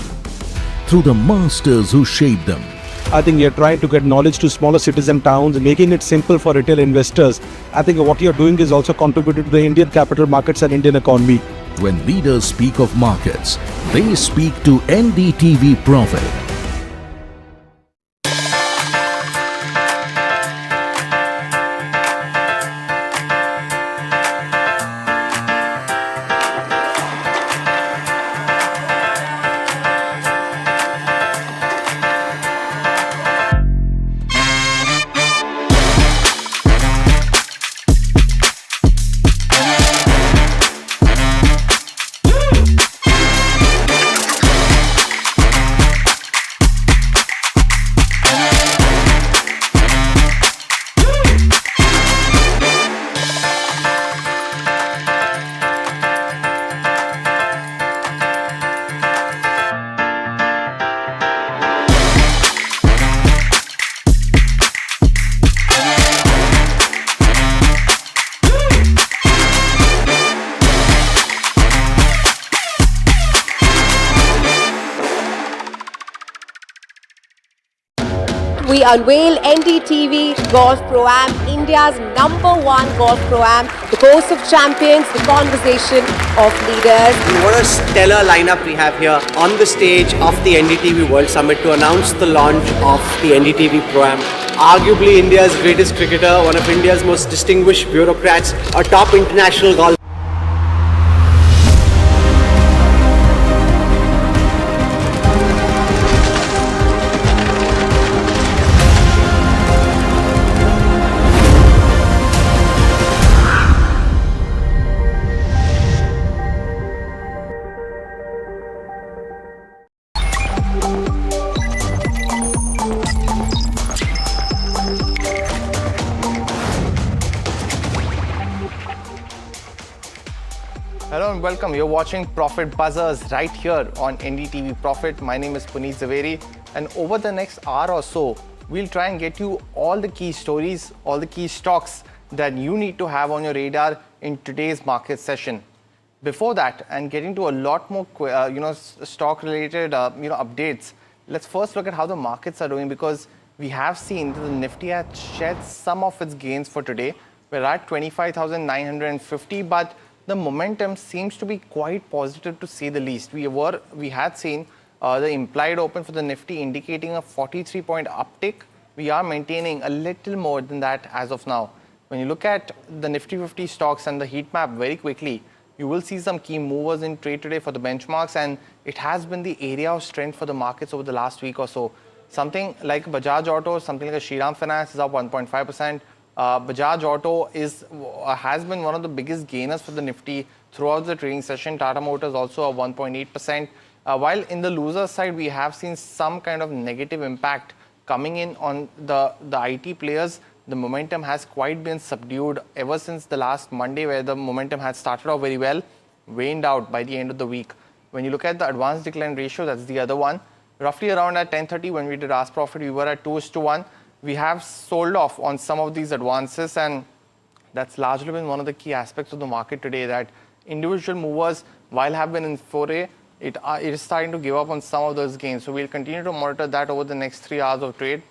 through the masters who shape them.
I think you're trying to get knowledge to smaller cities and towns, making it simple for retail investors. I think what you're doing is also contributing to the Indian capital markets and Indian economy.
When leaders speak of markets, they speak to NDTV Profit.
We unveil NDTV Golf Pro-Am, India's #1 Golf Pro-Am, the course of champions, the conversation of leaders.
What a stellar lineup we have here on the stage of the NDTV World Summit to announce the launch of the NDTV Pro-Am. Arguably India's greatest cricketer, one of India's most distinguished bureaucrats, a top international golfer.
welcome. You're watching Profit Buzzers right here on NDTV Profit. My name is Puneet Zaveri, and over the next hour or so, we'll try and get you all the key stories, all the key stocks that you need to have on your radar in today's market session. Before that, and getting to a lot more, stock-related, updates, let's first look at how the markets are doing, because we have seen that the Nifty has shed some of its gains for today. We're at 25,950, but the momentum seems to be quite positive, to say the least. We had seen the implied open for the Nifty indicating a 43-point uptick. We are maintaining a little more than that as of now. When you look at the Nifty 50 stocks and the heat map very quickly, you will see some key movers in trade today for the benchmarks, and it has been the area of strength for the markets over the last week or so. Something like Bajaj Auto, something like a Shriram Finance is up 1.5%. Bajaj Auto has been one of the biggest gainers for the Nifty throughout the trading session. Tata Motors also up 1.8%. While in the loser side, we have seen some kind of negative impact coming in on the IT players. The momentum has quite been subdued ever since the last Monday, where the momentum had started off very well, waned out by the end of the week. When you look at the advance decline ratio, that's the other one. Roughly around at 10:30 when we did Ask Profit, we were at 2:1. We have sold off on some of these advances, and that's largely been one of the key aspects of the market today, that individual movers, while have been in foray, it is starting to give up on some of those gains. So we'll continue to monitor that over the next 3 hours of trade.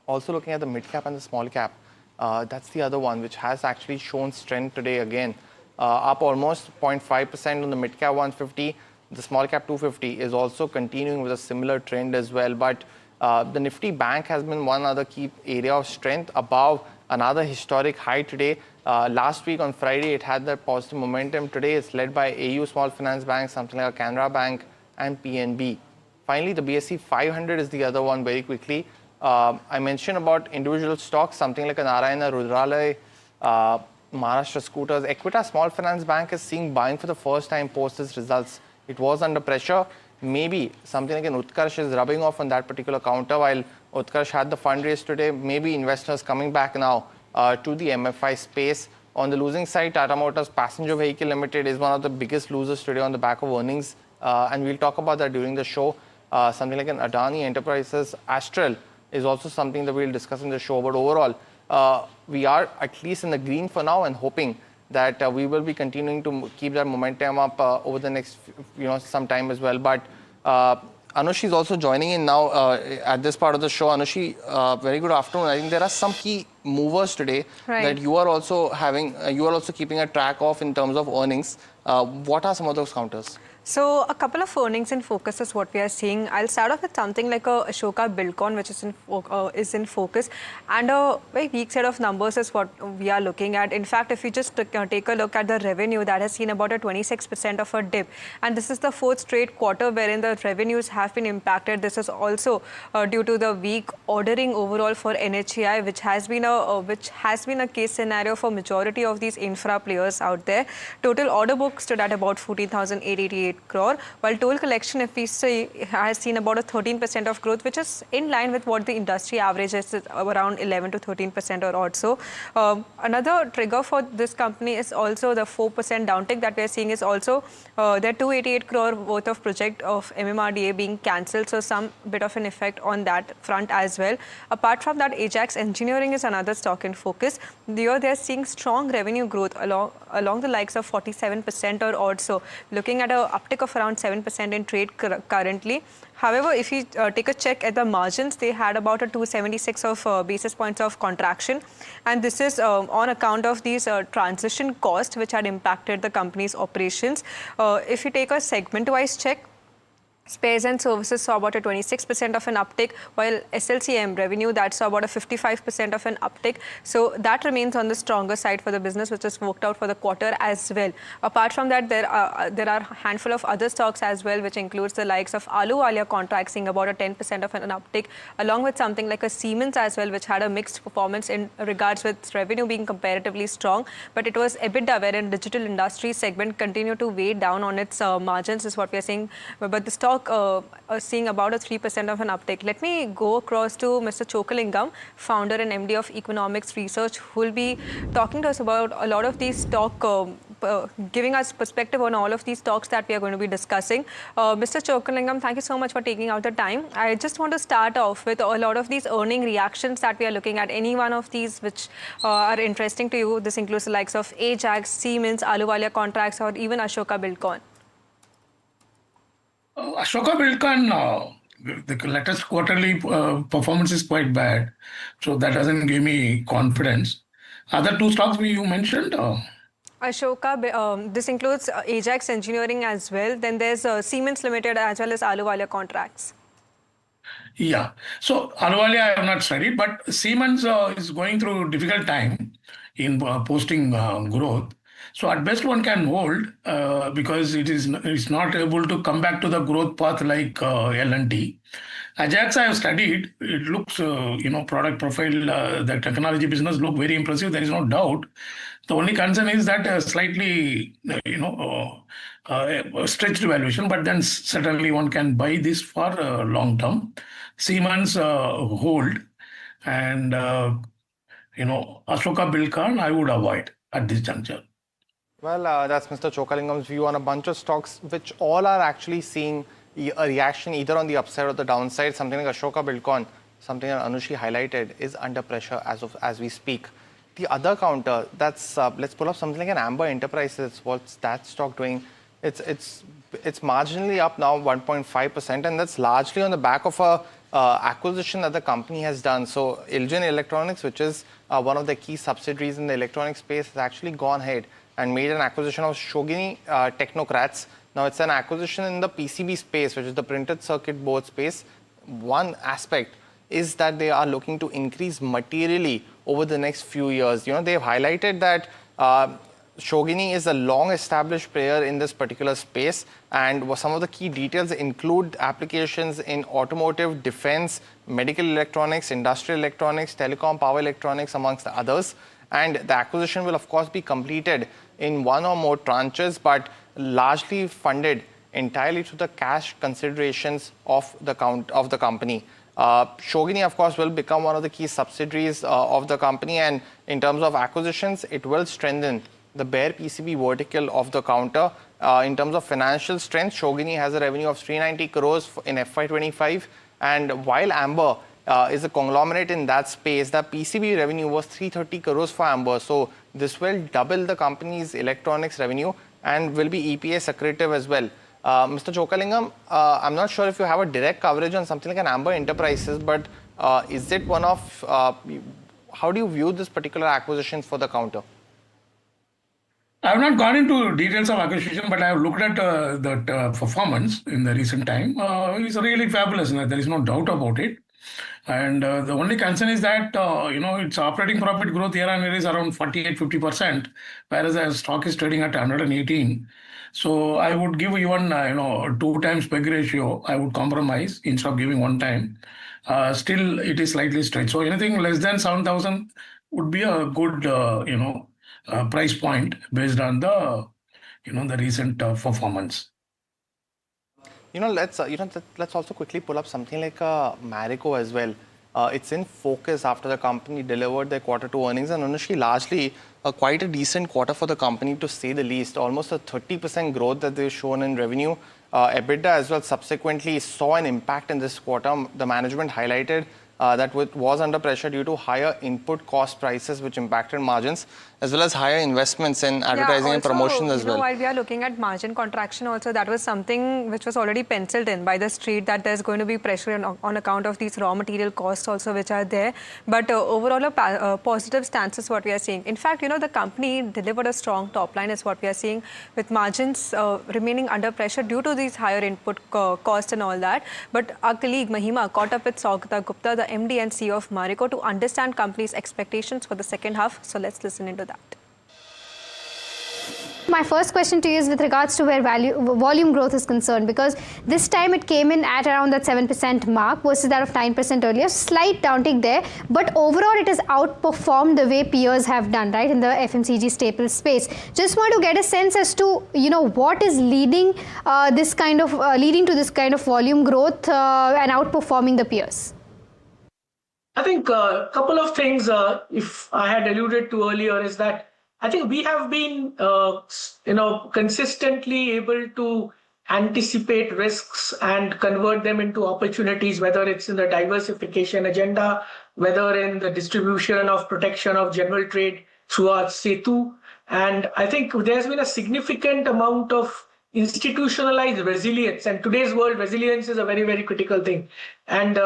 Also looking at the mid cap and the small cap, that's the other one which has actually shown strength today again. Up almost 0.5% on the mid cap 150. The small cap 250 is also continuing with a similar trend as well. But the Nifty Bank has been one other key area of strength, above another historic high today. Last week on Friday, it had that positive momentum. Today, it's led by AU Small Finance Bank, something like a Canara Bank, and PNB. Finally, the BSE 500 is the other one very quickly. I mentioned about individual stocks, something like a Narayana Rudralaya, Maharashtra Scooters. Equita Small Finance Bank is seeing buying for the first time post its results. It was under pressure. Maybe something like an Utkarsh is rubbing off on that particular counter. While Utkarsh had the fundraise today, maybe investors coming back now to the MFI space. On the losing side, Tata Motors Passenger Vehicle Limited is one of the biggest losers today on the back of earnings. And we'll talk about that during the show. Something like an Adani Enterprises Astral is also something that we'll discuss in the show. But overall, we are at least in the green for now, and hoping that we will be continuing to keep that momentum up over the next, some time as well. But Anushi is also joining in now at this part of the show. Anushi, very good afternoon. I think there are some key movers today that you are also having, you are also keeping a track of in terms of earnings. What are some of those counters?
So a couple of earnings in focus is what we are seeing. I'll start off with something like a Ashoka Buildcon, which is in focus, and a very weak set of numbers is what we are looking at. In fact, if you just take a look at the revenue, that has seen about a 26% of a dip, and this is the fourth straight quarter wherein the revenues have been impacted. This is also due to the weak ordering overall for NHAI, which has been a case scenario for majority of these infra players out there. Total order book stood at about 14,888 crore, while toll collection, if we say, has seen about a 13% of growth, which is in line with what the industry average is, around 11 to 13% or also. Another trigger for this company is also the 4% downtick that we are seeing is also their 288 crore worth of project of MMRDA being cancelled, so some bit of an effect on that front as well. Apart from that, Ajax Engineering is another stock in focus. They're seeing strong revenue growth along the likes of 47% or also, looking at a uptick of around 7% in trade currently. However, if you take a check at the margins, they had about a 276 of basis points of contraction, and this is on account of these transition costs which had impacted the company's operations. If you take a segment-wise check, spares and services saw about a 26% of an uptick, while SLCM revenue, that saw about a 55% of an uptick. So that remains on the stronger side for the business, which has worked out for the quarter as well. Apart from that, there are a handful of other stocks as well, which includes the likes of Ahluwalia Contracts seeing about a 10% of an uptick, along with something like a Siemens as well, which had a mixed performance in regards with revenue being comparatively strong. But it was EBITDA, wherein digital industry segment continued to weigh down on its margins, is what we are seeing. But the stock seeing about a 3% of an uptick. Let me go across to Mr. Chokalingam, founder and MD of Economics Research, who will be talking to us about a lot of these stock giving us perspective on all of these stocks that we are going to be discussing. Mr. Chockalingam, thank you so much for taking out the time. I just want to start off with a lot of these earning reactions that we are looking at. Any one of these which are interesting to you? This includes the likes of Ajax, Siemens, Ahluwalia Contracts, or even Ashoka Buildcon.
Ashoka Buildcon, the latest quarterly performance is quite bad, so that doesn't give me confidence. Other two stocks you mentioned?
Ashoka, this includes Ajax Engineering as well. Then there's Siemens Limited as well as Ahluwalia Contracts.
Yeah. So Ahluwalia I have not studied, but Siemens is going through difficult time in posting growth. So at best one can hold because it's not able to come back to the growth path like L&T. Ajax I have studied. It looks, product profile, the technology business look very impressive. There is no doubt. The only concern is that slightly, stretched valuation, but then certainly one can buy this for long term. Siemens hold, and Ashoka Buildcon I would avoid at this juncture.
Well, that's Mr. Chockalingam's view on a bunch of stocks which all are actually seeing a reaction either on the upside or the downside. Something like Ashoka Buildcon, something that Anushi highlighted, is under pressure as we speak. The other counter, that's let's pull up something like an Amber Enterprises. What's that stock doing? It's marginally up now 1.5%, and that's largely on the back of a acquisition that the company has done. So Ilgin Electronics, which is one of the key subsidiaries in the electronic space, has actually gone ahead and made an acquisition of Shogini Technocrats. Now it's an acquisition in the PCB space, which is the printed circuit board space. One aspect is that they are looking to increase materially over the next few years. They've highlighted that Shogini is a long-established player in this particular space, and some of the key details include applications in automotive, defense, medical electronics, industrial electronics, telecom, power electronics, amongst the others. And the acquisition will, of course, be completed in one or more tranches, but largely funded entirely through the cash considerations of the company. Shogini, of course, will become one of the key subsidiaries of the company, and in terms of acquisitions, it will strengthen the bare PCB vertical of the counter. In terms of financial strength, Shogini has a revenue of 390 crores in FY25, and while Amber is a conglomerate in that space, the PCB revenue was 330 crores for Amber. So this will double the company's electronics revenue and will be EPS accretive as well. Mr. Chockalingam, I'm not sure if you have a direct coverage on something like an Amber Enterprises, but is it one of, how do you view this particular acquisition for the counter?
I have not gone into details of acquisition, but I have looked at that performance in the recent time. It's really fabulous. There is no doubt about it. And the only concern is that, its operating profit growth year on year is around 48-50%, whereas the stock is trading at 118. So I would give even, 2 times PEG ratio. I would compromise instead of giving 1 time. Still, it is slightly stretched. So anything less than 7,000 would be a good, price point based on the, the recent performance.
Let's also quickly pull up something like Marico as well. It's in focus after the company delivered their Q2 earnings, and honestly, largely quite a decent quarter for the company, to say the least. Almost a 30% growth that they've shown in revenue. EBITDA as well subsequently saw an impact in this quarter. The management highlighted that was under pressure due to higher input cost prices, which impacted margins, as well as higher investments in advertising and promotion as well.
While we are looking at margin contraction also, that was something which was already penciled in by the street, that there's going to be pressure on account of these raw material costs also which are there. But overall, a positive stance is what we are seeing. In fact, the company delivered a strong top line is what we are seeing, with margins remaining under pressure due to these higher input costs and all that. But our colleague Mahima caught up with Saugata Gupta, the MD and CEO of Marico, to understand company's expectations for the second half. So let's listen into that.
My first question to you is with regards to where volume growth is concerned, because this time it came in at around that 7% mark versus that of 9% earlier. Slight downtick there, but overall it has outperformed the way peers have done, right, in the FMCG staple space. Just want to get a sense as to, what is leading to this kind of volume growth and outperforming the peers.
I think a couple of things, if I had alluded to earlier, is that
I think we have been, consistently able to anticipate risks and convert them into opportunities, whether it's in the diversification agenda, whether in the distribution of protection of general trade through our Setu. And I think there's been a significant amount of institutionalized resilience. And today's world, resilience is a very, very critical thing. And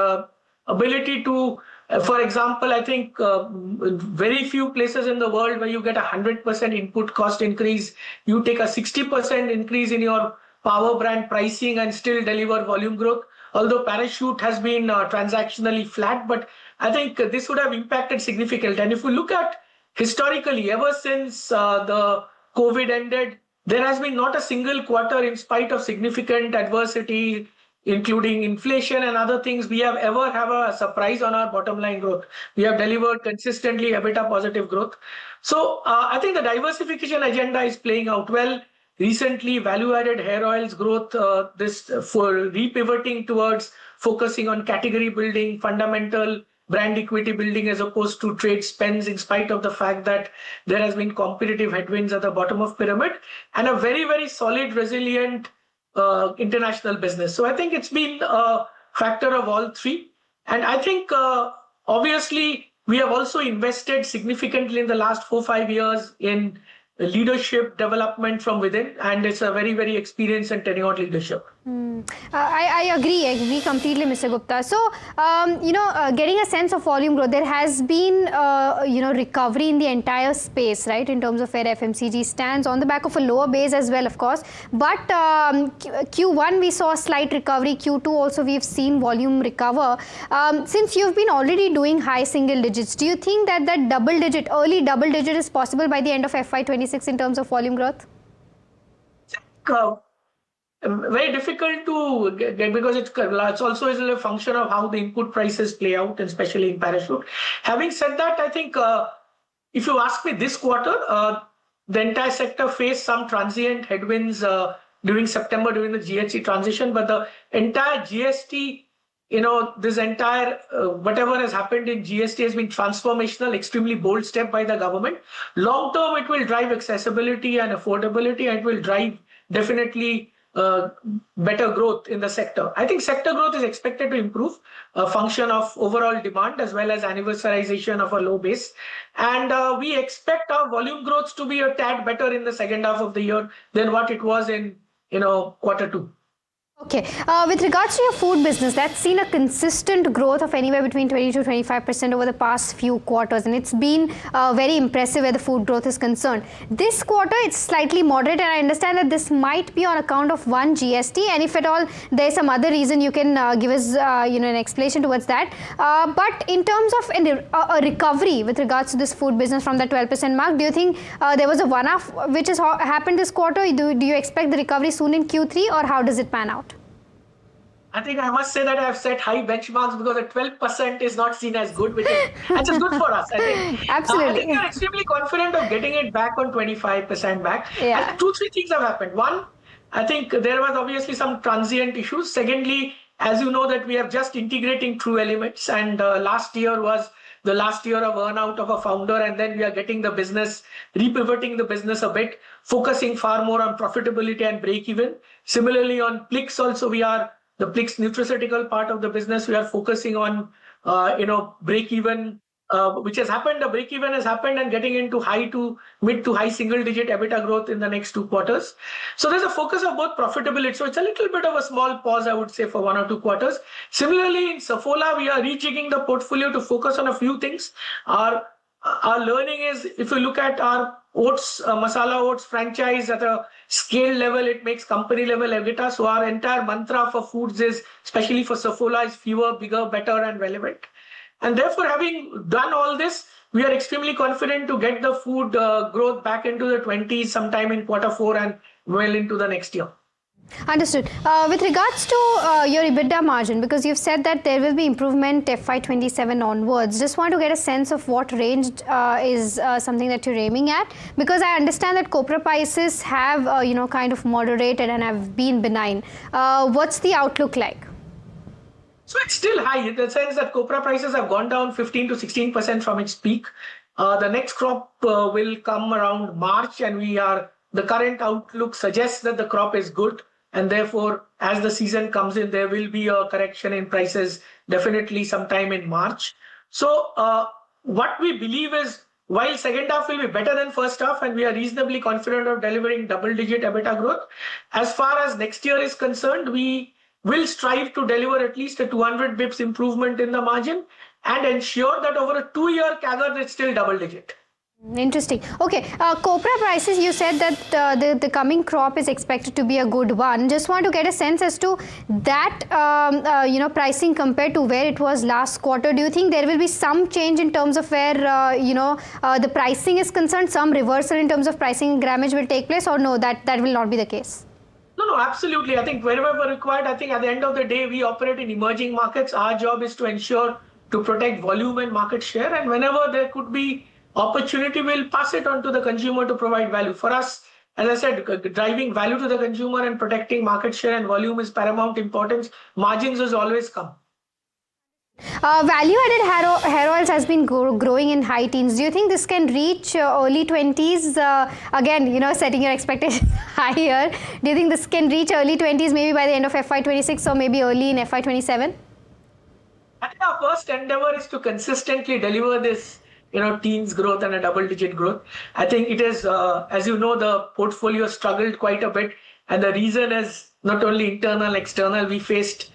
ability to, for example, I think very few places in the world where you get 100% input cost increase, you take a 60% increase in your power brand pricing and still deliver volume growth. Although Parachute has been transactionally flat, but I think this would have impacted significantly. And if we look at historically, ever since the COVID ended, there has been not a single quarter, in spite of significant adversity, including inflation and other things, we have ever have a surprise on our bottom line growth. We have delivered consistently EBITDA positive growth. So I think the diversification agenda is playing out well. Recently, value-added hair oils growth, for repivoting towards focusing on category building, fundamental brand equity building as opposed to trade spends, in spite of the fact that there has been competitive headwinds at the bottom of pyramid, and a very, very solid, resilient international business. So I think it's been a factor of all three. And I think obviously we have also invested significantly in the last 4-5 years in leadership development from within, and it's a very, very experienced and tenured leadership.
I agree completely, Mr. Gupta. So, getting a sense of volume growth, there has been, recovery in the entire space, right, in terms of where FMCG stands on the back of a lower base as well, of course. But Q1, we saw a slight recovery. Q2 also, we've seen volume recover. Since you've been already doing high single digits, do you think that early double digit is possible by the end of FY26 in terms of volume growth?
Very difficult to get because it's also is a function of how the input prices play out, especially in Parachute. Having said that, I think if you ask me this quarter, the entire sector faced some transient headwinds during September during the GST transition, but the entire GST, this entire whatever has happened in GST has been transformational, extremely bold step by the government. Long term, it will drive accessibility and affordability, and it will drive definitely better growth in the sector. I think sector growth is expected to improve, a function of overall demand as well as anniversarization of a low base. And we expect our volume growth to be a tad better in the second half of the year than what it was in quarter two.
Okay. With regards to your food business, that's seen a consistent growth of anywhere between 20 to 25% over the past few quarters, and it's been very impressive where the food growth is concerned. This quarter, it's slightly moderate, and I understand that this might be on account of one GST, and if at all there's some other reason, you can give us an explanation towards that. But in terms of a recovery with regards to this food business from the 12% mark, do you think there was a one-off which has happened this quarter? Do you expect the recovery soon in Q3, or how does it pan out?
I think I must say that I have set high benchmarks because at 12% is not seen as good, which is good for us, I think.
Absolutely.
I think we are extremely confident of getting it back on 25% back.
Yeah.
And 2-3 things have happened. One, I think there was obviously some transient issues. Secondly, as you know that we are just integrating True Elements, and last year was the last year of earn-out of a founder, and then we are getting the business, repivoting the business a bit, focusing far more on profitability and break-even. Similarly, on Plix also, the Plix nutraceutical part of the business, we are focusing on, break-even, which has happened. The break-even has happened and getting into mid to high single-digit EBITDA growth in the next 2 quarters. So there's a focus of both profitability. So it's a little bit of a small pause, I would say, for 1 or 2 quarters. Similarly, in Saffola, we are rejigging the portfolio to focus on a few things. Our learning is, if you look at our oats, masala oats franchise at a scale level, it makes company level EBITDA. So our entire mantra for foods is, especially for Saffola, is fewer, bigger, better, and relevant. And therefore, having done all this, we are extremely confident to get the food growth back into the 20s sometime in quarter 4 and well into the next year.
Understood. With regards to your EBITDA margin, because you've said that there will be improvement FY27 onwards, just want to get a sense of what range is something that you're aiming at, because I understand that copra prices have kind of moderated and have been benign. What's the outlook like?
So it's still high in the sense that copra prices have gone down 15 to 16% from its peak. The next crop will come around March, and the current outlook suggests that the crop is good, and therefore, as the season comes in, there will be a correction in prices definitely sometime in March. So what we believe is, while second half will be better than first half, and we are reasonably confident of delivering double-digit EBITDA growth, as far as next year is concerned, we will strive to deliver at least a 200 bips improvement in the margin and ensure that over a 2-year CAGR, it's still double-digit.
Interesting. Okay, copra prices, you said that the coming crop is expected to be a good one. Just want to get a sense as to that, pricing compared to where it was last quarter. Do you think there will be some change in terms of where, the pricing is concerned, some reversal in terms of pricing grammage will take place, or no, that will not be the case?
No, absolutely. I think wherever required, I think at the end of the day, we operate in emerging markets. Our job is to ensure to protect volume and market share. And whenever there could be opportunity, we'll pass it on to the consumer to provide value. For us, as I said, driving value to the consumer and protecting market share and volume is paramount importance. Margins has always come.
Value-added hair oils has been growing in high teens. Do you think this can reach early 20s? Again, setting your expectations higher. Do you think this can reach early 20s maybe by the end of FY26 or maybe early in FY27?
I think our first endeavor is to consistently deliver this, teens growth and a double-digit growth. I think it is, as you know, the portfolio struggled quite a bit, and the reason is not only internal, external. We faced,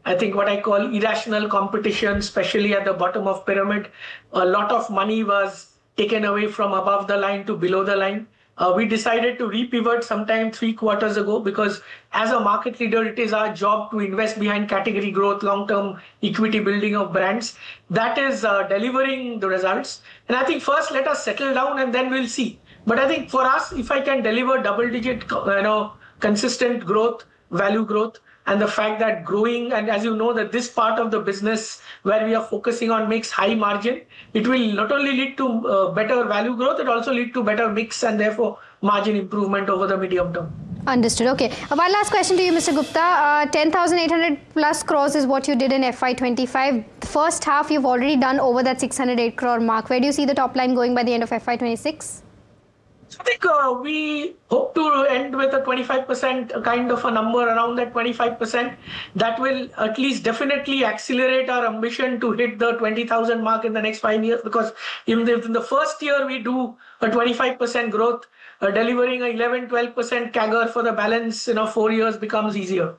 I think, what I call irrational competition, especially at the bottom of pyramid. A lot of money was taken away from above the line to below the line. We decided to repivot sometime 3 quarters ago, because as a market leader, it is our job to invest behind category growth, long-term equity building of brands. That is delivering the results. And I think first let us settle down and then we'll see. But I think for us, if I can deliver double-digit, consistent growth, value growth, and the fact that growing, and as you know, that this part of the business where we are focusing on makes high margin, it will not only lead to better value growth, it also lead to better mix and therefore margin improvement over the medium term.
Understood. Okay. One last question to you, Mr. Gupta. 10,800 plus crores is what you did in FY25. First half, you've already done over that 608 crore mark. Where do you see the top line going by the end of FY26?
So I think we hope to end with a 25% kind of a number, around that 25%. That will at least definitely accelerate our ambition to hit the 20,000 mark in the next 5 years, because in the first year we do a 25% growth, delivering a 11-12% CAGR for the balance 4 years becomes easier.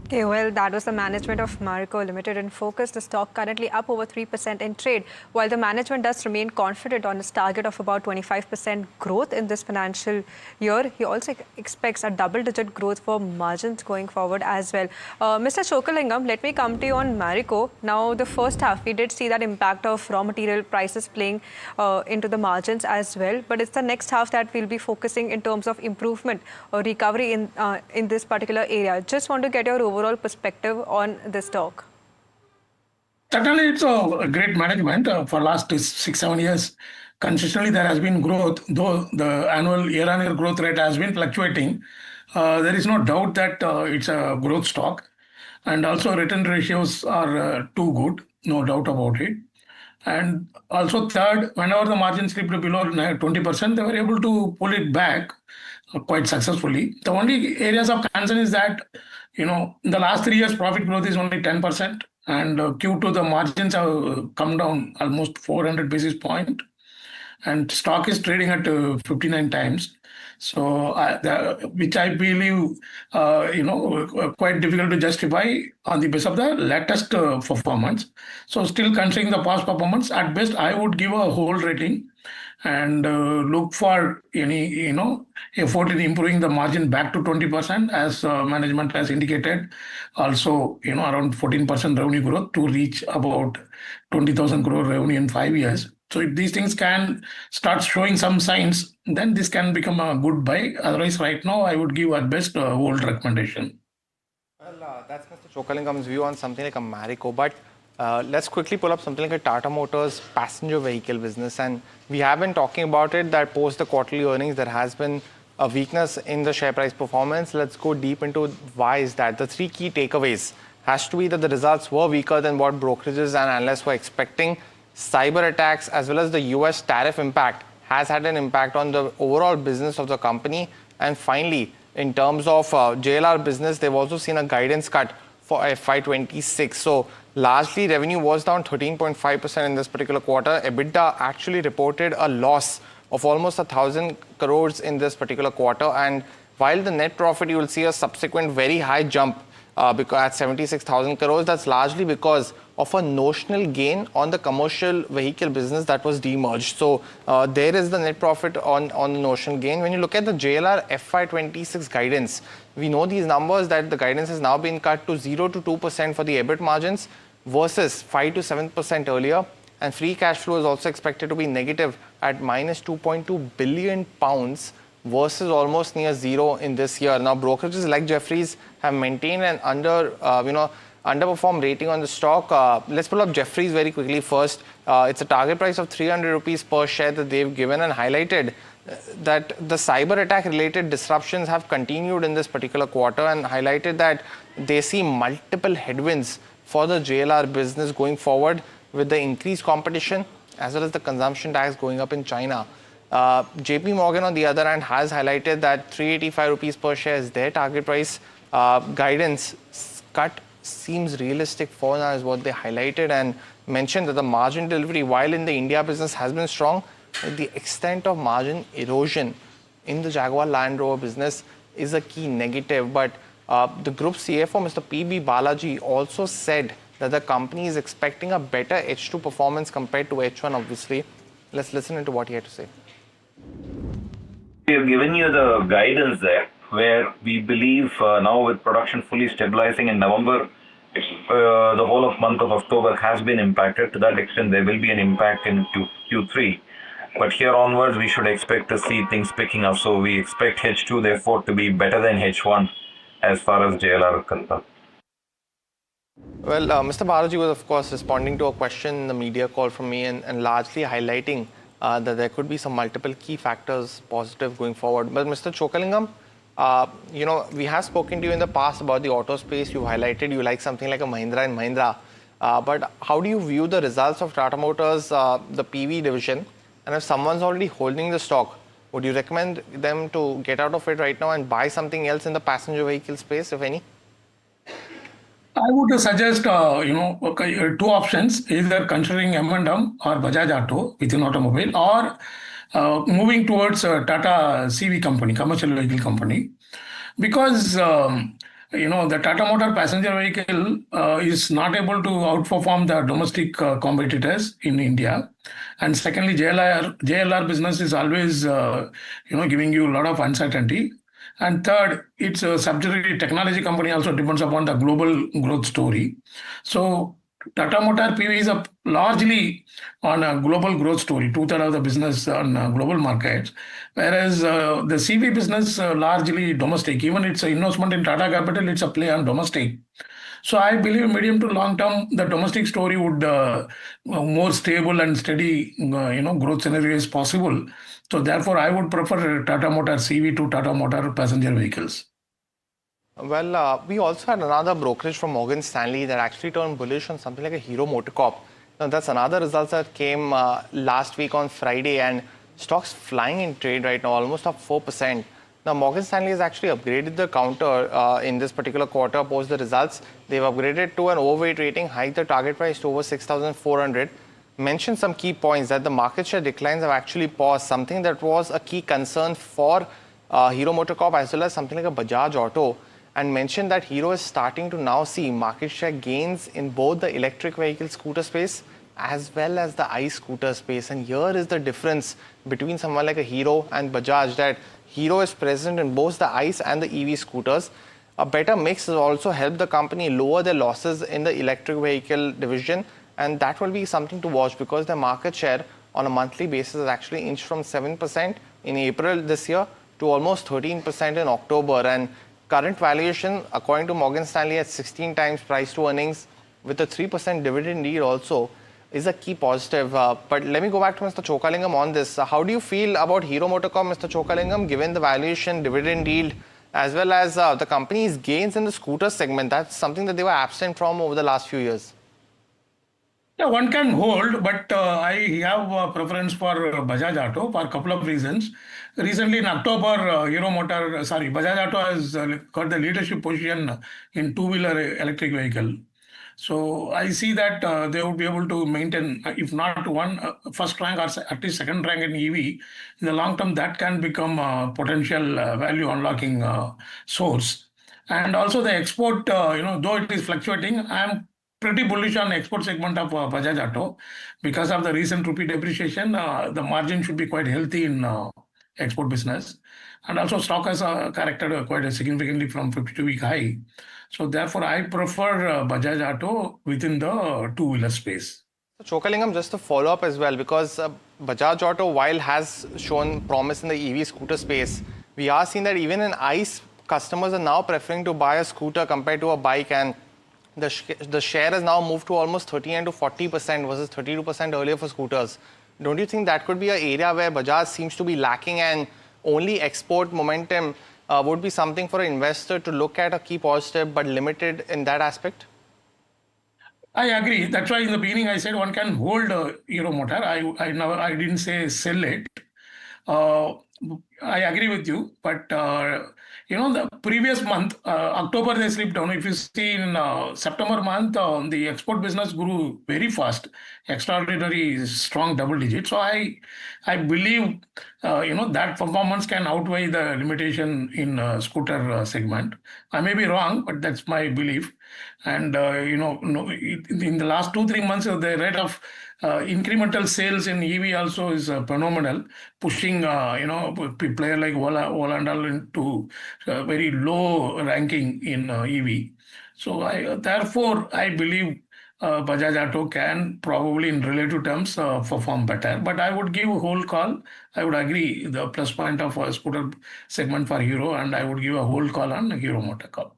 Okay, well, that was the management of Marico Limited in focus. The stock currently up over 3% in trade, while the management does remain confident on its target of about 25% growth in this financial year. He also expects a double-digit growth for margins going forward as well. Mr. Chokalingam, let me come to you on Marico. Now, the first half, we did see that impact of raw material prices playing into the margins as well. But it's the next half that we'll be focusing in terms of improvement or recovery in this particular area. Just want to get your overall perspective on this stock.
Certainly, it's a great management for last 6-7 years. Consistently, there has been growth, though the annual year-on-year growth rate has been fluctuating. There is no doubt that it's a growth stock, and also return ratios are too good, no doubt about it. And also third, whenever the margin slipped below 20%, they were able to pull it back quite successfully. The only areas of concern is that, in the last 3 years, profit growth is only 10%, and Q2, the margins have come down almost 400 basis points, and stock is trading at 59 times. So, which I believe, quite difficult to justify on the basis of the latest performance. So, still considering the past performance, at best, I would give a hold rating and look for any, effort in improving the margin back to 20%, as management has indicated. Also, around 14% revenue growth to reach about 20,000 crore revenue in 5 years. So if these things can start showing some signs, then this can become a good buy. Otherwise, right now, I would give at best a hold recommendation.
Well, that's Mr. Chokalingam's view on something like a Marico. But let's quickly pull up something like a Tata Motors passenger vehicle business. And we have been talking about it, that post the quarterly earnings, there has been a weakness in the share price performance. Let's go deep into why is that. The 3 key takeaways has to be that the results were weaker than what brokerages and analysts were expecting. cyber attacks as well as the US tariff impact has had an impact on the overall business of the company. And finally, in terms of JLR business, they've also seen a guidance cut for FY26. So largely revenue was down 13.5% in this particular quarter. EBITDA actually reported a loss of almost 1,000 crores in this particular quarter. And while the net profit, you will see a subsequent very high jump because at 76,000 crores, that's largely because of a notional gain on the commercial vehicle business that was demerged. So there is the net profit on the notional gain. When you look at the JLR FY26 guidance, we know these numbers that the guidance has now been cut to 0 to 2% for the EBIT margins versus 5 to 7% earlier. And free cash flow is also expected to be negative at minus 2.2 billion pounds versus almost near zero in this year. Now, brokerages like Jefferies have maintained an underperform rating on the stock. Let's pull up Jefferies very quickly first. It's a target price of 300 rupees per share that they've given and highlighted that the cyber attack related disruptions have continued in this particular quarter and highlighted that they see multiple headwinds for the JLR business going forward with the increased competition as well as the consumption tax going up in China. JP Morgan, on the other hand, has highlighted that 385 rupees per share is their target price. Guidance cut seems realistic for now is what they highlighted and mentioned that the margin delivery, while in the India business has been strong, the extent of margin erosion in the Jaguar Land Rover business is a key negative. But the group CFO, Mr. PB Balaji, also said that the company is expecting a better H2 performance compared to H1, obviously. Let's listen into what he had to say.
We have given you the guidance there, where we believe now with production fully stabilizing in November, the whole of month of October has been impacted. To that extent, there will be an impact in Q3. But here onwards, we should expect to see things picking up. So we expect H2, therefore, to be better than H1 as far as JLR is concerned.
Well, Mr. Balaji was, of course, responding to a question in the media call from me and largely highlighting that there could be some multiple key factors positive going forward. But Mr. Chokalingam, we have spoken to you in the past about the auto space. You highlighted you like something like a Mahindra and Mahindra. But how do you view the results of Tata Motors, the PV division? And if someone's already holding the stock, would you recommend them to get out of it right now and buy something else in the passenger vehicle space, if any?
I would suggest, two options, either considering M&M or Bajaj Auto within automobile, or moving towards Tata CV company, commercial vehicle company. Because, the Tata Motor passenger vehicle is not able to outperform the domestic competitors in India. And secondly, JLR business is always, giving you a lot of uncertainty. And third, it's a subsidiary technology company also depends upon the global growth story. So Tata Motor PV is largely on a global growth story, 2/3 of the business on global markets, whereas the CV business largely domestic. Even it's an investment in Tata Capital, it's a play on domestic. So I believe medium to long term, the domestic story would more stable and steady, growth scenario is possible. So therefore, I would prefer Tata Motor CV to Tata Motor passenger vehicles.
Well, we also had another brokerage from Morgan Stanley that actually turned bullish on something like a Hero MotoCorp. Now, that's another result that came last week on Friday, and stocks flying in trade right now, almost up 4%. Now, Morgan Stanley has actually upgraded the counter in this particular quarter post the results. They've upgraded to an overweight rating, hiked the target price to over 6,400. Mentioned some key points that the market share declines have actually paused, something that was a key concern for Hero MotoCorp as well as something like a Bajaj Auto, and mentioned that Hero is starting to now see market share gains in both the electric vehicle scooter space as well as the ICE scooter space. And here is the difference between someone like a Hero and Bajaj, that Hero is present in both the ICE and the EV scooters. A better mix has also helped the company lower their losses in the electric vehicle division. And that will be something to watch because their market share on a monthly basis has actually inched from 7% in April this year to almost 13% in October. And current valuation, according to Morgan Stanley, at 16 times price to earnings with a 3% dividend yield also is a key positive. But let me go back to Mr. Chokalingam on this. How do you feel about Hero MotoCorp, Mr. Chokalingam, given the valuation, dividend yield, as well as the company's gains in the scooter segment? That's something that they were absent from over the last few years.
Yeah, one can hold, but I have a preference for Bajaj Auto for a couple of reasons. Recently, in October, Bajaj Auto has got the leadership position in two-wheeler electric vehicle. So I see that they would be able to maintain, if not one first rank or at least second rank in EV. In the long term, that can become a potential value unlocking source. And also the export, though it is fluctuating, I am pretty bullish on export segment of Bajaj Auto because of the recent rupee depreciation. The margin should be quite healthy in export business, and also stock has corrected quite significantly from 52-week high. So therefore, I prefer Bajaj Auto within the two-wheeler space.
So Chokalingam, just to follow up as well, because Bajaj Auto, while has shown promise in the EV scooter space, we are seeing that even in ICE, customers are now preferring to buy a scooter compared to a bike, and the share has now moved to almost 39 to 40% versus 32% earlier for scooters. Don't you think that could be an area where Bajaj seems to be lacking, and only export momentum would be something for an investor to look at or keep positive, but limited in that aspect?
I agree. That's why in the beginning I said one can hold Hero Motor. I didn't say sell it. I agree with you, but the previous month, October, they slipped down. If you see in September month, the export business grew very fast, extraordinary strong double digits. So I believe that performance can outweigh the limitation in scooter segment. I may be wrong, but that's my belief. And in the last 2-3 months, the rate of incremental sales in EV also is phenomenal, pushing player like Ola and all into very low ranking in EV. So therefore I believe Bajaj Auto can probably in relative terms perform better. But I would give a whole call. I would agree the plus point of a scooter segment for Hero, and I would give a whole call on Hero Motor Call.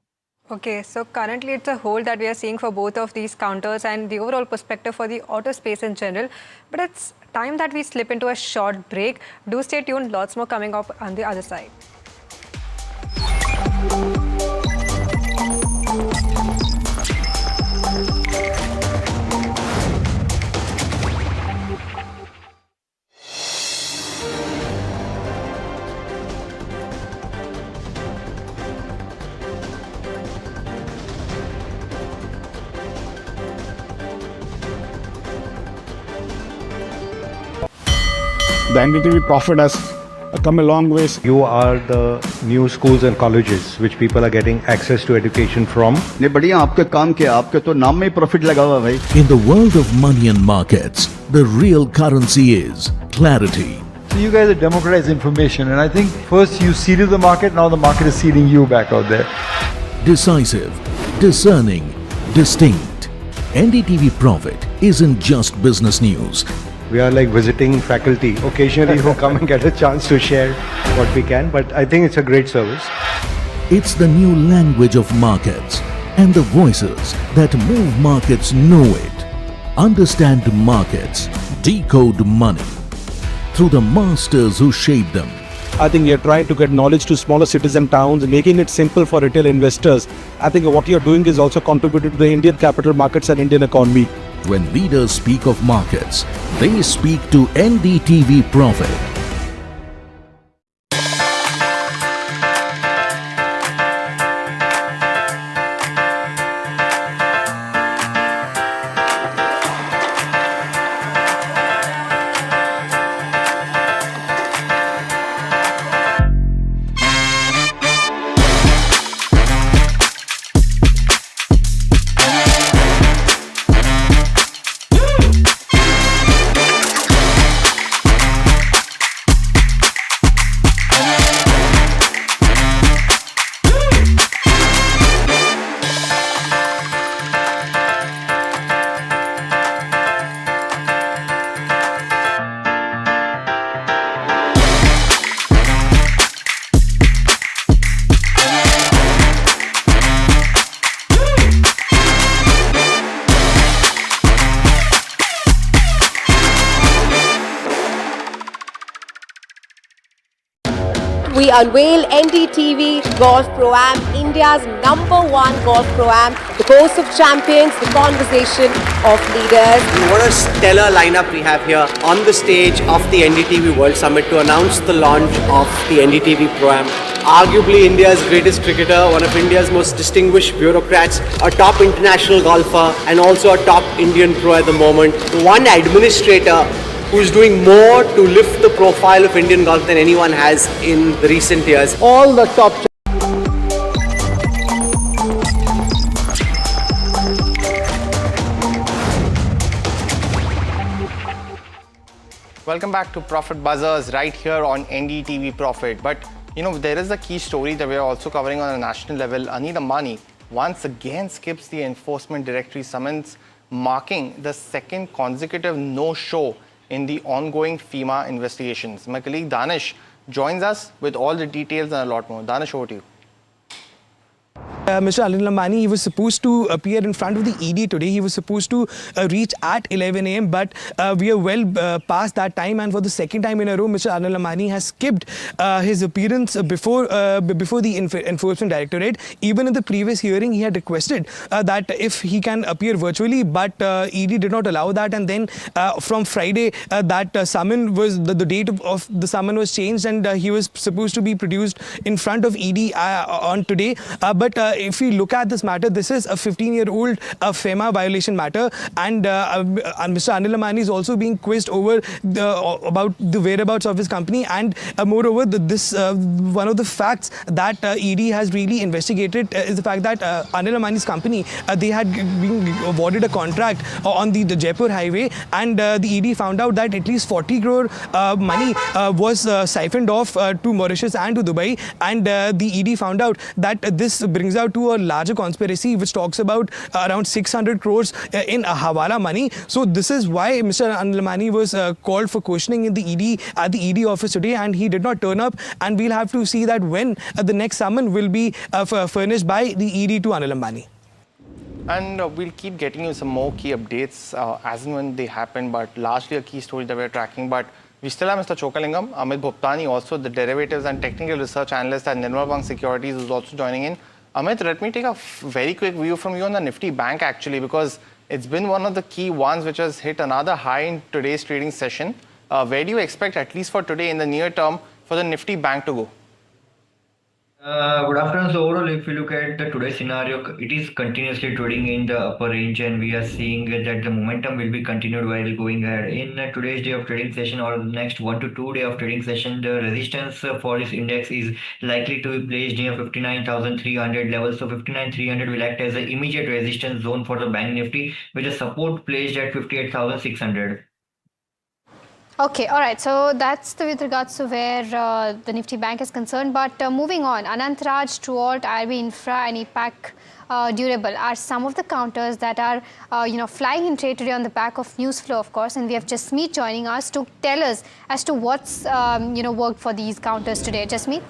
Okay, so currently it's a hold that we are seeing for both of these counters and the overall perspective for the auto space in general. But it's time that we slip into a short break. Do stay tuned, lots more coming up on the other side.
The NDTV Profit has come a long way.
You are the new schools and colleges which people are getting access to education from.
नहीं बढ़िया आपके काम किया आपके तो नाम में ही profit लगा हुआ भाई.
In the world of money and markets, the real currency is clarity.
So you guys have democratized information, and I think first you seeded the market, now the market is seeding you back out there.
Decisive, discerning, distinct. NDTV Profit isn't just business news.
We are like visiting faculty occasionally who come and get a chance to share what we can, but I think it's a great service.
It's the new language of markets, and the voices that move markets know it. Understand markets, decode money through the masters who shape them.
I think we are trying to get knowledge to smaller cities and towns, making it simple for retail investors. I think what you're doing is also contributing to the Indian capital markets and Indian economy.
When leaders speak of markets, they speak to NDTV Profit.
we unveil NDTV Golf Pro-Am, India's #1 Golf Pro-Am, the course of champions, the conversation of leaders.
What a stellar lineup we have here on the stage of the NDTV World Summit to announce the launch of the NDTV Pro-Am. Arguably India's greatest cricketer, one of India's most distinguished bureaucrats, a top international golfer and also a top Indian pro at the moment. One administrator who's doing more to lift the profile of Indian golf than anyone has in the recent years.
All the top
Welcome back to Profit Buzzers right here on NDTV Profit. But you know, there is a key story that we are also covering on a national level. Anil Ambani once again skips the enforcement directory summons, marking the second consecutive no-show in the ongoing FEMA investigations. My colleague Danish joins us with all the details and a lot more. Danish, over to you.
Mr. Anil Ambani, he was supposed to appear in front of the ED today. He was supposed to reach at 11 a.m. but we are well past that time, and for the second time in a row, Mr. Anil Ambani has skipped his appearance before the Enforcement Directorate. Even in the previous hearing, he had requested that if he can appear virtually, but ED did not allow that, and then from Friday, that summon was, the date of the summon was changed, and he was supposed to be produced in front of ED on today. But if we look at this matter, this is a 15-year-old FEMA violation matter, and Mr. Anil Ambani is also being quizzed over about the whereabouts of his company, and moreover, one of the facts that ED has really investigated is the fact that Anil Ambani's company, they had been awarded a contract on the Jaipur highway, and the ED found out that at least 40 crore money was siphoned off to Mauritius and to Dubai, and the ED found out that this brings out to a larger conspiracy which talks about around 600 crores in Hawala money. So this is why Mr. Anil Ambani was called for questioning in the ED at the ED office today, and he did not turn up, and we'll have to see that when the next summon will be furnished by the ED to Anil Ambani.
And we'll keep getting you some more key updates as and when they happen, but largely a key story that we're tracking. But we still have Mr. Chokalingam, Amit Bhuptani, also the derivatives and technical research analyst at Nirmal Bang Securities, who's also joining in. Amit, let me take a very quick view from you on the Nifty Bank actually, because it's been one of the key ones which has hit another high in today's trading session. Where do you expect, at least for today in the near term, for the Nifty Bank to go?
Good afternoon. So overall, if you look at the today's scenario, it is continuously trading in the upper range, and we are seeing that the momentum will be continued while going ahead. In today's day of trading session or the next 1 to 2 day of trading session, the resistance for this index is likely to be placed near 59,300 levels. So 59,300 will act as an immediate resistance zone for the Bank Nifty, with a support placed at 58,600.
Okay, all right. So that's with regards to where the Nifty Bank is concerned. But moving on, Anant Raj, Trualt, IRB Infra, and EPAC Durable are some of the counters that are, flying in trade today on the back of news flow, of course. And we have Jasmeet joining us to tell us as to what's, worked for these counters today. Jasmeet?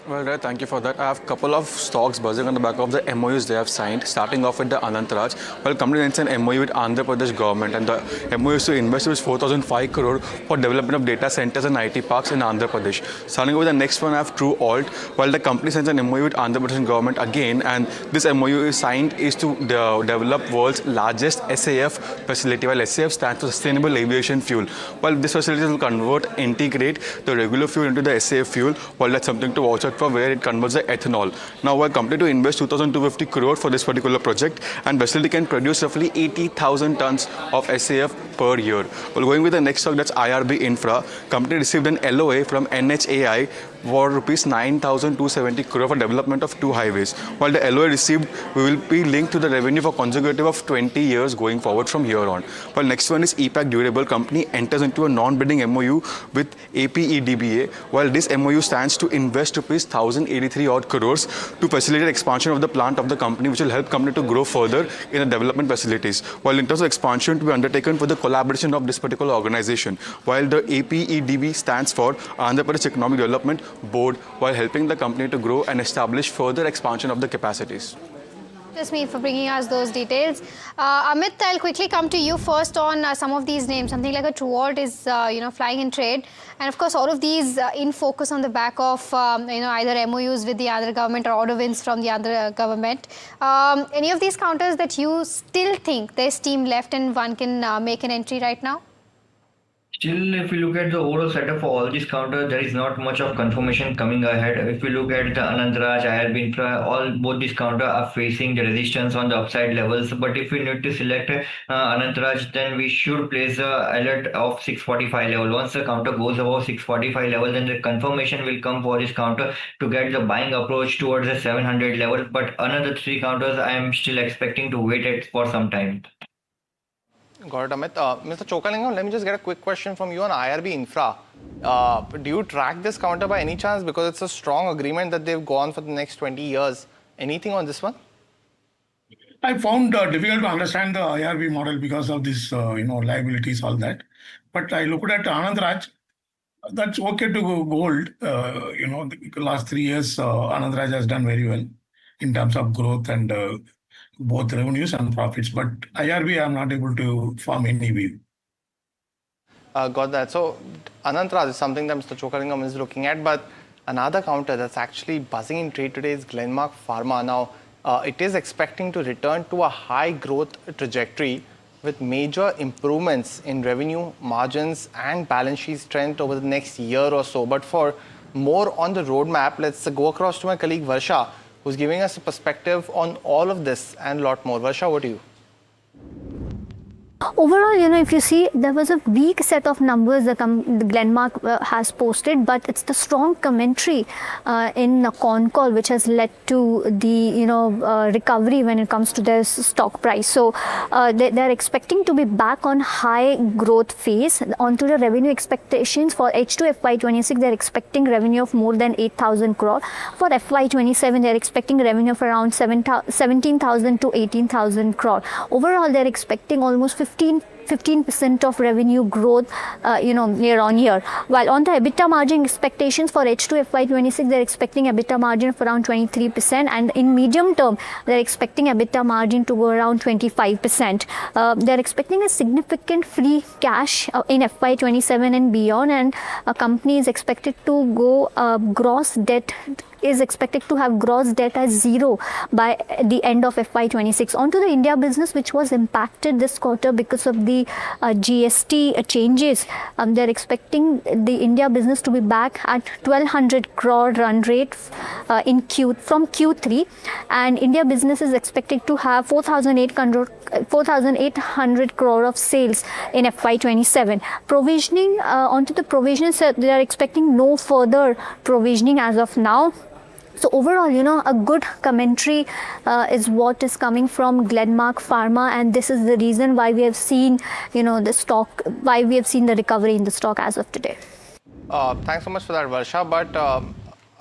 Well, right, thank you for that. I have a couple of stocks buzzing on the back of the MOUs they have signed, starting off with the Anant Raj. Well, company signed an MOU with Andhra Pradesh government, and the MOU is to invest with 4,005 crore for development of data centers and IT parks in Andhra Pradesh. Starting with the next one, I have True Alt. Well, the company signs an MOU with Andhra Pradesh government again, and this MOU is signed is to develop world's largest SAF facility. Well, SAF stands for Sustainable Aviation Fuel. Well, this facility will integrate the regular fuel into the SAF fuel. Well, that's something to watch out for, where it converts the ethanol. Now, we're company to invest 2,250 crore for this particular project, and facility can produce roughly 80,000 tons of SAF per year. Well, going with the next stock, that's IRB Infra. Company received an LOA from NHAI for rupees 9,270 crore for development of 2 highways. While the LOA received will be linked to the revenue for consecutive of 20 years going forward from here on. Well, next one is EPAC Durable. Company enters into a non-bidding MOU with APEDBA. While this MOU stands to invest rupees 1,083 odd crores to facilitate expansion of the plant of the company, which will help company to grow further in the development facilities. While in terms of expansion to be undertaken for the collaboration of this particular organization, while the APEDB stands for Andhra Pradesh Economic Development Board, while helping the company to grow and establish further expansion of the capacities.
Me for bringing us those details. Amit, I'll quickly come to you first on some of these names. Something like a Truworld is, flying in trade. And of course, all of these in focus on the back of, either MOUs with the other government or order wins from the other government. Any of these counters that you still think there's steam left and one can make an entry right now?
Still, if you look at the overall setup for all these counters, there is not much of confirmation coming ahead. If you look at the Anantraj, IRB Infra, both these counters are facing the resistance on the upside levels. But if we need to select Anantraj, then we should place the alert of 645 level. Once the counter goes above 645 level, then the confirmation will come for this counter to get the buying approach towards the 700 level. But another three counters, I am still expecting to wait it for some time.
Got it, Amit. Mr. Chokalingam, let me just get a quick question from you on IRB Infra. Do you track this counter by any chance? Because it's a strong agreement that they've gone for the next 20 years. Anything on this one?
I found difficult to understand the IRB model because of this, liabilities, all that. But I looked at Anandraj. That's okay to go gold. The last 3 years, Anandraj has done very well in terms of growth and both revenues and profits. But IRB, I'm not able to form any view.
Got that. So Anantraj is something that Mr. Chokalingam is looking at, but another counter that's actually buzzing in trade today is Glenmark Pharma. Now, it is expecting to return to a high growth trajectory with major improvements in revenue, margins and balance sheet strength over the next year or so. But for more on the roadmap, let's go across to my colleague Varsha, who's giving us a perspective on all of this and a lot more. Varsha, over to you.
Overall, if you see, there was a weak set of numbers that the Glenmark has posted, but it's the strong commentary in the con call which has led to the recovery when it comes to their stock price. So they're expecting to be back on high growth phase. Onto the revenue expectations for H2 FY26, they're expecting revenue of more than 8,000 crore. For FY27, they're expecting revenue of around 17,000 to 18,000 crore. Overall, they're expecting almost 15% of revenue growth, year on year. While on the EBITDA margin expectations for H2 FY26, they're expecting EBITDA margin of around 23%, and in medium term, they're expecting EBITDA margin to go around 25%. They're expecting a significant free cash in FY27 and beyond, and a company is expected to go gross debt is expected to have gross debt as zero by the end of FY26. Onto the India business, which was impacted this quarter because of the GST changes. They're expecting the India business to be back at 1,200 crore run rate from Q3, and India business is expected to have 4,800 crore of sales in FY27. Provisioning, onto the provisions, they are expecting no further provisioning as of now. So overall, a good commentary is what is coming from Glenmark Pharma, and this is the reason why we have seen, why we have seen the recovery in the stock as of today.
Thanks so much for that, Varsha. But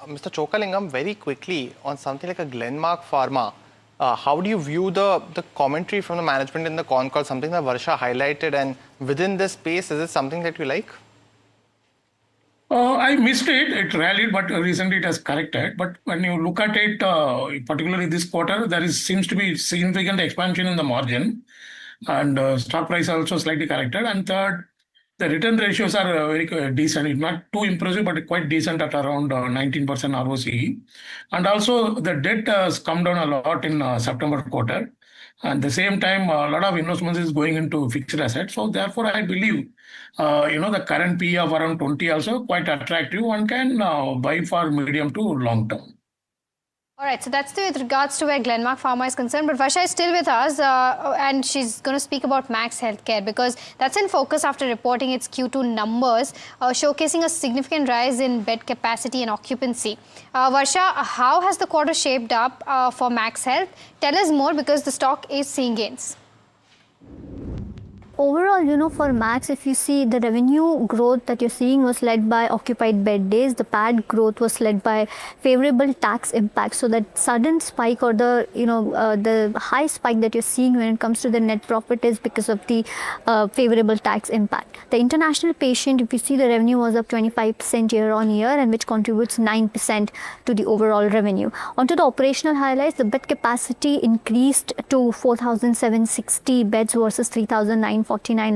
Mr. Chokalingam, very quickly on something like a Glenmark Pharma, how do you view the commentary from the management in the con call, something that Varsha highlighted, and within this space, is it something that you like?
I missed it. It rallied, but recently it has corrected. But when you look at it, particularly this quarter, there seems to be significant expansion in the margin, and stock price also slightly corrected. And third, the return ratios are very decent. It's not too impressive, but quite decent at around 19% ROCE. And also the debt has come down a lot in September quarter. And at the same time, a lot of investments is going into fixed assets. So therefore, I believe, the current PE of around 20 also quite attractive. One can buy for medium to long term.
All right, so that's with regards to where Glenmark Pharma is concerned. But Varsha is still with us, and she's going to speak about Max Healthcare, because that's in focus after reporting its Q2 numbers, showcasing a significant rise in bed capacity and occupancy. Varsha, how has the quarter shaped up for Max Health? Tell us more, because the stock is seeing gains.
Overall, for Max, if you see the revenue growth that you're seeing was led by occupied bed days. The PAT growth was led by favorable tax impact. So that sudden spike or the high spike that you're seeing when it comes to the net profit is because of the favorable tax impact. The international patient, if you see, the revenue was up 25% year on year, and which contributes 9% to the overall revenue. Onto the operational highlights, the bed capacity increased to 4,760 beds versus 3,949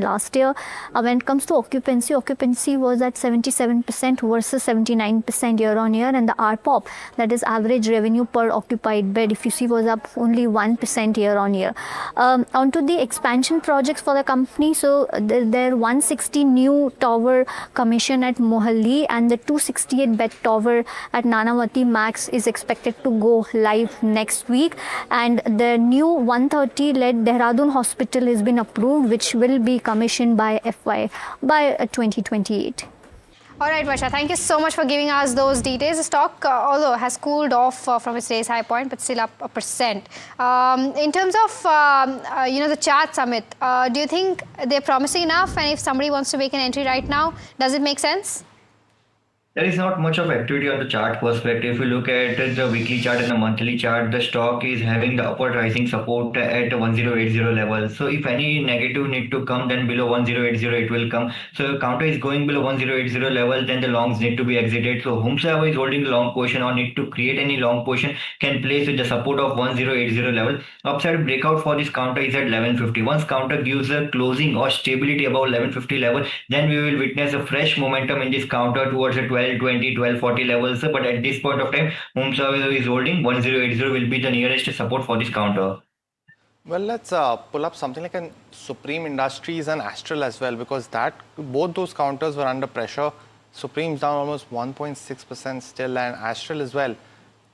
last year. When it comes to occupancy was at 77% versus 79% year on year, and the RPOP, that is average revenue per occupied bed, if you see, was up only 1% year on year. Onto the expansion projects for the company, so there are 160 new tower commission at Mohalli, and the 268 bed tower at Nanavati Max is expected to go live next week, and the new 130 led Dehradun hospital has been approved, which will be commissioned by 2028.
All right, Varsha, thank you so much for giving us those details. The stock, although has cooled off from its day's high point, but still up 1%. In terms of, the chart, Samit, do you think they're promising enough? And if somebody wants to make an entry right now, does it make sense?
There is not much of activity on the chart perspective. If you look at the weekly chart and the monthly chart, the stock is having the upward rising support at 1080 level. So if any negative need to come, then below 1080 it will come. So if counter is going below 1080 level, then the longs need to be exited. So whomsoever is holding the long position or need to create any long position can place with the support of 1080 level. Upside breakout for this counter is at 1150. Once counter gives a closing or stability above 1150 level, then we will witness a fresh momentum in this counter towards a 1220, 1240 levels. But at this point of time, whomsoever is holding 1080 will be the nearest support for this counter.
Well, let's pull up something like an Supreme Industries and Astral as well, because both those counters were under pressure. Supreme's down almost 1.6% still, and Astral as well,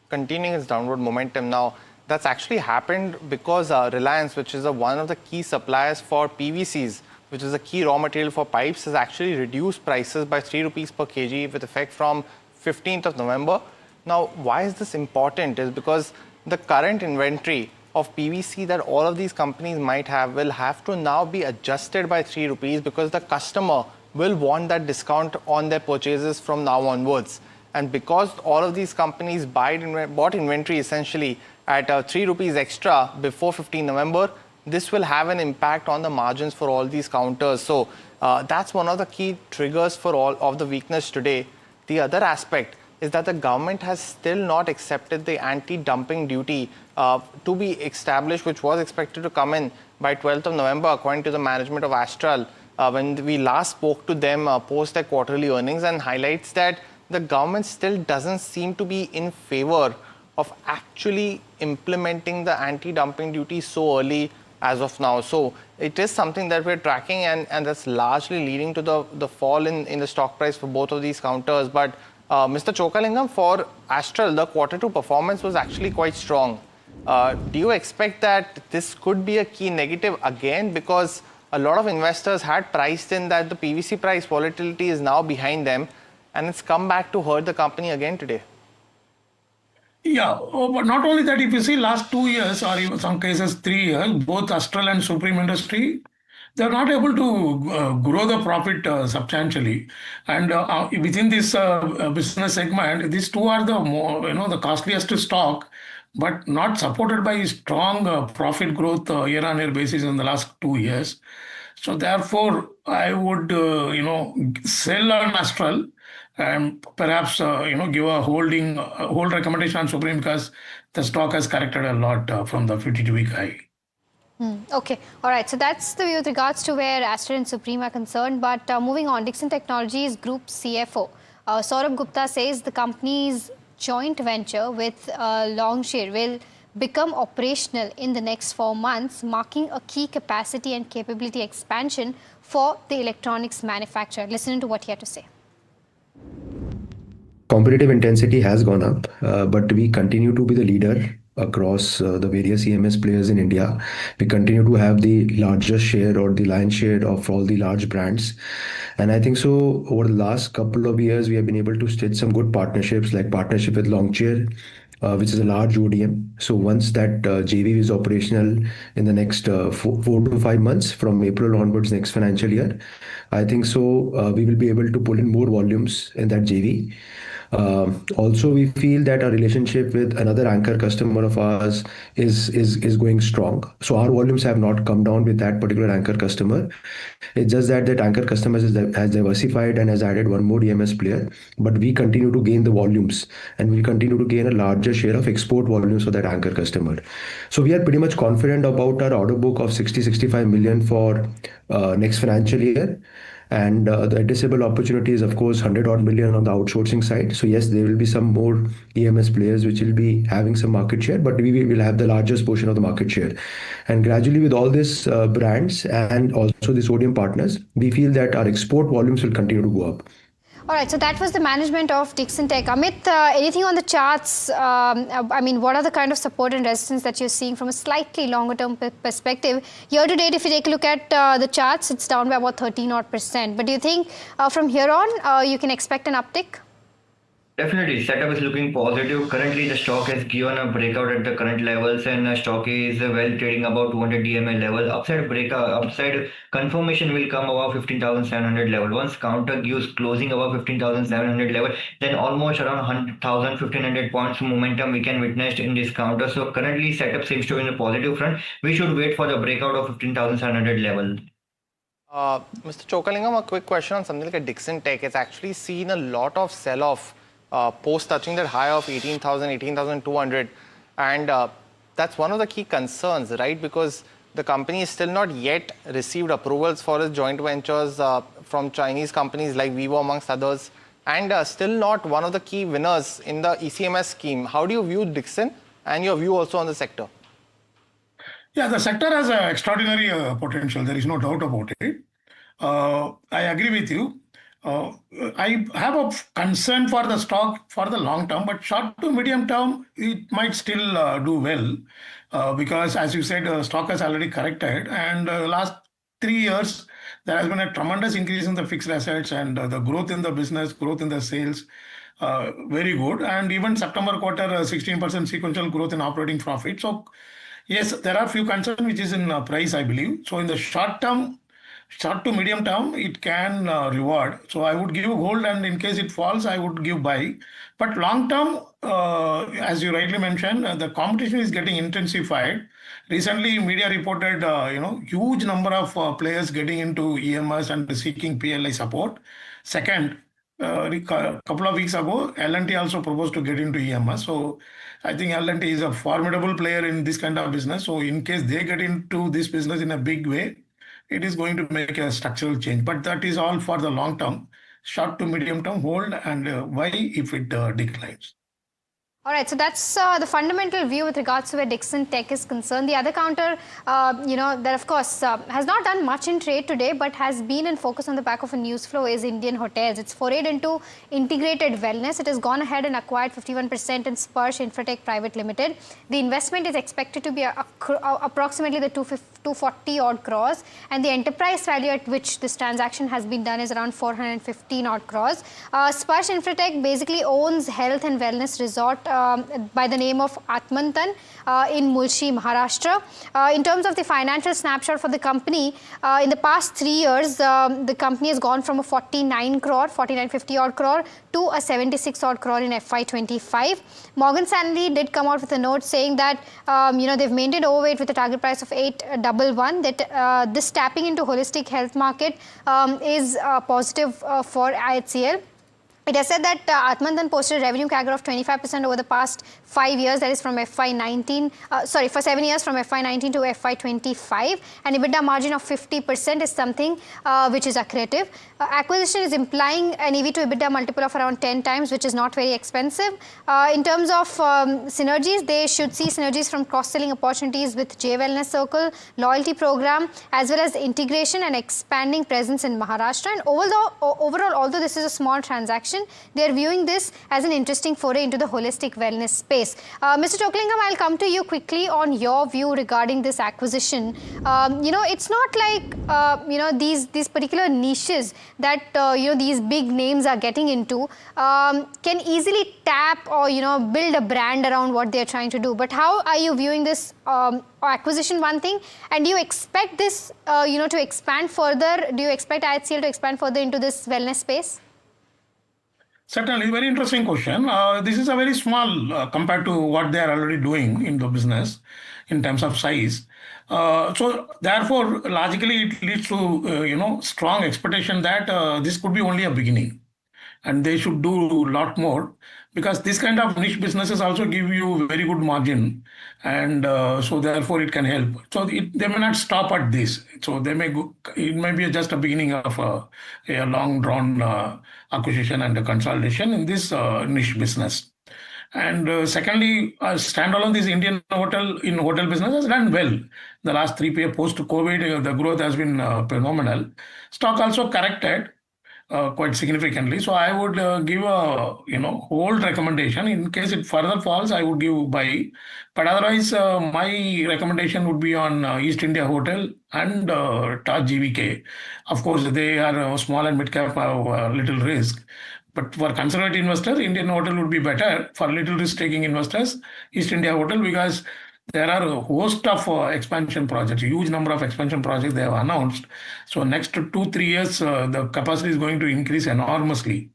continuing its downward momentum. Now, that's actually happened because Reliance, which is one of the key suppliers for PVCs, which is a key raw material for pipes, has actually reduced prices by 3 rupees per kg with effect from 15th of November. Now, why is this important? Is because the current inventory of PVC that all of these companies might have will have to now be adjusted by 3 rupees, because the customer will want that discount on their purchases from now onwards. And because all of these companies bought inventory essentially at 3 rupees extra before 15 November, this will have an impact on the margins for all these counters. So that's one of the key triggers for all of the weakness today. The other aspect is that the government has still not accepted the anti-dumping duty to be established, which was expected to come in by 12th of November, according to the management of Astral, when we last spoke to them post their quarterly earnings, and highlights that the government still doesn't seem to be in favor of actually implementing the anti-dumping duty so early as of now. So it is something that we're tracking, and that's largely leading to the fall in the stock price for both of these counters. But Mr. Chokalingam, for Astral, the Q2 performance was actually quite strong. Do you expect that this could be a key negative again? Because a lot of investors had priced in that the PVC price volatility is now behind them, and it's come back to hurt the company again today.
Yeah, but not only that, if you see last 2 years, or in some cases 3 years, both Astral and Supreme Industry, they're not able to grow the profit substantially. And within this business segment, these two are the the costliest stock, but not supported by strong profit growth year-on-year basis in the last 2 years. So therefore, I would sell on Astral and perhaps give a hold recommendation on Supreme, because the stock has corrected a lot from the 52-week high.
Okay, all right. So that's the view with regards to where Astral and Supreme are concerned. But moving on, Dixon Technologies Group CFO Saurabh Gupta says the company's joint venture with Longshore will become operational in the next 4 months, marking a key capacity and capability expansion for the electronics manufacturer. Listen to what he had to say.
Competitive intensity has gone up, but we continue to be the leader across the various EMS players in India. We continue to have the largest share, or the lion's share, of all the large brands. And I think so over the last couple of years, we have been able to stitch some good partnerships, like partnership with Longcheer, which is a large ODM. So once that JV is operational in the next 4 to 5 months from April onwards next financial year, I think so we will be able to pull in more volumes in that JV. Also, we feel that our relationship with another anchor customer of ours is going strong. So our volumes have not come down with that particular anchor customer. It's just that anchor customer has diversified and has added one more EMS player. But we continue to gain the volumes, and we continue to gain a larger share of export volumes for that anchor customer. So we are pretty much confident about our order book of 60-65 million for next financial year. And the addressable opportunity is, of course, 100 odd million on the outsourcing side. So yes, there will be some more EMS players which will be having some market share, but we will have the largest portion of the market share. And gradually, with all these brands and also these ODM partners, we feel that our export volumes will continue to go up.
All right, so that was the management of Dixon Tech. Amit, anything on the charts? I mean, what are the kind of support and resistance that you're seeing from a slightly longer term perspective? Year to date, if you take a look at the charts, it's down by about 13%. But do you think from here on, you can expect an uptick?
Definitely, setup is looking positive. Currently, the stock has given a breakout at the current levels, and stock is well trading about 200 DMA level. Upside confirmation will come above 15,700 level. Once counter gives closing above 15,700 level, then almost around 1,500 points momentum we can witness in this counter. So currently, setup seems to be in a positive front. We should wait for the breakout of 15,700 level.
Mr. Chokalingam, a quick question on something like a Dixon Tech. It's actually seen a lot of sell-off post touching that high of 18,000, 18,200. And that's one of the key concerns, right? Because the company is still not yet received approvals for its joint ventures from Chinese companies like Vivo, amongst others, and still not one of the key winners in the ECMS scheme. How do you view Dixon and your view also on the sector?
Yeah, the sector has extraordinary potential. There is no doubt about it. I agree with you. I have a concern for the stock for the long term, but short to medium term, it might still do well because, as you said, stock has already corrected. And last 3 years, there has been a tremendous increase in the fixed assets and the growth in the business, growth in the sales, very good. And even September quarter, 16% sequential growth in operating profit. So, yes, there are few concerns which is in price, I believe. So, in the short term, short to medium term, it can reward. So I would give gold, and in case it falls, I would give buy. But long term, as you rightly mentioned, the competition is getting intensified. Recently, media reported, huge number of players getting into EMS and seeking PLI support. Second, a couple of weeks ago, L&T also proposed to get into EMS. So I think L&T is a formidable player in this kind of business. So in case they get into this business in a big way, it is going to make a structural change, but that is all for the long term. Short to medium term, hold, and why if it declines.
All right, so that's the fundamental view with regards to where Dixon Tech is concerned. The other counter, that of course has not done much in trade today, but has been in focus on the back of a news flow is Indian Hotels. It's forayed into integrated wellness. It has gone ahead and acquired 51% in Sparsh Infratech Private Limited. The investment is expected to be approximately the 240 odd crores, and the enterprise value at which this transaction has been done is around 415 odd crores. Sparsh Infratech basically owns health and wellness resort by the name of Atmantan in Mulshi, Maharashtra. In terms of the financial snapshot for the company, in the past 3 years, the company has gone from a 4950 odd crore to a 76 odd crore in FY25. Morgan Stanley did come out with a note saying that they've maintained overweight with a target price of 811. That this tapping into holistic health market is positive for IHCL. It has said that Atmantan posted a revenue CAGR of 25% over the past 5 years, that is from for 7 years from FY19 to FY25, and EBITDA margin of 50% is something which is accretive. Acquisition is implying an EV to EBITDA multiple of around 10 times, which is not very expensive. In terms of synergies, they should see synergies from cross-selling opportunities with J Wellness Circle, loyalty program, as well as integration and expanding presence in Maharashtra. And overall, although this is a small transaction, acquisition. They're viewing this as an interesting foray into the holistic wellness space. Mr. Chokalingam, I'll come to you quickly on your view regarding this acquisition. It's not like, these particular niches that, these big names are getting into can easily tap or, build a brand around what they're trying to do. But how are you viewing this acquisition, one thing? And do you expect this, to expand further? Do you expect IHCL to expand further into this wellness space?
Certainly, very interesting question. This is a very small compared to what they are already doing in the business in terms of size. So therefore, logically, it leads to strong expectation that this could be only a beginning, and they should do a lot more, because this kind of niche businesses also give you very good margin, and so therefore it can help. So they may not stop at this. So they may go, it may be just a beginning of a long drawn acquisition and a consolidation in this niche business. And secondly, standalone, this Indian hotel business has done well. The last 3 years post-COVID, the growth has been phenomenal. Stock also corrected quite significantly. So I would give a hold recommendation. In case it further falls, I would give buy. But otherwise, my recommendation would be on East India Hotel and Taj GVK. Of course, they are small and mid cap, have little risk. But for conservative investors, Indian Hotel would be better. For little risk taking investors, East India Hotel, because there are a host of expansion projects, huge number of expansion projects they have announced. So next 2-3 years, the capacity is going to increase enormously.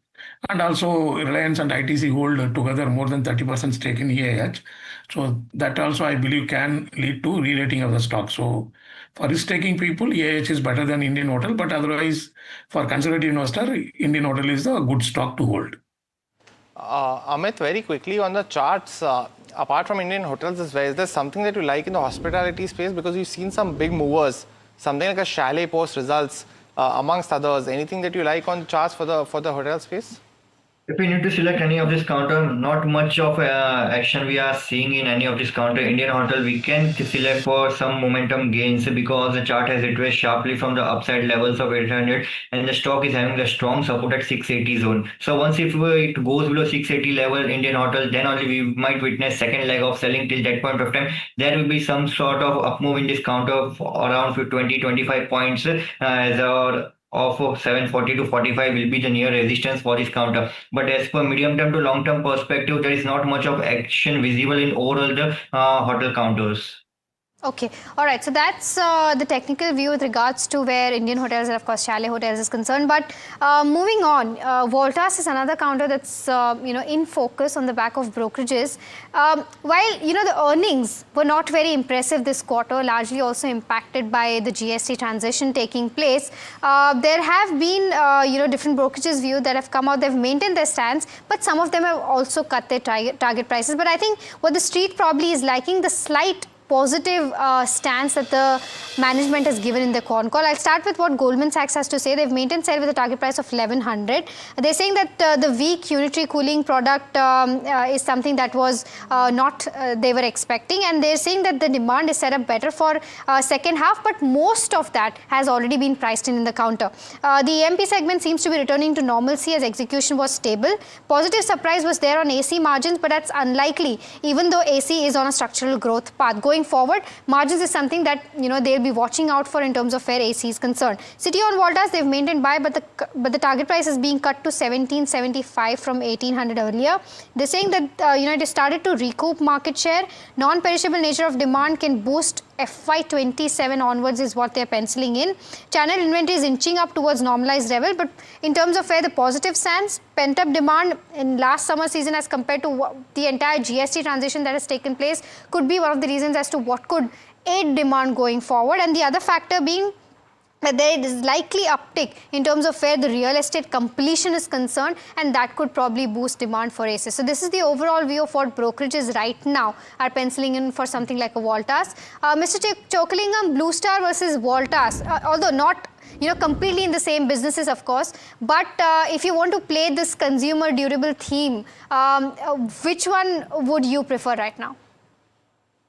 And also Reliance and ITC hold together more than 30% stake in EIH. So that also I believe can lead to re-rating of the stock. So for risk-taking people, EIH is better than Indian Hotel, but otherwise for conservative investor, Indian Hotel is a good stock to hold.
Amit, very quickly on the charts, apart from Indian hotels as well, is there something that you like in the hospitality space? Because you've seen some big movers, something like a Chalet post results, amongst others. Anything that you like on charts for the hotel space?
If we need to select any of this counter, not much of action we are seeing in any of this counter. Indian Hotel, we can select for some momentum gains because the chart has retraced sharply from the upside levels of 800 and the stock is having the strong support at 680 zone. So once if it goes below 680 level, Indian Hotel, then only we might witness second leg of selling. Till that point of time, there will be some sort of up move in this counter of around 20-25 points as our of 740 to 45 will be the near resistance for this counter. But as per medium term to long term perspective, there is not much of action visible in overall the hotel counters.
Okay. All right. So that's the technical view with regards to where Indian Hotels and of course Chalet Hotels is concerned. But moving on, Voltas is another counter that's in focus on the back of brokerages. While the earnings were not very impressive this quarter, largely also impacted by the GST transition taking place, there have been different brokerages view that have come out. They've maintained their stance, but some of them have also cut their target prices. But I think what the street probably is liking, the slight positive stance that the management has given in the con call. I'll start with what Goldman Sachs has to say. They've maintained sale with a target price of 1100. They're saying that the weak unitary cooling product is something that was not they were expecting, and they're saying that the demand is set up better for second half, but most of that has already been priced in the counter. The EMP segment seems to be returning to normalcy as execution was stable. Positive surprise was there on AC margins, but that's unlikely even though AC is on a structural growth path. Going forward, margins is something that they'll be watching out for in terms of where AC is concerned. City on Voltas, they've maintained buy, but the target price is being cut to 1775 from 1800 earlier. They're saying that it has started to recoup market share. Non-perishable nature of demand can boost FY27 onwards is what they're penciling in. Channel inventory is inching up towards normalized level, but in terms of where the positive stands, pent-up demand in last summer season as compared to the entire GST transition that has taken place could be one of the reasons as to what could aid demand going forward. And the other factor being that there is likely uptick in terms of where the real estate completion is concerned, and that could probably boost demand for ACES. So this is the overall view of what brokerages right now are penciling in for something like a Voltas. Mr. Chokalingam, Blue Star versus Voltas, although not completely in the same businesses, of course, but if you want to play this consumer durable theme, which one would you prefer right now?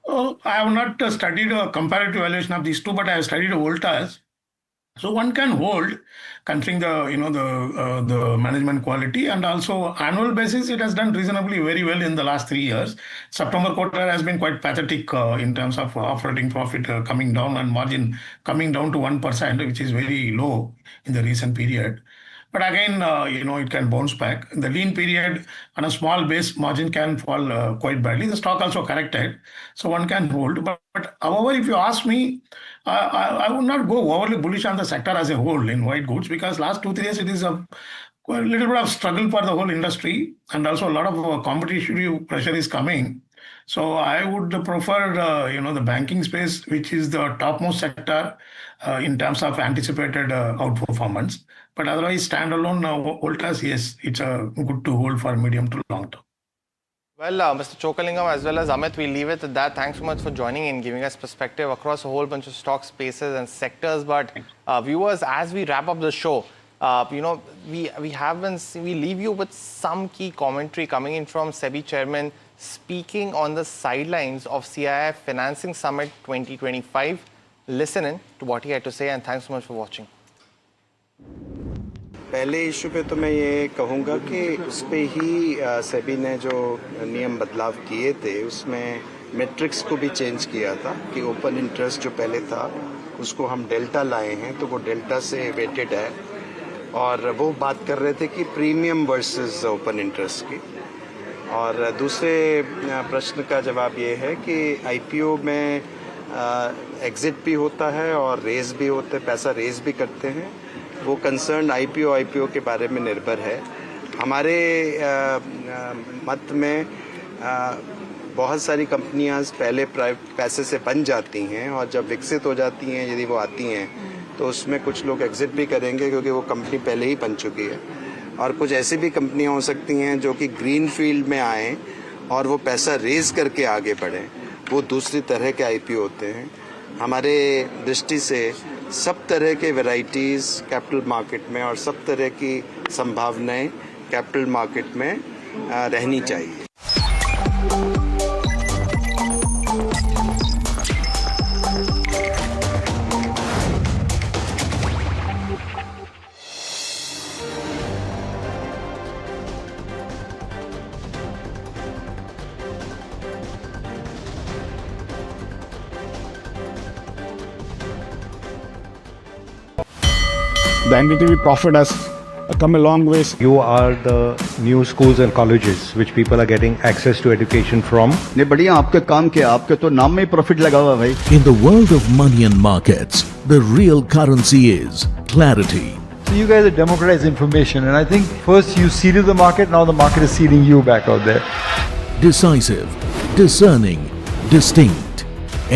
I have not studied a comparative valuation of these two, but I have studied Voltas. So one can hold, considering the management quality, and also annual basis, it has done reasonably very well in the last 3 years. September quarter has been quite pathetic in terms of operating profit coming down and margin coming down to 1%, which is very low in the recent period. But again, it can bounce back. In the lean period, on a small base, margin can fall quite badly. The stock also corrected, so one can hold. But however, if you ask me, I would not go overly bullish on the sector as a whole in white goods, because last 2-3 years it is a little bit of struggle for the whole industry, and also a lot of competitive pressure is coming. So I would prefer, the banking space, which is the topmost sector in terms of anticipated outperformance. But otherwise, standalone Voltas, yes, it's good to hold for medium to long term.
Well, Mr. Chokalingam as well as Amit, we'll leave it at that. Thanks so much for joining in, giving us perspective across a whole bunch of stock spaces and sectors. But viewers, as we wrap up the show, we leave you with some key commentary coming in from SEBI Chairman speaking on the sidelines of CII Financing Summit 2025. Listen in to what he had to say, and thanks so much for watching.
पहले issue पे तो मैं ये कहूँगा कि उस पे ही सेबी ने जो नियम बदलाव किए थे उसमें मैट्रिक्स को भी चेंज किया था कि ओपन इंटरेस्ट जो पहले था उसको हम डेल्टा लाए हैं, तो वो डेल्टा से वेटेड है, और वो बात कर रहे थे कि प्रीमियम वर्सेस ओपन इंटरेस्ट की। और दूसरे प्रश्न का जवाब ये है कि आईपीओ में एग्जिट भी होता है और रेज भी होते हैं, पैसा रेज भी करते हैं। वो कंसर्न आईपीओ के बारे में निर्भर है। हमारे मत में बहुत सारी कंपनियां पहले पैसे से बन जाती हैं, और जब विकसित हो जाती हैं, यदि वो आती हैं, तो उसमें कुछ लोग एग्जिट भी करेंगे क्योंकि वो कंपनी पहले ही बन चुकी है। और कुछ ऐसी भी कंपनियां हो सकती हैं जो कि ग्रीन फील्ड में आएँ और वो पैसा रेज करके आगे बढ़ें, वो दूसरी तरह के आईपीओ होते हैं। हमारे दृष्टि से सब तरह के वैरायटीज़ कैपिटल मार्केट में और सब तरह की संभावनाएं कैपिटल मार्केट में रहनी चाहिए।
The NDTV Profit has come a long way.
You are the new schools and colleges which people are getting access to education from.
नहीं बढ़िया, आपके काम के आपके तो नाम में प्रॉफिट लगा हुआ भाई।
In the world of money and markets, the real currency is clarity.
So you guys have democratized information, and I think first you seeded the market, now the market is seeding you back out there.
Decisive, discerning, distinct.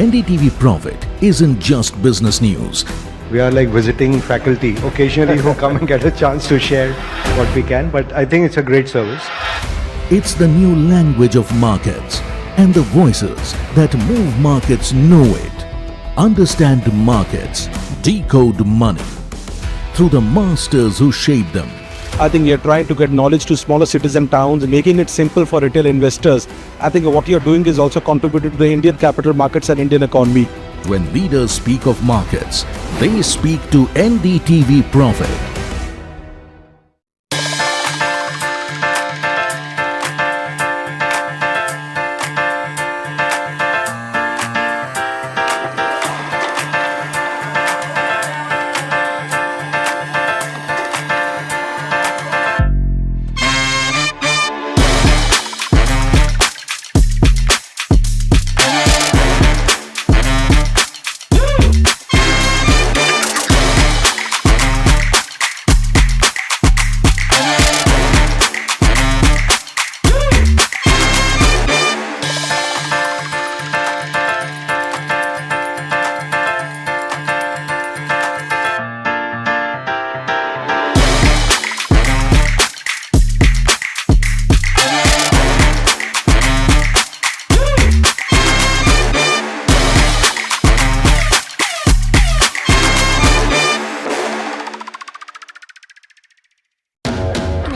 NDTV Profit isn't just business news.
We are like visiting faculty occasionally who come and get a chance to share what we can, but I think it's a great service.
It's the new language of markets, and the voices that move markets know it. Understand markets, decode money through the masters who shape them.
I think you're trying to get knowledge to smaller cities and towns, making it simple for retail investors. I think what you're doing is also contributing to the Indian capital markets and Indian economy.
When leaders speak of markets, they speak to NDTV Profit.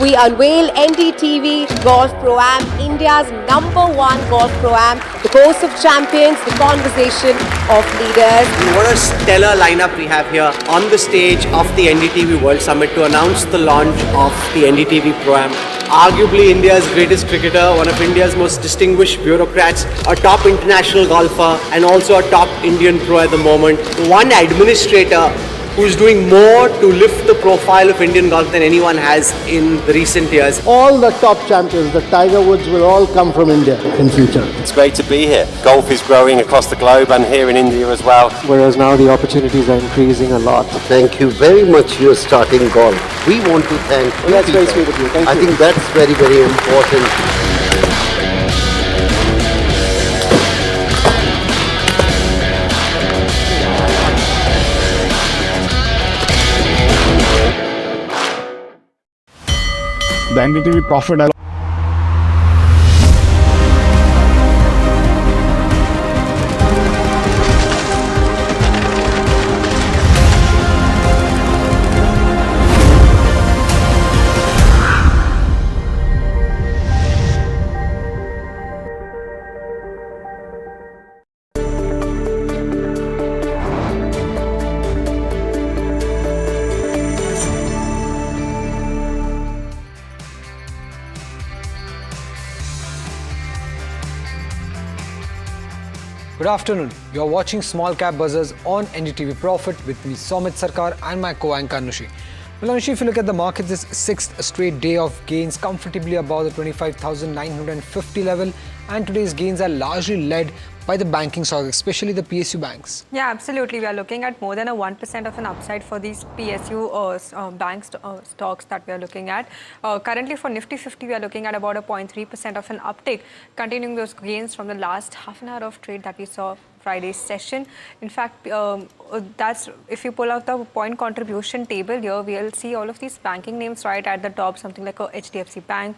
we unveil NDTV Golf Pro-Am, India's #1 Golf Pro-Am, the course of champions, the conversation of leaders.
What a stellar lineup we have here on the stage of the NDTV World Summit to announce the launch of the NDTV Pro-Am. Arguably India's greatest cricketer, one of India's most distinguished bureaucrats, a top international golfer and also a top Indian pro at the moment. One administrator who's doing more to lift the profile of Indian golf than anyone has in the recent years.
All the top champions, the Tiger Woods, will all come from India in future.
It's great to be here. Golf is growing across the globe and here in India as well.
Whereas now the opportunities are increasing a lot.
Thank you very much for starting golf. We want to thank you.
That's very sweet of you. Thank you.
I think that's very, very important.
The NDTV Profit.
Good afternoon. You're watching Small Cap Buzzers on NDTV Profit with me, Somit Sarkar, and my co-anchor Anushi. Well, Anushi, if you look at the market, this sixth straight day of gains comfortably above the 25,950 level, and today's gains are largely led by the banking stocks, especially the PSU banks.
Yeah, absolutely. We are looking at more than a 1% of an upside for these PSU stocks that we are looking at. Currently for Nifty 50, we are looking at about a 0.3% of an uptick, continuing those gains from the last half an hour of trade that we saw Friday's session. In fact, that's if you pull out the point contribution table here, we'll see all of these banking names right at the top. Something like a HDFC Bank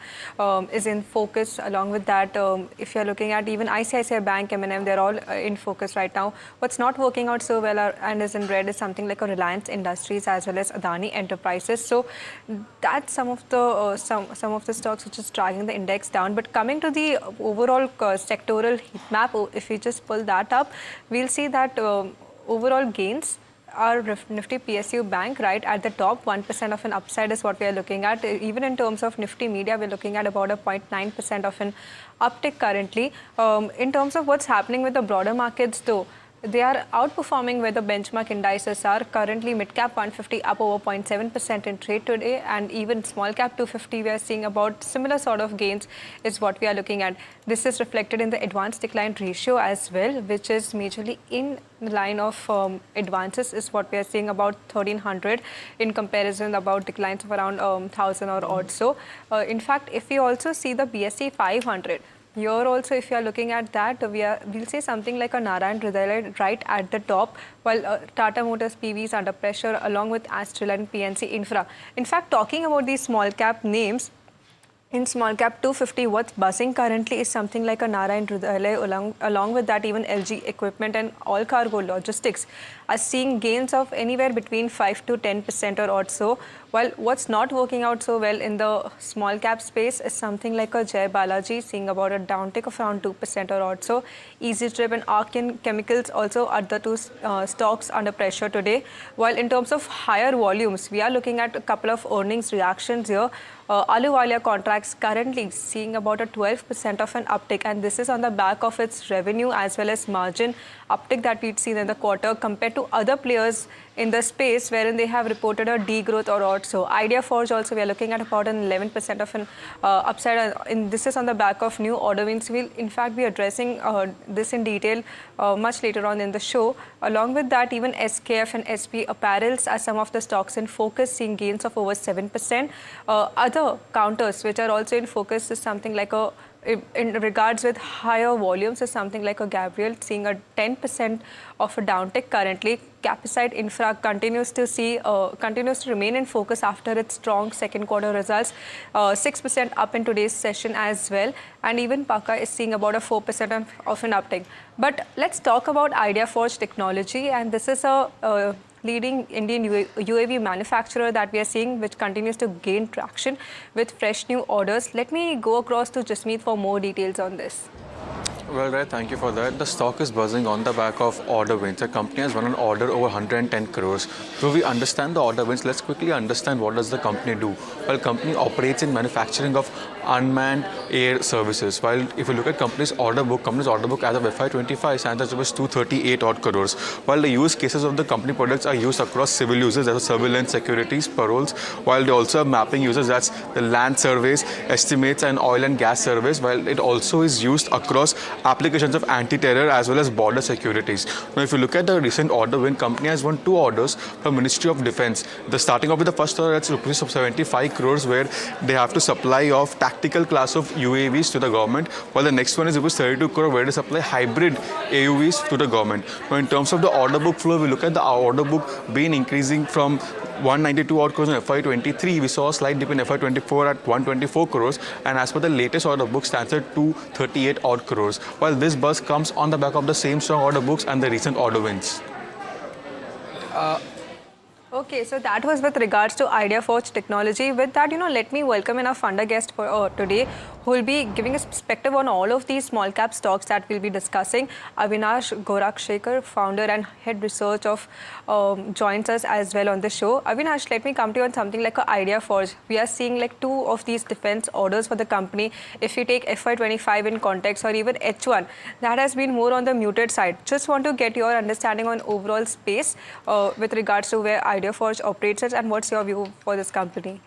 is in focus. Along with that, if you're looking at even ICICI Bank, M&M, they're all in focus right now. What's not working out so well and is in red is something like a Reliance Industries as well as Adani Enterprises. So that's some of the stocks which is dragging the index down. But coming to the overall sectoral heat map, if we just pull that up, we'll see that overall gains are Nifty PSU Bank right at the top. 1% of an upside is what we are looking at. Even in terms of Nifty Media, we're looking at about a 0.9% of an uptick currently. In terms of what's happening with the broader markets though, they are outperforming where the benchmark indices are. Currently, mid-cap 150 up over 0.7% in trade today, and even small-cap 250, we are seeing about similar sort of gains is what we are looking at. This is reflected in the advanced decline ratio as well, which is majorly in the line of advances is what we are seeing about 1300 in comparison about declines of around 1000 or so. In fact, if we also see the BSE 500, here also, if you are looking at that, we'll say something like a Narayan Hridayalaya right at the top, while Tata Motors PV is under pressure along with Astral and PNC Infra. In fact, talking about these small cap names, in small cap 250, what's buzzing currently is something like a Narayan Hridayalaya. Along with that, even LG Equipment and All Cargo Logistics are seeing gains of anywhere between 5 to 10% or so. While what's not working out so well in the small cap space is something like a Jai Balaji, seeing about a downtick of around 2% or so. Easy Trip and Archean Chemicals also are the two stocks under pressure today. While in terms of higher volumes, we are looking at a couple of earnings reactions here. Ahluwalia Contracts currently seeing about a 12% of an uptick, and this is on the back of its revenue as well as margin uptick that we'd seen in the quarter compared to other players in the space wherein they have reported a degrowth or so. Idea Forge also, we are looking at about an 11% of an upside, and this is on the back of new order wins. We'll in fact be addressing this in detail much later on in the show. Along with that, even SKF and SP Apparels are some of the stocks in focus, seeing gains of over 7%. Other counters which are also in focus is something like a, in regards with higher volumes, is something like a Gabriel, seeing a 10% of a downtick currently. Capacite Infra continues to remain in focus after its strong second quarter results, 6% up in today's session as well, and even Paka is seeing about a 4% of an uptick. But let's talk about Idea Forge Technology, and this is a leading Indian UAV manufacturer that we are seeing, which continues to gain traction with fresh new orders. Let me go across to Jasmeet for more details on this.
Well, right, thank you for that. The stock is buzzing on the back of order wins. The company has won an order over 110 crores. So we understand the order wins. Let's quickly understand what does the company do. Well, company operates in manufacturing of unmanned air services. While if you look at company's order book as of FY25 stands at just 238 odd crores. While the use cases of the company products are used across civil uses, as surveillance, securities, paroles, while they also have mapping users, that's the land surveys, estimates and oil and gas surveys, while it also is used across applications of anti-terror as well as border securities. Now, if you look at the recent order win, company has won 2 orders from Ministry of Defence. The starting off with the first order, that's rupees of 75 crores, where they have to supply of tactical class of UAVs to the government, while the next one is rupees 32 crore, where they supply hybrid AUVs to the government. Now, in terms of the order book flow, we look at the order book being increasing from 192 odd crores in FY23. We saw a slight dip in FY24 at 124 crores, and as per the latest order book stands at 238 odd crores. While this buzz comes on the back of the same strong order books and the recent order wins.
Okay, so that was with regards to IdeaForge technology. With that, let me welcome in our funder guest for today, who will be giving us perspective on all of these small cap stocks that we'll be discussing. Avinash Gorakshekar, founder and head research of joins us as well on the show. Avinash, let me come to you on something like IdeaForge. We are seeing like 2 of these defense orders for the company. If you take FY25 in context or even H1, that has been more on the muted side. Just want to get your understanding on overall space with regards to where IdeaForge operates it, and what's your view for this company?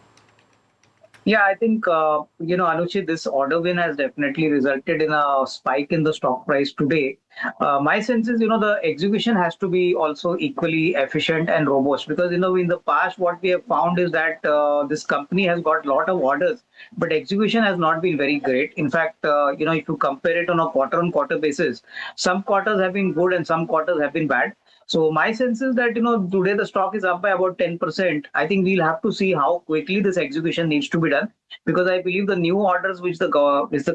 Yeah, I think, Anushi, this order win has definitely resulted in a spike in the stock price today. My sense is, the execution has to be also equally efficient and robust, because, in the past, what we have found is that this company has got a lot of orders, but execution has not been very great. In fact, if you compare it on a quarter-on-quarter basis, some quarters have been good and some quarters have been bad. So my sense is that, today the stock is up by about 10%. I think we'll have to see how quickly this execution needs to be done, because I believe the new orders which the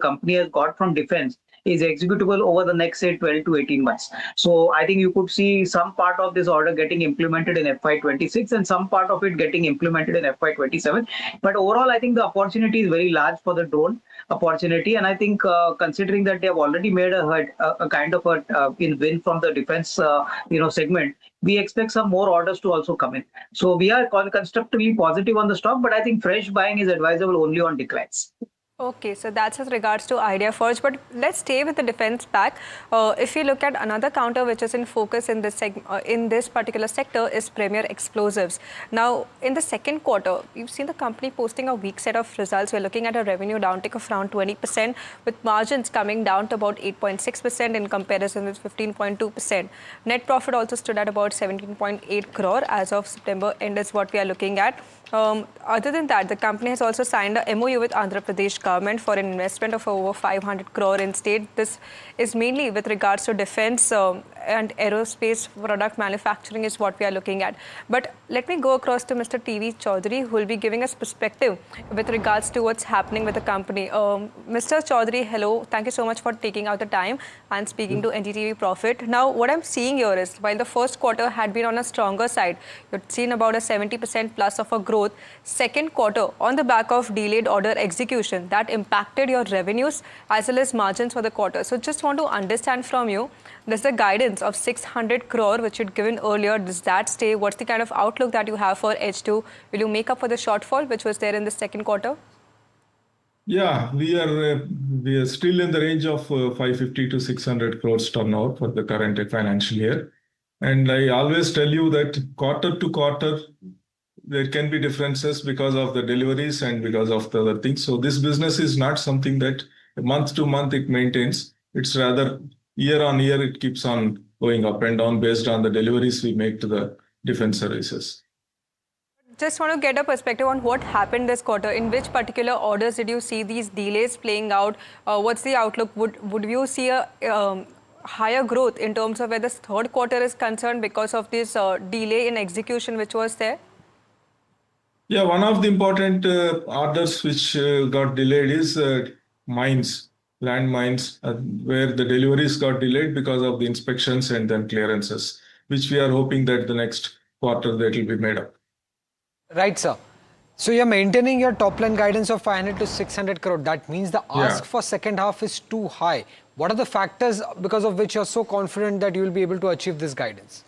company has got from defense is executable over the next, say, 12 to 18 months. So I think you could see some part of this order getting implemented in FY26 and some part of it getting implemented in FY27. But overall, I think the opportunity is very large for the drone opportunity. And I think considering that they have already made a kind of a win from the defense segment, we expect some more orders to also come in. So we are constructively positive on the stock, but I think fresh buying is advisable only on declines.
Okay, so that's with regards to IdeaForge, but let's stay with the defense pack. If you look at another counter which is in focus in this particular sector is Premier Explosives. Now, in the second quarter, we've seen the company posting a weak set of results. We're looking at a revenue downtick of around 20%, with margins coming down to about 8.6% in comparison with 15.2%. Net profit also stood at about 17.8 crore as of September end is what we are looking at. Other than that, the company has also signed a MOU with Andhra Pradesh government for an investment of over 500 crore in state. This is mainly with regards to defense and aerospace product manufacturing is what we are looking at. But let me go across to Mr. TV Chaudhary, who will be giving us perspective with regards to what's happening with the company. Mr. Chaudhary, hello. Thank you so much for taking out the time and speaking to NDTV Profit. Now, what I'm seeing here is, while the first quarter had been on a stronger side, you've seen about a 70% plus of a growth. Second quarter, on the back of delayed order execution, that impacted your revenues as well as margins for the quarter. So just want to understand from you, does the guidance of 600 crore, which you'd given earlier, does that stay? What's the kind of outlook that you have for H2? Will you make up for the shortfall which was there in the second quarter?
Yeah, we are still in the range of 550 to 600 crores turnover for the current financial year. And I always tell you that quarter to quarter, there can be differences because of the deliveries and because of the other things. So this business is not something that month to month it maintains. It's rather year on year, it keeps on going up and down based on the deliveries we make to the defense services.
Just want to get a perspective on what happened this quarter. In which particular orders did you see these delays playing out? What's the outlook? Would you see a higher growth in terms of where this third quarter is concerned because of this delay in execution which was there?
Yeah, one of the important orders which got delayed is mines, land mines, where the deliveries got delayed because of the inspections and then clearances, which we are hoping that the next quarter that will be made up.
Right, sir. So you're maintaining your top line guidance of 500 to 600 crore. That means the ask for second half is too high. What are the factors because of which you're so confident that you will be able to achieve this guidance?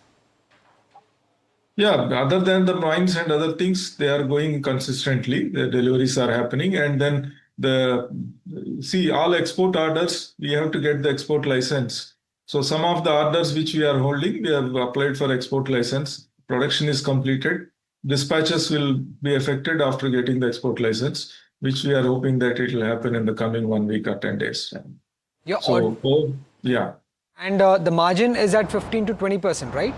Yeah, other than the mines and other things, they are going consistently. The deliveries are happening. And then all export orders, we have to get the export license. So some of the orders which we are holding, we have applied for export license. Production is completed. Dispatches will be affected after getting the export license, which we are hoping that it will happen in the coming 1 week or 10 days. Yeah.
And the margin is at 15 to 20%, right?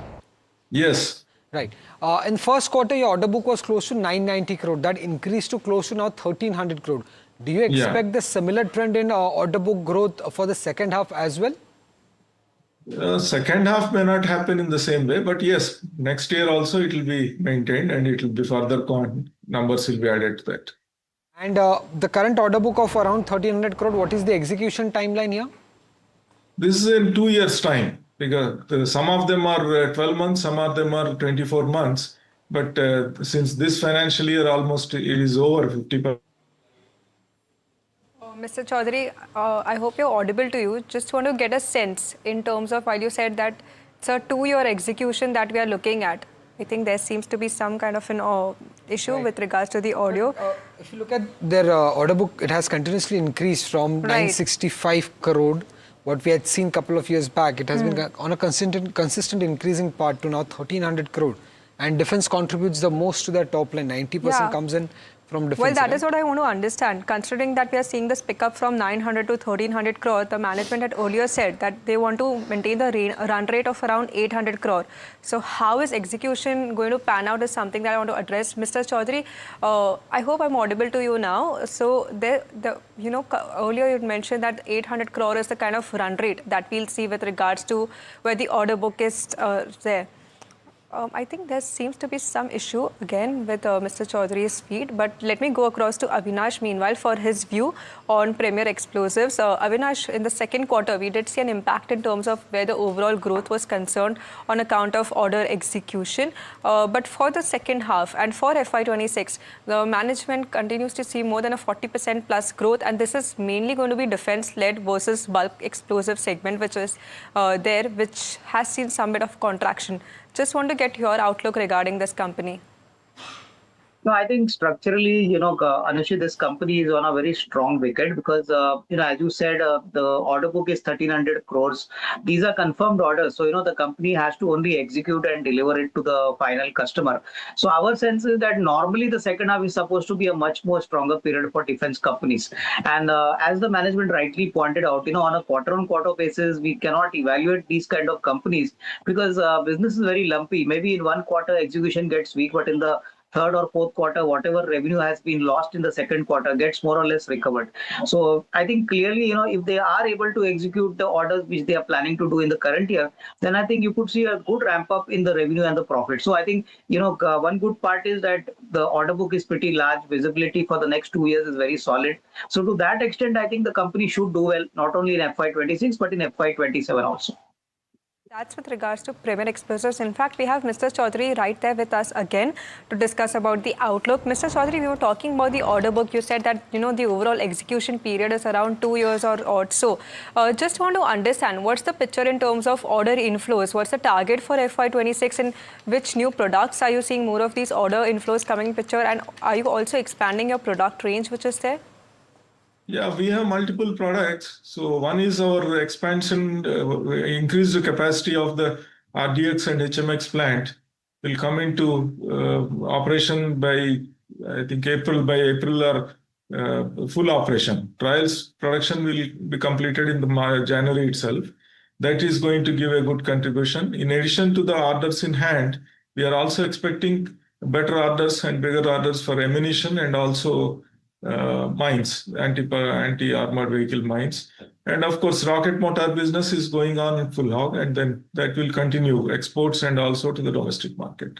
Yes.
Right. In first quarter, your order book was close to 990 crore. That increased to close to now 1300 crore. Do you expect the similar trend in order book growth for the second half as well?
Second half may not happen in the same way, but yes, next year also it will be maintained and it will be further numbers will be added to that.
And the current order book of around 1300 crore, what is the execution timeline here?
This is in 2 years' time, because some of them are 12 months, some of them are 24 months. But since this financial year almost it is over 50%.
Mr. Chaudhary, I hope you're audible to you. Just want to get a sense in terms of, while you said that it's a 2-year execution that we are looking at. I think there seems to be some kind of an issue with regards to the audio.
If you look at their order book, it has continuously increased from 965 crore, what we had seen a couple of years back. It has been on a consistent increasing part to now 1300 crore. And defense contributes the most to their top line. 90% comes in from defense.
Well, that is what I want to understand. Considering that we are seeing this pickup from 900 to 1300 crore, the management had earlier said that they want to maintain the run rate of around 800 crore. So how is execution going to pan out is something that I want to address. Mr. Chaudhary, I hope I'm audible to you now. So earlier you mentioned that 800 crore is the kind of run rate that we'll see with regards to where the order book is there. I think there seems to be some issue again with Mr. Chaudhary's feed, but let me go across to Avinash meanwhile for his view on Premier Explosives. Avinash, in the second quarter, we did see an impact in terms of where the overall growth was concerned on account of order execution. But for the second half and for FY26, the management continues to see more than a 40% plus growth, and this is mainly going to be defense-led versus bulk explosive segment, which is which has seen some bit of contraction. Just want to get your outlook regarding this company.
No, I think structurally, Anushi, this company is on a very strong wicket because, as you said, the order book is 1300 crores. These are confirmed orders. So, the company has to only execute and deliver it to the final customer. So our sense is that normally the second half is supposed to be a much more stronger period for defense companies. And as the management rightly pointed out, on a quarter-on-quarter basis, we cannot evaluate these kind of companies because business is very lumpy. Maybe in one quarter execution gets weak, but in the third or fourth quarter, whatever revenue has been lost in the second quarter gets more or less recovered. So I think clearly, if they are able to execute the orders which they are planning to do in the current year, then I think you could see a good ramp up in the revenue and the profit. So I think, one good part is that the order book is pretty large. Visibility for the next 2 years is very solid. So to that extent, I think the company should do well, not only in FY26, but in FY27 also.
That's with regards to Premier Explosives. In fact, we have Mr. Chaudhary right there with us again to discuss about the outlook. Mr. Chaudhary, we were talking about the order book. You said that, the overall execution period is around 2 years or so. Just want to understand, what's the picture in terms of order inflows? What's the target for FY26 and which new products are you seeing more of these order inflows coming in picture? And are you also expanding your product range which is there?
Yeah, we have multiple products. So one is our expansion, increase the capacity of the RDX and HMX plant will come into operation by, I think, April or full operation. Trials production will be completed in the January itself. That is going to give a good contribution. In addition to the orders in hand, we are also expecting better orders and bigger orders for ammunition and also mines, anti-armored vehicle mines. And of course, rocket motor business is going on in full hog, and then that will continue exports and also to the domestic market.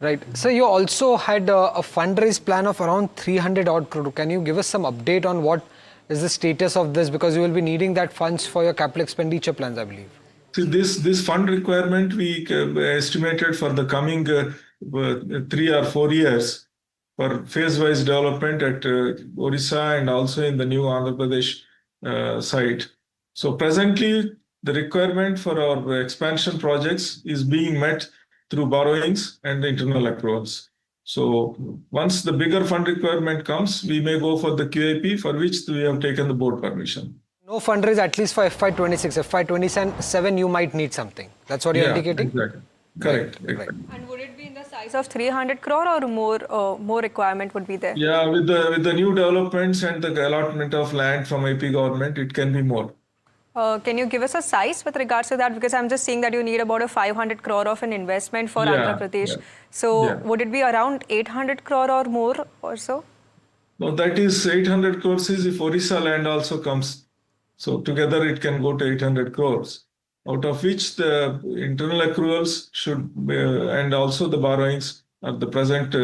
Right. So you also had a fundraise plan of around 300 odd crore. Can you give us some update on what is the status of this? Because you will be needing that funds for your capital expenditure plans, I believe.
See, this fund requirement we estimated for the coming 3 or 4 years for phase-wise development at Orissa and also in the new Andhra Pradesh site. So presently, the requirement for our expansion projects is being met through borrowings and internal accruals. So once the bigger fund requirement comes, we may go for the QIP, for which we have taken the board permission.
No fundraise at least for FY26. FY27 you might need something. That's what you're indicating?
Exactly. Correct.
Right.
And would it be in the size of 300 crore or more requirement would be there?
Yeah, with the new developments and the allotment of land from AP government, it can be more.
Can you give us a size with regards to that? Because I'm just seeing that you need about a 500 crore of an investment for Andhra Pradesh. So would it be around 800 crore or more or so?
No, that is 800 crores is if Orissa land also comes. So together it can go to 800 crores, out of which the internal accruals should and also the borrowings are the present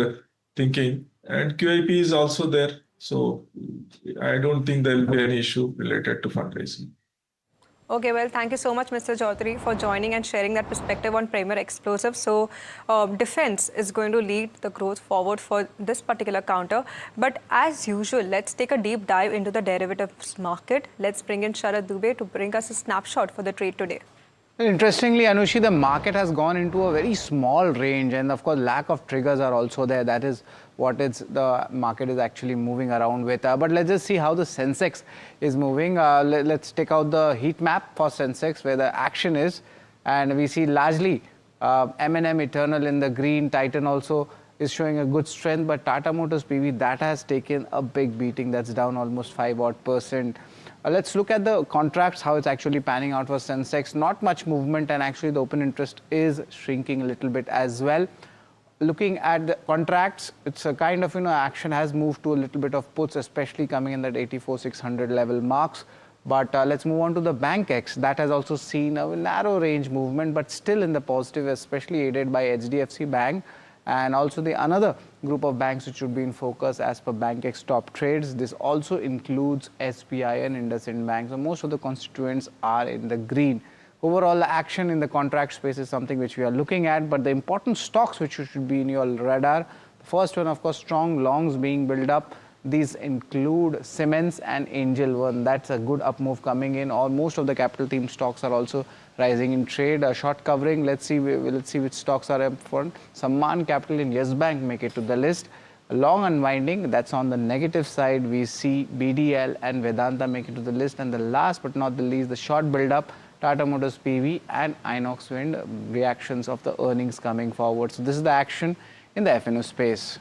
thinking. And QIP is also there. So I don't think there will be any issue related to fundraising.
Okay, well, thank you so much, Mr. Chaudhary, for joining and sharing that perspective on Premier Explosives. So, defense is going to lead the growth forward for this particular counter. But as usual, let's take a deep dive into the derivatives market. Let's bring in Sharad Dubey to bring us a snapshot for the trade today.
Interestingly, Anushi, the market has gone into a very small range, and of course, lack of triggers are also there. That is what the market is actually moving around with. But let's just see how the Sensex is moving. Let's take out the heat map for Sensex, where the action is, and we see largely M&M Eternal in the green. Titan also is showing a good strength, but Tata Motors PV, that has taken a big beating. That's down almost 5% odd. Let's look at the contracts, how it's actually panning out for Sensex. Not much movement, and actually the open interest is shrinking a little bit as well. Looking at the contracts, it's a kind of, action has moved to a little bit of puts, especially coming in that 84,600 level marks. But let's move on to the BankX. That has also seen a narrow range movement, but still in the positive, especially aided by HDFC Bank. And also the another group of banks which should be in focus as per BankX top trades. This also includes SBI and IndusInd Bank. So most of the constituents are in the green. Overall, the action in the contract space is something which we are looking at, but the important stocks which should be in your radar. The first one, of course, strong longs being built up. These include Siemens and Angel One. That's a good up move coming in. Most of the capital theme stocks are also rising in trade. Short covering, let's see which stocks are up front. Samman Capital and Yes Bank make it to the list. Long unwinding, that's on the negative side. We see BDL and Vedanta make it to the list. And the last but not the least, the short build up, Tata Motors PV and Inox Wind, reactions of the earnings coming forward. So this is the action in the FNO space.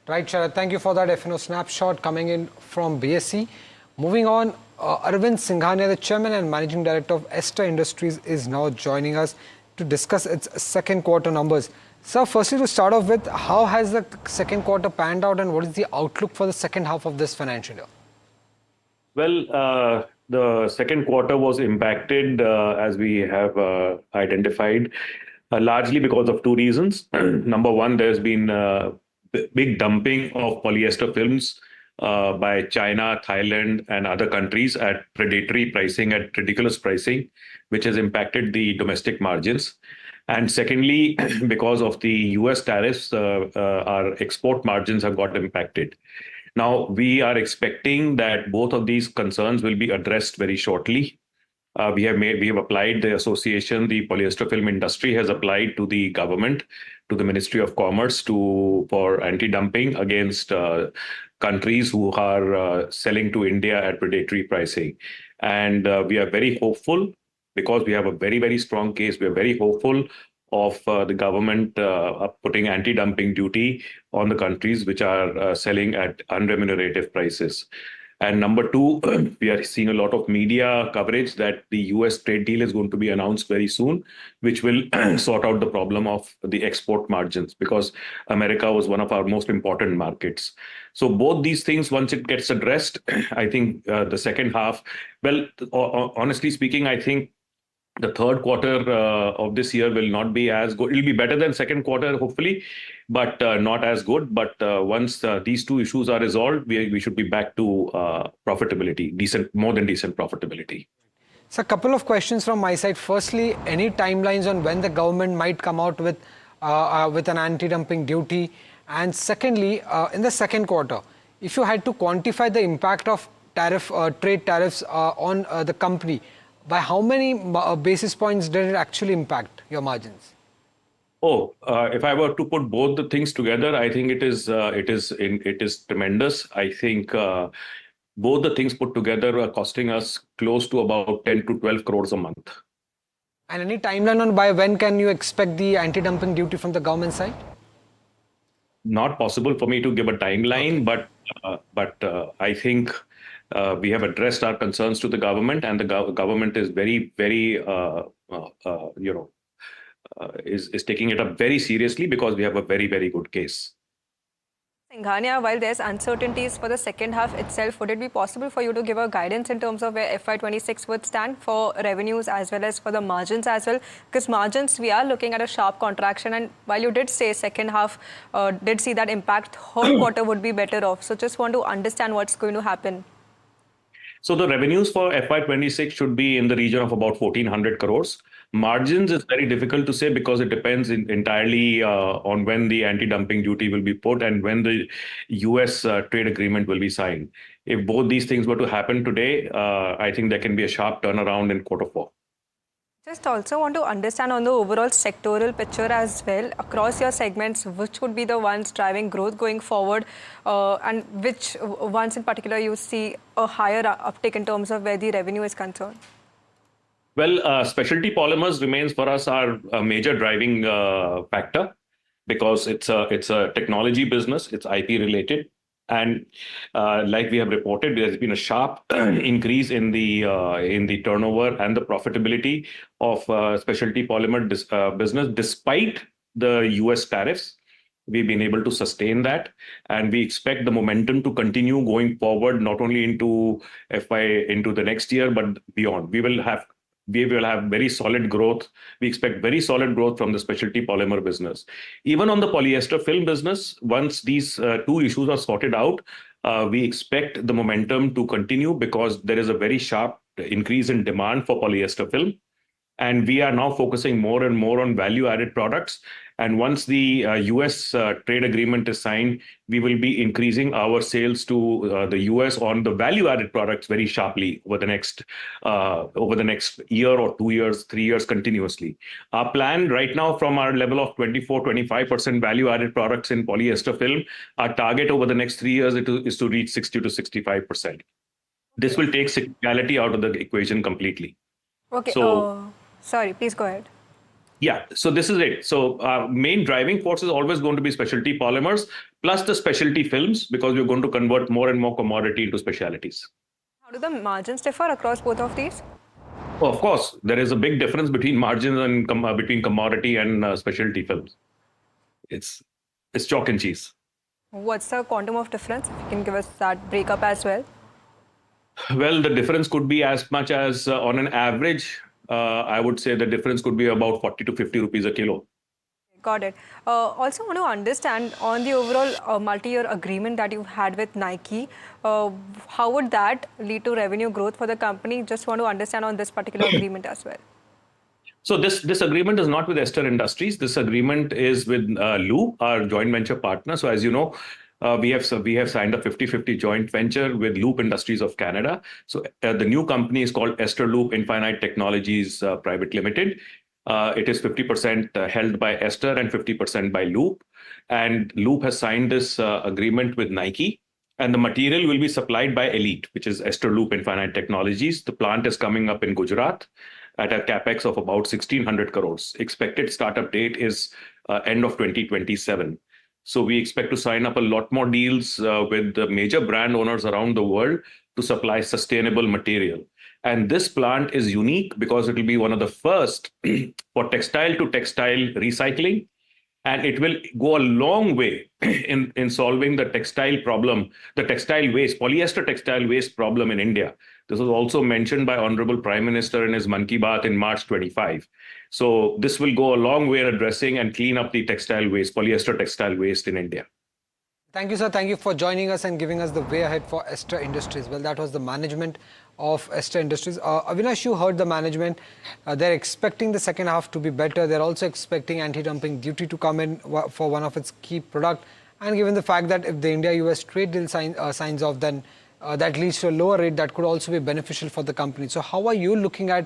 Right, Sharad. Thank you for that FNO snapshot coming in from BSE. Moving on, Arvind Singhania, the Chairman and Managing Director of Ester Industries, is now joining us to discuss its second quarter numbers. Sir, firstly to start off with, how has the second quarter panned out and what is the outlook for the second half of this financial year?
Well, the second quarter was impacted, as we have identified, largely because of two reasons. Number one, there's been big dumping of polyester films by China, Thailand, and other countries at predatory pricing, at ridiculous pricing, which has impacted the domestic margins. And secondly, because of the US tariffs, our export margins have got impacted. Now, we are expecting that both of these concerns will be addressed very shortly. We have applied, the association, the polyester film industry has applied to the government, to the Ministry of Commerce for anti-dumping against countries who are selling to India at predatory pricing. And we are very hopeful, because we have a very, very strong case. We are very hopeful of the government putting anti-dumping duty on the countries which are selling at unremunerative prices. And number two, we are seeing a lot of media coverage that the US trade deal is going to be announced very soon, which will sort out the problem of the export margins, because America was one of our most important markets. So both these things, once it gets addressed, I think the second half, well, honestly speaking, I think the third quarter of this year will not be as good. It'll be better than second quarter, hopefully, but not as good. But once these two issues are resolved, we should be back to profitability, more than decent profitability.
So a couple of questions from my side. Firstly, any timelines on when the government might come out with an anti-dumping duty? And secondly, in the second quarter, if you had to quantify the impact of trade tariffs on the company, by how many basis points did it actually impact your margins?
If I were to put both the things together, I think it is tremendous. I think both the things put together are costing us close to about 10 to 12 crores a month.
And any timeline on by when can you expect the anti-dumping duty from the government side?
Not possible for me to give a timeline, but I think we have addressed our concerns to the government, and the government is is taking it up very seriously because we have a very, very good case.
Singhania, while there's uncertainties for the second half itself, would it be possible for you to give a guidance in terms of where FY26 would stand for revenues as well as for the margins as well? Because margins, we are looking at a sharp contraction, and while you did say second half did see that impact, third quarter would be better off. So just want to understand what's going to happen.
So the revenues for FY26 should be in the region of about 1,400 crores. Margins is very difficult to say because it depends entirely on when the anti-dumping duty will be put and when the US trade agreement will be signed. If both these things were to happen today, I think there can be a sharp turnaround in quarter four.
Just also want to understand on the overall sectoral picture as well, across your segments, which would be the ones driving growth going forward, and which ones in particular you see a higher uptick in terms of where the revenue is concerned?
Well, specialty polymers remains for us our major driving factor because it's a technology business, it's IP related. And like we have reported, there has been a sharp increase in the turnover and the profitability of specialty polymer business despite the US tariffs. We've been able to sustain that, and we expect the momentum to continue going forward, not only into the next year, but beyond. We will have very solid growth. We expect very solid growth from the specialty polymer business. Even on the polyester film business, once these two issues are sorted out, we expect the momentum to continue because there is a very sharp increase in demand for polyester film. And we are now focusing more and more on value-added products. And once the US trade agreement is signed, we will be increasing our sales to the US on the value-added products very sharply over the next year or 2 years, 3 years continuously. Our plan right now from our level of 24-25% value-added products in polyester film, our target over the next 3 years is to reach 60 to 65%. This will take cyclicality out of the equation completely.
Okay. Sorry, please go ahead.
Yeah, so this is it. So our main driving force is always going to be specialty polymers plus the specialty films because we're going to convert more and more commodity into specialties.
How do the margins differ across both of these?
Oh, of course, there is a big difference between margins and between commodity and specialty films. It's chalk and cheese.
What's the quantum of difference? If you can give us that breakup as well.
Well, the difference could be as much as on an average, I would say the difference could be about 40 to 50 rupees a kilo.
Got it. Also want to understand on the overall multi-year agreement that you've had with Nike, how would that lead to revenue growth for the company? Just want to understand on this particular agreement as well.
So this agreement is not with Ester Industries. This agreement is with Loop, our joint venture partner. So as you know, we have signed a 50-50 joint venture with Loop Industries of Canada. So the new company is called Ester Loop Infinite Technologies Private Limited. It is 50% held by Ester and 50% by Loop. And Loop has signed this agreement with Nike. And the material will be supplied by Elite, which is Ester Loop Infinite Technologies. The plant is coming up in Gujarat at a capex of about 1,600 crores. Expected startup date is end of 2027. So we expect to sign up a lot more deals with the major brand owners around the world to supply sustainable material. And this plant is unique because it will be one of the first for textile to textile recycling. And it will go a long way in solving the textile problem, the textile waste, polyester textile waste problem in India. This was also mentioned by Honorable Prime Minister in his Mann Ki Baat in March 25. So this will go a long way in addressing and clean up the textile waste, polyester textile waste in India.
Thank you, sir. Thank you for joining us and giving us the way ahead for Ester Industries. Well, that was the management of Ester Industries. Avinash, you heard the management. They're expecting the second half to be better. They're also expecting anti-dumping duty to come in for one of its key products. And given the fact that if the India-US trade deal signs off, then that leads to a lower rate that could also be beneficial for the company. So how are you looking at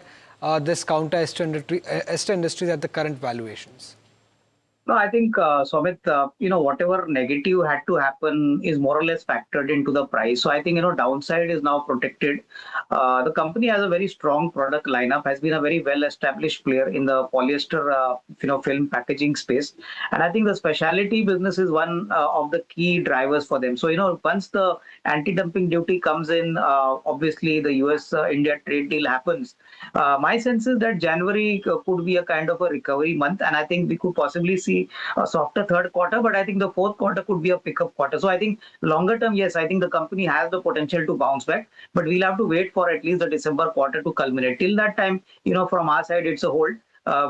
this counter Ester Industries at the current valuations?
No, I think, Somit, whatever negative had to happen is more or less factored into the price. So I think, downside is now protected. The company has a very strong product lineup, has been a very well-established player in the polyester, film packaging space. And I think the specialty business is one of the key drivers for them. So, once the anti-dumping duty comes in, obviously the US-India trade deal happens. My sense is that January could be a kind of a recovery month. And I think we could possibly see a softer third quarter, but I think the fourth quarter could be a pickup quarter. So I think longer term, yes, I think the company has the potential to bounce back, but we'll have to wait for at least the December quarter to culminate. Till that time, from our side, it's a hold.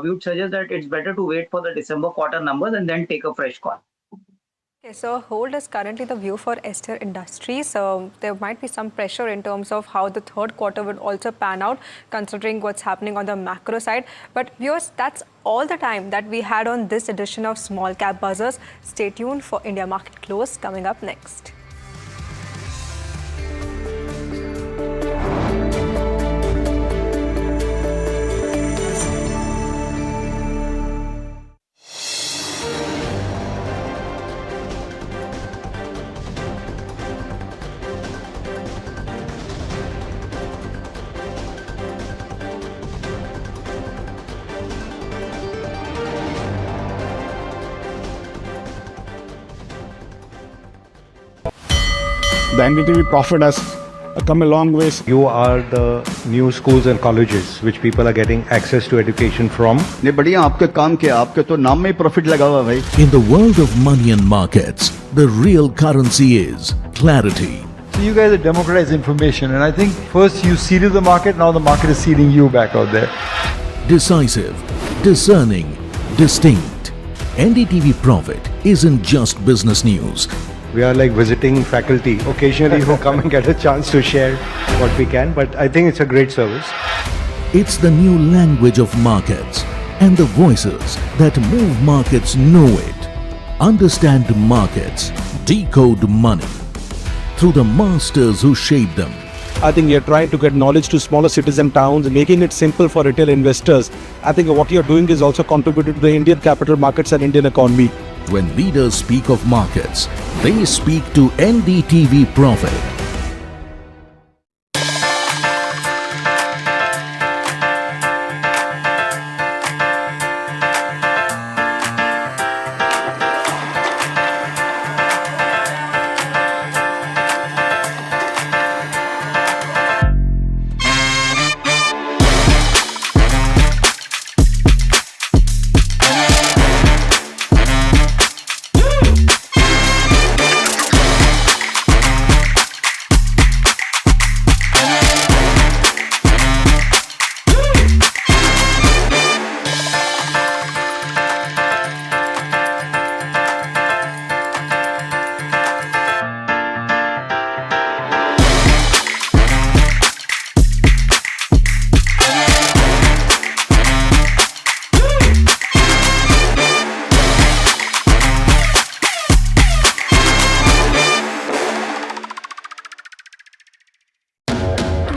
We would suggest that it's better to wait for the December quarter numbers and then take a fresh call.
Okay, so hold is currently the view for Ester Industries. There might be some pressure in terms of how the third quarter would also pan out, considering what's happening on the macro side. But viewers, that's all the time that we had on this edition of Small Cap Buzzers. Stay tuned for India Market Close coming up next.
The NDTV Profit has come a long way.
You are the new schools and colleges which people are getting access to education from.
नहीं बढ़िया आपके काम के आपके तो नाम में profit लगा हुआ भाई.
In the world of money and markets, the real currency is clarity.
So you guys have democratized information, and I think first you seeded the market, now the market is seeding you back out there.
Decisive, discerning, distinct. NDTV Profit isn't just business news.
We are like visiting faculty occasionally who come and get a chance to share what we can, but I think it's a great service.
It's the new language of markets, and the voices that move markets know it. Understand markets, decode money through the masters who shape them.
I think you're trying to get knowledge to smaller cities and towns, making it simple for retail investors. I think what you're doing is also contributing to the Indian capital markets and Indian economy.
When leaders speak of markets, they speak to NDTV Profit.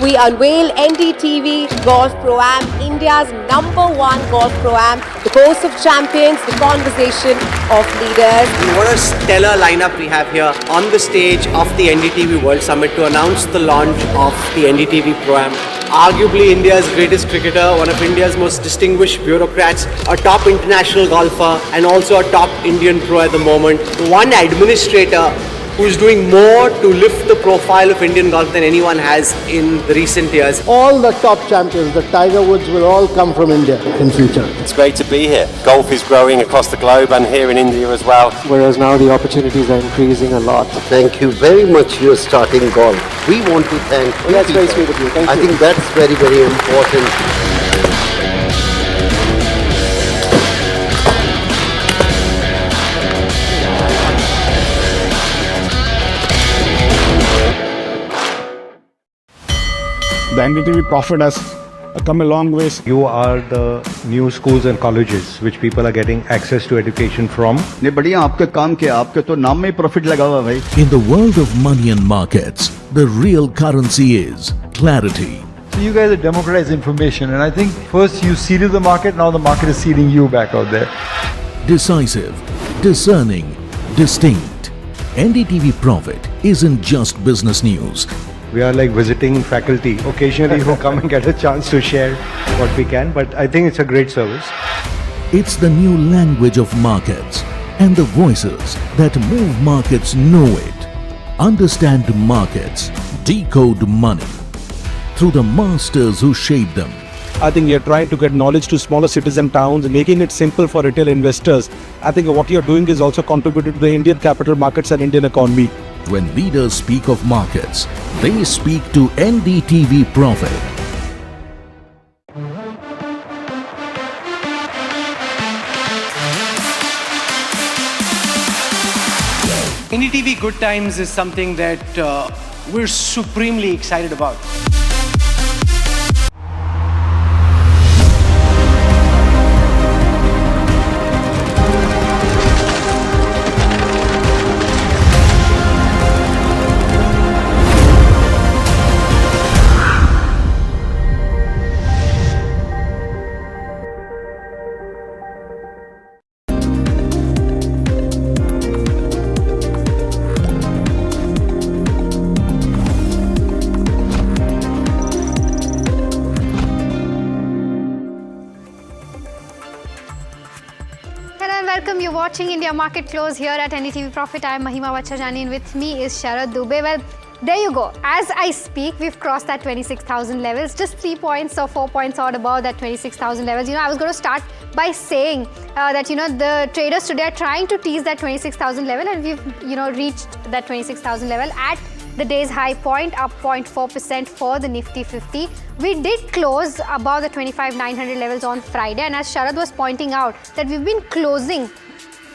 We unveil NDTV Golf Pro-Am, India's #1 golf Pro-Am, the course of champions, the conversation of leaders.
What a stellar lineup we have here on the stage of the NDTV World Summit to announce the launch of the NDTV Pro-Am. Arguably India's greatest cricketer, one of India's most distinguished bureaucrats, a top international golfer and also a top Indian pro at the moment. One administrator who's doing more to lift the profile of Indian golf than anyone has in the recent years.
All the top champions, the Tiger Woods, will all come from India in future.
It's great to be here. Golf is growing across the globe and here in India as well.
Whereas now the opportunities are increasing a lot.
Thank you very much for starting golf. We want to thank you.
That's very sweet of you. Thank you.
I think that's very, very important.
The NDTV Profit has come a long ways.
You are the new schools and colleges which people are getting access to education from.
नहीं बढ़िया आपके काम के आपके तो नाम में ही profit लगा हुआ भाई.
In the world of money and markets, the real currency is clarity.
So you guys have democratized information, and I think first you seeded the market, now the market is seeding you back out there.
Decisive, discerning, distinct. NDTV Profit isn't just business news.
We are like visiting faculty occasionally who come and get a chance to share what we can, but I think it's a great service.
It's the new language of markets, and the voices that move markets know it. Understand markets, decode money through the masters who shape them.
I think we are trying to get knowledge to smaller cities and towns, making it simple for retail investors. I think what you're doing is also contributing to the Indian capital markets and Indian economy.
When leaders speak of markets, they speak to NDTV Profit.
NDTV Good Times is something that we're supremely excited about.
Welcome, you're watching India Market Close here at NDTV Profit. I am Mahima Vachajani and with me is Sharad Dubey. Well, there you go. As I speak, we've crossed that 26,000 levels, just 3 points or 4 points odd above that 26,000 levels. You know, I was going to start by saying that, you know, the traders today are trying to tease that 26,000 level, and we've, you know, reached that 26,000 level at the day's high point, up 0.4% for the Nifty 50. We did close above the 25,900 levels on Friday, and as Sharad was pointing out, that we've been closing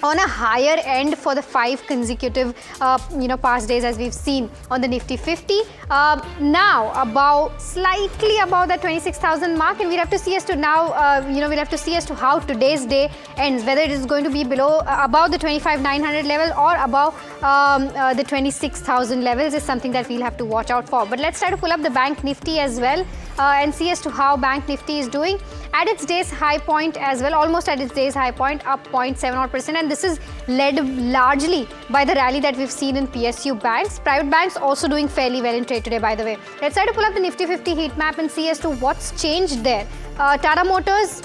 on a higher end for the 5 consecutive past days, as we've seen on the Nifty 50. Now slightly above that 26,000 mark, and we'll have to see as to we'll have to see as to how today's day ends, whether it is going to be above the 25,900 level or above the 26,000 levels is something that we'll have to watch out for. But let's try to pull up the Bank Nifty as well and see as to how Bank Nifty is doing at its day's high point as well, almost at its day's high point, up 0.7%, and this is led largely by the rally that we've seen in PSU banks. Private banks also doing fairly well in trade today, by the way. Let's try to pull up the Nifty 50 heat map and see as to what's changed there. Tata Motors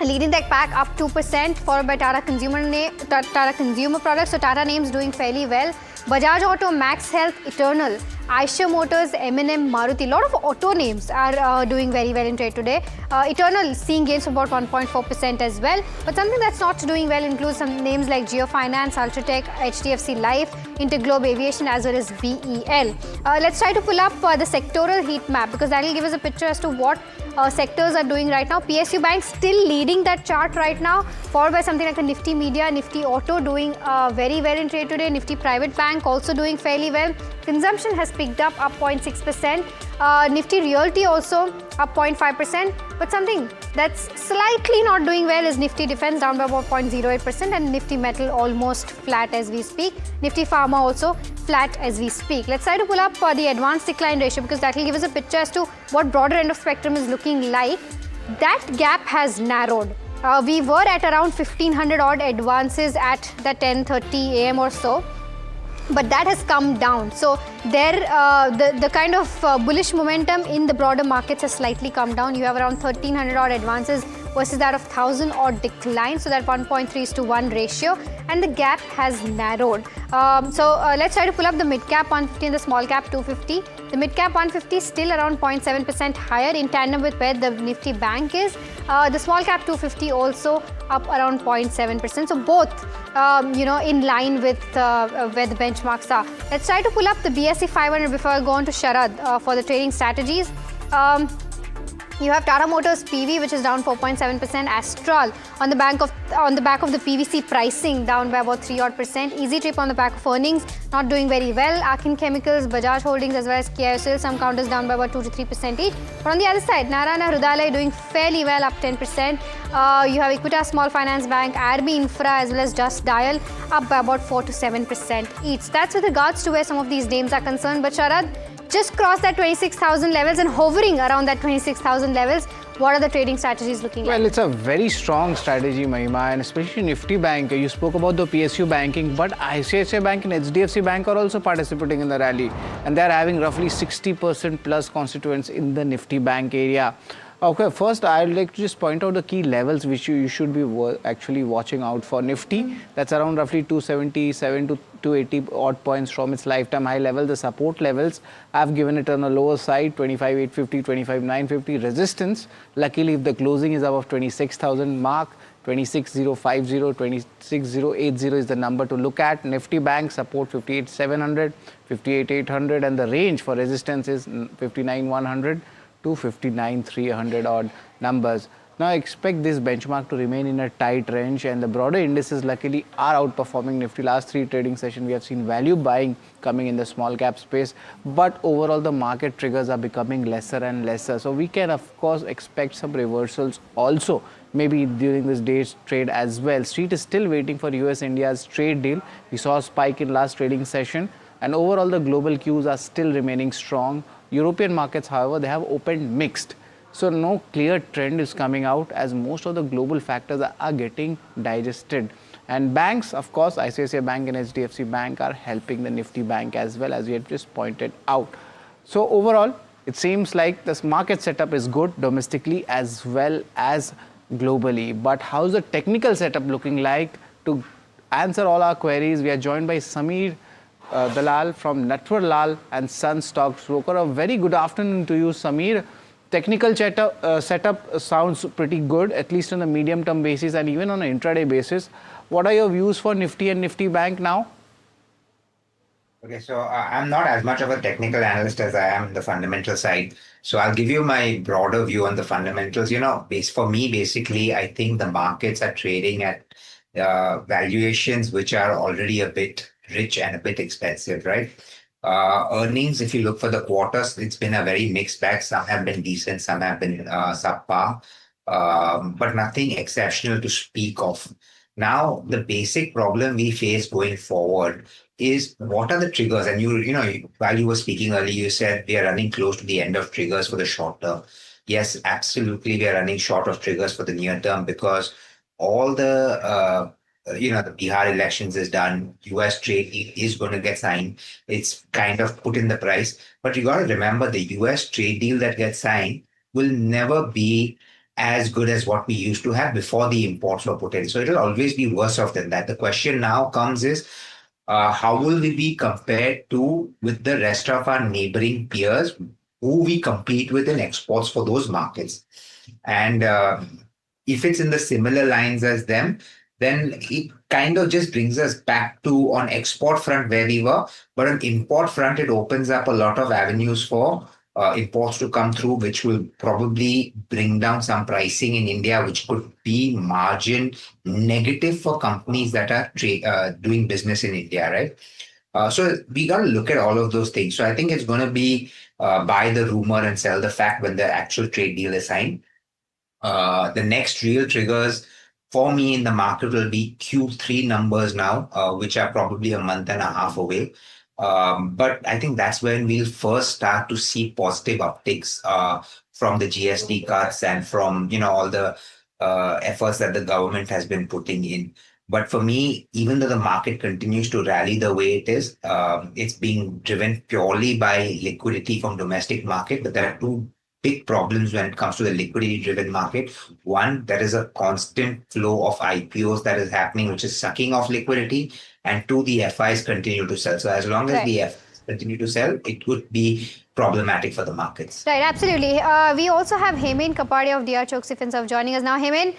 leading that pack, up 2%, followed by Tata Consumer Products. So Tata names doing fairly well. Bajaj Auto, Max Health, Eternal, Eicher Motors, M&M, Maruti. A lot of auto names are doing very well in trade today. Eternal seeing gains of about 1.4% as well. But something that's not doing well includes some names like Geo Finance, Ultratech, HDFC Life, Interglobe Aviation, as well as BEL. Let's try to pull up the sectoral heat map, because that will give us a picture as to what sectors are doing right now. PSU Bank still leading that chart right now, followed by something like a Nifty Media, Nifty Auto doing very well in trade today. Nifty Private Bank also doing fairly well. Consumption has picked up 0.6%. Nifty Realty also up 0.5%. But something that's slightly not doing well is Nifty Defense, down by about 0.08%, and Nifty Metal almost flat as we speak. Nifty Pharma also flat as we speak. Let's try to pull up the advanced decline ratio, because that will give us a picture as to what broader end of spectrum is looking like. That gap has narrowed. We were at around 1,500 odd advances at the 10:30 a.m. or so, but that has come down. So there, the kind of bullish momentum in the broader markets has slightly come down. You have around 1,300 odd advances versus that of 1,000 odd decline. So that 1.3:1 ratio, and the gap has narrowed. Let's try to pull up the mid cap 150 and the small cap 250. The mid cap 150 is still around 0.7% higher, in tandem with where the Nifty Bank is. The small cap 250 also up around 0.7%. So both, in line with where the benchmarks are. Let's try to pull up the BSE 500 before I go on to Sharad for the trading strategies. You have Tata Motors PV, which is down 4.7%. Astral on the back of the PVC pricing down by about 3% Easy Trip on the back of earnings not doing very well. Akin Chemicals, Bajaj Holdings as well as KSL, some counters down by about 2 to 3% each. But on the other side, Narayana Hrudayalaya doing fairly well, up 10%. You have Equitas Small Finance Bank, RB Infra as well as Just Dial up by about 4 to 7% each. That's with regards to where some of these names are concerned. But Sharad, just crossed that 26,000 levels and hovering around that 26,000 levels. What are the trading strategies looking like?
Well, it's a very strong strategy, Mahima, and especially Nifty Bank. You spoke about the PSU banking, but ICICI Bank and HDFC Bank are also participating in the rally, and they are having roughly 60% plus constituents in the Nifty Bank area. Okay, first I'd like to just point out the key levels which you should be actually watching out for. Nifty, that's around roughly 277 to 280 odd points from its lifetime high level. The support levels, I've given it on the lower side, 25,850, 25,950. Resistance, luckily if the closing is above 26,000 mark, 26,050, 26,080 is the number to look at. Nifty Bank support 58,700, 58,800, and the range for resistance is 59,100 to 59,300 odd numbers. Now expect this benchmark to remain in a tight range, and the broader indices luckily are outperforming Nifty. Last 3 trading sessions we have seen value buying coming in the small cap space, but overall the market triggers are becoming lesser and lesser. So we can of course expect some reversals also maybe during this day's trade as well. Street is still waiting for US-India's trade deal. We saw a spike in last trading session, and overall the global cues are still remaining strong. European markets, however, they have opened mixed. So no clear trend is coming out as most of the global factors are getting digested. And banks, of course, ICICI Bank and HDFC Bank are helping the Nifty Bank as well, as we had just pointed out. So overall, it seems like this market setup is good domestically as well as globally. But how's the technical setup looking like? To answer all our queries, we are joined by Samir Dalal from Natwar Lal and Sun Stocks Broker. A very good afternoon to you, Samir. Technical setup sounds pretty good, at least on a medium term basis and even on an intraday basis. What are your views for Nifty and Nifty Bank now?
Okay, so I'm not as much of a technical analyst as I am the fundamental side. So I'll give you my broader view on the fundamentals. For me, basically, I think the markets are trading at valuations which are already a bit rich and a bit expensive, right? Earnings, if you look for the quarters, it's been a very mixed bag. Some have been decent, some have been subpar, but nothing exceptional to speak of. Now, the basic problem we face going forward is what are the triggers? And while you were speaking earlier, you said we are running close to the end of triggers for the short term. Yes, absolutely, we are running short of triggers for the near term because all the the Bihar elections is done. US trade deal is going to get signed. It's kind of put in the price. But you got to remember the US trade deal that gets signed will never be as good as what we used to have before the imports were put in. So it'll always be worse off than that. The question now comes is, how will we be compared with the rest of our neighboring peers who we compete with in exports for those markets? And if it's in the similar lines as them, then it kind of just brings us back to on export front where we were. But on import front, it opens up a lot of avenues for imports to come through, which will probably bring down some pricing in India, which could be margin negative for companies that are doing business in India, right? So we got to look at all of those things. So I think it's going to be buy the rumor and sell the fact when the actual trade deal is signed. The next real triggers for me in the market will be Q3 numbers now, which are probably a month and a half away. But I think that's when we'll first start to see positive upticks from the GST cuts and from all the efforts that the government has been putting in. But for me, even though the market continues to rally the way it is, it's being driven purely by liquidity from domestic market. But there are two big problems when it comes to the liquidity-driven market. One, there is a constant flow of IPOs that is happening, which is sucking off liquidity. And two, the FIs continue to sell. So as long as the FIs continue to sell, it could be problematic for the markets.
Right, absolutely. We also have Hemen Kapadia of DR Choksi FinServ joining us now. Hemen,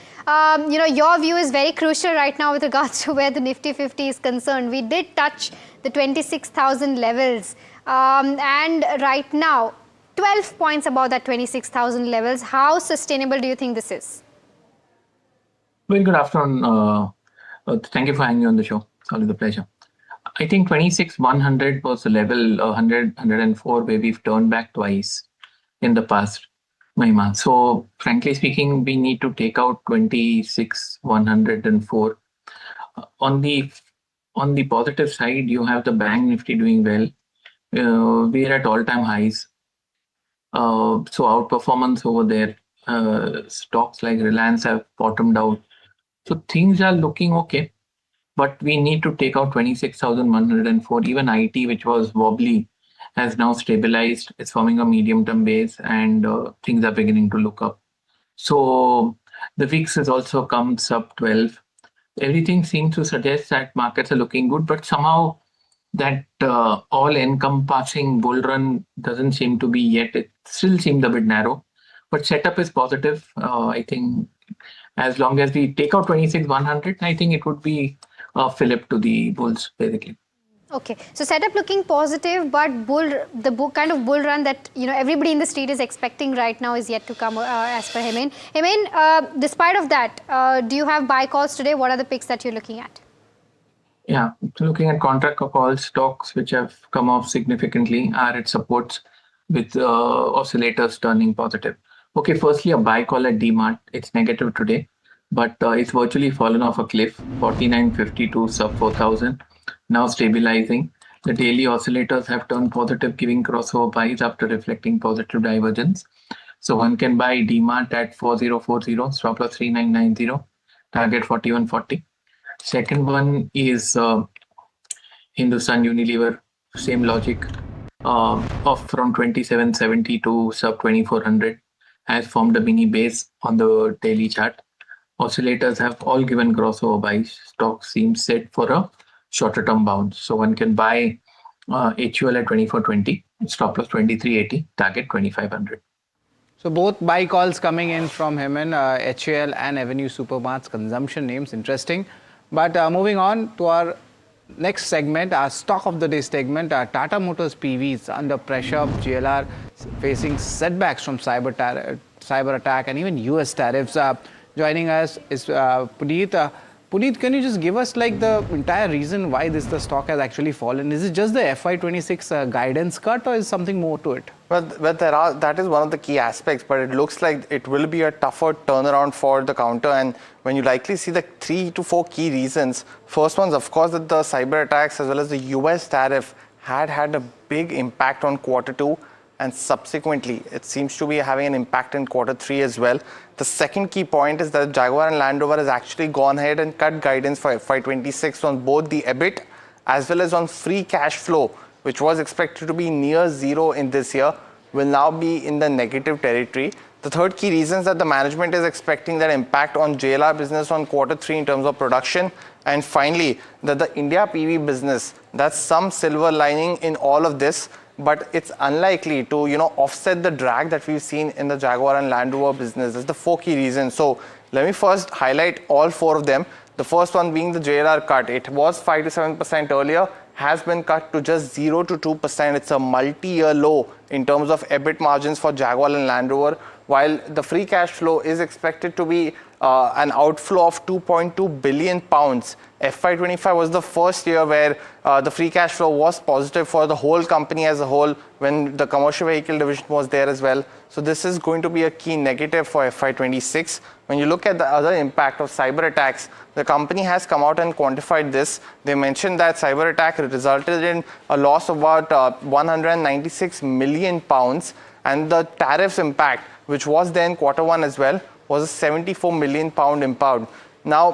your view is very crucial right now with regards to where the Nifty 50 is concerned. We did touch the 26,000 levels. And right now, 12 points above that 26,000 levels. How sustainable do you think this is?
Well, good afternoon. Thank you for having me on the show. It's always a pleasure. I think 26,100 was the level, 100, 104, where we've turned back twice in the past, Mahima. So, frankly speaking, we need to take out 26,104. On the positive side, you have the Bank Nifty doing well. We're at all-time highs. So outperformance over there. Stocks like Reliance have bottomed out. So things are looking okay. But we need to take out 26,104. Even IT, which was wobbly, has now stabilized. It's forming a medium-term base, and things are beginning to look up. So the VIX has also come sub 12. Everything seems to suggest that markets are looking good, but somehow that all-encompassing bull run doesn't seem to be yet. It still seems a bit narrow, but setup is positive. I think as long as we take out 26,100, I think it would be a fillip to the bulls, basically.
Okay, so setup looking positive, but kind of bull run that everybody in the street is expecting right now is yet to come, as per Hemen. Hemen, despite of that, do you have buy calls today? What are the picks that you're looking at?
Yeah, looking at contract call stocks which have come off significantly are at supports with oscillators turning positive. Okay, firstly, a buy call at DMart. It's negative today, but it's virtually fallen off a cliff. 49.52 sub 4,000, now stabilizing. The daily oscillators have turned positive, giving crossover buys after reflecting positive divergence. So one can buy DMart at 4040, stop loss 3990, target 4140. Second one is Hindustan Unilever, same logic, off from 2770 to sub 2400, has formed a mini base on the daily chart. Oscillators have all given crossover buys. Stock seems set for a shorter term bounce. So one can buy HUL at 2420, stop loss 2380, target 2500.
So both buy calls coming in from Hemen, HUL and Avenue Supermarts, consumption names, interesting. But moving on to our next segment, our stock of the day segment, Tata Motors PVs under pressure of JLR facing setbacks from cyber attack and even US tariffs. Joining us is Puneet. Puneet, can you just give us like the entire reason why the stock has actually fallen? Is it just the FY26 guidance cut, or is something more to it?
Well, that is one of the key aspects, but it looks like it will be a tougher turnaround for the counter. And when you likely see the 3 to 4 key reasons, first one's of course that the cyber attacks as well as the US tariff had a big impact on Q2, and subsequently it seems to be having an impact in Q3 as well. The second key point is that Jaguar and Land Rover has actually gone ahead and cut guidance for FY26 on both the EBIT as well as on free cash flow, which was expected to be near zero in this year, will now be in the negative territory. The third key reason is that the management is expecting that impact on JLR business on Q3 in terms of production. And finally, that the India PV business, that's some silver lining in all of this, but it's unlikely to offset the drag that we've seen in the Jaguar and Land Rover business. That's the 4 key reasons. So let me first highlight all 4 of them. The first one being the JLR cut. It was 5 to 7% earlier, has been cut to just 0 to 2%. It's a multi-year low in terms of EBIT margins for Jaguar and Land Rover, while the free cash flow is expected to be an outflow of £2.2 billion. FY25 was the first year where the free cash flow was positive for the whole company as a whole, when the commercial vehicle division was there as well. So this is going to be a key negative for FY26. When you look at the other impact of cyber attacks, the company has come out and quantified this. They mentioned that cyber attack resulted in a loss of about £196 million, and the tariffs impact, which was there in Q1 as well, was a £74 million impound. Now,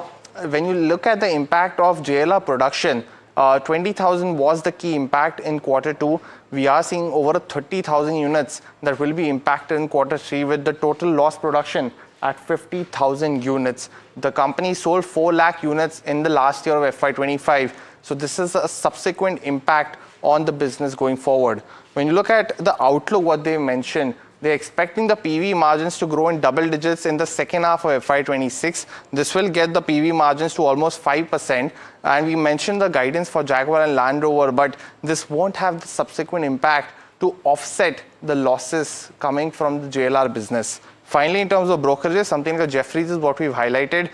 when you look at the impact of JLR production, 20,000 was the key impact in Q2. We are seeing over 30,000 units that will be impacted in Q3, with the total lost production at 50,000 units. The company sold 4 lakh units in the last year of FY25. So this is a subsequent impact on the business going forward. When you look at the outlook, what they mentioned, they're expecting the PV margins to grow in double digits in the second half of FY26. This will get the PV margins to almost 5%. And we mentioned the guidance for Jaguar and Land Rover, but this won't have the subsequent impact to offset the losses coming from the JLR business. Finally, in terms of brokerages, something like Jefferies is what we've highlighted.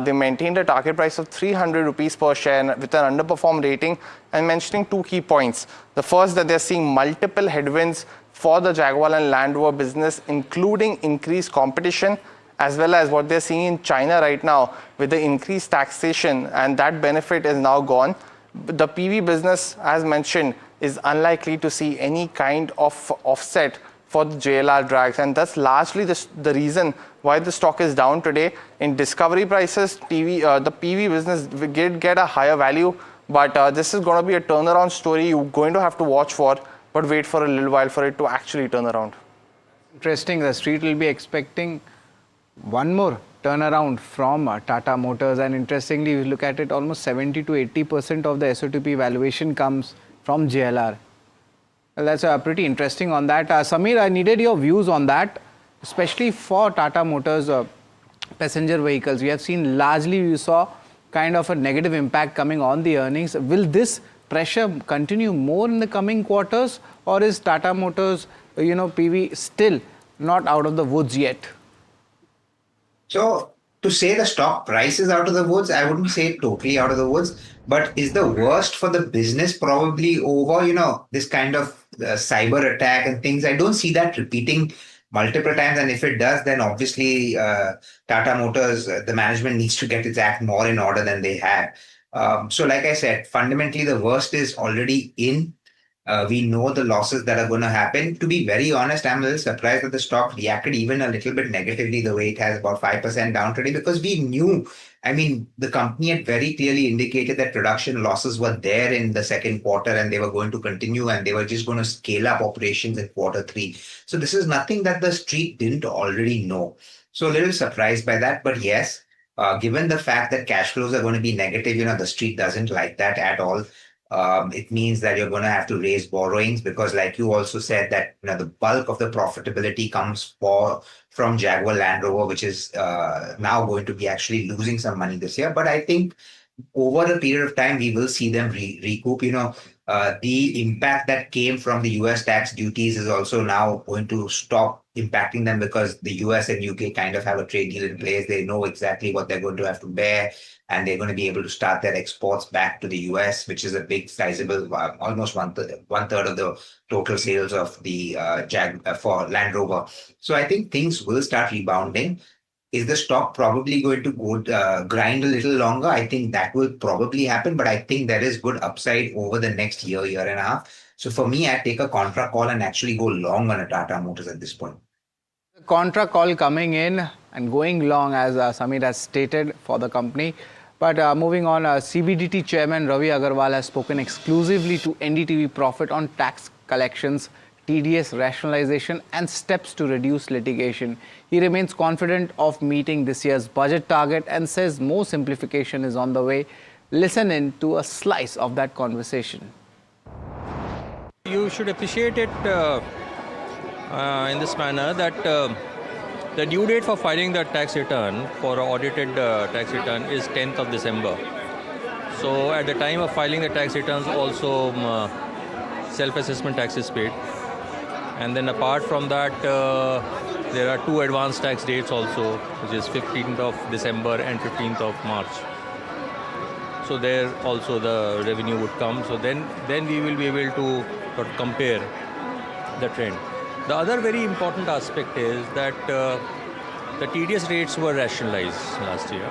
They maintained a target price of 300 rupees per share with an underperform rating, and mentioning two key points. The first, that they're seeing multiple headwinds for the Jaguar and Land Rover business, including increased competition, as well as what they're seeing in China right now with the increased taxation, and that benefit is now gone. The PV business, as mentioned, is unlikely to see any kind of offset for the JLR drags, and that's largely the reason why the stock is down today. In discovery prices, the PV business did get a higher value, but this is going to be a turnaround story you're going to have to watch for, but wait for a little while for it to actually turn around.
Interesting. The street will be expecting one more turnaround from Tata Motors, and interestingly, if you look at it, almost 70 to 80% of the SOTP valuation comes from JLR. Well, that's pretty interesting on that. Samir, I needed your views on that, especially for Tata Motors passenger vehicles. We have seen largely, we saw kind of a negative impact coming on the earnings. Will this pressure continue more in the coming quarters, or is Tata Motors, PV still not out of the woods yet?
So to say the stock price is out of the woods, I wouldn't say totally out of the woods, but is the worst for the business probably over? This kind of cyber attack and things, I don't see that repeating multiple times. And if it does, then obviously Tata Motors, the management needs to get its act more in order than they have. So like I said, fundamentally, the worst is already in. We know the losses that are going to happen. To be very honest, I'm a little surprised that the stock reacted even a little bit negatively the way it has, about 5% down today, because we knew, the company had very clearly indicated that production losses were there in the second quarter and they were going to continue, and they were just going to scale up operations in quarter three. So this is nothing that the street didn't already know. So a little surprised by that. But yes, given the fact that cash flows are going to be negative, the street doesn't like that at all. It means that you're going to have to raise borrowings, because like you also said that the bulk of the profitability comes from Jaguar Land Rover, which is now going to be actually losing some money this year. But I think over a period of time, we will see them recoup. The impact that came from the US tax duties is also now going to stop impacting them, because the US and UK kind of have a trade deal in place. They know exactly what they're going to have to bear, and they're going to be able to start their exports back to the US, which is a big, sizable, almost one third of the total sales of the for Land Rover. So I think things will start rebounding. Is the stock probably going to go grind a little longer? I think that will probably happen, but I think there is good upside over the next year and a half. So for me, I take a contra call and actually go long on a Tata Motors at this point.
The contra call coming in and going long, as Samir has stated, for the company. But moving on, CBDT chairman Ravi Agarwal has spoken exclusively to NDTV Profit on tax collections, TDS rationalization and steps to reduce litigation. He remains confident of meeting this year's budget target and says more simplification is on the way. Listen in to a slice of that conversation.
You should appreciate it in this manner that the due date for filing the tax return for audited tax return is 10th of December. So at the time of filing the tax returns, also self-assessment tax is paid. And then apart from that, there are two advanced tax dates also, which is 15th of December and 15th of March. So there also the revenue would come. So then we will be able to sort of compare the trend. The other very important aspect is that the TDS rates were rationalized last year,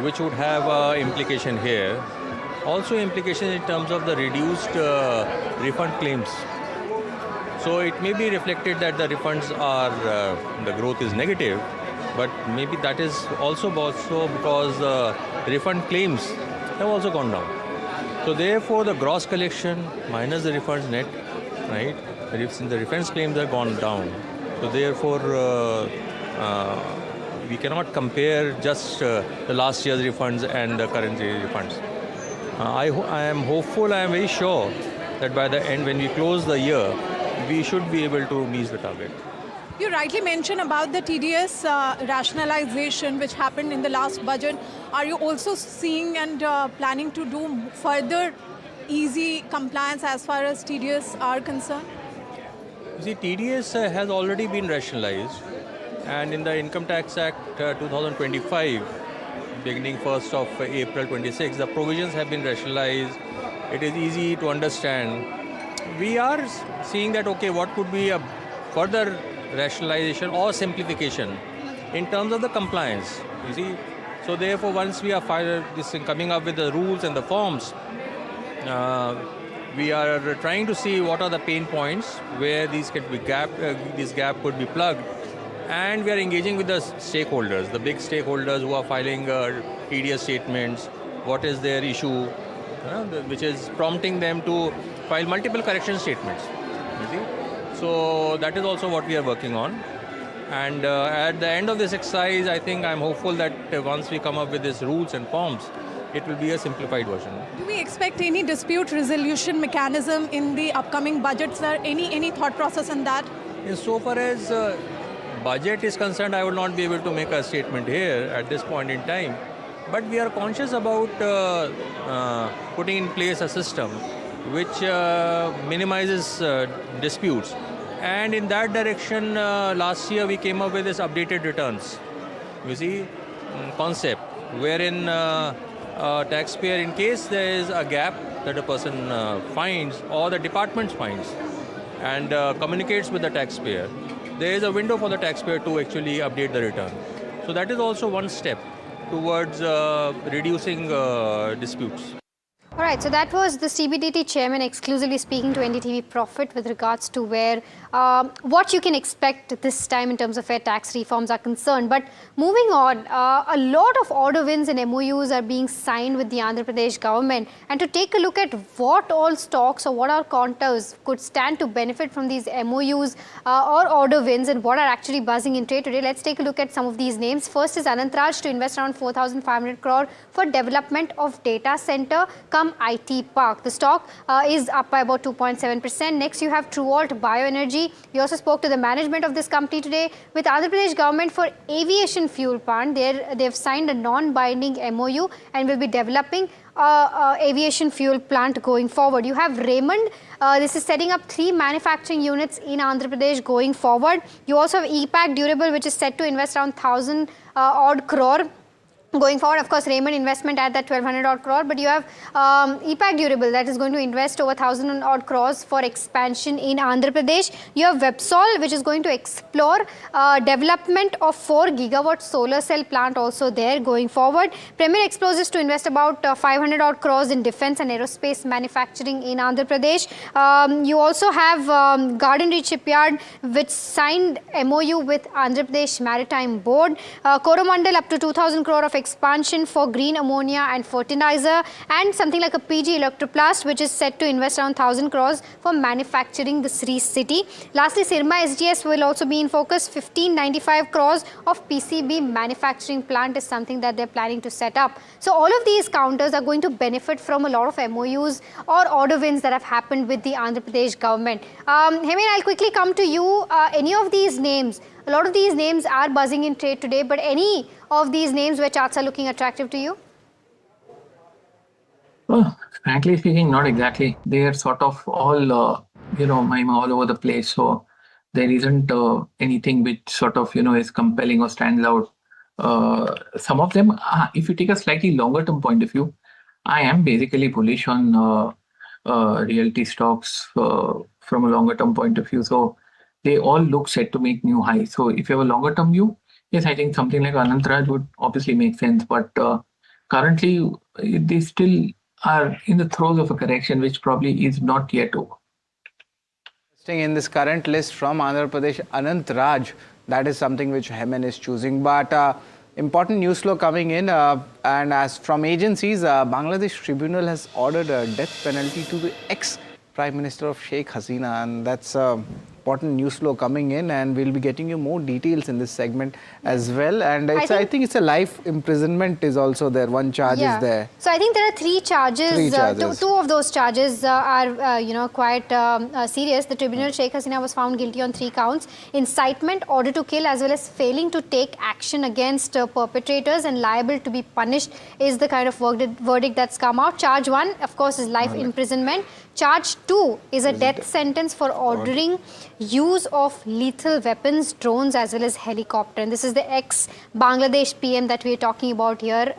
which would have implication here. Also implication in terms of the reduced refund claims. So it may be reflected that the refunds are, the growth is negative, but maybe that is also because the refund claims have also gone down. So therefore the gross collection minus the refunds net, right? Since the refunds claims have gone down. So therefore we cannot compare just the last year's refunds and the current year's refunds. I am hopeful, I am very sure that by the end, when we close the year, we should be able to meet the target.
You rightly mentioned about the TDS rationalization which happened in the last budget. Are you also seeing and planning to do further easy compliance as far as TDS are concerned?
See, TDS has already been rationalized, and in the Income Tax Act 2025, beginning 1st of April 26, the provisions have been rationalized. It is easy to understand. We are seeing that, okay, what could be a further rationalization or simplification in terms of the compliance, you see. So therefore, once we are coming up with the rules and the forms, we are trying to see what are the pain points where these could be this gap could be plugged, and we are engaging with the stakeholders, the big stakeholders who are filing TDS statements. What is their issue, which is prompting them to file multiple correction statements. You see, so that is also what we are working on. And at the end of this exercise, I think I'm hopeful that once we come up with these rules and forms, it will be a simplified version.
Do we expect any dispute resolution mechanism in the upcoming budget, sir? Any thought process on that?
So far as budget is concerned, I will not be able to make a statement here at this point in time. But we are conscious about putting in place a system which minimizes disputes. And in that direction, last year we came up with this updated returns, you see, concept, wherein taxpayer, in case there is a gap that a person finds or the department finds and communicates with the taxpayer, there is a window for the taxpayer to actually update the return. So that is also one step towards reducing disputes.
All right, so that was the CBDT chairman exclusively speaking to NDTV Profit with regards to where what you can expect this time in terms of where tax reforms are concerned. But moving on, a lot of order wins and MOUs are being signed with the Andhra Pradesh government. And to take a look at what all stocks or what all contours could stand to benefit from these MOUs or order wins and what are actually buzzing in trade today, let's take a look at some of these names. First is Anantraj to invest around 4,500 crore for development of data center IT park. The stock is up by about 2.7%. Next, you have TruAlt Bioenergy. We also spoke to the management of this company today. With Andhra Pradesh government for aviation fuel plant, they've signed a non-binding MOU and will be developing aviation fuel plant going forward. You have Raymond. This is setting up 3 manufacturing units in Andhra Pradesh going forward. You also have EPAC Durable, which is set to invest around 1,000 odd crore. Going forward, of course, Raymond investment at that 1,200 odd crore, but you have EPAC Durable that is going to invest over 1,000 odd crores for expansion in Andhra Pradesh. You have Websol, which is going to explore development of 4 gigawatt solar cell plant also there going forward. Premier Explosives to invest about 500 odd crores in defense and aerospace manufacturing in Andhra Pradesh. You also have Garden Reach Shipyard, which signed MOU with Andhra Pradesh Maritime Board. Coromandel up to 2,000 crore of expansion for green ammonia and fertilizer, and something like a PG Electroplast, which is set to invest around 1,000 crores for manufacturing the Sri City. Lastly, Sirma SGS will also be in focus. 1,595 crores of PCB manufacturing plant is something that they're planning to set up. So all of these counters are going to benefit from a lot of MOUs or order wins that have happened with the Andhra Pradesh government. Hemen, I'll quickly come to you. Any of these names, a lot of these names are buzzing in trade today, but any of these names where charts are looking attractive to you?
Well, frankly speaking, not exactly. They are sort of all, all over the place. So there isn't anything which sort of, is compelling or stands out. Some of them, if you take a slightly longer term point of view, I am basically bullish on realty stocks from a longer term point of view. So they all look set to make new highs. So if you have a longer term view, yes, I think something like Anantraj would obviously make sense. But currently, they still are in the throes of a correction, which probably is not yet over.
In this current list from Andhra Pradesh, Anantraj, that is something which Hemen is choosing. But important news flow coming in, and as from agencies, Bangladesh Tribunal has ordered a death penalty to the ex-Prime Minister of Sheikh Hasina, and that's important news flow coming in, and we'll be getting you more details in this segment as well. And it's, I think it's a life imprisonment is also there. One charge is there.
So I think there are 3 charges. Two of those charges are quite serious. The tribunal, Sheikh Hasina was found guilty on 3 counts: incitement, order to kill, as well as failing to take action against perpetrators and liable to be punished is the kind of verdict that's come out. Charge 1, of course, is life imprisonment. Charge 2 is a death sentence for ordering use of lethal weapons, drones as well as helicopter. And this is the ex-Bangladesh PM that we are talking about here,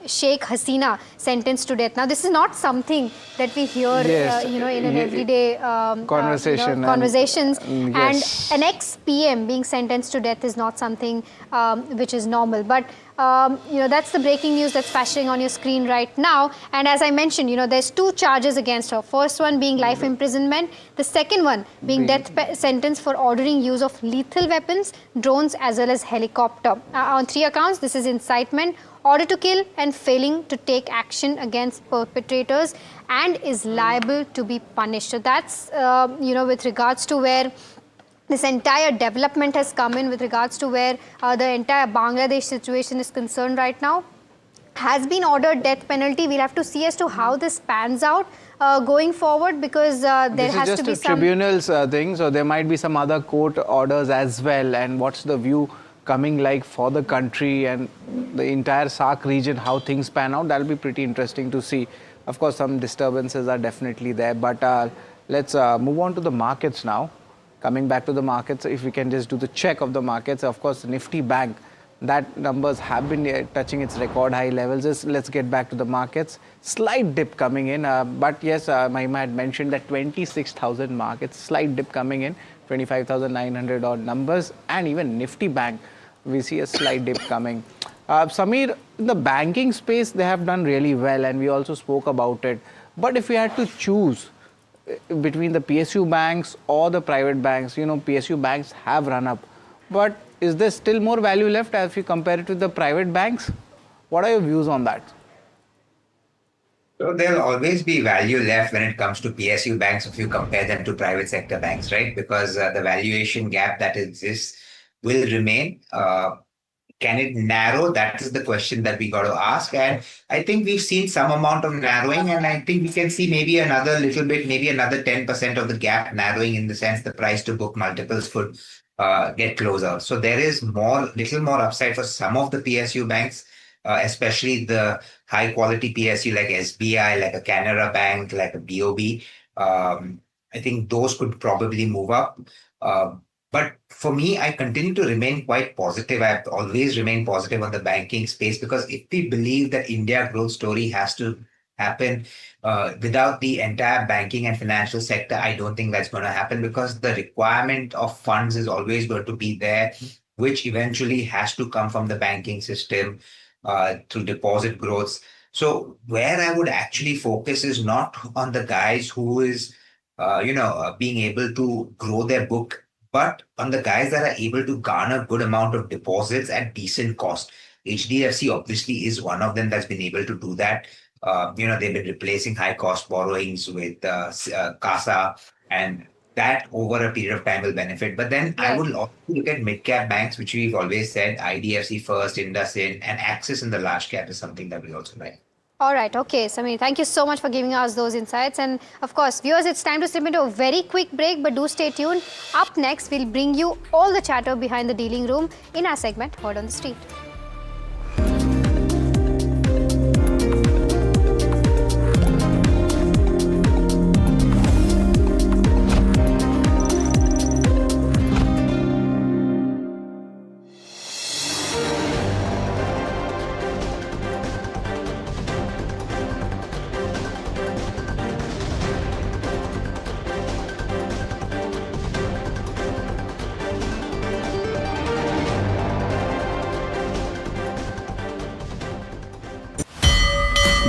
Sheikh Hasina, sentenced to death. Now, this is not something that we hear,
Yes.
in an everyday
Conversation
conversations.
yes.
And an ex-PM being sentenced to death is not something which is normal. But that's the breaking news that's flashing on your screen right now. And as I mentioned, there's 2 charges against her. First one being life imprisonment. The second one being death sentence for ordering use of lethal weapons, drones as well as helicopter. On 3 accounts, this is incitement, order to kill and failing to take action against perpetrators, and is liable to be punished. So that's, with regards to where this entire development has come in, with regards to where the entire Bangladesh situation is concerned right now. Has been ordered death penalty. We'll have to see as to how this pans out going forward, because there has to be some...
This is just a tribunal's thing, so there might be some other court orders as well. And what's the view coming like for the country and the entire SAARC region, how things pan out? That'll be pretty interesting to see. Of course, some disturbances are definitely there, but let's move on to the markets now. Coming back to the markets, if we can just do the check of the markets, of course, Nifty Bank, that numbers have been touching its record high levels. Let's get back to the markets. Slight dip coming in, but yes, Mahima had mentioned that 26,000 markets, slight dip coming in, 25,900 odd numbers, and even Nifty Bank, we see a slight dip coming. Samir, in the banking space, they have done really well, and we also spoke about it. But if we had to choose between the PSU banks or the private banks, PSU banks have run up, but is there still more value left as we compare it with the private banks? What are your views on that?
So there'll always be value left when it comes to PSU banks if you compare them to private sector banks, right? Because the valuation gap that exists will remain. Can it narrow? That is the question that we got to ask. And I think we've seen some amount of narrowing, and I think we can see maybe another little bit, maybe another 10% of the gap narrowing, in the sense the price to book multiples could get closer. So there is little more upside for some of the PSU banks, especially the high quality PSU like SBI, like a Canara Bank, like a BOB. I think those could probably move up. But for me, I continue to remain quite positive. I've always remained positive on the banking space, because if we believe that India growth story has to happen without the entire banking and financial sector, I don't think that's going to happen, because the requirement of funds is always going to be there, which eventually has to come from the banking system through deposit growth. So where I would actually focus is not on the guys who is, being able to grow their book, but on the guys that are able to garner good amount of deposits at decent cost. HDFC obviously is one of them that's been able to do that. They've been replacing high cost borrowings with CASA, and that over a period of time will benefit. But then I would also look at mid-cap banks, which we've always said, IDFC First, IndusInd, and Axis in the large cap is something that we also like.
All right. Okay, Samir, thank you so much for giving us those insights. And of course, viewers, it's time to slip into a very quick break, but do stay tuned. Up next, we'll bring you all the chatter behind the dealing room in our segment, Word on the Street.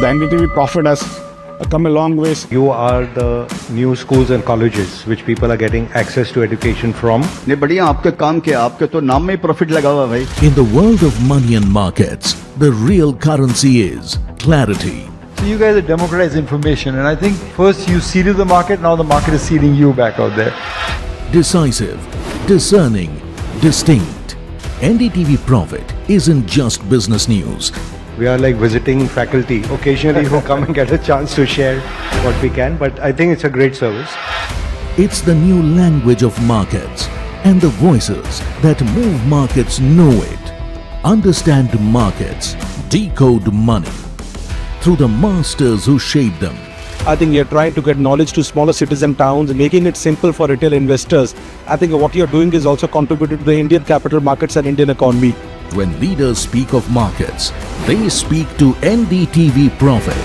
The NDTV Profit has come a long ways.
You are the new schools and colleges which people are getting access to education from.
नहीं बढ़िया आपके काम के आपके तो नाम में profit लगा हुआ भाई.
In the world of money and markets, the real currency is clarity.
So you guys democratize information, and I think first you seeded the market, now the market is seeding you back out there.
Decisive, discerning, distinct. NDTV Profit isn't just business news.
We are like visiting faculty occasionally who come and get a chance to share what we can, but I think it's a great service.
It's the new language of markets, and the voices that move markets know it. Understand markets, decode money through the masters who shape them.
I think you're trying to get knowledge to smaller cities and towns, making it simple for retail investors. I think what you're doing is also contributing to the Indian capital markets and Indian economy.
When leaders speak of markets, they speak to NDTV Profit.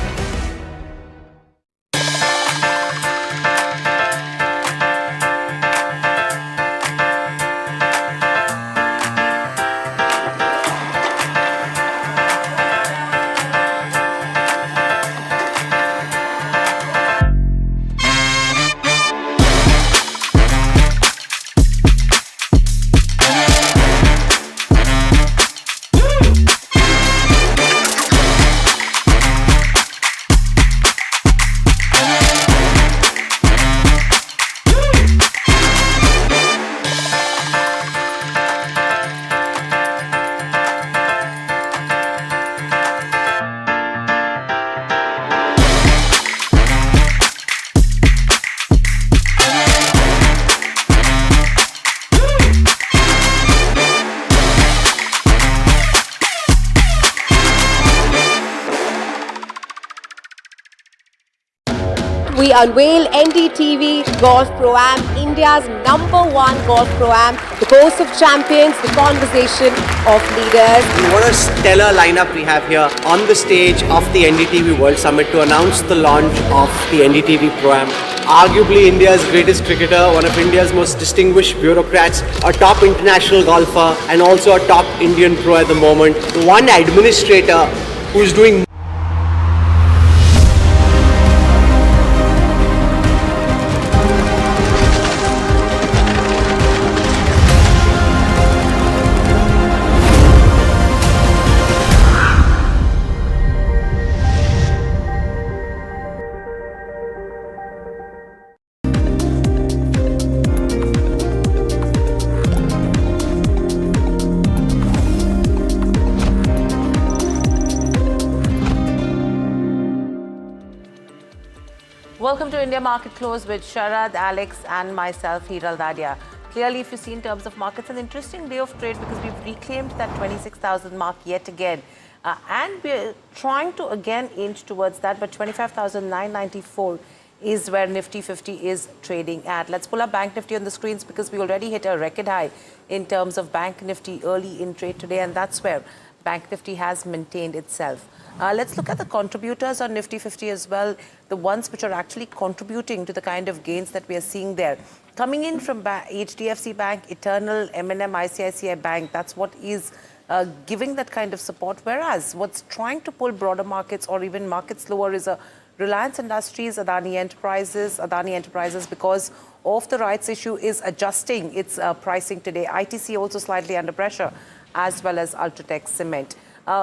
We unveil NDTV Golf Pro-Am, India's #1 golf pro-am, the course of champions, the conversation of leaders.
What a stellar lineup we have here on the stage of the NDTV World Summit to announce the launch of the NDTV Pro-Am. Arguably India's greatest cricketer, one of India's most distinguished bureaucrats, a top international golfer and also a top Indian pro at the moment. One administrator who's doing
Welcome to India Market Close with Sharad, Alex and myself, Hiral Dadia. Clearly, if you see in terms of markets, an interesting day of trade because we've reclaimed that 26,000 mark yet again. And we're trying to again inch towards that, but 25,994 is where Nifty 50 is trading at. Let's pull up Bank Nifty on the screens because we already hit a record high in terms of Bank Nifty early in trade today, and that's where Bank Nifty has maintained itself. Let's look at the contributors on Nifty 50 as well, the ones which are actually contributing to the kind of gains that we are seeing there. Coming in from HDFC Bank, Eternal, M&M, ICICI Bank, that's what is giving that kind of support. Whereas what's trying to pull broader markets or even markets lower is a Reliance Industries, Adani Enterprises, because of the rights issue, is adjusting its pricing today. ITC also slightly under pressure, as well as Ultratech Cement.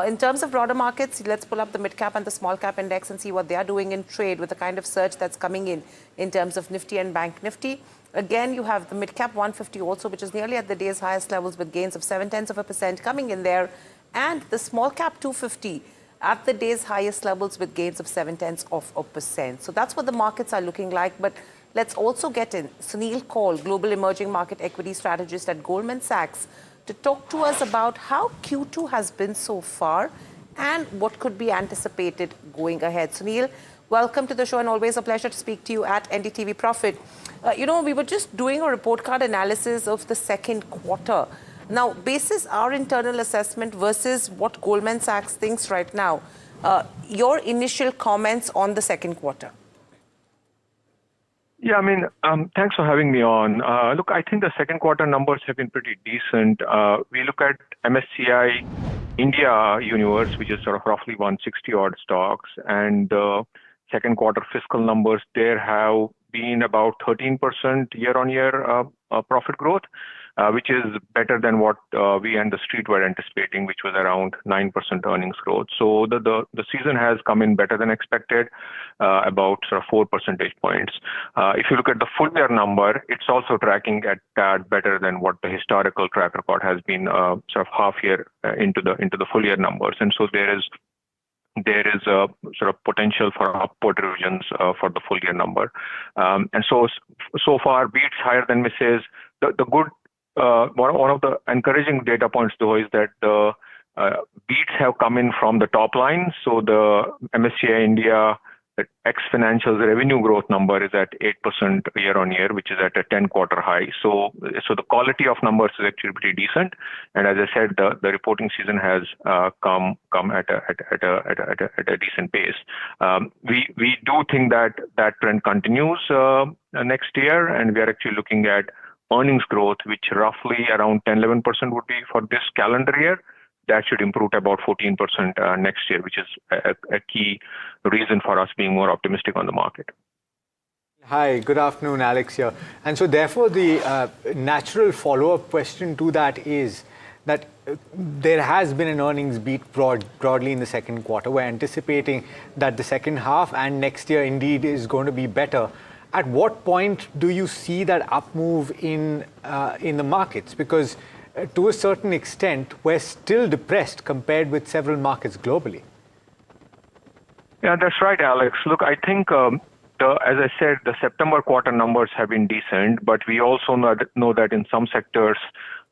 In terms of broader markets, let's pull up the mid-cap and the small-cap index and see what they are doing in trade with the kind of surge that's coming in terms of Nifty and Bank Nifty. Again, you have the mid-cap 150 also, which is nearly at the day's highest levels with gains of 0.7% coming in there. And the small-cap 250 at the day's highest levels with gains of 0.7%. So that's what the markets are looking like. But let's also get in Sunil Kaul, Global Emerging Market Equity Strategist at Goldman Sachs, to talk to us about how Q2 has been so far and what could be anticipated going ahead. Sunil, welcome to the show and always a pleasure to speak to you at NDTV Profit. We were just doing a report card analysis of the second quarter. Now, basis our internal assessment versus what Goldman Sachs thinks right now, your initial comments on the second quarter.
Yeah, thanks for having me on. Look, I think the second quarter numbers have been pretty decent. We look at MSCI India universe, which is sort of roughly 160 odd stocks, and second quarter fiscal numbers there have been about 13% year-on-year profit growth, which is better than what we and the street were anticipating, which was around 9% earnings growth. So the season has come in better than expected, about sort of 4 percentage points. If you look at the full year number, it's also tracking at that better than what the historical track record has been, sort of half year into the full year numbers. And so there is a sort of potential for upward revisions for the full year number. And so far, beats higher than misses. The good one of the encouraging data points, though, is that the beats have come in from the top line. So the MSCI India the ex-financials revenue growth number is at 8% year-on-year, which is at a 10-quarter high. So the quality of numbers is actually pretty decent. And as I said, the reporting season has come at a decent pace. We do think that trend continues next year, and we are actually looking at earnings growth, which roughly around 10-11% would be for this calendar year. That should improve to about 14% next year, which is a key reason for us being more optimistic on the market.
Hi, good afternoon, Alex here. And so therefore the natural follow-up question to that is that there has been an earnings beat broadly in the second quarter. We're anticipating that the second half and next year indeed is going to be better. At what point do you see that up move in the markets? Because to a certain extent, we're still depressed compared with several markets globally.
Yeah, that's right, Alex. Look, I think, as I said, the September quarter numbers have been decent, but we also know that in some sectors,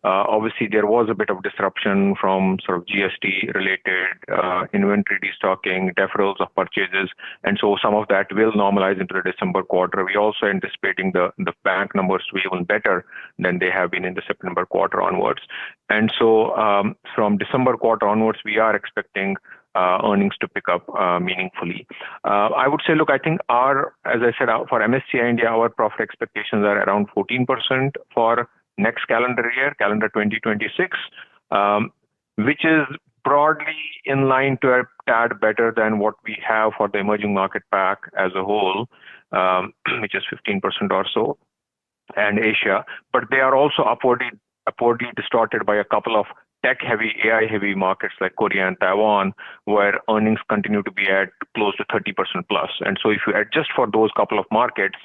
obviously there was a bit of disruption from sort of GST-related inventory destocking, deferrals of purchases, and so some of that will normalize into the December quarter. We're also anticipating the bank numbers to be even better than they have been in the September quarter onwards. And so from December quarter onwards, we are expecting earnings to pick up meaningfully. I would say, look, I think as I said, for MSCI India, our profit expectations are around 14% for next calendar year, calendar 2026, which is broadly in line to a tad better than what we have for the emerging market pack as a whole, which is 15% or so, and Asia. But they are also upwardly distorted by a couple of tech-heavy, AI-heavy markets like Korea and Taiwan, where earnings continue to be at close to 30% plus. And so if you adjust for those couple of markets,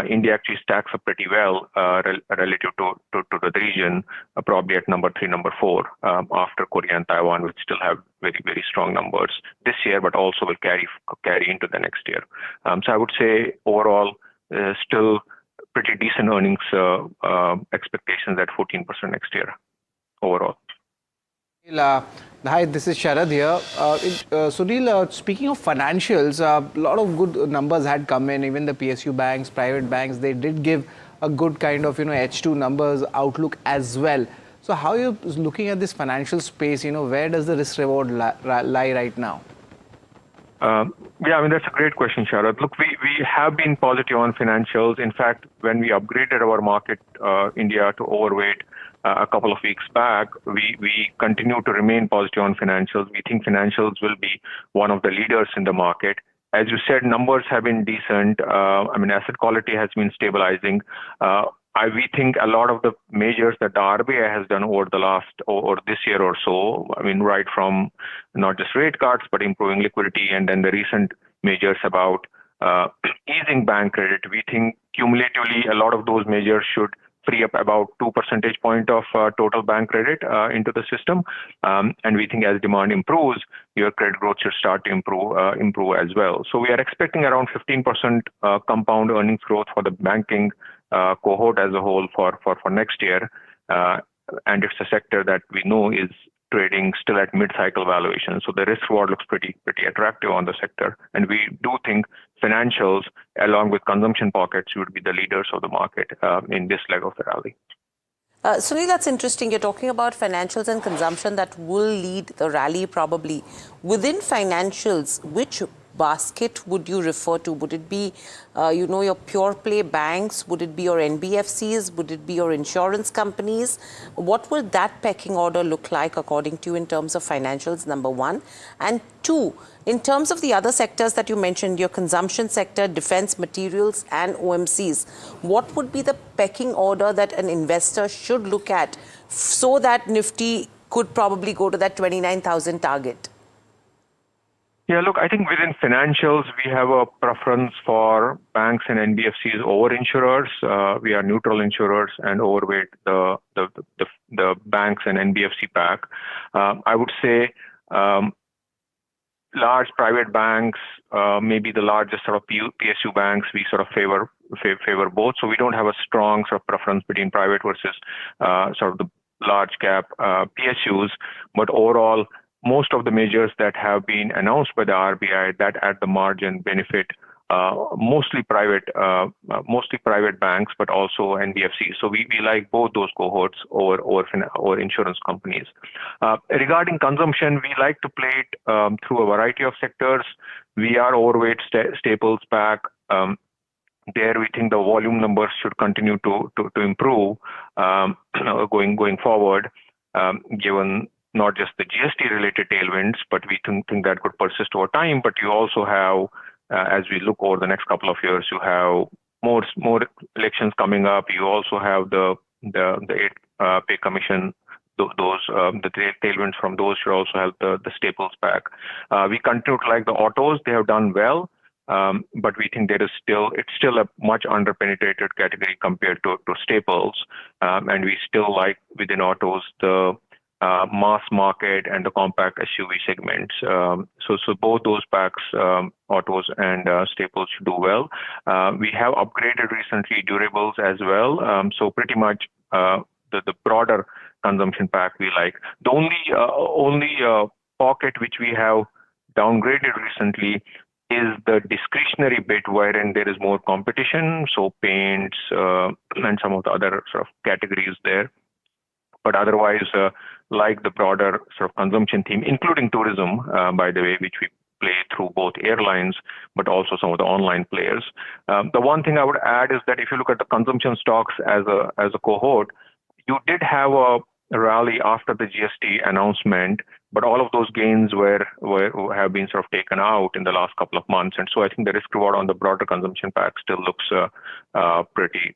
India actually stacks up pretty well relative to the region, probably at number 3, number 4, after Korea and Taiwan, which still have very, very strong numbers this year, but also will carry into the next year. So I would say overall, still pretty decent earnings expectations at 14% next year overall.
Hi, this is Sharad here. Sunil, speaking of financials, a lot of good numbers had come in. Even the PSU banks, private banks, they did give a good kind of H2 numbers outlook as well. So how are you looking at this financial space? Where does the risk reward lie right now?
Yeah, I mean, that's a great question, Sharad. Look, we have been positive on financials. In fact, when we upgraded our market, India, to overweight a couple of weeks back, we continue to remain positive on financials. We think financials will be one of the leaders in the market. As you said, numbers have been decent. I mean, asset quality has been stabilizing. We think a lot of the measures that the RBI has done over this year or so, I mean, right from not just rate cuts, but improving liquidity, and then the recent measures about easing bank credit, we think cumulatively a lot of those measures should free up about 2 percentage points of total bank credit into the system. And we think as demand improves, your credit growth should start to improve as well. So we are expecting around 15% compound earnings growth for the banking cohort as a whole for next year. And it's a sector that we know is trading still at mid-cycle valuation. So the risk reward looks pretty attractive on the sector. And we do think financials, along with consumption pockets, would be the leaders of the market in this leg of the rally.
Sunil, that's interesting. You're talking about financials and consumption that will lead the rally probably. Within financials, which basket would you refer to? Would it be, your pure play banks? Would it be your NBFCs? Would it be your insurance companies? What will that pecking order look like according to you in terms of financials, number one? And two, in terms of the other sectors that you mentioned, your consumption sector, defense materials and OMCs, what would be the pecking order that an investor should look at so that Nifty could probably go to that 29,000 target?
Yeah, look, I think within financials, we have a preference for banks and NBFCs over insurers. We are neutral insurers and overweight the banks and NBFC pack. I would say large private banks, maybe the largest sort of PSU banks, we sort of favor both. So we don't have a strong sort of preference between private versus sort of the large cap PSUs. But overall, most of the measures that have been announced by the RBI that at the margin benefit mostly private banks, but also NBFCs. So we like both those cohorts over insurance companies. Regarding consumption, we like to play it through a variety of sectors. We are overweight staples pack. There we think the volume numbers should continue to improve going forward, given not just the GST related tailwinds, but we think that could persist over time. But you also have, as we look over the next couple of years, you have more elections coming up. You also have the pay commission. The tailwinds from those should also help the staples back. We continue to like the autos. They have done well, but we think it's still a much under-penetrated category compared to staples, and we still like within autos the mass market and the compact SUV segments. So both those packs, autos and staples, should do well. We have upgraded recently durables as well. So pretty much the broader consumption pack we like. The only pocket which we have downgraded recently is the discretionary bit wherein there is more competition. So paints and some of the other sort of categories there. But otherwise, like the broader sort of consumption theme, including tourism, by the way, which we play through both airlines, but also some of the online players. The one thing I would add is that if you look at the consumption stocks as a cohort, you did have a rally after the GST announcement, but all of those gains have been sort of taken out in the last couple of months, and so I think the risk reward on the broader consumption pack still looks pretty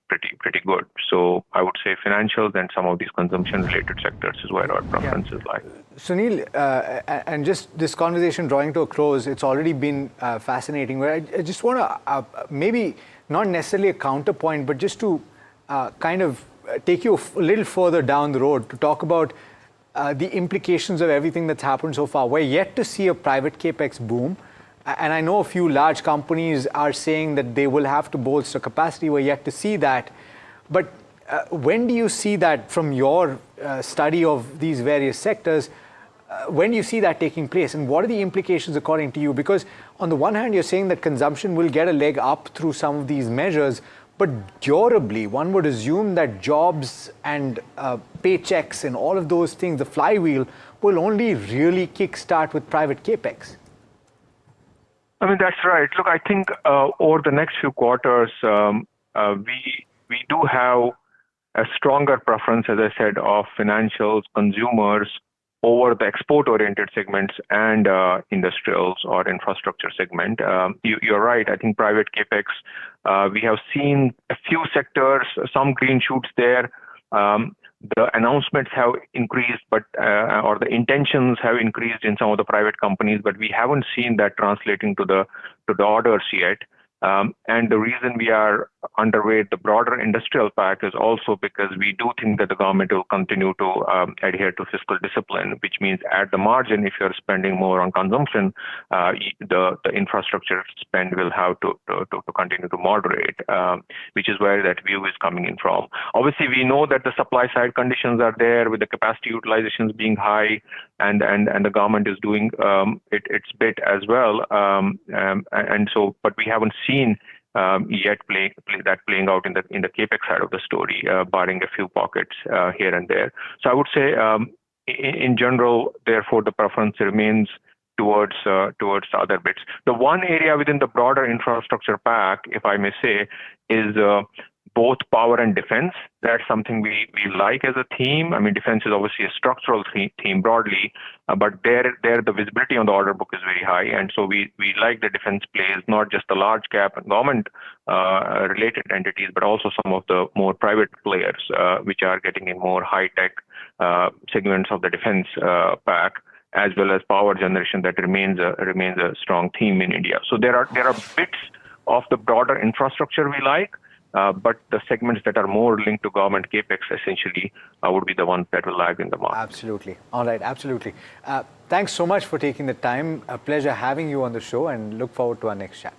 good. So I would say financials and some of these consumption related sectors is where our preferences lie.
Sunil, and just this conversation drawing to a close, it's already been fascinating. Where I just want to maybe not necessarily a counterpoint, but just to kind of take you a little further down the road to talk about the implications of everything that's happened so far. We're yet to see a private capex boom, and I know a few large companies are saying that they will have to bolster capacity. We're yet to see that, but when do you see that from your study of these various sectors? When do you see that taking place, and what are the implications according to you? Because on the one hand, you're saying that consumption will get a leg up through some of these measures, but durably, one would assume that jobs and paychecks and all of those things, the flywheel, will only really kickstart with private capex.
I mean, that's right. Look, I think over the next few quarters, we do have a stronger preference, as I said, of financials, consumers, over the export-oriented segments and industrials or infrastructure segment. You're right. I think private capex, we have seen a few sectors, some green shoots there. The announcements have increased, but or the intentions have increased in some of the private companies, but we haven't seen that translating to the orders yet. And the reason we are underweight the broader industrial pack is also because we do think that the government will continue to adhere to fiscal discipline, which means at the margin, if you're spending more on consumption, the infrastructure spend will have to continue to moderate, which is where that view is coming in from. Obviously, we know that the supply side conditions are there with the capacity utilizations being high, and the government is doing its bit as well. And so, but we haven't seen yet that playing out in the capex side of the story, barring a few pockets here and there. So I would say, in general, therefore, the preference remains towards the other bits. The one area within the broader infrastructure pack, if I may say, is both power and defense. That's something we like as a theme. I mean, defense is obviously a structural theme broadly, but there the visibility on the order book is very high, and so we like the defense plays, not just the large cap and government related entities, but also some of the more private players, which are getting in more high tech segments of the defense pack, as well as power generation that remains a strong theme in India. So there are bits of the broader infrastructure we like. But the segments that are more linked to government capex essentially would be the ones that will lag in the market.
Absolutely. All right, absolutely. Thanks so much for taking the time. A pleasure having you on the show, and look forward to our next chat.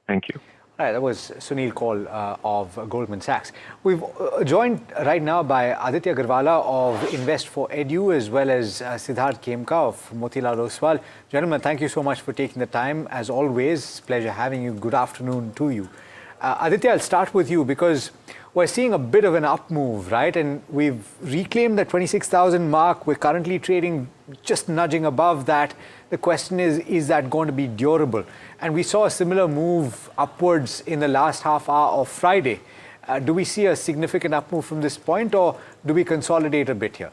Thank you.
Right, that was Sunil Kaul of Goldman Sachs. We've joined right now by Aditya Garwala of Invest for Edu, as well as Siddharth Khemka of Motilal Oswal. Gentlemen, thank you so much for taking the time. As always, pleasure having you. Good afternoon to you. Aditya, I'll start with you because we're seeing a bit of an up move, right? And we've reclaimed the 26,000 mark. We're currently trading just nudging above that. The question is that going to be durable? And we saw a similar move upwards in the last half hour of Friday. Do we see a significant up move from this point, or do we consolidate a bit here?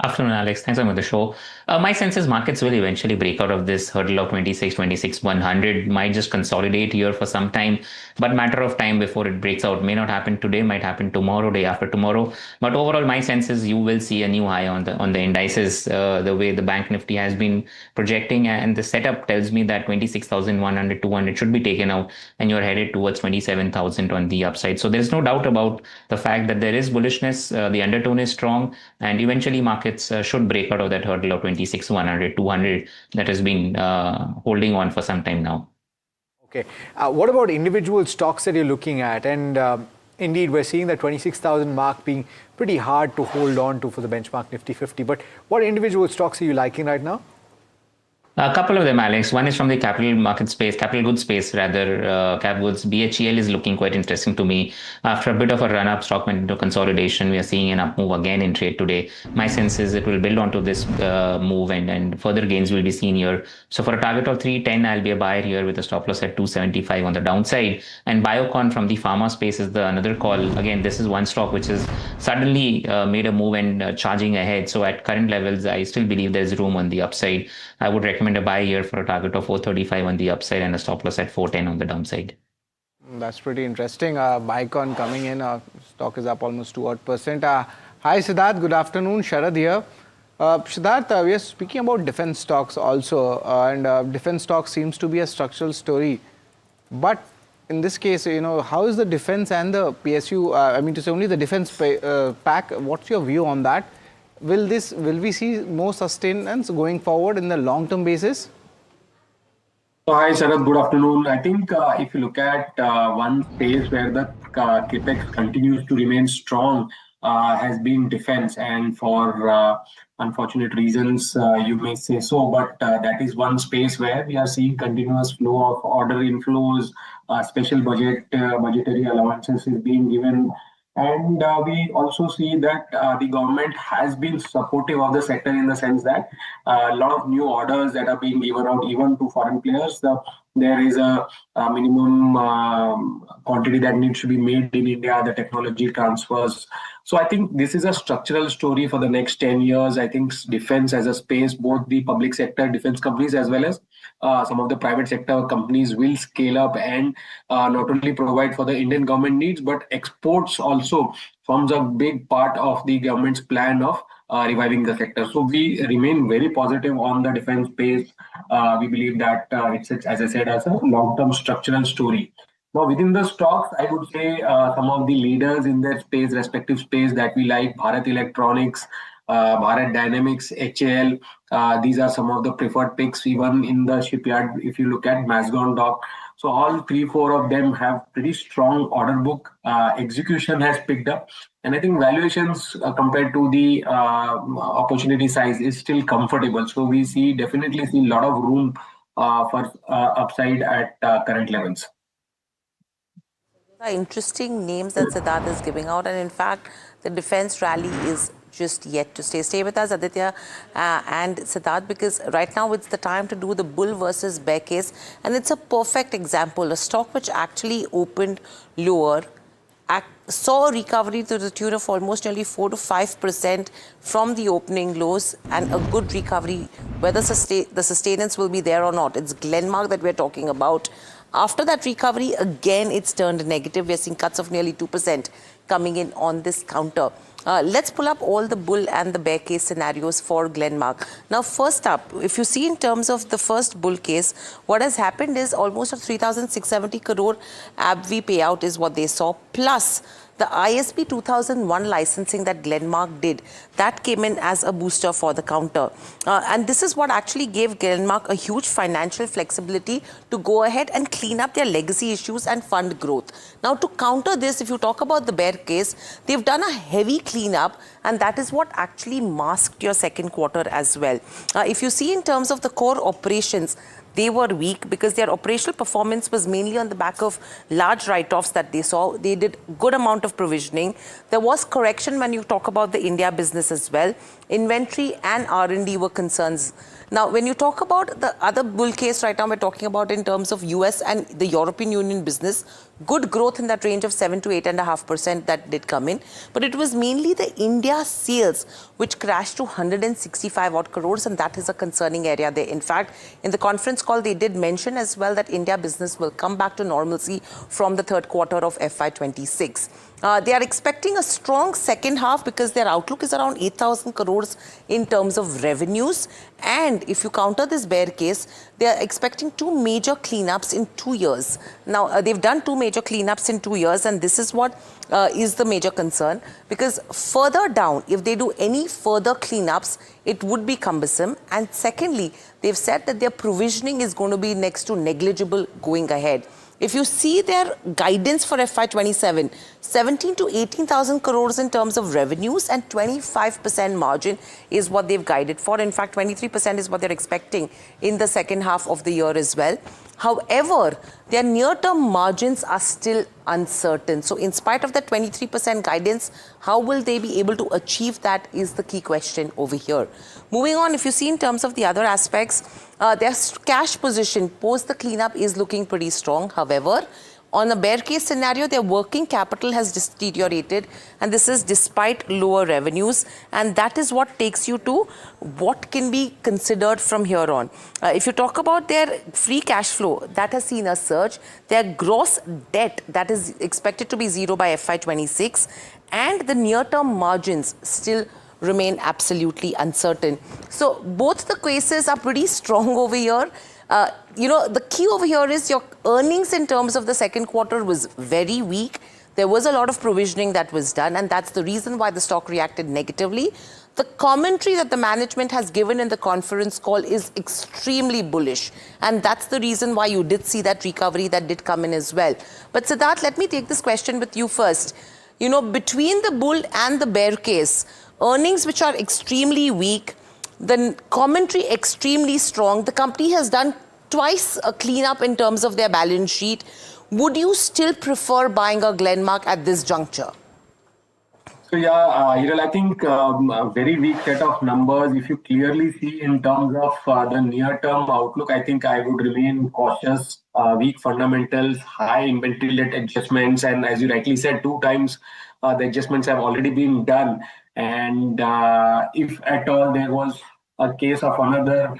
Afternoon, Alex. Thanks for the show. My sense is markets will eventually break out of this hurdle of 26,100. Might just consolidate here for some time, but matter of time before it breaks out. May not happen today, might happen tomorrow, day after tomorrow. But overall, my sense is you will see a new high on the indices, the way the Bank Nifty has been projecting, and the setup tells me that 26,100, 200 should be taken out, and you're headed towards 27,000 on the upside. So there's no doubt about the fact that there is bullishness. The undertone is strong, and eventually markets should break out of that hurdle of 26,100, 200 that has been holding on for some time now.
Okay. What about individual stocks that you're looking at? And indeed, we're seeing the 26,000 mark being pretty hard to hold on to for the benchmark Nifty 50. But what individual stocks are you liking right now?
A couple of them, Alex. One is from the capital market space, capital goods space rather, cap goods. BHEL is looking quite interesting to me. After a bit of a run-up, stock went into consolidation. We are seeing an up move again in trade today. My sense is it will build onto this move and further gains will be seen here. So for a target of 310, I'll be a buyer here with a stop loss at 275 on the downside. And Biocon from the pharma space is the another call. Again, this is one stock which has suddenly made a move and charging ahead. So at current levels, I still believe there's room on the upside. I would recommend a buy here for a target of 435 on the upside and a stop loss at 410 on the downside.
That's pretty interesting. Biocon coming in, stock is up almost 2%. Hi Siddharth, good afternoon. Sharad here. Siddharth, we are speaking about defense stocks also, and defense stock seems to be a structural story. But in this case, how is the defense and the PSU, I mean to say only the defense pack, what's your view on that? Will we see more sustenance going forward in the long-term basis?
Hi, Sharad. Good afternoon. I think if you look at one space where the capex continues to remain strong, has been defense, and for unfortunate reasons, you may say so, but that is one space where we are seeing continuous flow of order inflows, special budgetary allowances is being given. And we also see that the government has been supportive of the sector in the sense that a lot of new orders that are being given out even to foreign players. There is a minimum quantity that needs to be made in India, the technology transfers. So I think this is a structural story for the next 10 years. I think defense as a space, both the public sector defense companies as well as some of the private sector companies will scale up and not only provide for the Indian government needs, but exports also forms a big part of the government's plan of reviving the sector. So we remain very positive on the defense space. We believe that it's, as I said, as a long-term structural story. Now, within the stocks, I would say some of the leaders in their space, respective space that we like, Bharat Electronics, Bharat Dynamics, HAL. These are some of the preferred picks, even in the shipyard, if you look at Mazagon Dock. So all 3-4 of them have pretty strong order book. Execution has picked up. And I think valuations compared to the opportunity size is still comfortable. So we definitely see a lot of room for upside at current levels.
Interesting names that Siddharth is giving out, and in fact, the defense rally is just yet to stay. Stay with us, Aditya and Siddharth, because right now it's the time to do the bull versus bear case, and it's a perfect example. A stock which actually opened lower, saw a recovery to the tune of almost nearly 4 to 5% from the opening lows, and a good recovery, whether the sustenance will be there or not. It's Glenmark that we're talking about. After that recovery, again, it's turned negative. We're seeing cuts of nearly 2% coming in on this counter. Let's pull up all the bull and the bear case scenarios for Glenmark. Now, first up, if you see in terms of the first bull case, what has happened is almost a 3,670 crore AbbVie payout is what they saw, plus the ISB 2001 licensing that Glenmark did, that came in as a booster for the counter. And this is what actually gave Glenmark a huge financial flexibility to go ahead and clean up their legacy issues and fund growth. Now, to counter this, if you talk about the bear case, they've done a heavy cleanup, and that is what actually masked your second quarter as well. If you see in terms of the core operations, they were weak because their operational performance was mainly on the back of large write-offs that they saw. They did good amount of provisioning. There was correction when you talk about the India business as well. Inventory and R&D were concerns. Now, when you talk about the other bull case right now, we're talking about in terms of US and the European Union business, good growth in that range of 7 to 8.5% that did come in. But it was mainly the India sales which crashed to 165 odd crores, and that is a concerning area there. In fact, in the conference call, they did mention as well that India business will come back to normalcy from the third quarter of FY26. They are expecting a strong second half because their outlook is around 8,000 crores in terms of revenues. And if you counter this bear case, they are expecting two major cleanups in 2 years. Now, they've done two major cleanups in 2 years, and this is what is the major concern. Because further down, if they do any further cleanups, it would be cumbersome. And secondly, they've said that their provisioning is going to be next to negligible going ahead. If you see their guidance for FY27, 17 to 18,000 crores in terms of revenues and 25% margin is what they've guided for. In fact, 23% is what they're expecting in the second half of the year as well. However, their near-term margins are still uncertain. So in spite of the 23% guidance, how will they be able to achieve that is the key question over here. Moving on, if you see in terms of the other aspects, their cash position post the cleanup is looking pretty strong. However, on a bear case scenario, their working capital has deteriorated, and this is despite lower revenues, and that is what takes you to what can be considered from here on. If you talk about their free cash flow, that has seen a surge. Their gross debt, that is expected to be zero by FY26, and the near-term margins still remain absolutely uncertain. So both the cases are pretty strong over here. The key over here is your earnings in terms of the second quarter was very weak. There was a lot of provisioning that was done, and that's the reason why the stock reacted negatively. The commentary that the management has given in the conference call is extremely bullish, and that's the reason why you did see that recovery that did come in as well. But Siddharth, let me take this question with you first. Between the bull and the bear case, earnings which are extremely weak, the commentary extremely strong. The company has done twice a cleanup in terms of their balance sheet. Would you still prefer buying a Glenmark at this juncture?
So Hiral, I think a very weak set of numbers. If you clearly see in terms of the near-term outlook, I think I would remain cautious. Weak fundamentals, high inventory-led adjustments, and as you rightly said, 2 times the adjustments have already been done. And if at all there was a case of another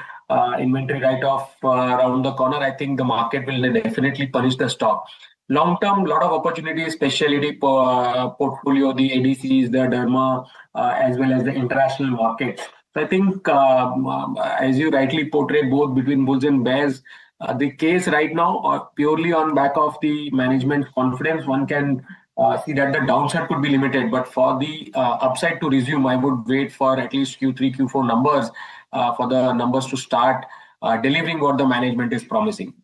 inventory write-off around the corner, I think the market will definitely punish the stock. Long-term, lot of opportunities, specialty portfolio, the ADCs, the derma, as well as the international markets. So I think, as you rightly portrayed, both between bulls and bears, the case right now, purely on back of the management confidence, one can see that the downside could be limited. But for the upside to resume, I would wait for at least Q3, Q4 numbers for the numbers to start delivering what the management is promising.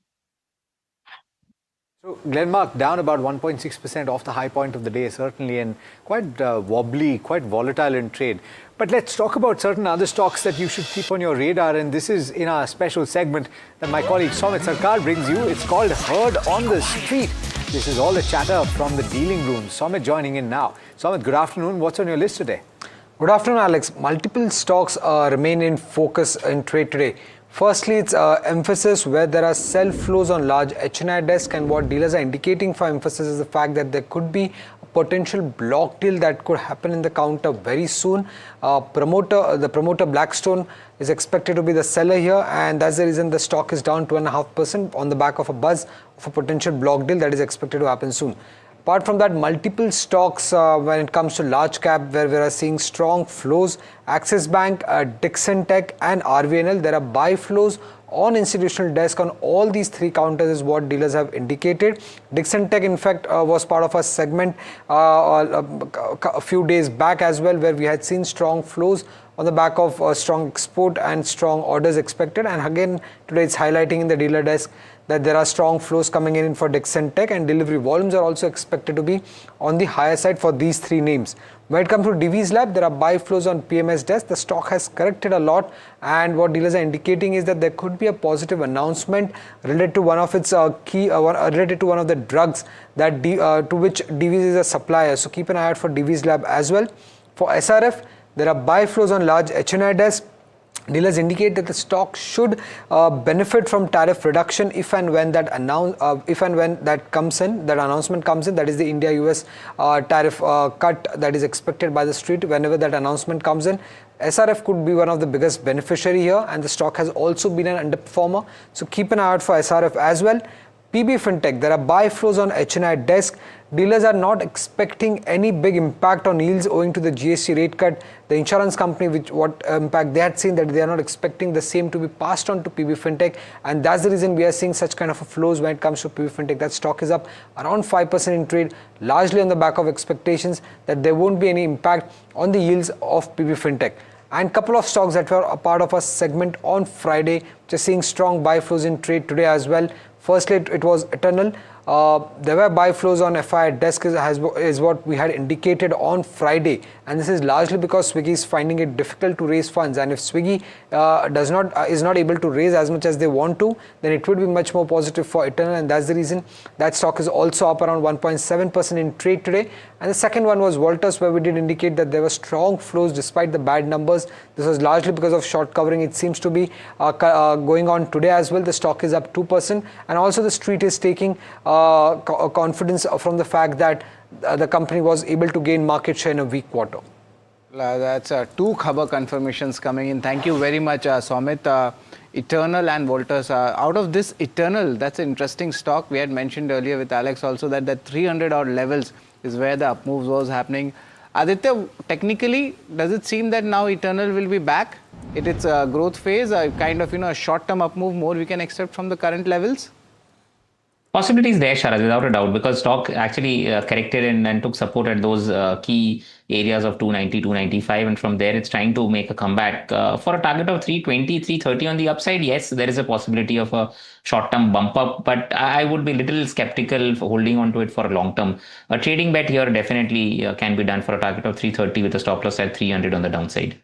So Glenmark down about 1.6% off the high point of the day, certainly, and quite wobbly, quite volatile in trade. But let's talk about certain other stocks that you should keep on your radar, and this is in our special segment that my colleague Somit Sarkar brings you. It's called Heard on the Street. This is all the chatter from the dealing room. Somit joining in now. Somit, good afternoon. What's on your list today?
Good afternoon, Alex. Multiple stocks remain in focus in trade today. Firstly, it's Emphasis, where there are sell flows on large HNI desk, and what dealers are indicating for Emphasis is the fact that there could be a potential block deal that could happen in the counter very soon. The promoter Blackstone is expected to be the seller here, and that's the reason the stock is down 2.5% on the back of a buzz of a potential block deal that is expected to happen soon. Apart from that, multiple stocks when it comes to large cap where we are seeing strong flows. Axis Bank, Dixon Tech and RVNL, there are buy flows on institutional desk on all these three counters is what dealers have indicated. Dixon Tech in fact was part of a segment a few days back as well, where we had seen strong flows on the back of strong export and strong orders expected, and again today it's highlighting in the dealer desk that there are strong flows coming in for Dixon Tech, and delivery volumes are also expected to be on the higher side for these three names. When it comes to Divi's Lab, there are buy flows on PMS desk. The stock has corrected a lot, and what dealers are indicating is that there could be a positive announcement related to one of its related to one of the drugs that to which Divi's is a supplier. So keep an eye out for Divi's Lab as well. For SRF, there are buy flows on large HNI desk. Dealers indicate that the stock should benefit from tariff reduction if and when that announcement comes in. That is the India-US tariff cut that is expected by the street. Whenever that announcement comes in, SRF could be one of the biggest beneficiary here, and the stock has also been an underperformer. So keep an eye out for SRF as well. PB Fintech, there are buy flows on HNI desk. Dealers are not expecting any big impact on yields owing to the GST rate cut. The insurance company, what impact they had seen, that they are not expecting the same to be passed on to PB Fintech, and that's the reason we are seeing such kind of a flows when it comes to PB Fintech. That stock is up around 5% in trade, largely on the back of expectations that there won't be any impact on the yields of PB Fintech. And couple of stocks that were a part of a segment on Friday, which are seeing strong buy flows in trade today as well. Firstly, it was Eternal. There were buy flows on FI desk is what we had indicated on Friday, and this is largely because Swiggy is finding it difficult to raise funds, and if Swiggy is not able to raise as much as they want to, then it would be much more positive for Eternal, and that's the reason that stock is also up around 1.7% in trade today. And the second one was Voltas, where we did indicate that there were strong flows despite the bad numbers. This was largely because of short covering. It seems to be going on today as well. The stock is up 2%, and also the street is taking confidence from the fact that the company was able to gain market share in a weak quarter.
That's two khabar confirmations coming in. Thank you very much, Somit. Eternal and Voltas. Out of this Eternal, that's an interesting stock. We had mentioned earlier with Alex also that the 300 odd levels is where the up moves was happening. Aditya, technically, does it seem that now Eternal will be back? It's a growth phase, a kind of a short-term up move more we can expect from the current levels?
Possibilities there, Sharad, without a doubt, because stock actually corrected and took support at those key areas of 290, 295, and from there it's trying to make a comeback. For a target of 320, 330 on the upside, yes, there is a possibility of a short-term bump up, but I would be a little skeptical for holding on to it for a long-term. A trading bet here definitely can be done for a target of 330 with a stop loss at 300 on the downside.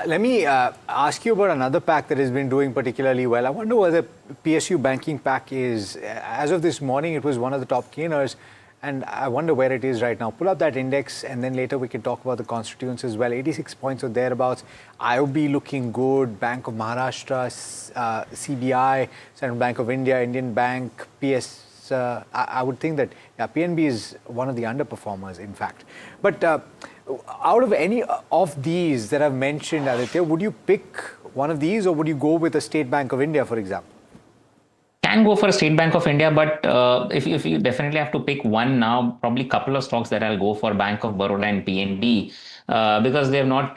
Let me ask you about another pack that has been doing particularly well. I wonder whether PSU banking pack is, as of this morning, it was one of the top gainers, and I wonder where it is right now. Pull up that index, and then later we can talk about the constituents as well. 86 points or thereabouts. IOB looking good. Bank of Maharashtra, CBI, Central Bank of India, Indian Bank, PS. I would think that PNB is one of the underperformers, in fact. But out of any of these that I've mentioned, Aditya, would you pick one of these, or would you go with a State Bank of India, for example?
Can go for a State Bank of India, but if you definitely have to pick one now, probably a couple of stocks that I'll go for, Bank of Baroda and PNB, because they have not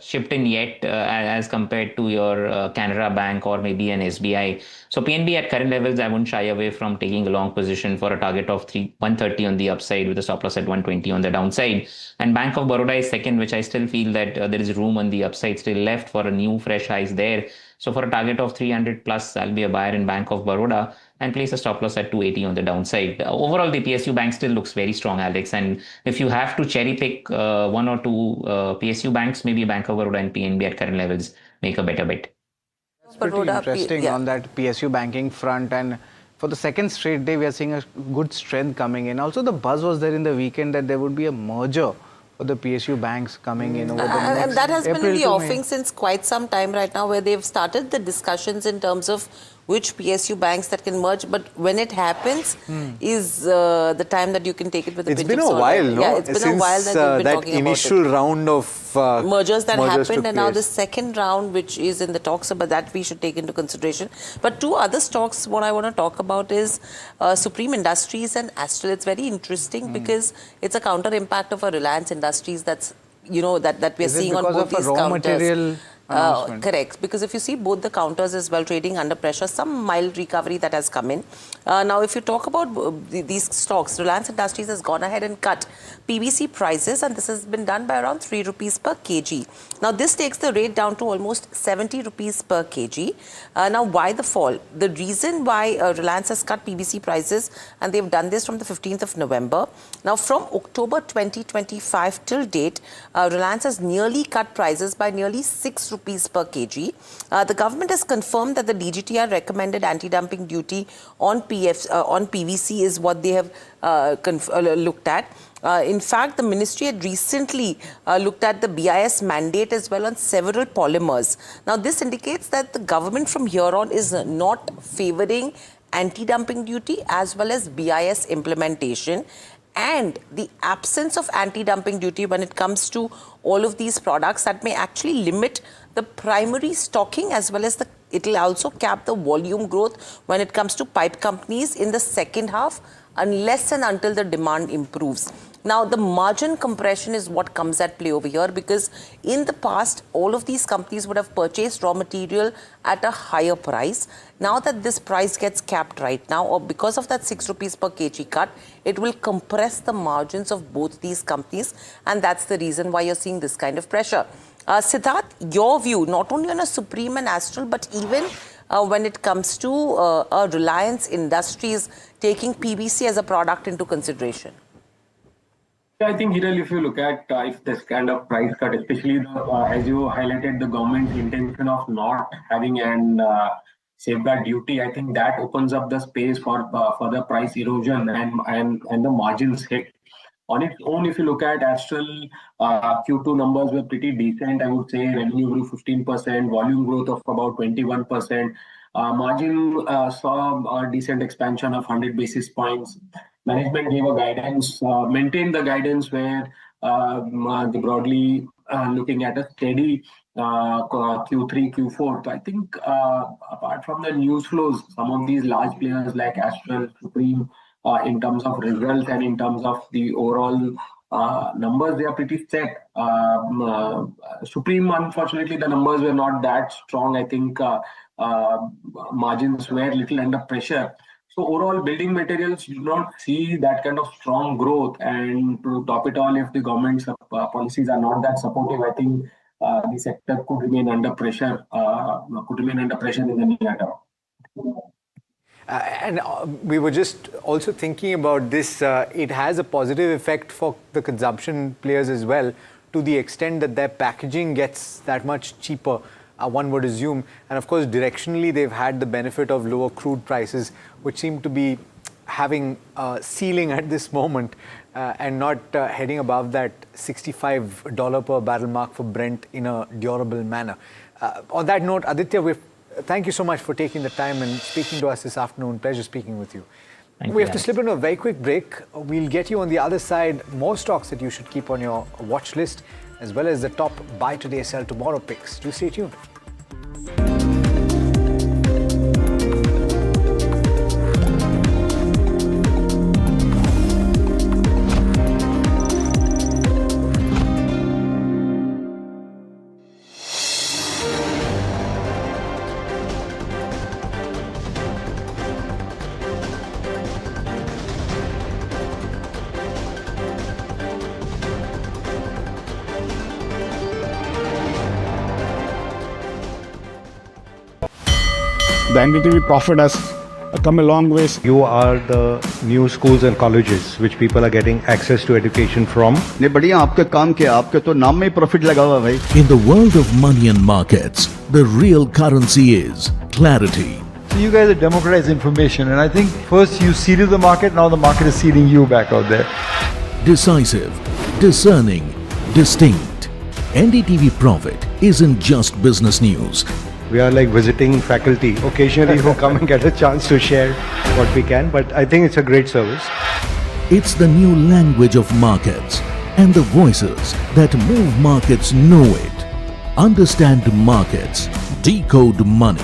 chipped in yet as compared to your Canara Bank or maybe an SBI. So PNB at current levels, I wouldn't shy away from taking a long position for a target of 130 on the upside with a stop loss at 120 on the downside. And Bank of Baroda is second, which I still feel that there is room on the upside still left for a new fresh highs there. So for a target of 300 plus, I'll be a buyer in Bank of Baroda and place a stop loss at 280 on the downside. Overall, the PSU bank still looks very strong, Alex. And if you have to cherry pick one or two PSU banks, maybe Bank of Baroda and PNB at current levels, make a better bet.
It's pretty interesting on that PSU banking front. And for the second straight day, we are seeing a good strength coming in. Also, the buzz was there in the weekend that there would be a merger for the PSU banks coming in over the next
and that has
April
been in the
to May.
offing since quite some time right now, where they've started the discussions in terms of which PSU banks that can merge, but when it happens is the time that you can take it with a
It's
pinch
been
of
a
salt.
while, no?
Yeah, it's been a while that you've been
that
talking
initial
about it.
round of
mergers that happened,
took
and now the
place.
second round, which is in the talks, but that we should take into consideration. But two other stocks, what I want to talk about is Supreme Industries and Astral. It's very interesting because it's a counter impact of a Reliance Industries that's that we are seeing on both these counters. Correct, because if you see both the counters as well trading under pressure, some mild recovery that has come in. Now, if you talk about these stocks, Reliance Industries has gone ahead and cut PVC prices, and this has been done by around 3 rupees per kg. Now, this takes the rate down to almost 70 rupees per kg. Now, why the fall? The reason why Reliance has cut PVC prices, and they've done this from the 15th of November. Now, from October 2025 till date, Reliance has nearly cut prices by nearly 6 rupees per kg. The government has confirmed that the DGTR recommended anti-dumping duty on PVC is what they have looked at. In fact, the ministry had recently looked at the BIS mandate as well on several polymers. Now, this indicates that the government from here on is not favouring anti-dumping duty as well as BIS implementation. And the absence of anti-dumping duty when it comes to all of these products, that may actually limit the primary stocking as well as it will also cap the volume growth when it comes to pipe companies in the second half, unless and until the demand improves. Now, the margin compression is what comes at play over here, because in the past, all of these companies would have purchased raw material at a higher price. Now that this price gets capped right now, or because of that 6 rupees per kg cut, it will compress the margins of both these companies, and that's the reason why you're seeing this kind of pressure. Siddharth, your view, not only on a Supreme and Astral, but even when it comes to Reliance Industries taking PVC as a product into consideration?
I think, Hiral, if you look at if this kind of price cut, especially as you highlighted the government's intention of not having an safeguard duty, I think that opens up the space for further price erosion and the margins hit. On its own, if you look at Astral, Q2 numbers were pretty decent. I would say revenue grew 15%, volume growth of about 21%. Margin saw a decent expansion of 100 basis points. Management gave a guidance, maintained the guidance where broadly looking at a steady Q3, Q4. So I think apart from the news flows, some of these large players like Astral, Supreme, in terms of results and in terms of the overall numbers, they are pretty set. Supreme, unfortunately, the numbers were not that strong. I think margins were a little under pressure. So overall, building materials do not see that kind of strong growth. And to top it all, if the government's policies are not that supportive, I think the sector could remain under pressure. In the near term.
And we were just also thinking about this. It has a positive effect for the consumption players as well, to the extent that their packaging gets that much cheaper, one would assume. And of course, directionally, they've had the benefit of lower crude prices, which seem to be having a ceiling at this moment and not heading above that $65 per barrel mark for Brent in a durable manner. On that note, Aditya, thank you so much for taking the time and speaking to us this afternoon. Pleasure speaking with you. We have to slip into a very quick break. We'll get you on the other side more stocks that you should keep on your watch list, as well as the top buy today, sell tomorrow picks. Do stay tuned.
The NDTV Profit has come a long way.
You are the new schools and colleges which people are getting access to education from.
नहीं बढ़िया आपके काम के आपके तो नाम में profit लगा हुआ भाई.
In the world of money and markets, the real currency is clarity.
So you guys have democratized information, and I think first you seeded the market, now the market is seeding you back out there.
Decisive, discerning, distinct. NDTV Profit isn't just business news.
We are like visiting faculty occasionally who come and get a chance to share what we can, but I think it's a great service.
It's the new language of markets, and the voices that move markets know it. Understand markets, decode money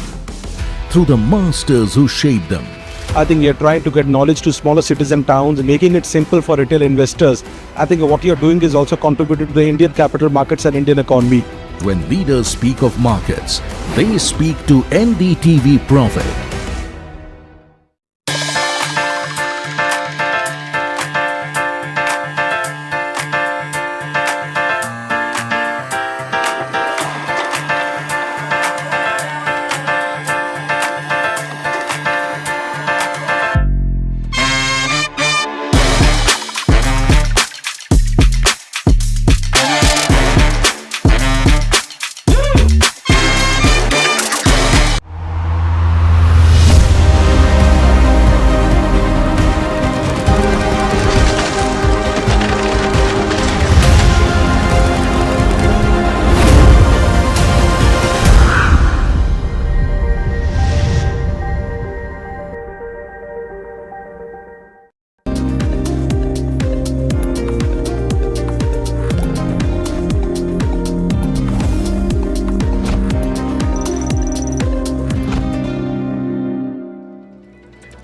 through the masters who shape them.
I think you're trying to get knowledge to smaller cities and towns, making it simple for retail investors. I think what you're doing is also contributing to the Indian capital markets and Indian economy.
When leaders speak of markets, they speak to NDTV Profit.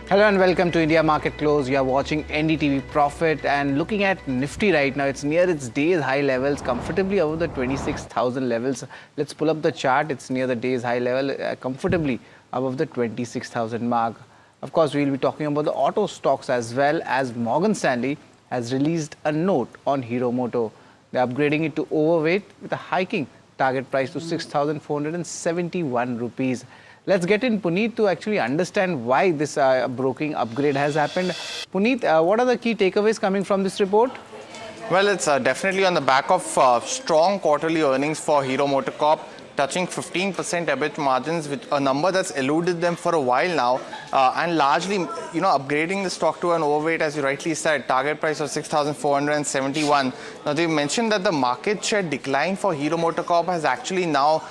Hello and welcome to India Market Close. You are watching NDTV Profit, and looking at Nifty right now, it's near its day's high levels, comfortably above the 26,000 levels. Let's pull up the chart. It's near the day's high level, comfortably above the 26,000 mark. Of course, we'll be talking about the auto stocks as well, as Morgan Stanley has released a note on Hero Moto. They're upgrading it to overweight with a hiking target price to 6,471 rupees. Let's get in Puneet to actually understand why this broking upgrade has happened. Puneet, what are the key takeaways coming from this report?
Well, it's definitely on the back of strong quarterly earnings for Hero MotoCorp, touching 15% EBIT margins, with a number that's eluded them for a while now, and largely, upgrading the stock to an overweight, as you rightly said, target price of 6,471. Now, they've mentioned that the market share decline for Hero MotoCorp has actually now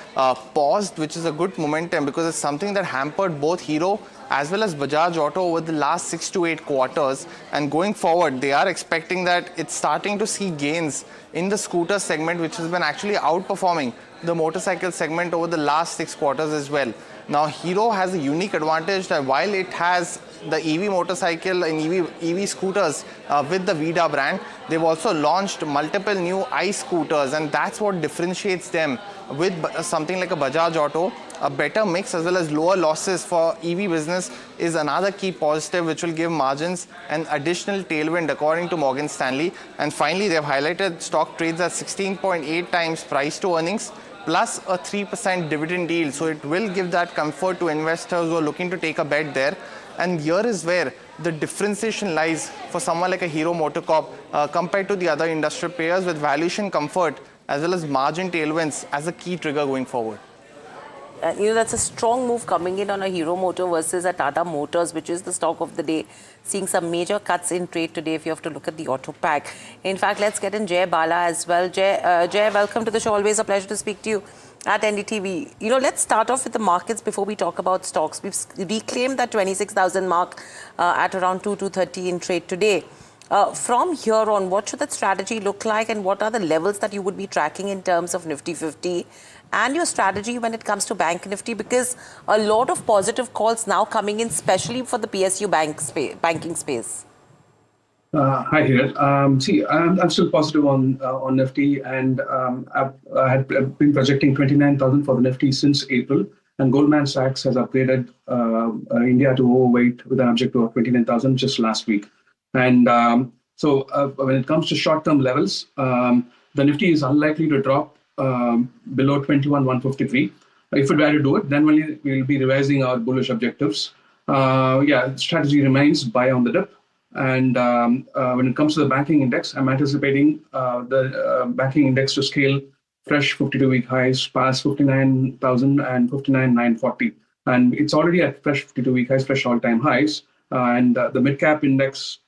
paused, which is a good momentum because it's something that hampered both Hero as well as Bajaj Auto over the last 6 to 8 quarters. And going forward, they are expecting that it's starting to see gains in the scooter segment, which has been actually outperforming the motorcycle segment over the last 6 quarters as well. Now, Hero has a unique advantage that while it has the EV motorcycle and EV scooters with the Vida brand, they've also launched multiple new ICE scooters, and that's what differentiates them with something like a Bajaj Auto. A better mix as well as lower losses for EV business is another key positive, which will give margins an additional tailwind according to Morgan Stanley. And finally, they've highlighted stock trades at 16.8 times price to earnings plus a 3% dividend yield. So it will give that comfort to investors who are looking to take a bet there. And here is where the differentiation lies for someone like a Hero MotoCorp compared to the other industrial players, with valuation comfort as well as margin tailwinds as a key trigger going forward.
That's a strong move coming in on a Hero Motor versus a Tata Motors, which is the stock of the day, seeing some major cuts in trade today if you have to look at the auto pack. In fact, let's get in Jay Bala as well. Jay, welcome to the show. Always a pleasure to speak to you at NDTV. Let's start off with the markets before we talk about stocks. We've reclaimed that 26,000 mark at around 230 in trade today. From here on, what should that strategy look like, and what are the levels that you would be tracking in terms of Nifty 50 and your strategy when it comes to Bank Nifty? Because a lot of positive calls now coming in, especially for the PSU banking space.
Hi here. I'm still positive on Nifty, and I had been projecting 29,000 for the Nifty since April, and Goldman Sachs has upgraded India to overweight with an objective of 29,000 just last week. And so when it comes to short-term levels, the Nifty is unlikely to drop below 21,153. If it were to do it, then we'll be revising our bullish objectives. Strategy remains buy on the dip. And when it comes to the banking index, I'm anticipating the banking index to scale fresh 52-week highs past 59,000 and 59,940. And it's already at fresh 52-week highs, fresh all-time highs. And the mid-cap index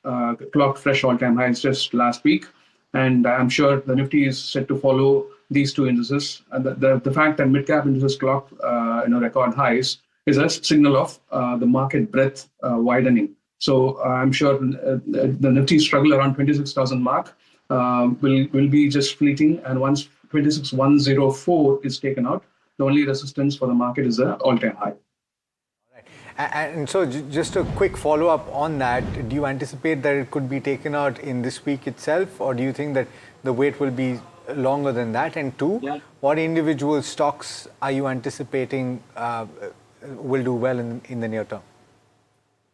clocked fresh all-time highs just last week. And I'm sure the Nifty is set to follow these two indices. And the fact that mid-cap indices clocked record highs is a signal of the market breadth widening. So I'm sure the Nifty struggle around 26,000 mark will be just fleeting, and once 26,104 is taken out, the only resistance for the market is the all-time high.
And so just a quick follow-up on that, do you anticipate that it could be taken out in this week itself, or do you think that the wait will be longer than that? And two, what individual stocks are you anticipating will do well in the near term?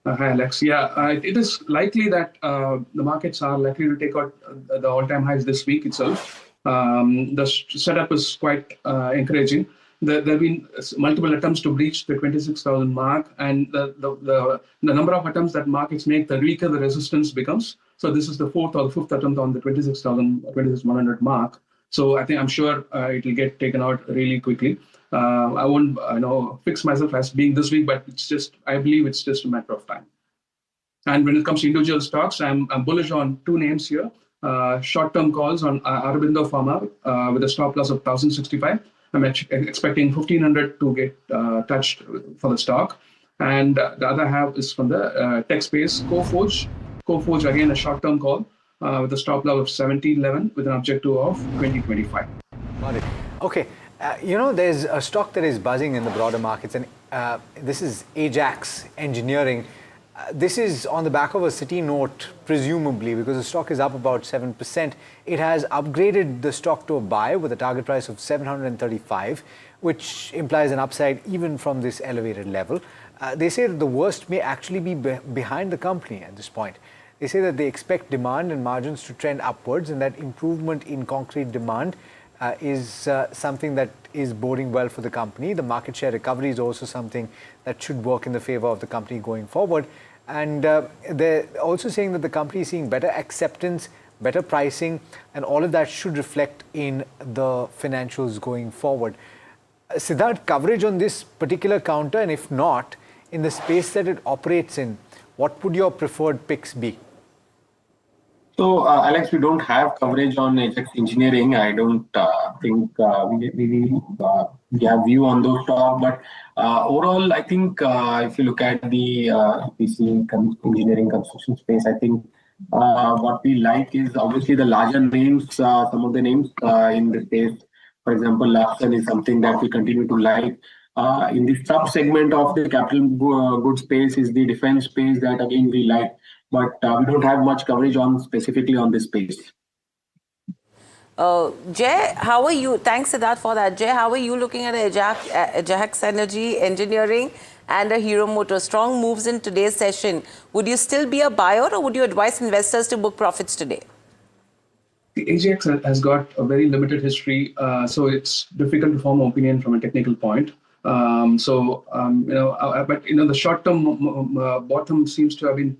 Hi, Alex. Yeah, it is likely that the markets are likely to take out the all-time highs this week itself. The setup is quite encouraging. There have been multiple attempts to breach the 26,000 mark, and the number of attempts that markets make, the weaker the resistance becomes. So this is the fourth or the fifth attempt on the 26,100 mark. So I'm sure it will get taken out really quickly. I won't fix myself as being this week, but I believe it's just a matter of time. And when it comes to individual stocks, I'm bullish on two names here. Short-term calls on Aurobindo Pharma with a stop loss of 1,065. I'm expecting 1,500 to get touched for the stock. And the other half is from the tech space, Coforge. Coforge, again, a short-term call with a stop loss of 1711 with an objective of 2025.
Got it. Okay. There's a stock that is buzzing in the broader markets, and this is Ajax Engineering. This is on the back of a Citi note, presumably, because the stock is up about 7%. It has upgraded the stock to a buy with a target price of 735, which implies an upside even from this elevated level. They say that the worst may actually be behind the company at this point. They say that they expect demand and margins to trend upwards, and that improvement in concrete demand is something that is boding well for the company. The market share recovery is also something that should work in the favor of the company going forward. And they're also saying that the company is seeing better acceptance, better pricing, and all of that should reflect in the financials going forward. Siddharth, coverage on this particular counter, and if not, in the space that it operates in, what would your preferred picks be?
So, Alex, we don't have coverage on Ajax Engineering. I don't think we have view on those stocks. But overall, I think if you look at the EPC engineering construction space, I think what we like is obviously the larger names, some of the names in the space. For example, Larsen is something that we continue to like. In the sub-segment of the capital goods space is the defense space that, again, we like. But we don't have much coverage on specifically on this space.
Jay, how are you? Thanks, Siddharth, for that. Jay, how are you looking at Ajax Energy Engineering and a Hero Motors? Strong moves in today's session. Would you still be a buyer, or would you advise investors to book profits today?
The Ajax has got a very limited history, so it's difficult to form an opinion from a technical point. But the short-term bottom seems to have been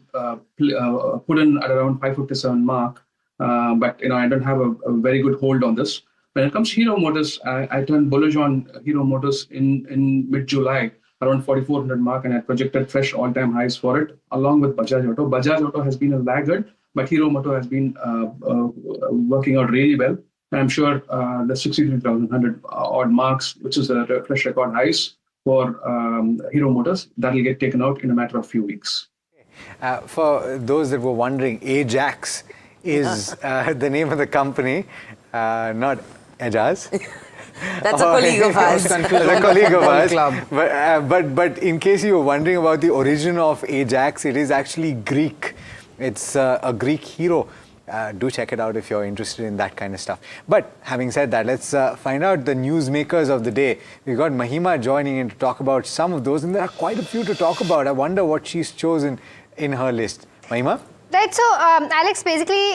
put in at around 557 mark. But I don't have a very good hold on this. When it comes to Hero Motors, I turned bullish on Hero Motors in mid-July, around 4,400 mark, and I projected fresh all-time highs for it, along with Bajaj Auto. Bajaj Auto has been a laggard, but Hero Motor has been working out really well. And I'm sure the 63,100 odd marks, which is the fresh record highs for Hero Motors, that will get taken out in a matter of few weeks.
For those that were wondering, Ajax is the name of the company, not Ajaz.
That's a colleague of ours.
A colleague of ours. But in case you were wondering about the origin of Ajax, it is actually Greek. It's a Greek hero. Do check it out if you're interested in that kind of stuff. But having said that, let's find out the newsmakers of the day. We've got Mahima joining in to talk about some of those, and there are quite a few to talk about. I wonder what she's chosen in her list. Mahima?
Right, so Alex, basically,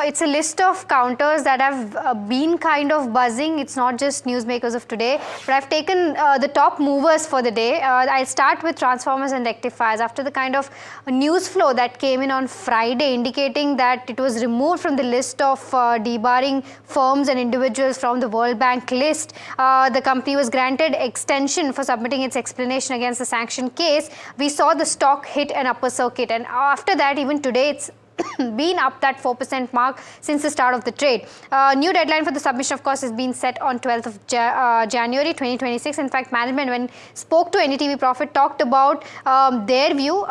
it's a list of counters that have been kind of buzzing. It's not just newsmakers of today, but I've taken the top movers for the day. I'll start with transformers and rectifiers. After the kind of news flow that came in on Friday, indicating that it was removed from the list of debarring firms and individuals from the World Bank list, the company was granted extension for submitting its explanation against the sanction case. We saw the stock hit an upper circuit, and after that, even today, it's been up that 4% mark since the start of the trade. New deadline for the submission, of course, has been set on 12th of January 2026. In fact, management, when spoke to NDTV Profit, talked about their view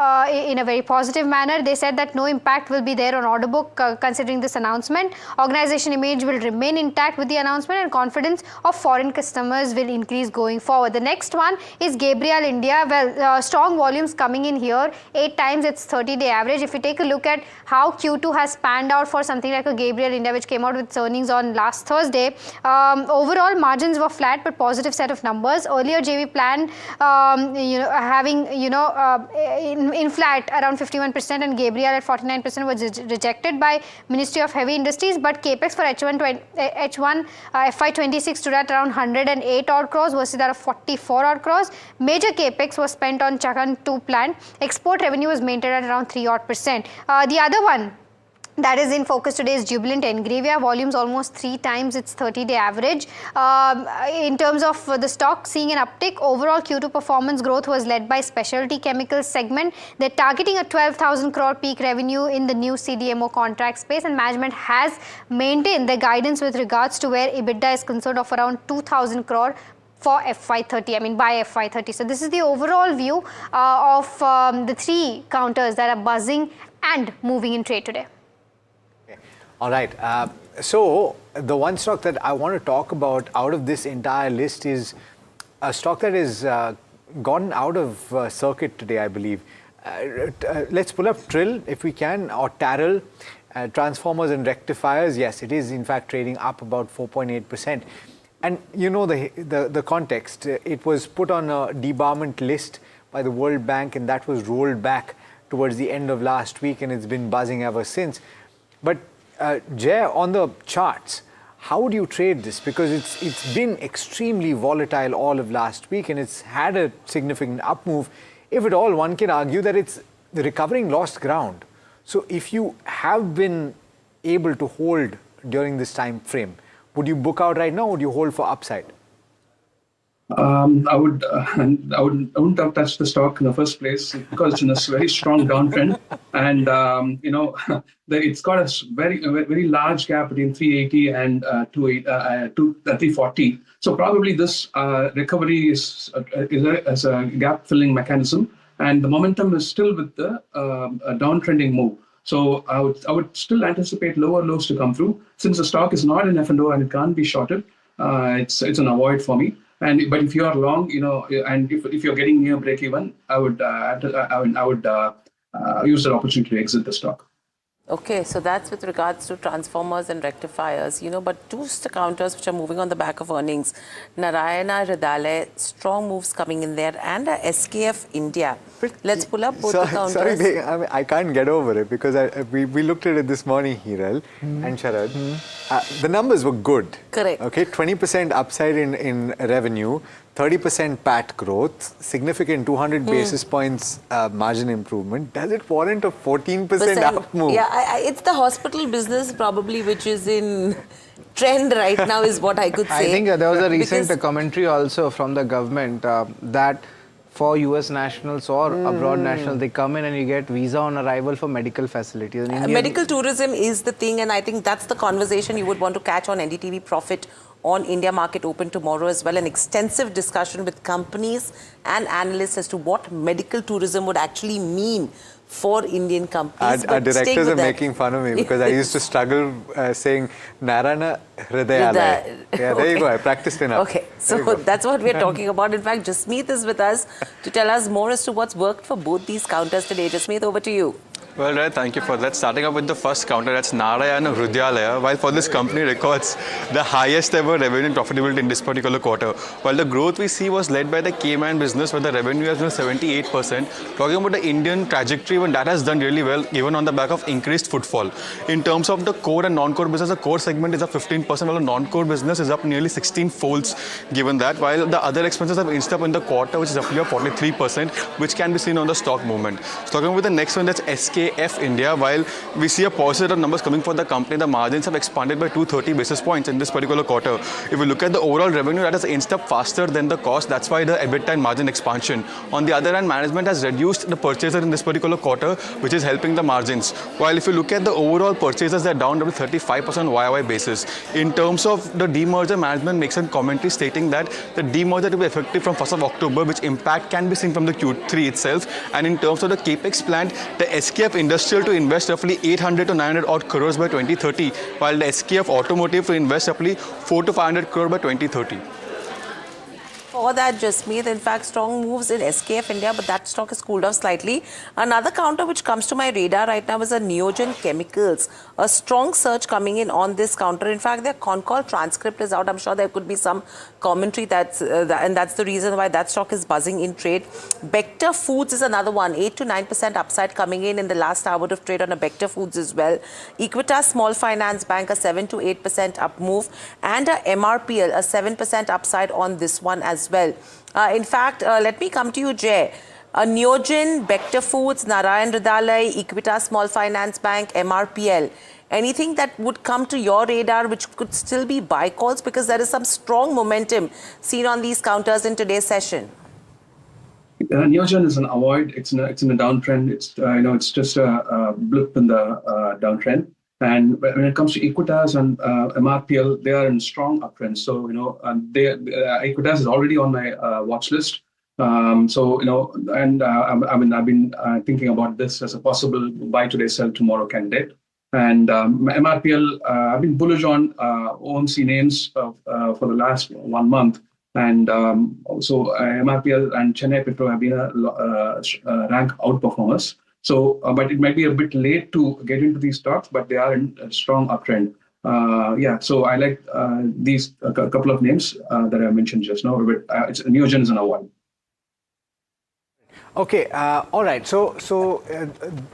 in a very positive manner. They said that no impact will be there on order book considering this announcement. Organization image will remain intact with the announcement, and confidence of foreign customers will increase going forward. The next one is Gabriel India. Well, strong volumes coming in here, 8 times its 30-day average. If you take a look at how Q2 has panned out for something like a Gabriel India, which came out with its earnings on last Thursday, overall margins were flat but positive set of numbers. Earlier JV planned having in flat around 51%, and Gabriel at 49% was rejected by Ministry of Heavy Industries, but capex for H1 FY26 stood at around 108 odd crores versus that of 44 odd crores. Major capex was spent on Chakan 2 plant. Export revenue was maintained at around 3 odd percent. The other one that is in focus today is Jubilant Engravia. Volumes almost 3 times its 30-day average. In terms of the stock seeing an uptick, overall Q2 performance growth was led by specialty chemicals segment. They're targeting a 12,000 crore peak revenue in the new CDMO contract space, and management has maintained their guidance with regards to where EBITDA is concerned of around 2,000 crore for FY30, by FY30. So this is the overall view of the 3 counters that are buzzing and moving in trade today.
All right. So the one stock that I want to talk about out of this entire list is a stock that is gotten out of circuit today, I believe. Let's pull up Trill if we can, or Tarrell. Transformers and rectifiers. Yes, it is in fact trading up about 4.8%. And you know the context. It was put on a debarment list by the World Bank, and that was rolled back towards the end of last week, and it's been buzzing ever since. But Jay, on the charts, how would you trade this? Because it's been extremely volatile all of last week, and it's had a significant up move. If at all, one can argue that it's recovering lost ground. So if you have been able to hold during this time frame, would you book out right now, or would you hold for upside?
I wouldn't have touched the stock in the first place because it's in a very strong downtrend, and it's got a very large gap between 380 and 340. So probably this recovery is a gap filling mechanism, and the momentum is still with the downtrending move. So I would still anticipate lower lows to come through. Since the stock is not in F&O and it can't be shorted, it's an avoid for me. But if you are long, and if you're getting near break even, I would use that opportunity to exit the stock.
Okay, so that's with regards to transformers and rectifiers, but 2 counters which are moving on the back of earnings. Narayana Hridayalaya, strong moves coming in there, and SKF India. Let's pull up both the counters.
Sorry, I can't get over it because we looked at it this morning, Hiral and Sharad. The numbers were good.
Correct.
Okay, 20% upside in revenue, 30% PAT growth, significant 200 basis points margin improvement. Does it warrant a 14% up move?
Yeah, it's the hospital business probably which is in trend right now is what I could say.
I think there was a recent commentary also from the government that for US nationals or abroad nationals, they come in and you get visa on arrival for medical facilities.
Medical tourism is the thing, and I think that's the conversation you would want to catch on NDTV Profit on India Market Open tomorrow as well. An extensive discussion with companies and analysts as to what medical tourism would actually mean for Indian companies.
Our directors are making fun of me because I used to struggle saying Narayana Hridayalaya. Yeah, there you go. I practiced enough.
Okay, so that's what we're talking about. In fact, Jasmeet is with us to tell us more as to what's worked for both these counters today. Jasmeet, over to you.
Well, right, thank you for that. Starting up with the first counter, that's Narayana Hridayalaya. While for this company records the highest ever revenue and profitability in this particular quarter. While the growth we see was led by the Cayman business, where the revenue has been 78%. Talking about the Indian trajectory, when that has done really well, even on the back of increased footfall. In terms of the core and non-core business, the core segment is up 15%, while the non-core business is up nearly 16 folds given that. While the other expenses have inched up in the quarter, which is roughly up 43%, which can be seen on the stock movement. So talking about the next one, that's SKF SKF India. While we see a positive numbers coming for the company, the margins have expanded by 230 basis points in this particular quarter. If you look at the overall revenue, that has inched up faster than the cost. That's why the EBITDA and margin expansion. On the other hand, management has reduced the purchaser in this particular quarter, which is helping the margins. While if you look at the overall purchases, they're down to 35% YOY basis. In terms of the demerger, management makes a commentary stating that the demerger will be effective from 1st of October, which impact can be seen from the Q3 itself. And in terms of the capex plan, the SKF Industrial to invest roughly 800 to 900 odd crores by 2030, while the SKF Automotive to invest roughly 400 to 500 crore by 2030.
For that, Jasmeet, in fact, strong moves in SKF India, but that stock has cooled off slightly. Another counter which comes to my radar right now is a Neogen Chemicals. A strong surge coming in on this counter. In fact, their con call transcript is out. I'm sure there could be some commentary and that's the reason why that stock is buzzing in trade. Bector Foods is another one. 8 to 9% upside coming in the last hour of trade on a Bector Foods as well. Equitas Small Finance Bank, a 7 to 8% up move, and a MRPL, a 7% upside on this one as well. In fact, let me come to you, Jay. Neogen, Bector Foods, Narayan Hrudayalaya, Equitas Small Finance Bank, MRPL. Anything that would come to your radar which could still be buy calls, because there is some strong momentum seen on these counters in today's session?
Neogen is an avoid. It's in a downtrend. It's just a blip in the downtrend. And when it comes to Equitas and MRPL, they are in strong uptrends. So Equitas is already on my watch list. I've been thinking about this as a possible buy today, sell tomorrow candidate. And MRPL, I've been bullish on OMC names for the last 1 month. And also MRPL and Chennai Petro have been rank outperformers. So, but it might be a bit late to get into these stocks, but they are in a strong uptrend. So I like these a couple of names that I mentioned just now. But Neogen is an avoid.
Okay, all right. So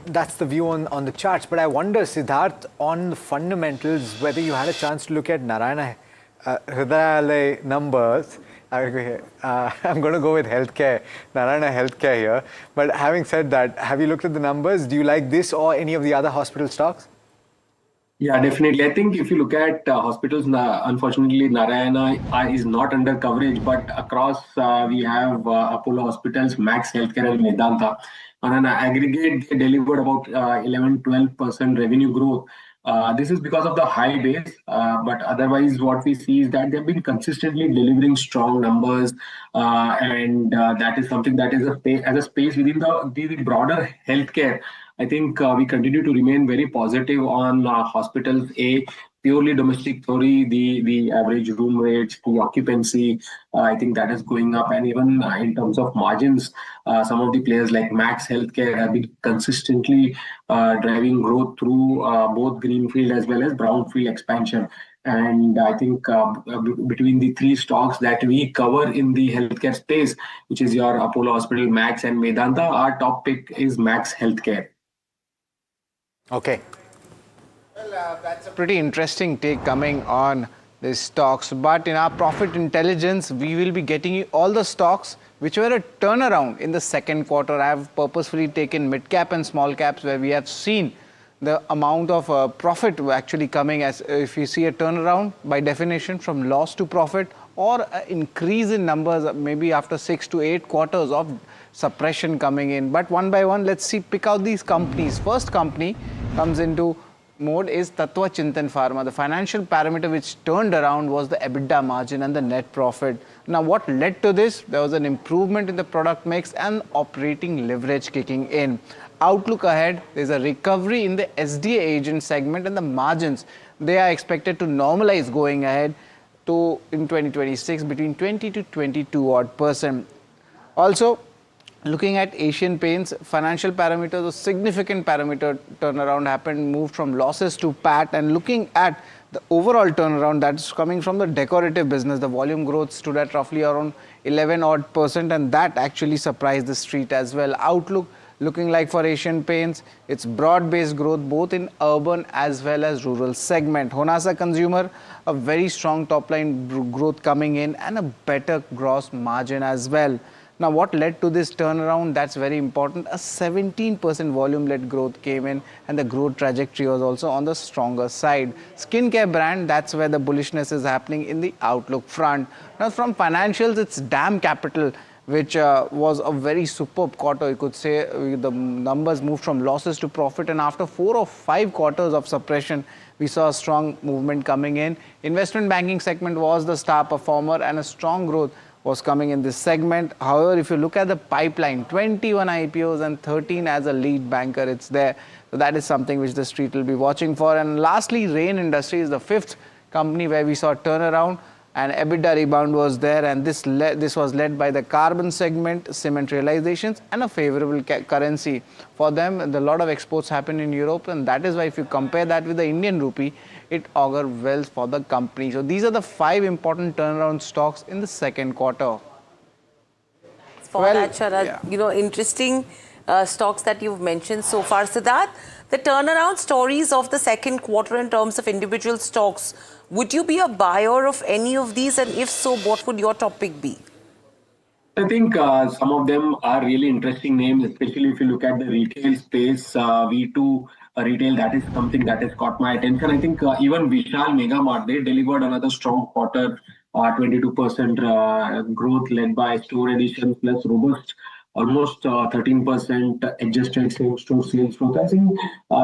that's the view on the charts. But I wonder, Siddharth, on the fundamentals, whether you had a chance to look at Narayana Hrudayalaya numbers. I'm going to go with healthcare, Narayana Healthcare here. But having said that, have you looked at the numbers? Do you like this or any of the other hospital stocks?
Yeah, definitely. I think if you look at hospitals, unfortunately, Narayana is not under coverage, but across we have Apollo Hospitals, Max Healthcare and Medanta. On an aggregate, they delivered about 11-12% revenue growth. This is because of the high base, but otherwise what we see is that they've been consistently delivering strong numbers, and that is something that is as a space within the broader healthcare. I think we continue to remain very positive on hospitals. Purely domestic story, the average room rates, the occupancy, I think that is going up. And even in terms of margins, some of the players like Max Healthcare have been consistently driving growth through both greenfield as well as brownfield expansion. And I think between the three stocks that we cover in the healthcare space, which is your Apollo Hospital, Max and Medanta, our top pick is Max Healthcare.
Okay.
Well, that's a pretty interesting take coming on these stocks. But in our profit intelligence, we will be getting you all the stocks which were a turnaround in the second quarter. I have purposefully taken mid-cap and small caps where we have seen the amount of profit actually coming as if you see a turnaround by definition from loss to profit or an increase in numbers maybe after 6 to 8 quarters of suppression coming in. But one by one, let's pick out these companies. First company comes into mode is Tattva Chintan Pharma. The financial parameter which turned around was the EBITDA margin and the net profit. Now, what led to this? There was an improvement in the product mix and operating leverage kicking in. Outlook ahead, there's a recovery in the SDA agent segment and the margins. They are expected to normalize going ahead to in 2026 between 20 to 22 odd %. Also, looking at Asian Paints, financial parameters, a significant parameter turnaround happened, moved from losses to PAT. And looking at the overall turnaround that's coming from the decorative business, the volume growth stood at roughly around 11 odd %, and that actually surprised the street as well. Outlook looking like for Asian Paints, it's broad-based growth both in urban as well as rural segment. Honasa Consumer, a very strong top-line growth coming in and a better gross margin as well. Now, what led to this turnaround? That's very important. A 17% volume-led growth came in, and the growth trajectory was also on the stronger side. Skincare brand, that's where the bullishness is happening in the outlook front. Now, from financials, it's DAM Capital, which was a very superb quarter. You could say the numbers moved from losses to profit, and after 4 or 5 quarters of suppression, we saw a strong movement coming in. Investment banking segment was the star performer, and a strong growth was coming in this segment. However, if you look at the pipeline, 21 IPOs and 13 as a lead banker, it's there. So that is something which the street will be watching for. And lastly, Rain Industries is the 5th company where we saw turnaround, and EBITDA rebound was there, and this was led by the carbon segment, cement realizations, and a favorable currency for them. And a lot of exports happen in Europe, and that is why if you compare that with the Indian rupee, it augurs well for the company. So these are the 5 important turnaround stocks in the second quarter.
For that, Sharad, interesting stocks that you've mentioned so far. Siddharth, the turnaround stories of the second quarter in terms of individual stocks, would you be a buyer of any of these? And if so, what would your topic be?
I think some of them are really interesting names, especially if you look at the retail space. V2 retail, that is something that has caught my attention. I think even Vishal Mega Mart, they delivered another strong quarter, 22% growth led by store additions plus robust almost 13% adjusted same-store sales growth. I think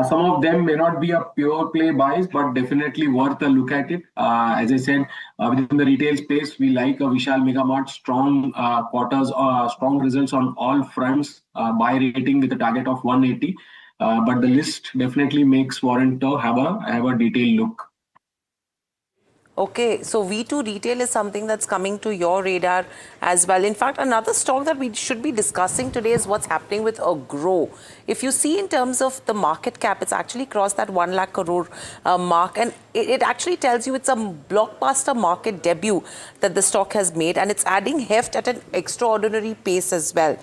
some of them may not be a pure play buys, but definitely worth a look at it. As I said, within the retail space, we like a Vishal Mega Mart, strong quarters, strong results on all fronts, buy rating with a target of 180. But the list definitely makes warrant to have a detailed look.
Okay, so V2 retail is something that's coming to your radar as well. In fact, another stock that we should be discussing today is what's happening with Agro. If you see in terms of the market cap, it's actually crossed that 1 lakh crore mark, and it actually tells you it's a blockbuster market debut that the stock has made, and it's adding heft at an extraordinary pace as well.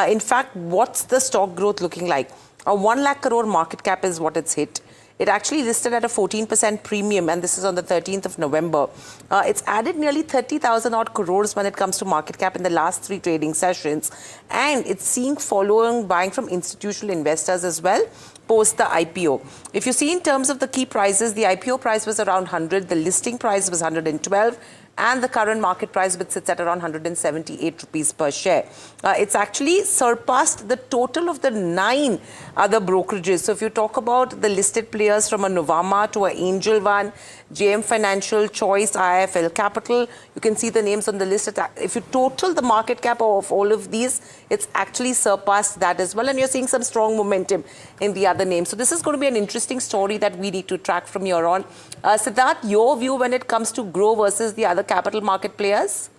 In fact, what's the stock growth looking like? A 1 lakh crore market cap is what it's hit. It actually listed at a 14% premium, and this is on the 13th of November. It's added nearly 30,000 odd crores when it comes to market cap in the last 3 trading sessions. And it's seeing following buying from institutional investors as well post the IPO. If you see in terms of the key prices, the IPO price was around 100, the listing price was 112, and the current market price, which sits at around 178 rupees per share. It's actually surpassed the total of the 9 other brokerages. So if you talk about the listed players from a Novama to a Angel One, JM Financial, Choice, IIFL Capital, you can see the names on the list. If you total the market cap of all of these, it's actually surpassed that as well. And you're seeing some strong momentum in the other names. So this is going to be an interesting story that we need to track from here on. Siddharth, your view when it comes to Grow versus the other capital market players?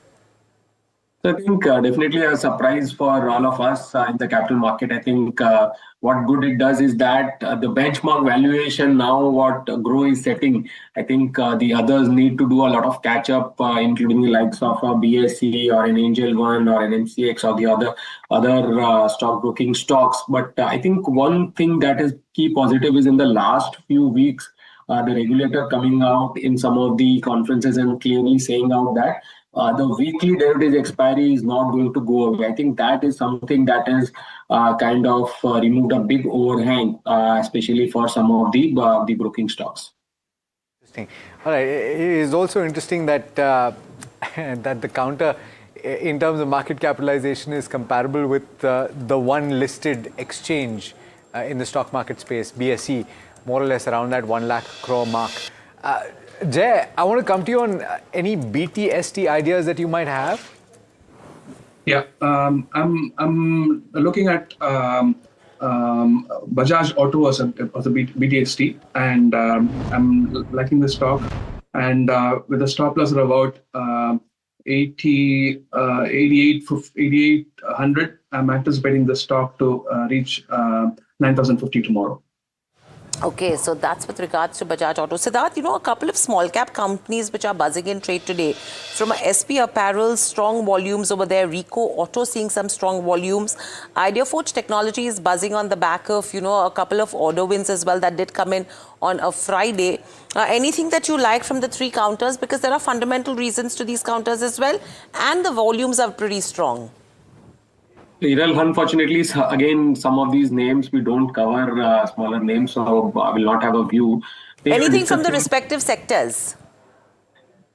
So I think definitely a surprise for all of us in the capital market. I think what good it does is that the benchmark valuation now what Grow is setting, I think the others need to do a lot of catch up, including the likes of a BSE or an Angel One or an MCX or the other stockbroking stocks. But I think one thing that is key positive is in the last few weeks, the regulator coming out in some of the conferences and clearly saying out that the weekly derivatives expiry is not going to go away. I think that is something that has kind of removed a big overhang, especially for some of the broking stocks.
Interesting. All right. It is also interesting that that the counter, in terms of market capitalization, is comparable with the one listed exchange in the stock market space, BSE, more or less around that 1 lakh crore mark. Jay, I want to come to you on any BTST ideas that you might have.
Yeah, I'm looking at Bajaj Auto as a BTST, and I'm liking the stock. And with a stop loss of about 8,800, I'm anticipating the stock to reach 9,050 tomorrow.
Okay, so that's with regards to Bajaj Auto. Siddharth, a couple of small cap companies which are buzzing in trade today. From SP Apparel, strong volumes over there. Rico Auto seeing some strong volumes. IdeaForge Technology is buzzing on the back of, a couple of order wins as well that did come in on a Friday. Anything that you like from the 3 counters? Because there are fundamental reasons to these counters as well. And the volumes are pretty strong.
Viral, unfortunately, again, some of these names we don't cover smaller names, so I will not have a view. We were
Anything from the
discussing-
respective sectors?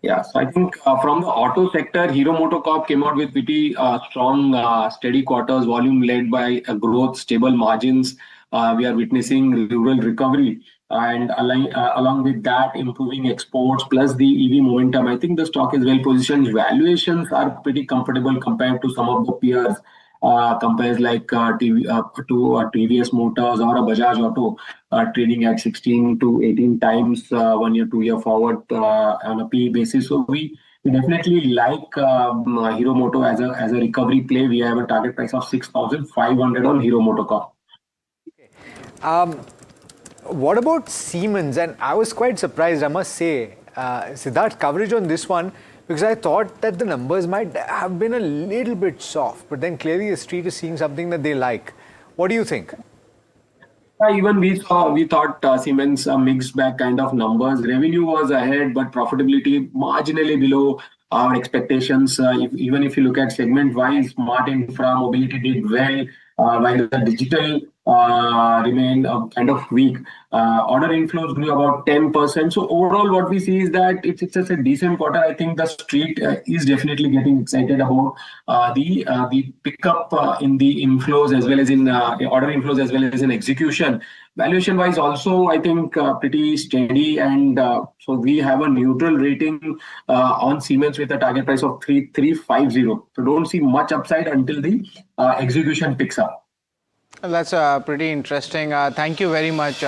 Yeah, so I think from the auto sector, Hero MotoCorp came out with pretty strong, steady quarters, volume led by growth, stable margins. We are witnessing rural recovery, and along with that, improving exports plus the EV momentum. I think the stock is well positioned. Valuations are pretty comfortable compared to some of the peers. Compares like TVS Motors or a Bajaj Auto trading at 16 to 18 times 1 year, 2 year forward on a PE basis. So we definitely like Hero Moto as a recovery play. We have a target price of 6,500 on Hero MotoCorp.
What about Siemens? And I was quite surprised, I must say, Siddharth, coverage on this one, because I thought that the numbers might have been a little bit soft, but then clearly the street is seeing something that they like. What do you think?
Even we thought Siemens mixed bag kind of numbers. Revenue was ahead, but profitability marginally below our expectations. Even if you look at segment wise, smart infra mobility did well, while the digital remained kind of weak. Order inflows grew about 10%. So overall, what we see is that it's just a decent quarter. I think the street is definitely getting excited about the pickup in the inflows as well as in order inflows as well as in execution. Valuation wise, also I think pretty steady, and so we have a neutral rating on Siemens with a target price of 3,350. So don't see much upside until the execution picks up.
That's pretty interesting. Thank you very much,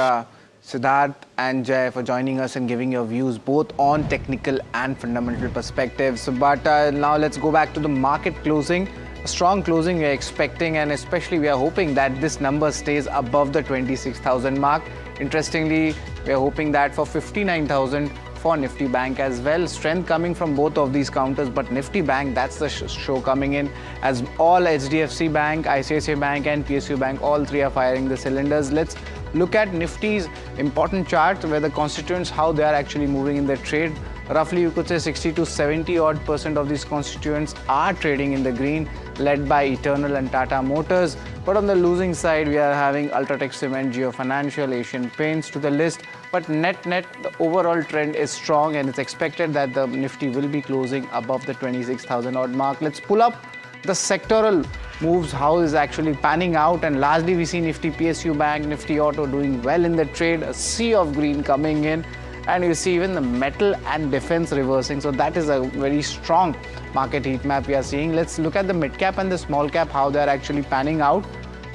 Siddharth and Jay, for joining us and giving your views both on technical and fundamental perspectives. But now let's go back to the market closing. A strong closing we are expecting, and especially we are hoping that this number stays above the 26,000 mark. Interestingly, we are hoping that for 59,000 for Nifty Bank as well. Strength coming from both of these counters, but Nifty Bank, that's the show coming in, as all HDFC Bank, ICICI Bank and PSU Bank, all three are firing the cylinders. Let's look at Nifty's important chart where the constituents, how they are actually moving in their trade. Roughly, you could say 60 to 70 odd % of these constituents are trading in the green, led by Eternal and Tata Motors. But on the losing side, we are having Ultratech Cement, Geo Financial, Asian Paints to the list. But net, the overall trend is strong, and it's expected that the Nifty will be closing above the 26,000 odd mark. Let's pull up the sectoral moves, how is actually panning out, and largely we see Nifty PSU Bank, Nifty Auto doing well in the trade, a sea of green coming in, and you see even the metal and defense reversing. So that is a very strong market heat map we are seeing. Let's look at the mid cap and the small cap, how they are actually panning out.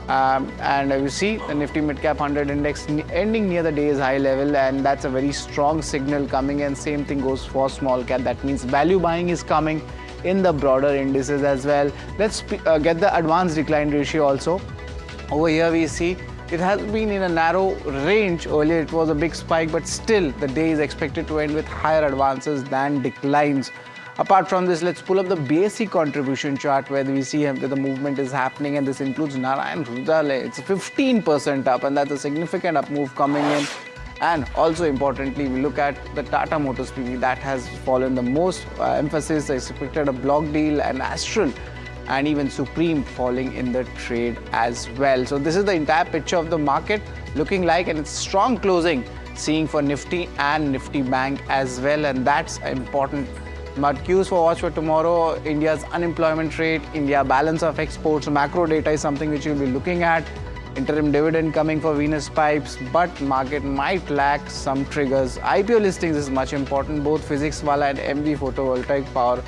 And you see the Nifty Mid Cap 100 Index ending near the day's high level, and that's a very strong signal coming in. Same thing goes for small cap. That means value buying is coming in the broader indices as well. Let's get the advanced decline ratio also. Over here we see it has been in a narrow range. Earlier it was a big spike, but still the day is expected to end with higher advances than declines. Apart from this, let's pull up the BSE contribution chart where we see that the movement is happening, and this includes Narayan Hrudayalaya. It's 15% up, and that's a significant up move coming in. And also importantly, we look at the Tata Motors PV that has fallen the most. Emphasis expected a block deal, and Astral and even Supreme falling in the trade as well. So this is the entire picture of the market looking like, and it's strong closing seeing for Nifty and Nifty Bank as well, and that's important. But cues for watch for tomorrow: India's unemployment rate, India balance of exports, macro data is something which you'll be looking at. Interim dividend coming for Venus Pipes, but market might lack some triggers. IPO listings is much important. Both Physics Wala and MV Photovoltaic Power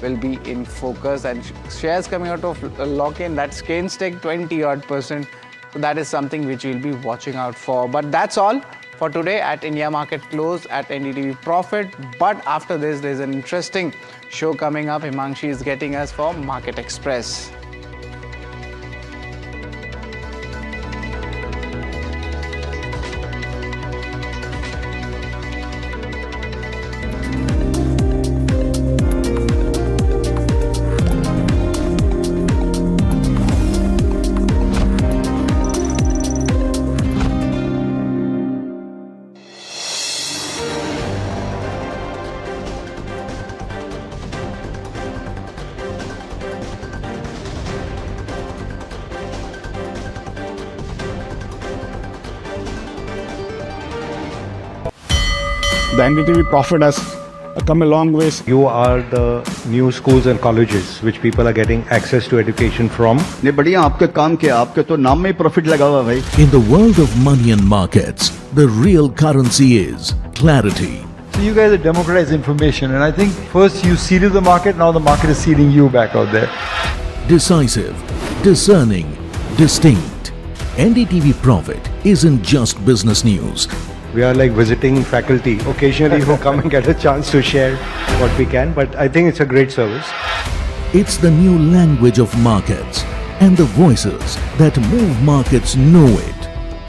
will be in focus, and shares coming out of lock-in, that's Cainstech 20 odd %. So that is something which we'll be watching out for. But that's all for today at India Market Close at NDTV Profit. But after this, there's an interesting show coming up. Himangshi is getting us for Market Express.
The NDTV Profit has come a long ways.
You are the new schools and colleges which people are getting access to education from.
ने बढ़िया आपके काम किया, आपके तो नाम में ही profit लगा हुआ भाई.
In the world of money and markets, the real currency is clarity.
So you guys have democratized information, and I think first you seeded the market, now the market is seeding you back out there.
Decisive, discerning, distinct. NDTV Profit isn't just business news.
We are like visiting faculty occasionally who come and get a chance to share what we can, but I think it's a great service.
It's the new language of markets, and the voices that move markets know it.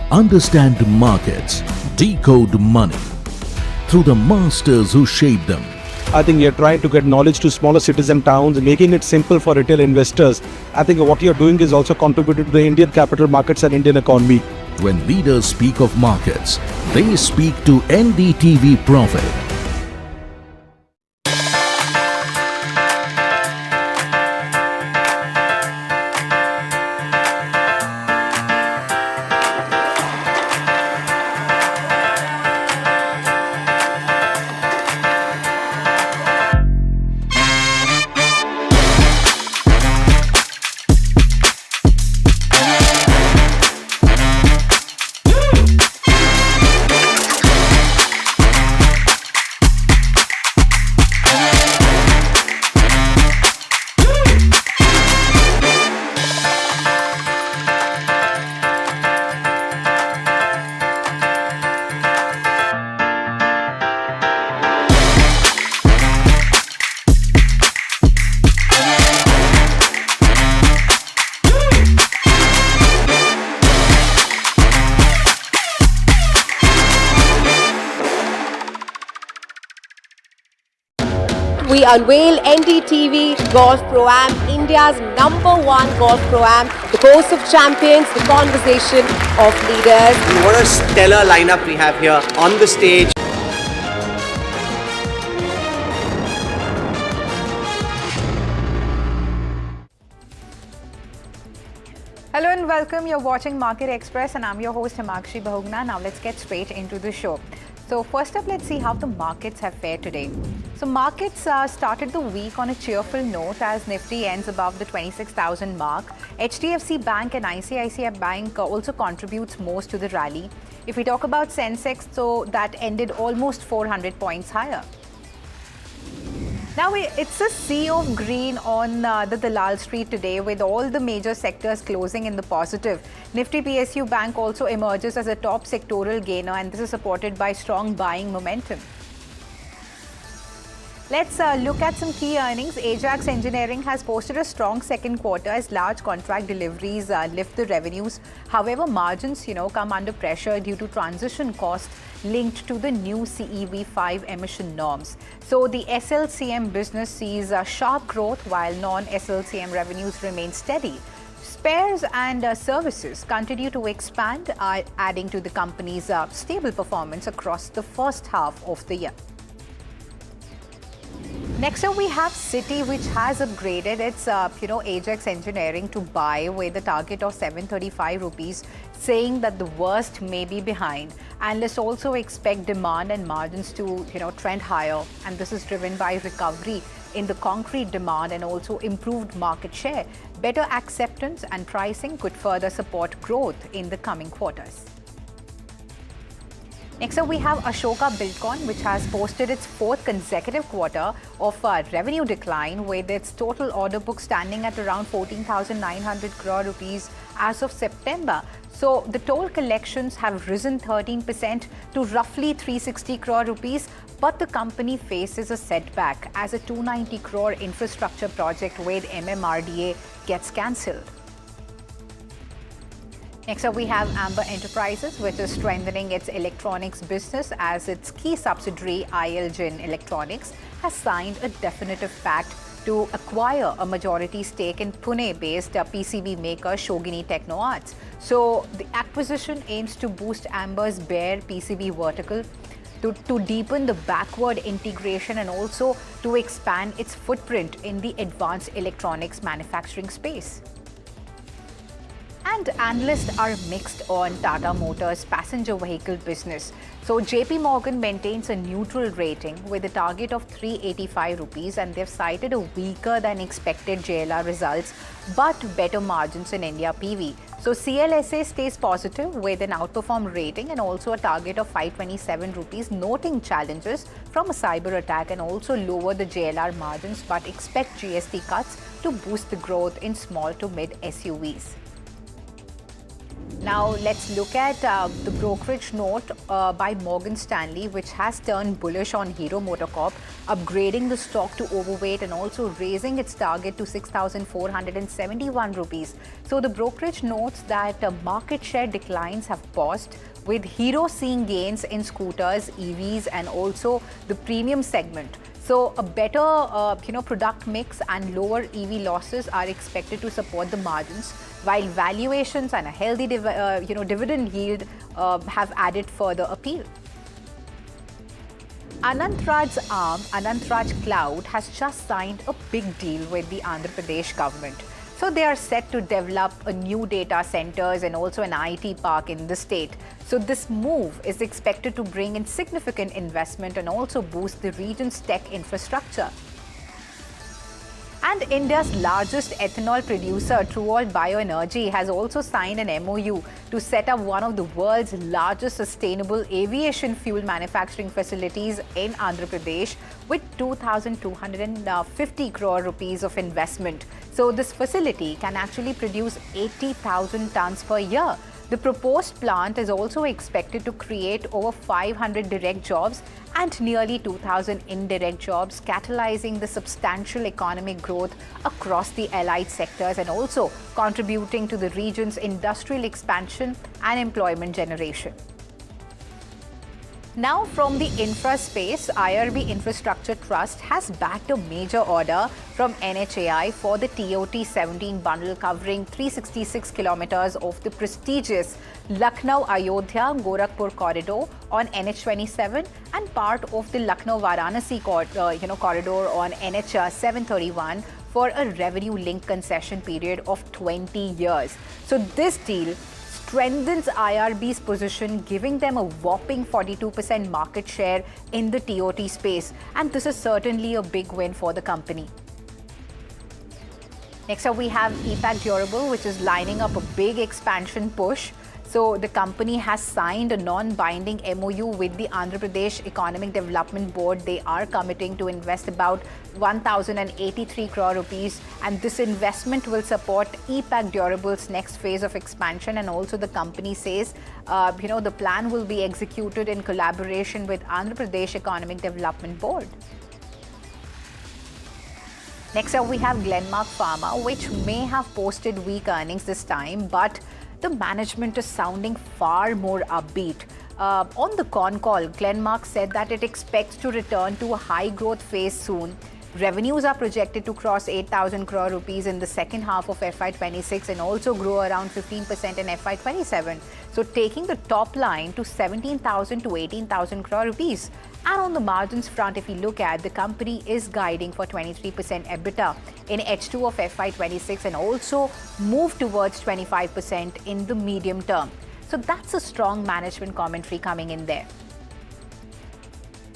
Understand markets, decode money through the masters who shape them.
I think you're trying to get knowledge to smaller cities and towns, making it simple for retail investors. I think what you're doing is also contributing to the Indian capital markets and Indian economy.
When leaders speak of markets, they speak to NDTV Profit.
We unveil NDTV Golf Pro-Am, India's #1 Golf Pro-Am, the course of champions, the conversation of leaders.
And what a stellar lineup we have here on the stage.
Hello and welcome. You're watching Market Express and I'm your host Himakshi Bahugna. Now let's get straight into the show. So first up, let's see how the markets have fared today. So markets started the week on a cheerful note as Nifty ends above the 26,000 mark. HDFC Bank and ICICI Bank also contributes most to the rally. If we talk about Sensex, so that ended almost 400 points higher. Now it's a sea of green on the Dalal Street today with all the major sectors closing in the positive. Nifty PSU Bank also emerges as a top sectoral gainer and this is supported by strong buying momentum. Let's look at some key earnings. Ajax Engineering has posted a strong second quarter as large contract deliveries lift the revenues. However, margins, come under pressure due to transition costs linked to the new CEV5 emission norms. So the SLCM business sees sharp growth while non-SLCM revenues remain steady. Spares and services continue to expand, adding to the company's stable performance across the first half of the year. Next up, we have Citi, which has upgraded its, Ajax Engineering to buy with a target of 735 rupees, saying that the worst may be behind. Analysts also expect demand and margins to, trend higher, and this is driven by recovery in the concrete demand and also improved market share. Better acceptance and pricing could further support growth in the coming quarters. Next up, we have Ashoka Buildcon, which has posted its fourth consecutive quarter of revenue decline, with its total order book standing at around 14,900 crore rupees as of September. So the toll collections have risen 13% to roughly 360 crore rupees, but the company faces a setback as a 290 crore infrastructure project with MMRDA gets cancelled. Next up, we have Amber Enterprises, which is strengthening its electronics business as its key subsidiary ILJIN Electronics has signed a definitive pact to acquire a majority stake in Pune-based PCB maker Shogini Techno Arts. So the acquisition aims to boost Amber's bare PCB vertical, to deepen the backward integration and also to expand its footprint in the advanced electronics manufacturing space. And analysts are mixed on Tata Motors' passenger vehicle business. So JP Morgan maintains a neutral rating with a target of 385 rupees, and they've cited a weaker than expected JLR results but better margins in India PV. So CLSA stays positive with an outperform rating and also a target of 527 rupees, noting challenges from a cyber attack and also lower the JLR margins, but expect GST cuts to boost the growth in small to mid SUVs. Now let's look at the brokerage note by Morgan Stanley, which has turned bullish on Hero MotoCorp, upgrading the stock to overweight and also raising its target to 6,471 rupees. So the brokerage notes that market share declines have paused, with Hero seeing gains in scooters, EVs and also the premium segment. So a better product mix and lower EV losses are expected to support the margins, while valuations and a healthy dividend yield have added further appeal. Anant Raj's arm, Anant Raj Cloud, has just signed a big deal with the Andhra Pradesh government. So they are set to develop a new data centers and also an IT park in the state. So this move is expected to bring in significant investment and also boost the region's tech infrastructure. And India's largest ethanol producer, Trueworld Bioenergy, has also signed an MOU to set up one of the world's largest sustainable aviation fuel manufacturing facilities in Andhra Pradesh with 2,250 crore rupees of investment. So this facility can actually produce 80,000 tons per year. The proposed plant is also expected to create over 500 direct jobs and nearly 2,000 indirect jobs, catalyzing the substantial economic growth across the allied sectors and also contributing to the region's industrial expansion and employment generation. Now from the infra space, IRB Infrastructure Trust has backed a major order from NHAI for the TOT-17 bundle covering 366 kilometers of the prestigious Lucknow-Ayodhya-Gorakhpur corridor on NH27 and part of the Lucknow-Varanasi corridor on NH731 for a revenue-linked concession period of 20 years. So this deal strengthens IRB's position, giving them a whopping 42% market share in the TOT space. And this is certainly a big win for the company. Next up, we have EPAC Durable, which is lining up a big expansion push. So the company has signed a non-binding MOU with the Andhra Pradesh Economic Development Board. They are committing to invest about 1,083 crore rupees, and this investment will support EPAC Durable's next phase of expansion. And also the company says, the plan will be executed in collaboration with Andhra Pradesh Economic Development Board. Next up, we have Glenmark Pharma, which may have posted weak earnings this time, but the management is sounding far more upbeat. On the con call, Glenmark said that it expects to return to a high growth phase soon. Revenues are projected to cross 8,000 crore rupees in the second half of FY26 and also grow around 15% in FY27. So taking the top line to 17,000 to 18,000 crore rupees. And on the margins front, if you look at, the company is guiding for 23% EBITDA in H2 of FY26 and also move towards 25% in the medium term. So that's a strong management commentary coming in there.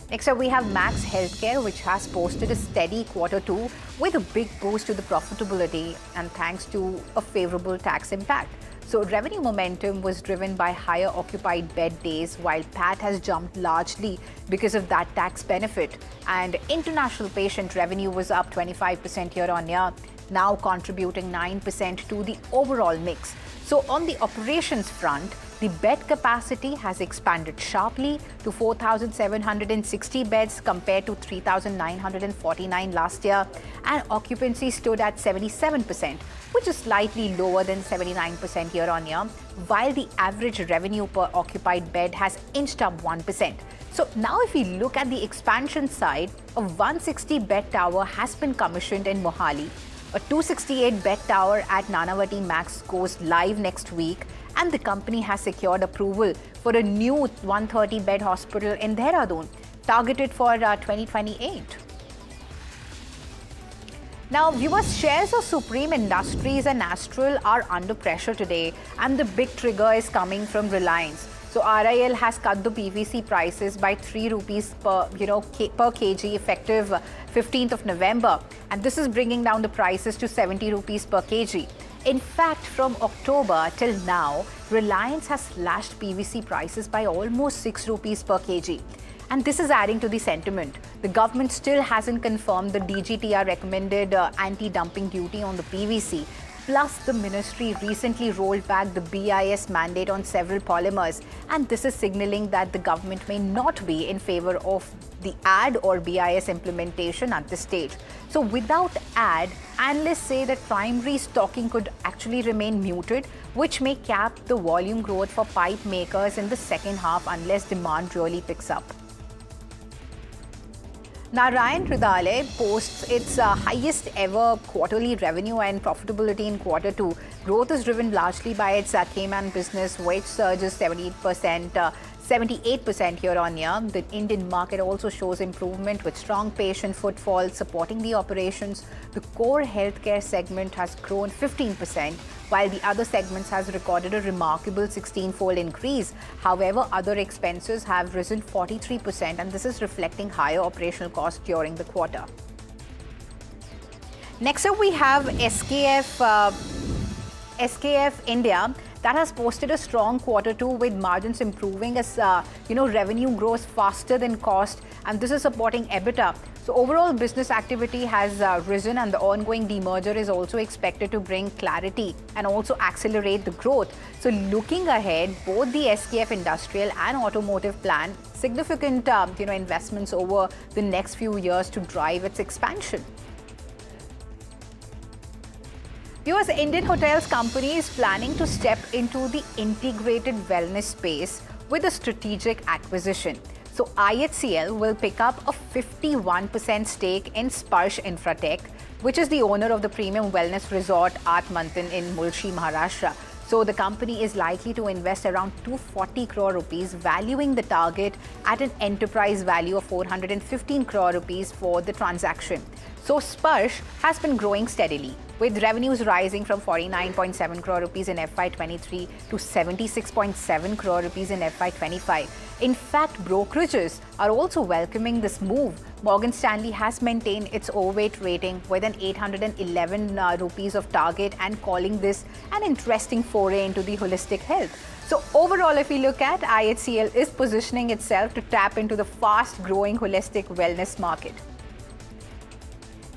Next up, we have Max Healthcare, which has posted a steady Q2 with a big boost to the profitability and thanks to a favorable tax impact. So revenue momentum was driven by higher occupied bed days, while PAT has jumped largely because of that tax benefit. And international patient revenue was up 25% year on year, now contributing 9% to the overall mix. So on the operations front, the bed capacity has expanded sharply to 4,760 beds compared to 3,949 last year, and occupancy stood at 77%, which is slightly lower than 79% year on year, while the average revenue per occupied bed has inched up 1%. So now if we look at the expansion side, a 160-bed tower has been commissioned in Mohali. A 268-bed tower at Nanavati Max goes live next week, and the company has secured approval for a new 130-bed hospital in Dehradun, targeted for 2028. Now, viewers, shares of Supreme Industries and Astral are under pressure today, and the big trigger is coming from Reliance. So RIL has cut the PVC prices by 3 rupees per kg effective 15th of November, and this is bringing down the prices to 70 rupees per kg. In fact, from October till now, Reliance has slashed PVC prices by almost 6 rupees per kg. And this is adding to the sentiment. The government still hasn't confirmed the DGTR recommended anti-dumping duty on the PVC. Plus, the ministry recently rolled back the BIS mandate on several polymers. And this is signaling that the government may not be in favor of the AD or BIS implementation at this stage. So without AD, analysts say that primary stocking could actually remain muted, which may cap the volume growth for pipe makers in the second half unless demand really picks up. Narayan Hrudayalaya posts its highest ever quarterly revenue and profitability in quarter 2. Growth is driven largely by its Cayman business, which surges 78% year on year. The Indian market also shows improvement with strong patient footfall supporting the operations. The core healthcare segment has grown 15%, while the other segments has recorded a remarkable 16-fold increase. However, other expenses have risen 43%, and this is reflecting higher operational costs during the quarter. Next up, we have SKF India. That has posted a strong quarter 2 with margins improving as revenue grows faster than cost, and this is supporting EBITDA. So overall business activity has risen, and the ongoing demerger is also expected to bring clarity and also accelerate the growth. So looking ahead, both the SKF Industrial and Automotive plan significant investments over the next few years to drive its expansion. Viewers, Indian Hotels Company is planning to step into the integrated wellness space with a strategic acquisition. So IHCL will pick up a 51% stake in Sparsh Infratech, which is the owner of the premium wellness resort At Manthan in Mulshi, Maharashtra. So the company is likely to invest around 240 crore rupees, valuing the target at an enterprise value of 415 crore rupees for the transaction. So Sparsh has been growing steadily, with revenues rising from 49.7 crore rupees in FY23 to 76.7 crore rupees in FY25. In fact, brokerages are also welcoming this move. Morgan Stanley has maintained its overweight rating with an 811 rupees of target and calling this an interesting foray into the holistic health. So overall, if we look at IHCL is positioning itself to tap into the fast-growing holistic wellness market.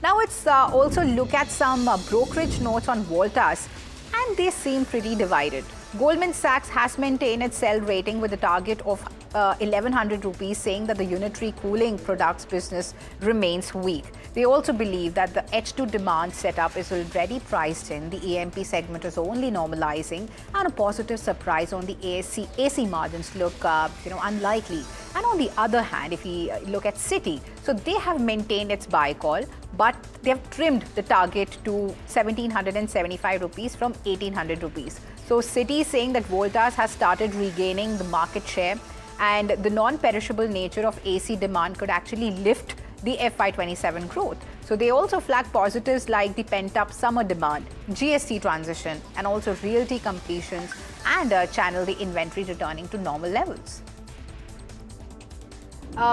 Now let's also look at some brokerage notes on Voltas, and they seem pretty divided. Goldman Sachs has maintained its sell rating with a target of 1100 rupees, saying that the unitary cooling products business remains weak. They also believe that the H2 demand setup is already priced in. The EMP segment is only normalizing, and a positive surprise on the AC margins look unlikely. And on the other hand, if we look at Citi, so they have maintained its buy call, but they have trimmed the target to 1775 rupees from 1800 rupees. So Citi is saying that Voltas has started regaining the market share, and the non-perishable nature of AC demand could actually lift the FY27 growth. So they also flag positives like the pent-up summer demand, GST transition, and also realty completions, and channel the inventory returning to normal levels.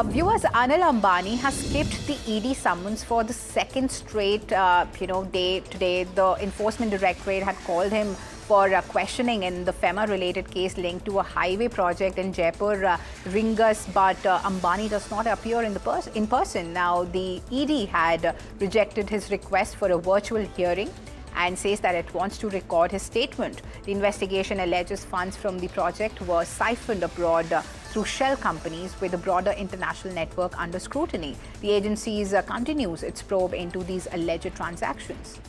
Viewers, Anil Ambani has skipped the ED summons for the second straight day today. The Enforcement Directorate had called him for questioning in the FEMA-related case linked to a highway project in Jaipur, Ringas, but Ambani does not appear in person. Now, the ED had rejected his request for a virtual hearing and says that it wants to record his statement. The investigation alleges funds from the project were siphoned abroad through shell companies with a broader international network under scrutiny. The agency continues its probe into these alleged transactions.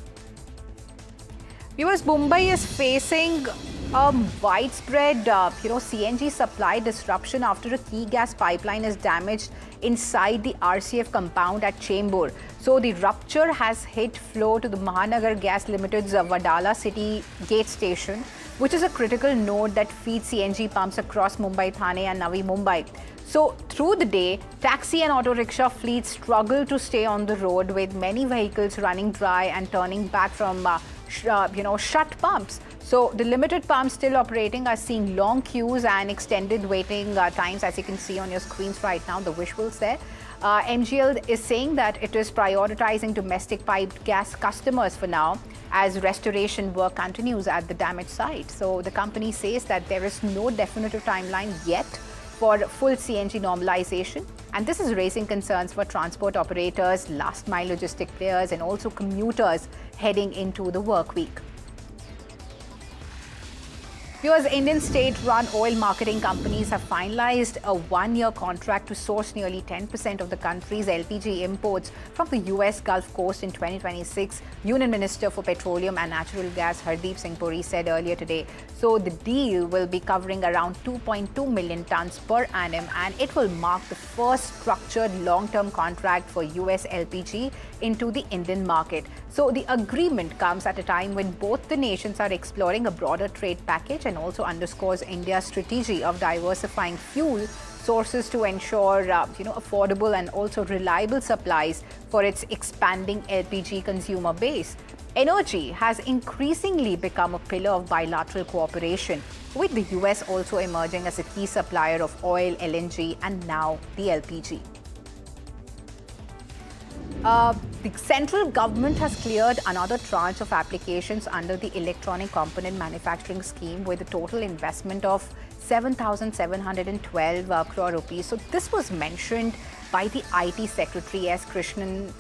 Viewers, Mumbai is facing a widespread CNG supply disruption after a key gas pipeline is damaged inside the RCF compound at Chembur. So the rupture has hit flow to the Mahanagar Gas Limited's Wadala City Gate Station, which is a critical node that feeds CNG pumps across Mumbai, Thane and Navi Mumbai. So through the day, taxi and auto rickshaw fleets struggle to stay on the road, with many vehicles running dry and turning back from shut pumps. So the limited pumps still operating are seeing long queues and extended waiting times, as you can see on your screens right now, the visuals there. MGL is saying that it is prioritizing domestic piped gas customers for now, as restoration work continues at the damaged site. So the company says that there is no definitive timeline yet for full CNG normalization, and this is raising concerns for transport operators, last mile logistic players, and also commuters heading into the work week. Viewers, Indian state-run oil marketing companies have finalized a one-year contract to source nearly 10% of the country's LPG imports from the US Gulf Coast in 2026, Union Minister for Petroleum and Natural Gas Hardeep Singh Puri said earlier today. So the deal will be covering around 2.2 million tons per annum, and it will mark the first structured long-term contract for US LPG into the Indian market. So the agreement comes at a time when both the nations are exploring a broader trade package, and also underscores India's strategy of diversifying fuel sources to ensure affordable and also reliable supplies for its expanding LPG consumer base. Energy has increasingly become a pillar of bilateral cooperation, with the US also emerging as a key supplier of oil, LNG, and now the LPG. The central government has cleared another tranche of applications under the Electronic Component Manufacturing Scheme with a total investment of 7,712 crore rupees. So this was mentioned by the IT Secretary S. Krishnan,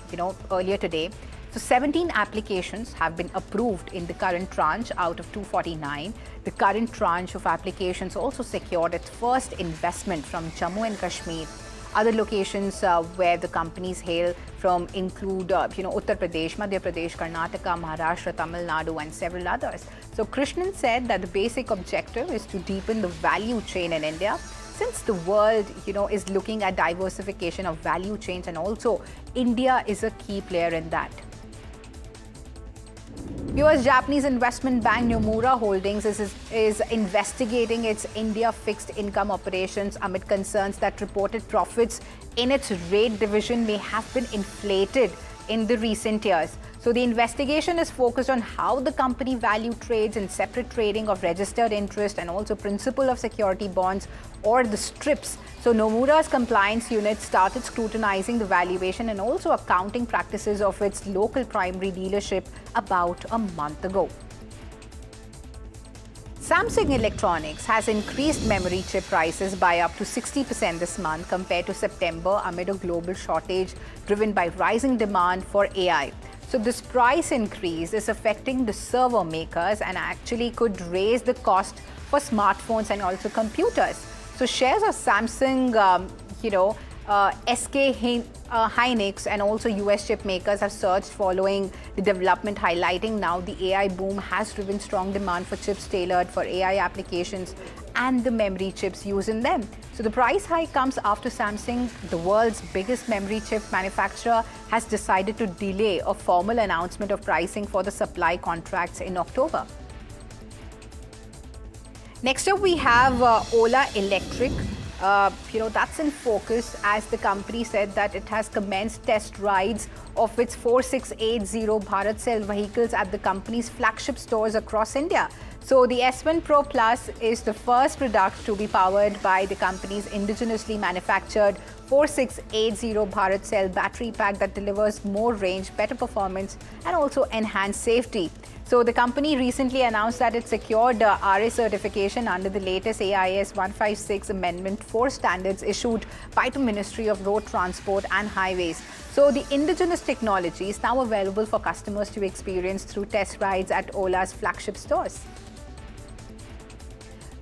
earlier today. So 17 applications have been approved in the current tranche out of 249. The current tranche of applications also secured its first investment from Jammu and Kashmir. Other locations where the companies hail from include, Uttar Pradesh, Madhya Pradesh, Karnataka, Maharashtra, Tamil Nadu, and several others. So Krishnan said that the basic objective is to deepen the value chain in India, since the world, is looking at diversification of value chains, and also India is a key player in that. US Japanese investment bank Nomura Holdings is investigating its India fixed income operations amid concerns that reported profits in its rate division may have been inflated in the recent years. So the investigation is focused on how the company value trades in separate trading of registered interest and also principal of security bonds, or the strips. So Nomura's compliance unit started scrutinizing the valuation and also accounting practices of its local primary dealership about a month ago. Samsung Electronics has increased memory chip prices by up to 60% this month compared to September, amid a global shortage driven by rising demand for AI. So this price increase is affecting the server makers and actually could raise the cost for smartphones and also computers. So shares of Samsung, SK Hynix and also US chip makers have surged following the development, highlighting now the AI boom has driven strong demand for chips tailored for AI applications and the memory chips used in them. So the price hike comes after Samsung, the world's biggest memory chip manufacturer, has decided to delay a formal announcement of pricing for the supply contracts in October. Next up, we have Ola Electric. That's in focus, as the company said that it has commenced test rides of its 4680 Bharat Cell vehicles at the company's flagship stores across India. So the S1 Pro Plus is the first product to be powered by the company's indigenously manufactured 4680 Bharat Cell battery pack that delivers more range, better performance, and also enhanced safety. So the company recently announced that it secured RA certification under the latest AIS 156 Amendment 4 standards issued by the Ministry of Road Transport and Highways. So the indigenous technology is now available for customers to experience through test rides at Ola's flagship stores.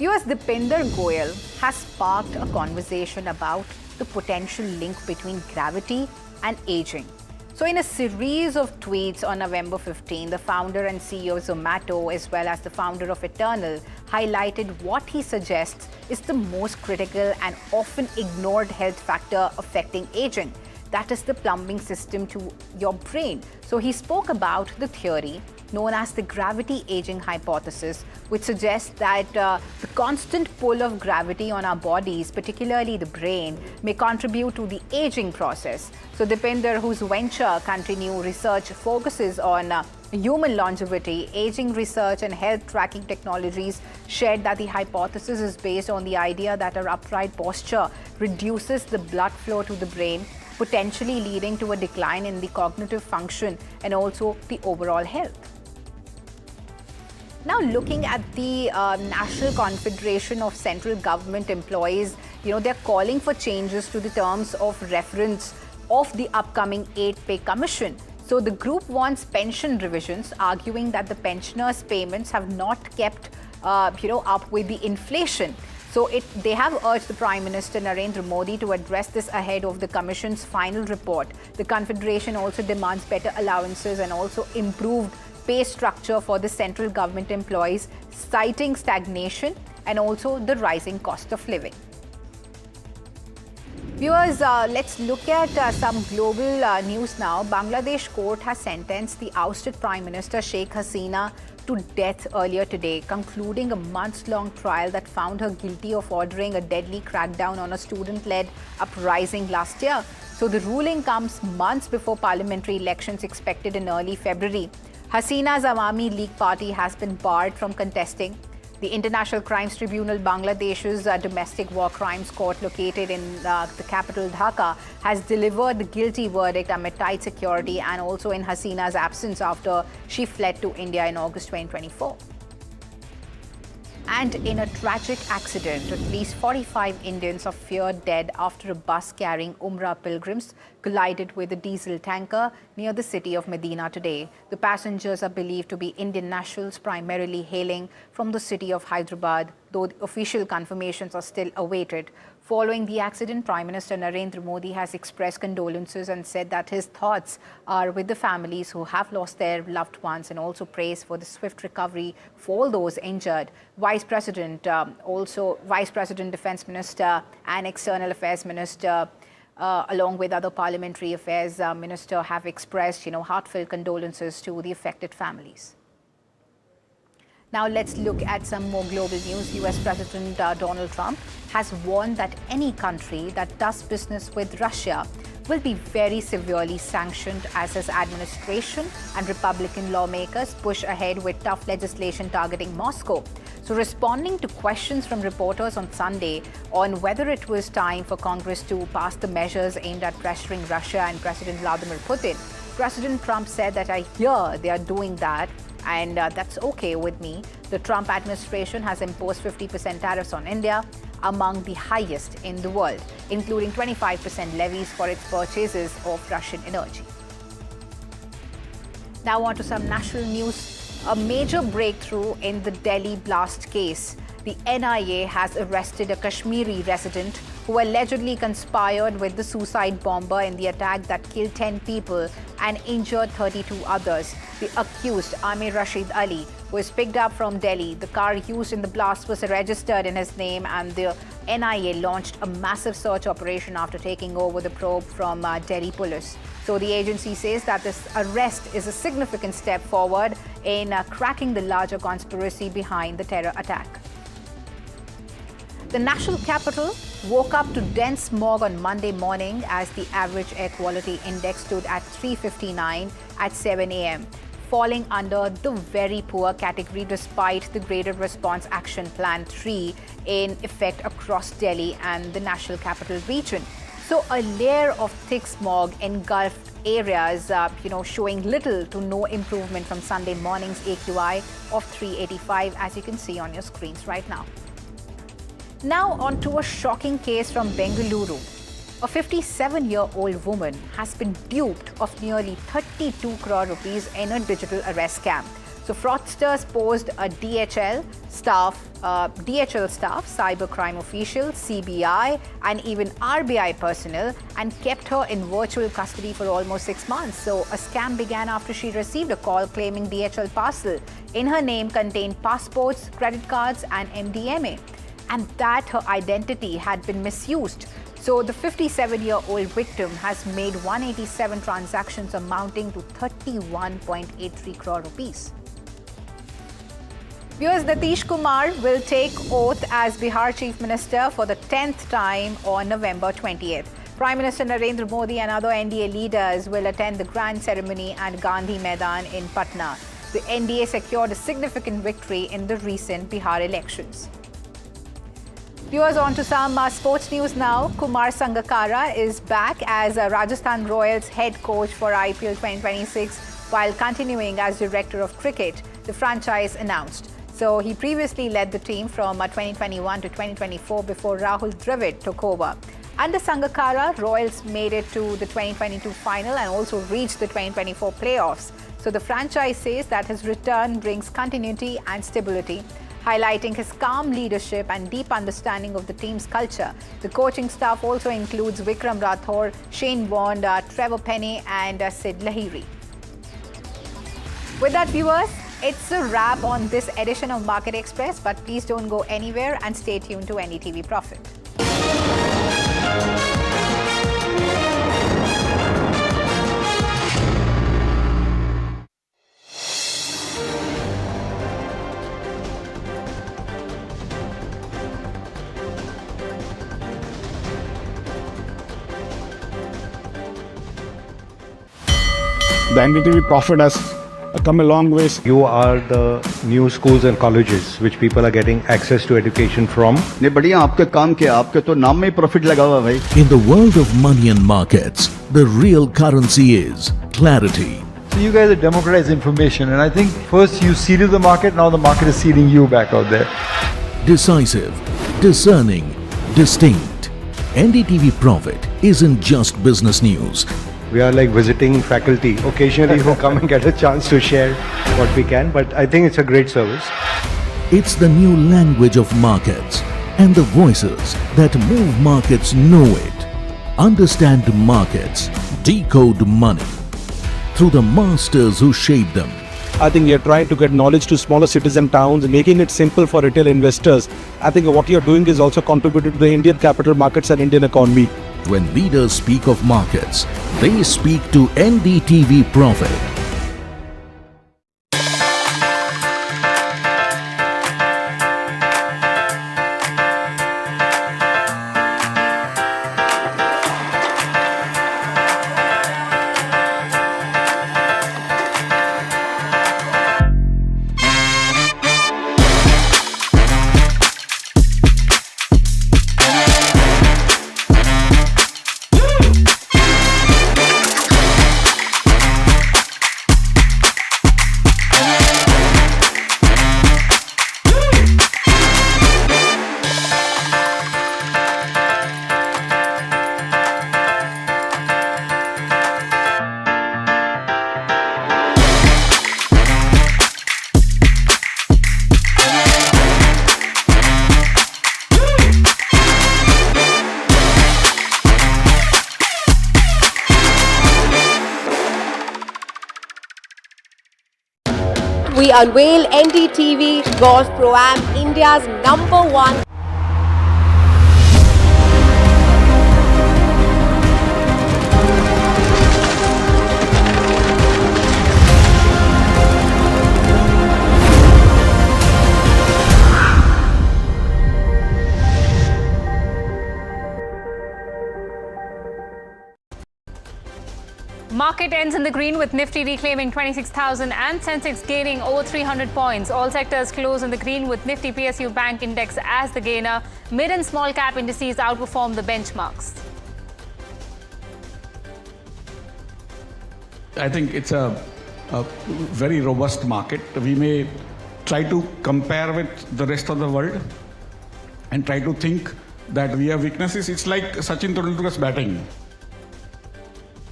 US Dipinder Goyal has sparked a conversation about the potential link between gravity and aging. So in a series of tweets on November 15, the founder and CEO of Zomato, as well as the founder of Eternal, highlighted what he suggests is the most critical and often ignored health factor affecting aging. That is the plumbing system to your brain. So he spoke about the theory known as the gravity aging hypothesis, which suggests that the constant pull of gravity on our bodies, particularly the brain, may contribute to the aging process. So Dipinder, whose venture Continue Research focuses on human longevity, aging research and health tracking technologies, shared that the hypothesis is based on the idea that our upright posture reduces the blood flow to the brain, potentially leading to a decline in the cognitive function and also the overall health. Now, looking at the National Confederation of Central Government Employees, they're calling for changes to the terms of reference of the upcoming 8th Pay Commission. So the group wants pension revisions, arguing that the pensioners' payments have not kept, up with the inflation. So they have urged the Prime Minister Narendra Modi to address this ahead of the Commission's final report. The Confederation also demands better allowances and also improved pay structure for the central government employees, citing stagnation and also the rising cost of living. Viewers, let's look at some global news now. Bangladesh court has sentenced the ousted Prime Minister Sheikh Hasina to death earlier today, concluding a months-long trial that found her guilty of ordering a deadly crackdown on a student-led uprising last year. So the ruling comes months before parliamentary elections expected in early February. Hasina's Awami League party has been barred from contesting. The International Crimes Tribunal, Bangladesh's domestic war crimes court located in the capital Dhaka, has delivered the guilty verdict amid tight security and also in Hasina's absence after she fled to India in August 2024. And in a tragic accident, at least 45 Indians are feared dead after a bus carrying Umrah pilgrims collided with a diesel tanker near the city of Medina today. The passengers are believed to be Indian nationals, primarily hailing from the city of Hyderabad, though the official confirmations are still awaited. Following the accident, Prime Minister Narendra Modi has expressed condolences and said that his thoughts are with the families who have lost their loved ones and also prays for the swift recovery for all those injured. Vice President, Defense Minister and External Affairs Minister, along with other parliamentary affairs minister, have expressed, heartfelt condolences to the affected families. Now let's look at some more global news. US President Donald Trump has warned that any country that does business with Russia will be very severely sanctioned as his administration and Republican lawmakers push ahead with tough legislation targeting Moscow. So responding to questions from reporters on Sunday on whether it was time for Congress to pass the measures aimed at pressuring Russia and President Vladimir Putin, President Trump said that I hear they are doing that, and that's okay with me. The Trump administration has imposed 50% tariffs on India, among the highest in the world, including 25% levies for its purchases of Russian energy. Now on to some national news. A major breakthrough in the Delhi blast case. The NIA has arrested a Kashmiri resident who allegedly conspired with the suicide bomber in the attack that killed 10 people and injured 32 others. The accused, Amir Rashid Ali, was picked up from Delhi. The car used in the blast was registered in his name, and the NIA launched a massive search operation after taking over the probe from Delhi police. So the agency says that this arrest is a significant step forward in cracking the larger conspiracy behind the terror attack. The national capital woke up to dense smog on Monday morning as the average air quality index stood at 359 at 7 a.m., falling under the very poor category despite the Graded Response Action Plan 3 in effect across Delhi and the national capital region. So a layer of thick smog engulfed areas, showing little to no improvement from Sunday morning's AQI of 385, as you can see on your screens right now. Now on to a shocking case from Bengaluru. A 57-year-old woman has been duped of nearly 32 crore rupees in a digital arrest scam. So fraudsters posed a DHL staff, cybercrime officials, CBI, and even RBI personnel, and kept her in virtual custody for almost 6 months. So a scam began after she received a call claiming DHL parcel in her name contained passports, credit cards, and MDMA, and that her identity had been misused. So the 57-year-old victim has made 187 transactions amounting to 31.83 crore rupees. Viewers, Nitish Kumar will take oath as Bihar Chief Minister for the 10th time on November 20th. Prime Minister Narendra Modi and other NDA leaders will attend the grand ceremony at Gandhi Maidan in Patna. The NDA secured a significant victory in the recent Bihar elections. Viewers, on to some sports news now. Kumar Sangakkara is back as Rajasthan Royals head coach for IPL 2026 while continuing as director of cricket, the franchise announced. So he previously led the team from 2021 to 2024 before Rahul Dravid took over. Under Sangakkara, Royals made it to the 2022 final and also reached the 2024 playoffs. So the franchise says that his return brings continuity and stability, highlighting his calm leadership and deep understanding of the team's culture. The coaching staff also includes Vikram Rathore, Shane Bond, Trevor Penny and Sid Lahiri. With that, viewers, it's a wrap on this edition of Market Express, but please don't go anywhere and stay tuned to NDTV Profit.
The NDTV Profit has come a long ways.
You are the new schools and colleges which people are getting access to education from.
नहीं बढ़िया आपके काम किया आपके तो नाम में ही profit लगा हुआ भाई.
In the world of money and markets, the real currency is clarity.
So you guys have democratized information, and I think first you seeded the market, now the market is seeding you back out there.
Decisive, discerning, distinct. NDTV Profit isn't just business news.
We are like visiting faculty occasionally who come and get a chance to share what we can, but I think it's a great service.
It's the new language of markets, and the voices that move markets know it. Understand markets, decode money through the masters who shape them.
I think we are trying to get knowledge to smaller cities and towns, making it simple for retail investors. I think what you're doing is also contributing to the Indian capital markets and Indian economy.
When leaders speak of markets, they speak to NDTV Profit.
We unveil NDTV Golf Pro-Am, India's #1.
Market ends in the green with Nifty reclaiming 26,000 and Sensex gaining over 300 points. All sectors close in the green with Nifty PSU Bank Index as the gainer. Mid and small cap indices outperform the benchmarks.
I think it's a very robust market. We may try to compare with the rest of the world and try to think that we have weaknesses. It's like Sachin Tendulkar's batting.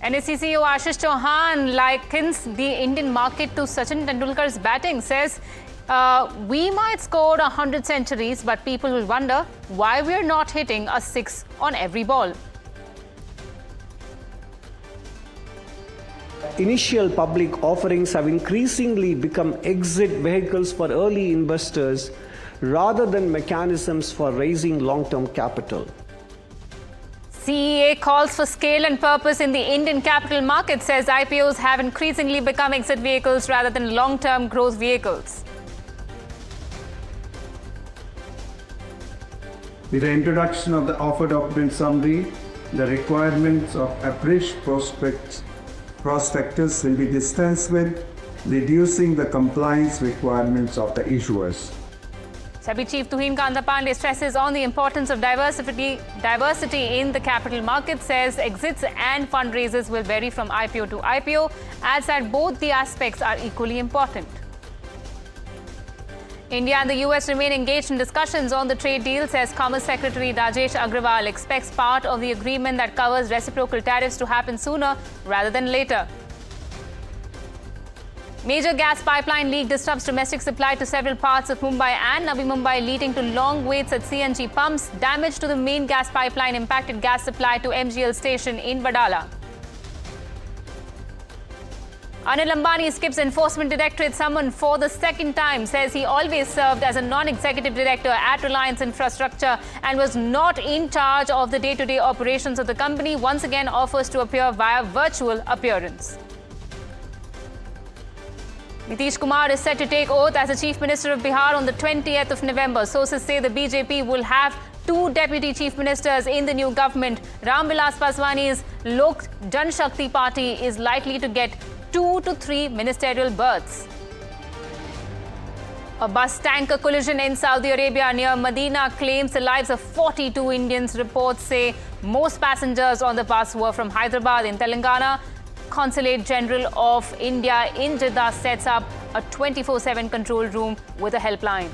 NSE CEO Ashish Chauhan likens the Indian market to Sachin Tendulkar's batting, says we might score 100 centuries, but people will wonder why we're not hitting a 6 on every ball.
Initial public offerings have increasingly become exit vehicles for early investors rather than mechanisms for raising long-term capital.
CEA calls for scale and purpose in the Indian capital market, says IPOs have increasingly become exit vehicles rather than long-term growth vehicles.
With the introduction of the offer document summary, the requirements of abridged prospectus will be dispensed with, reducing the compliance requirements of the issuers.
SEBI Chief Tuhin Kanta Pandey stresses on the importance of diversity in the capital market, says exits and fundraisers will vary from IPO to IPO, adds that both the aspects are equally important. India and the US remain engaged in discussions on the trade deal, says Commerce Secretary Rajesh Agrawal expects part of the agreement that covers reciprocal tariffs to happen sooner rather than later. Major gas pipeline leak disrupts domestic supply to several parts of Mumbai and Navi Mumbai, leading to long waits at CNG pumps. Damage to the main gas pipeline impacted gas supply to MGL station in Vadala. Anil Ambani skips enforcement directorate summon for the second time, says he always served as a non-executive director at Reliance Infrastructure and was not in charge of the day-to-day operations of the company. Once again offers to appear via virtual appearance. Nitish Kumar is set to take oath as the Chief Minister of Bihar on the 20th of November. Sources say the BJP will have 2 deputy chief ministers in the new government. Ram Vilas Paswani's Lok Janshakti party is likely to get 2 to 3 ministerial berths. A bus tanker collision in Saudi Arabia near Medina claims the lives of 42 Indians. Reports say most passengers on the bus were from Hyderabad in Telangana. Consulate General of India in Jeddah sets up a 24/7 control room with a helpline.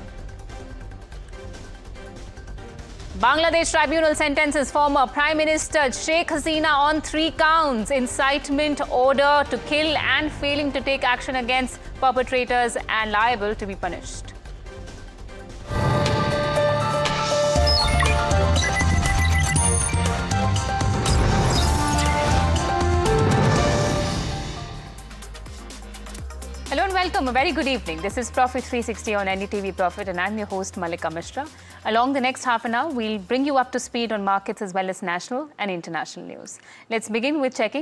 Bangladesh tribunal sentences former Prime Minister Sheikh Hasina on 3 counts: incitement, order to kill, and failing to take action against perpetrators and liable to be punished. Hello and welcome. A very good evening. This is Profit 360 on NDTV Profit and I'm your host Mallika Mishra. Along the next half an hour, we'll bring you up to speed on markets as well as national and international news. Let's begin with checking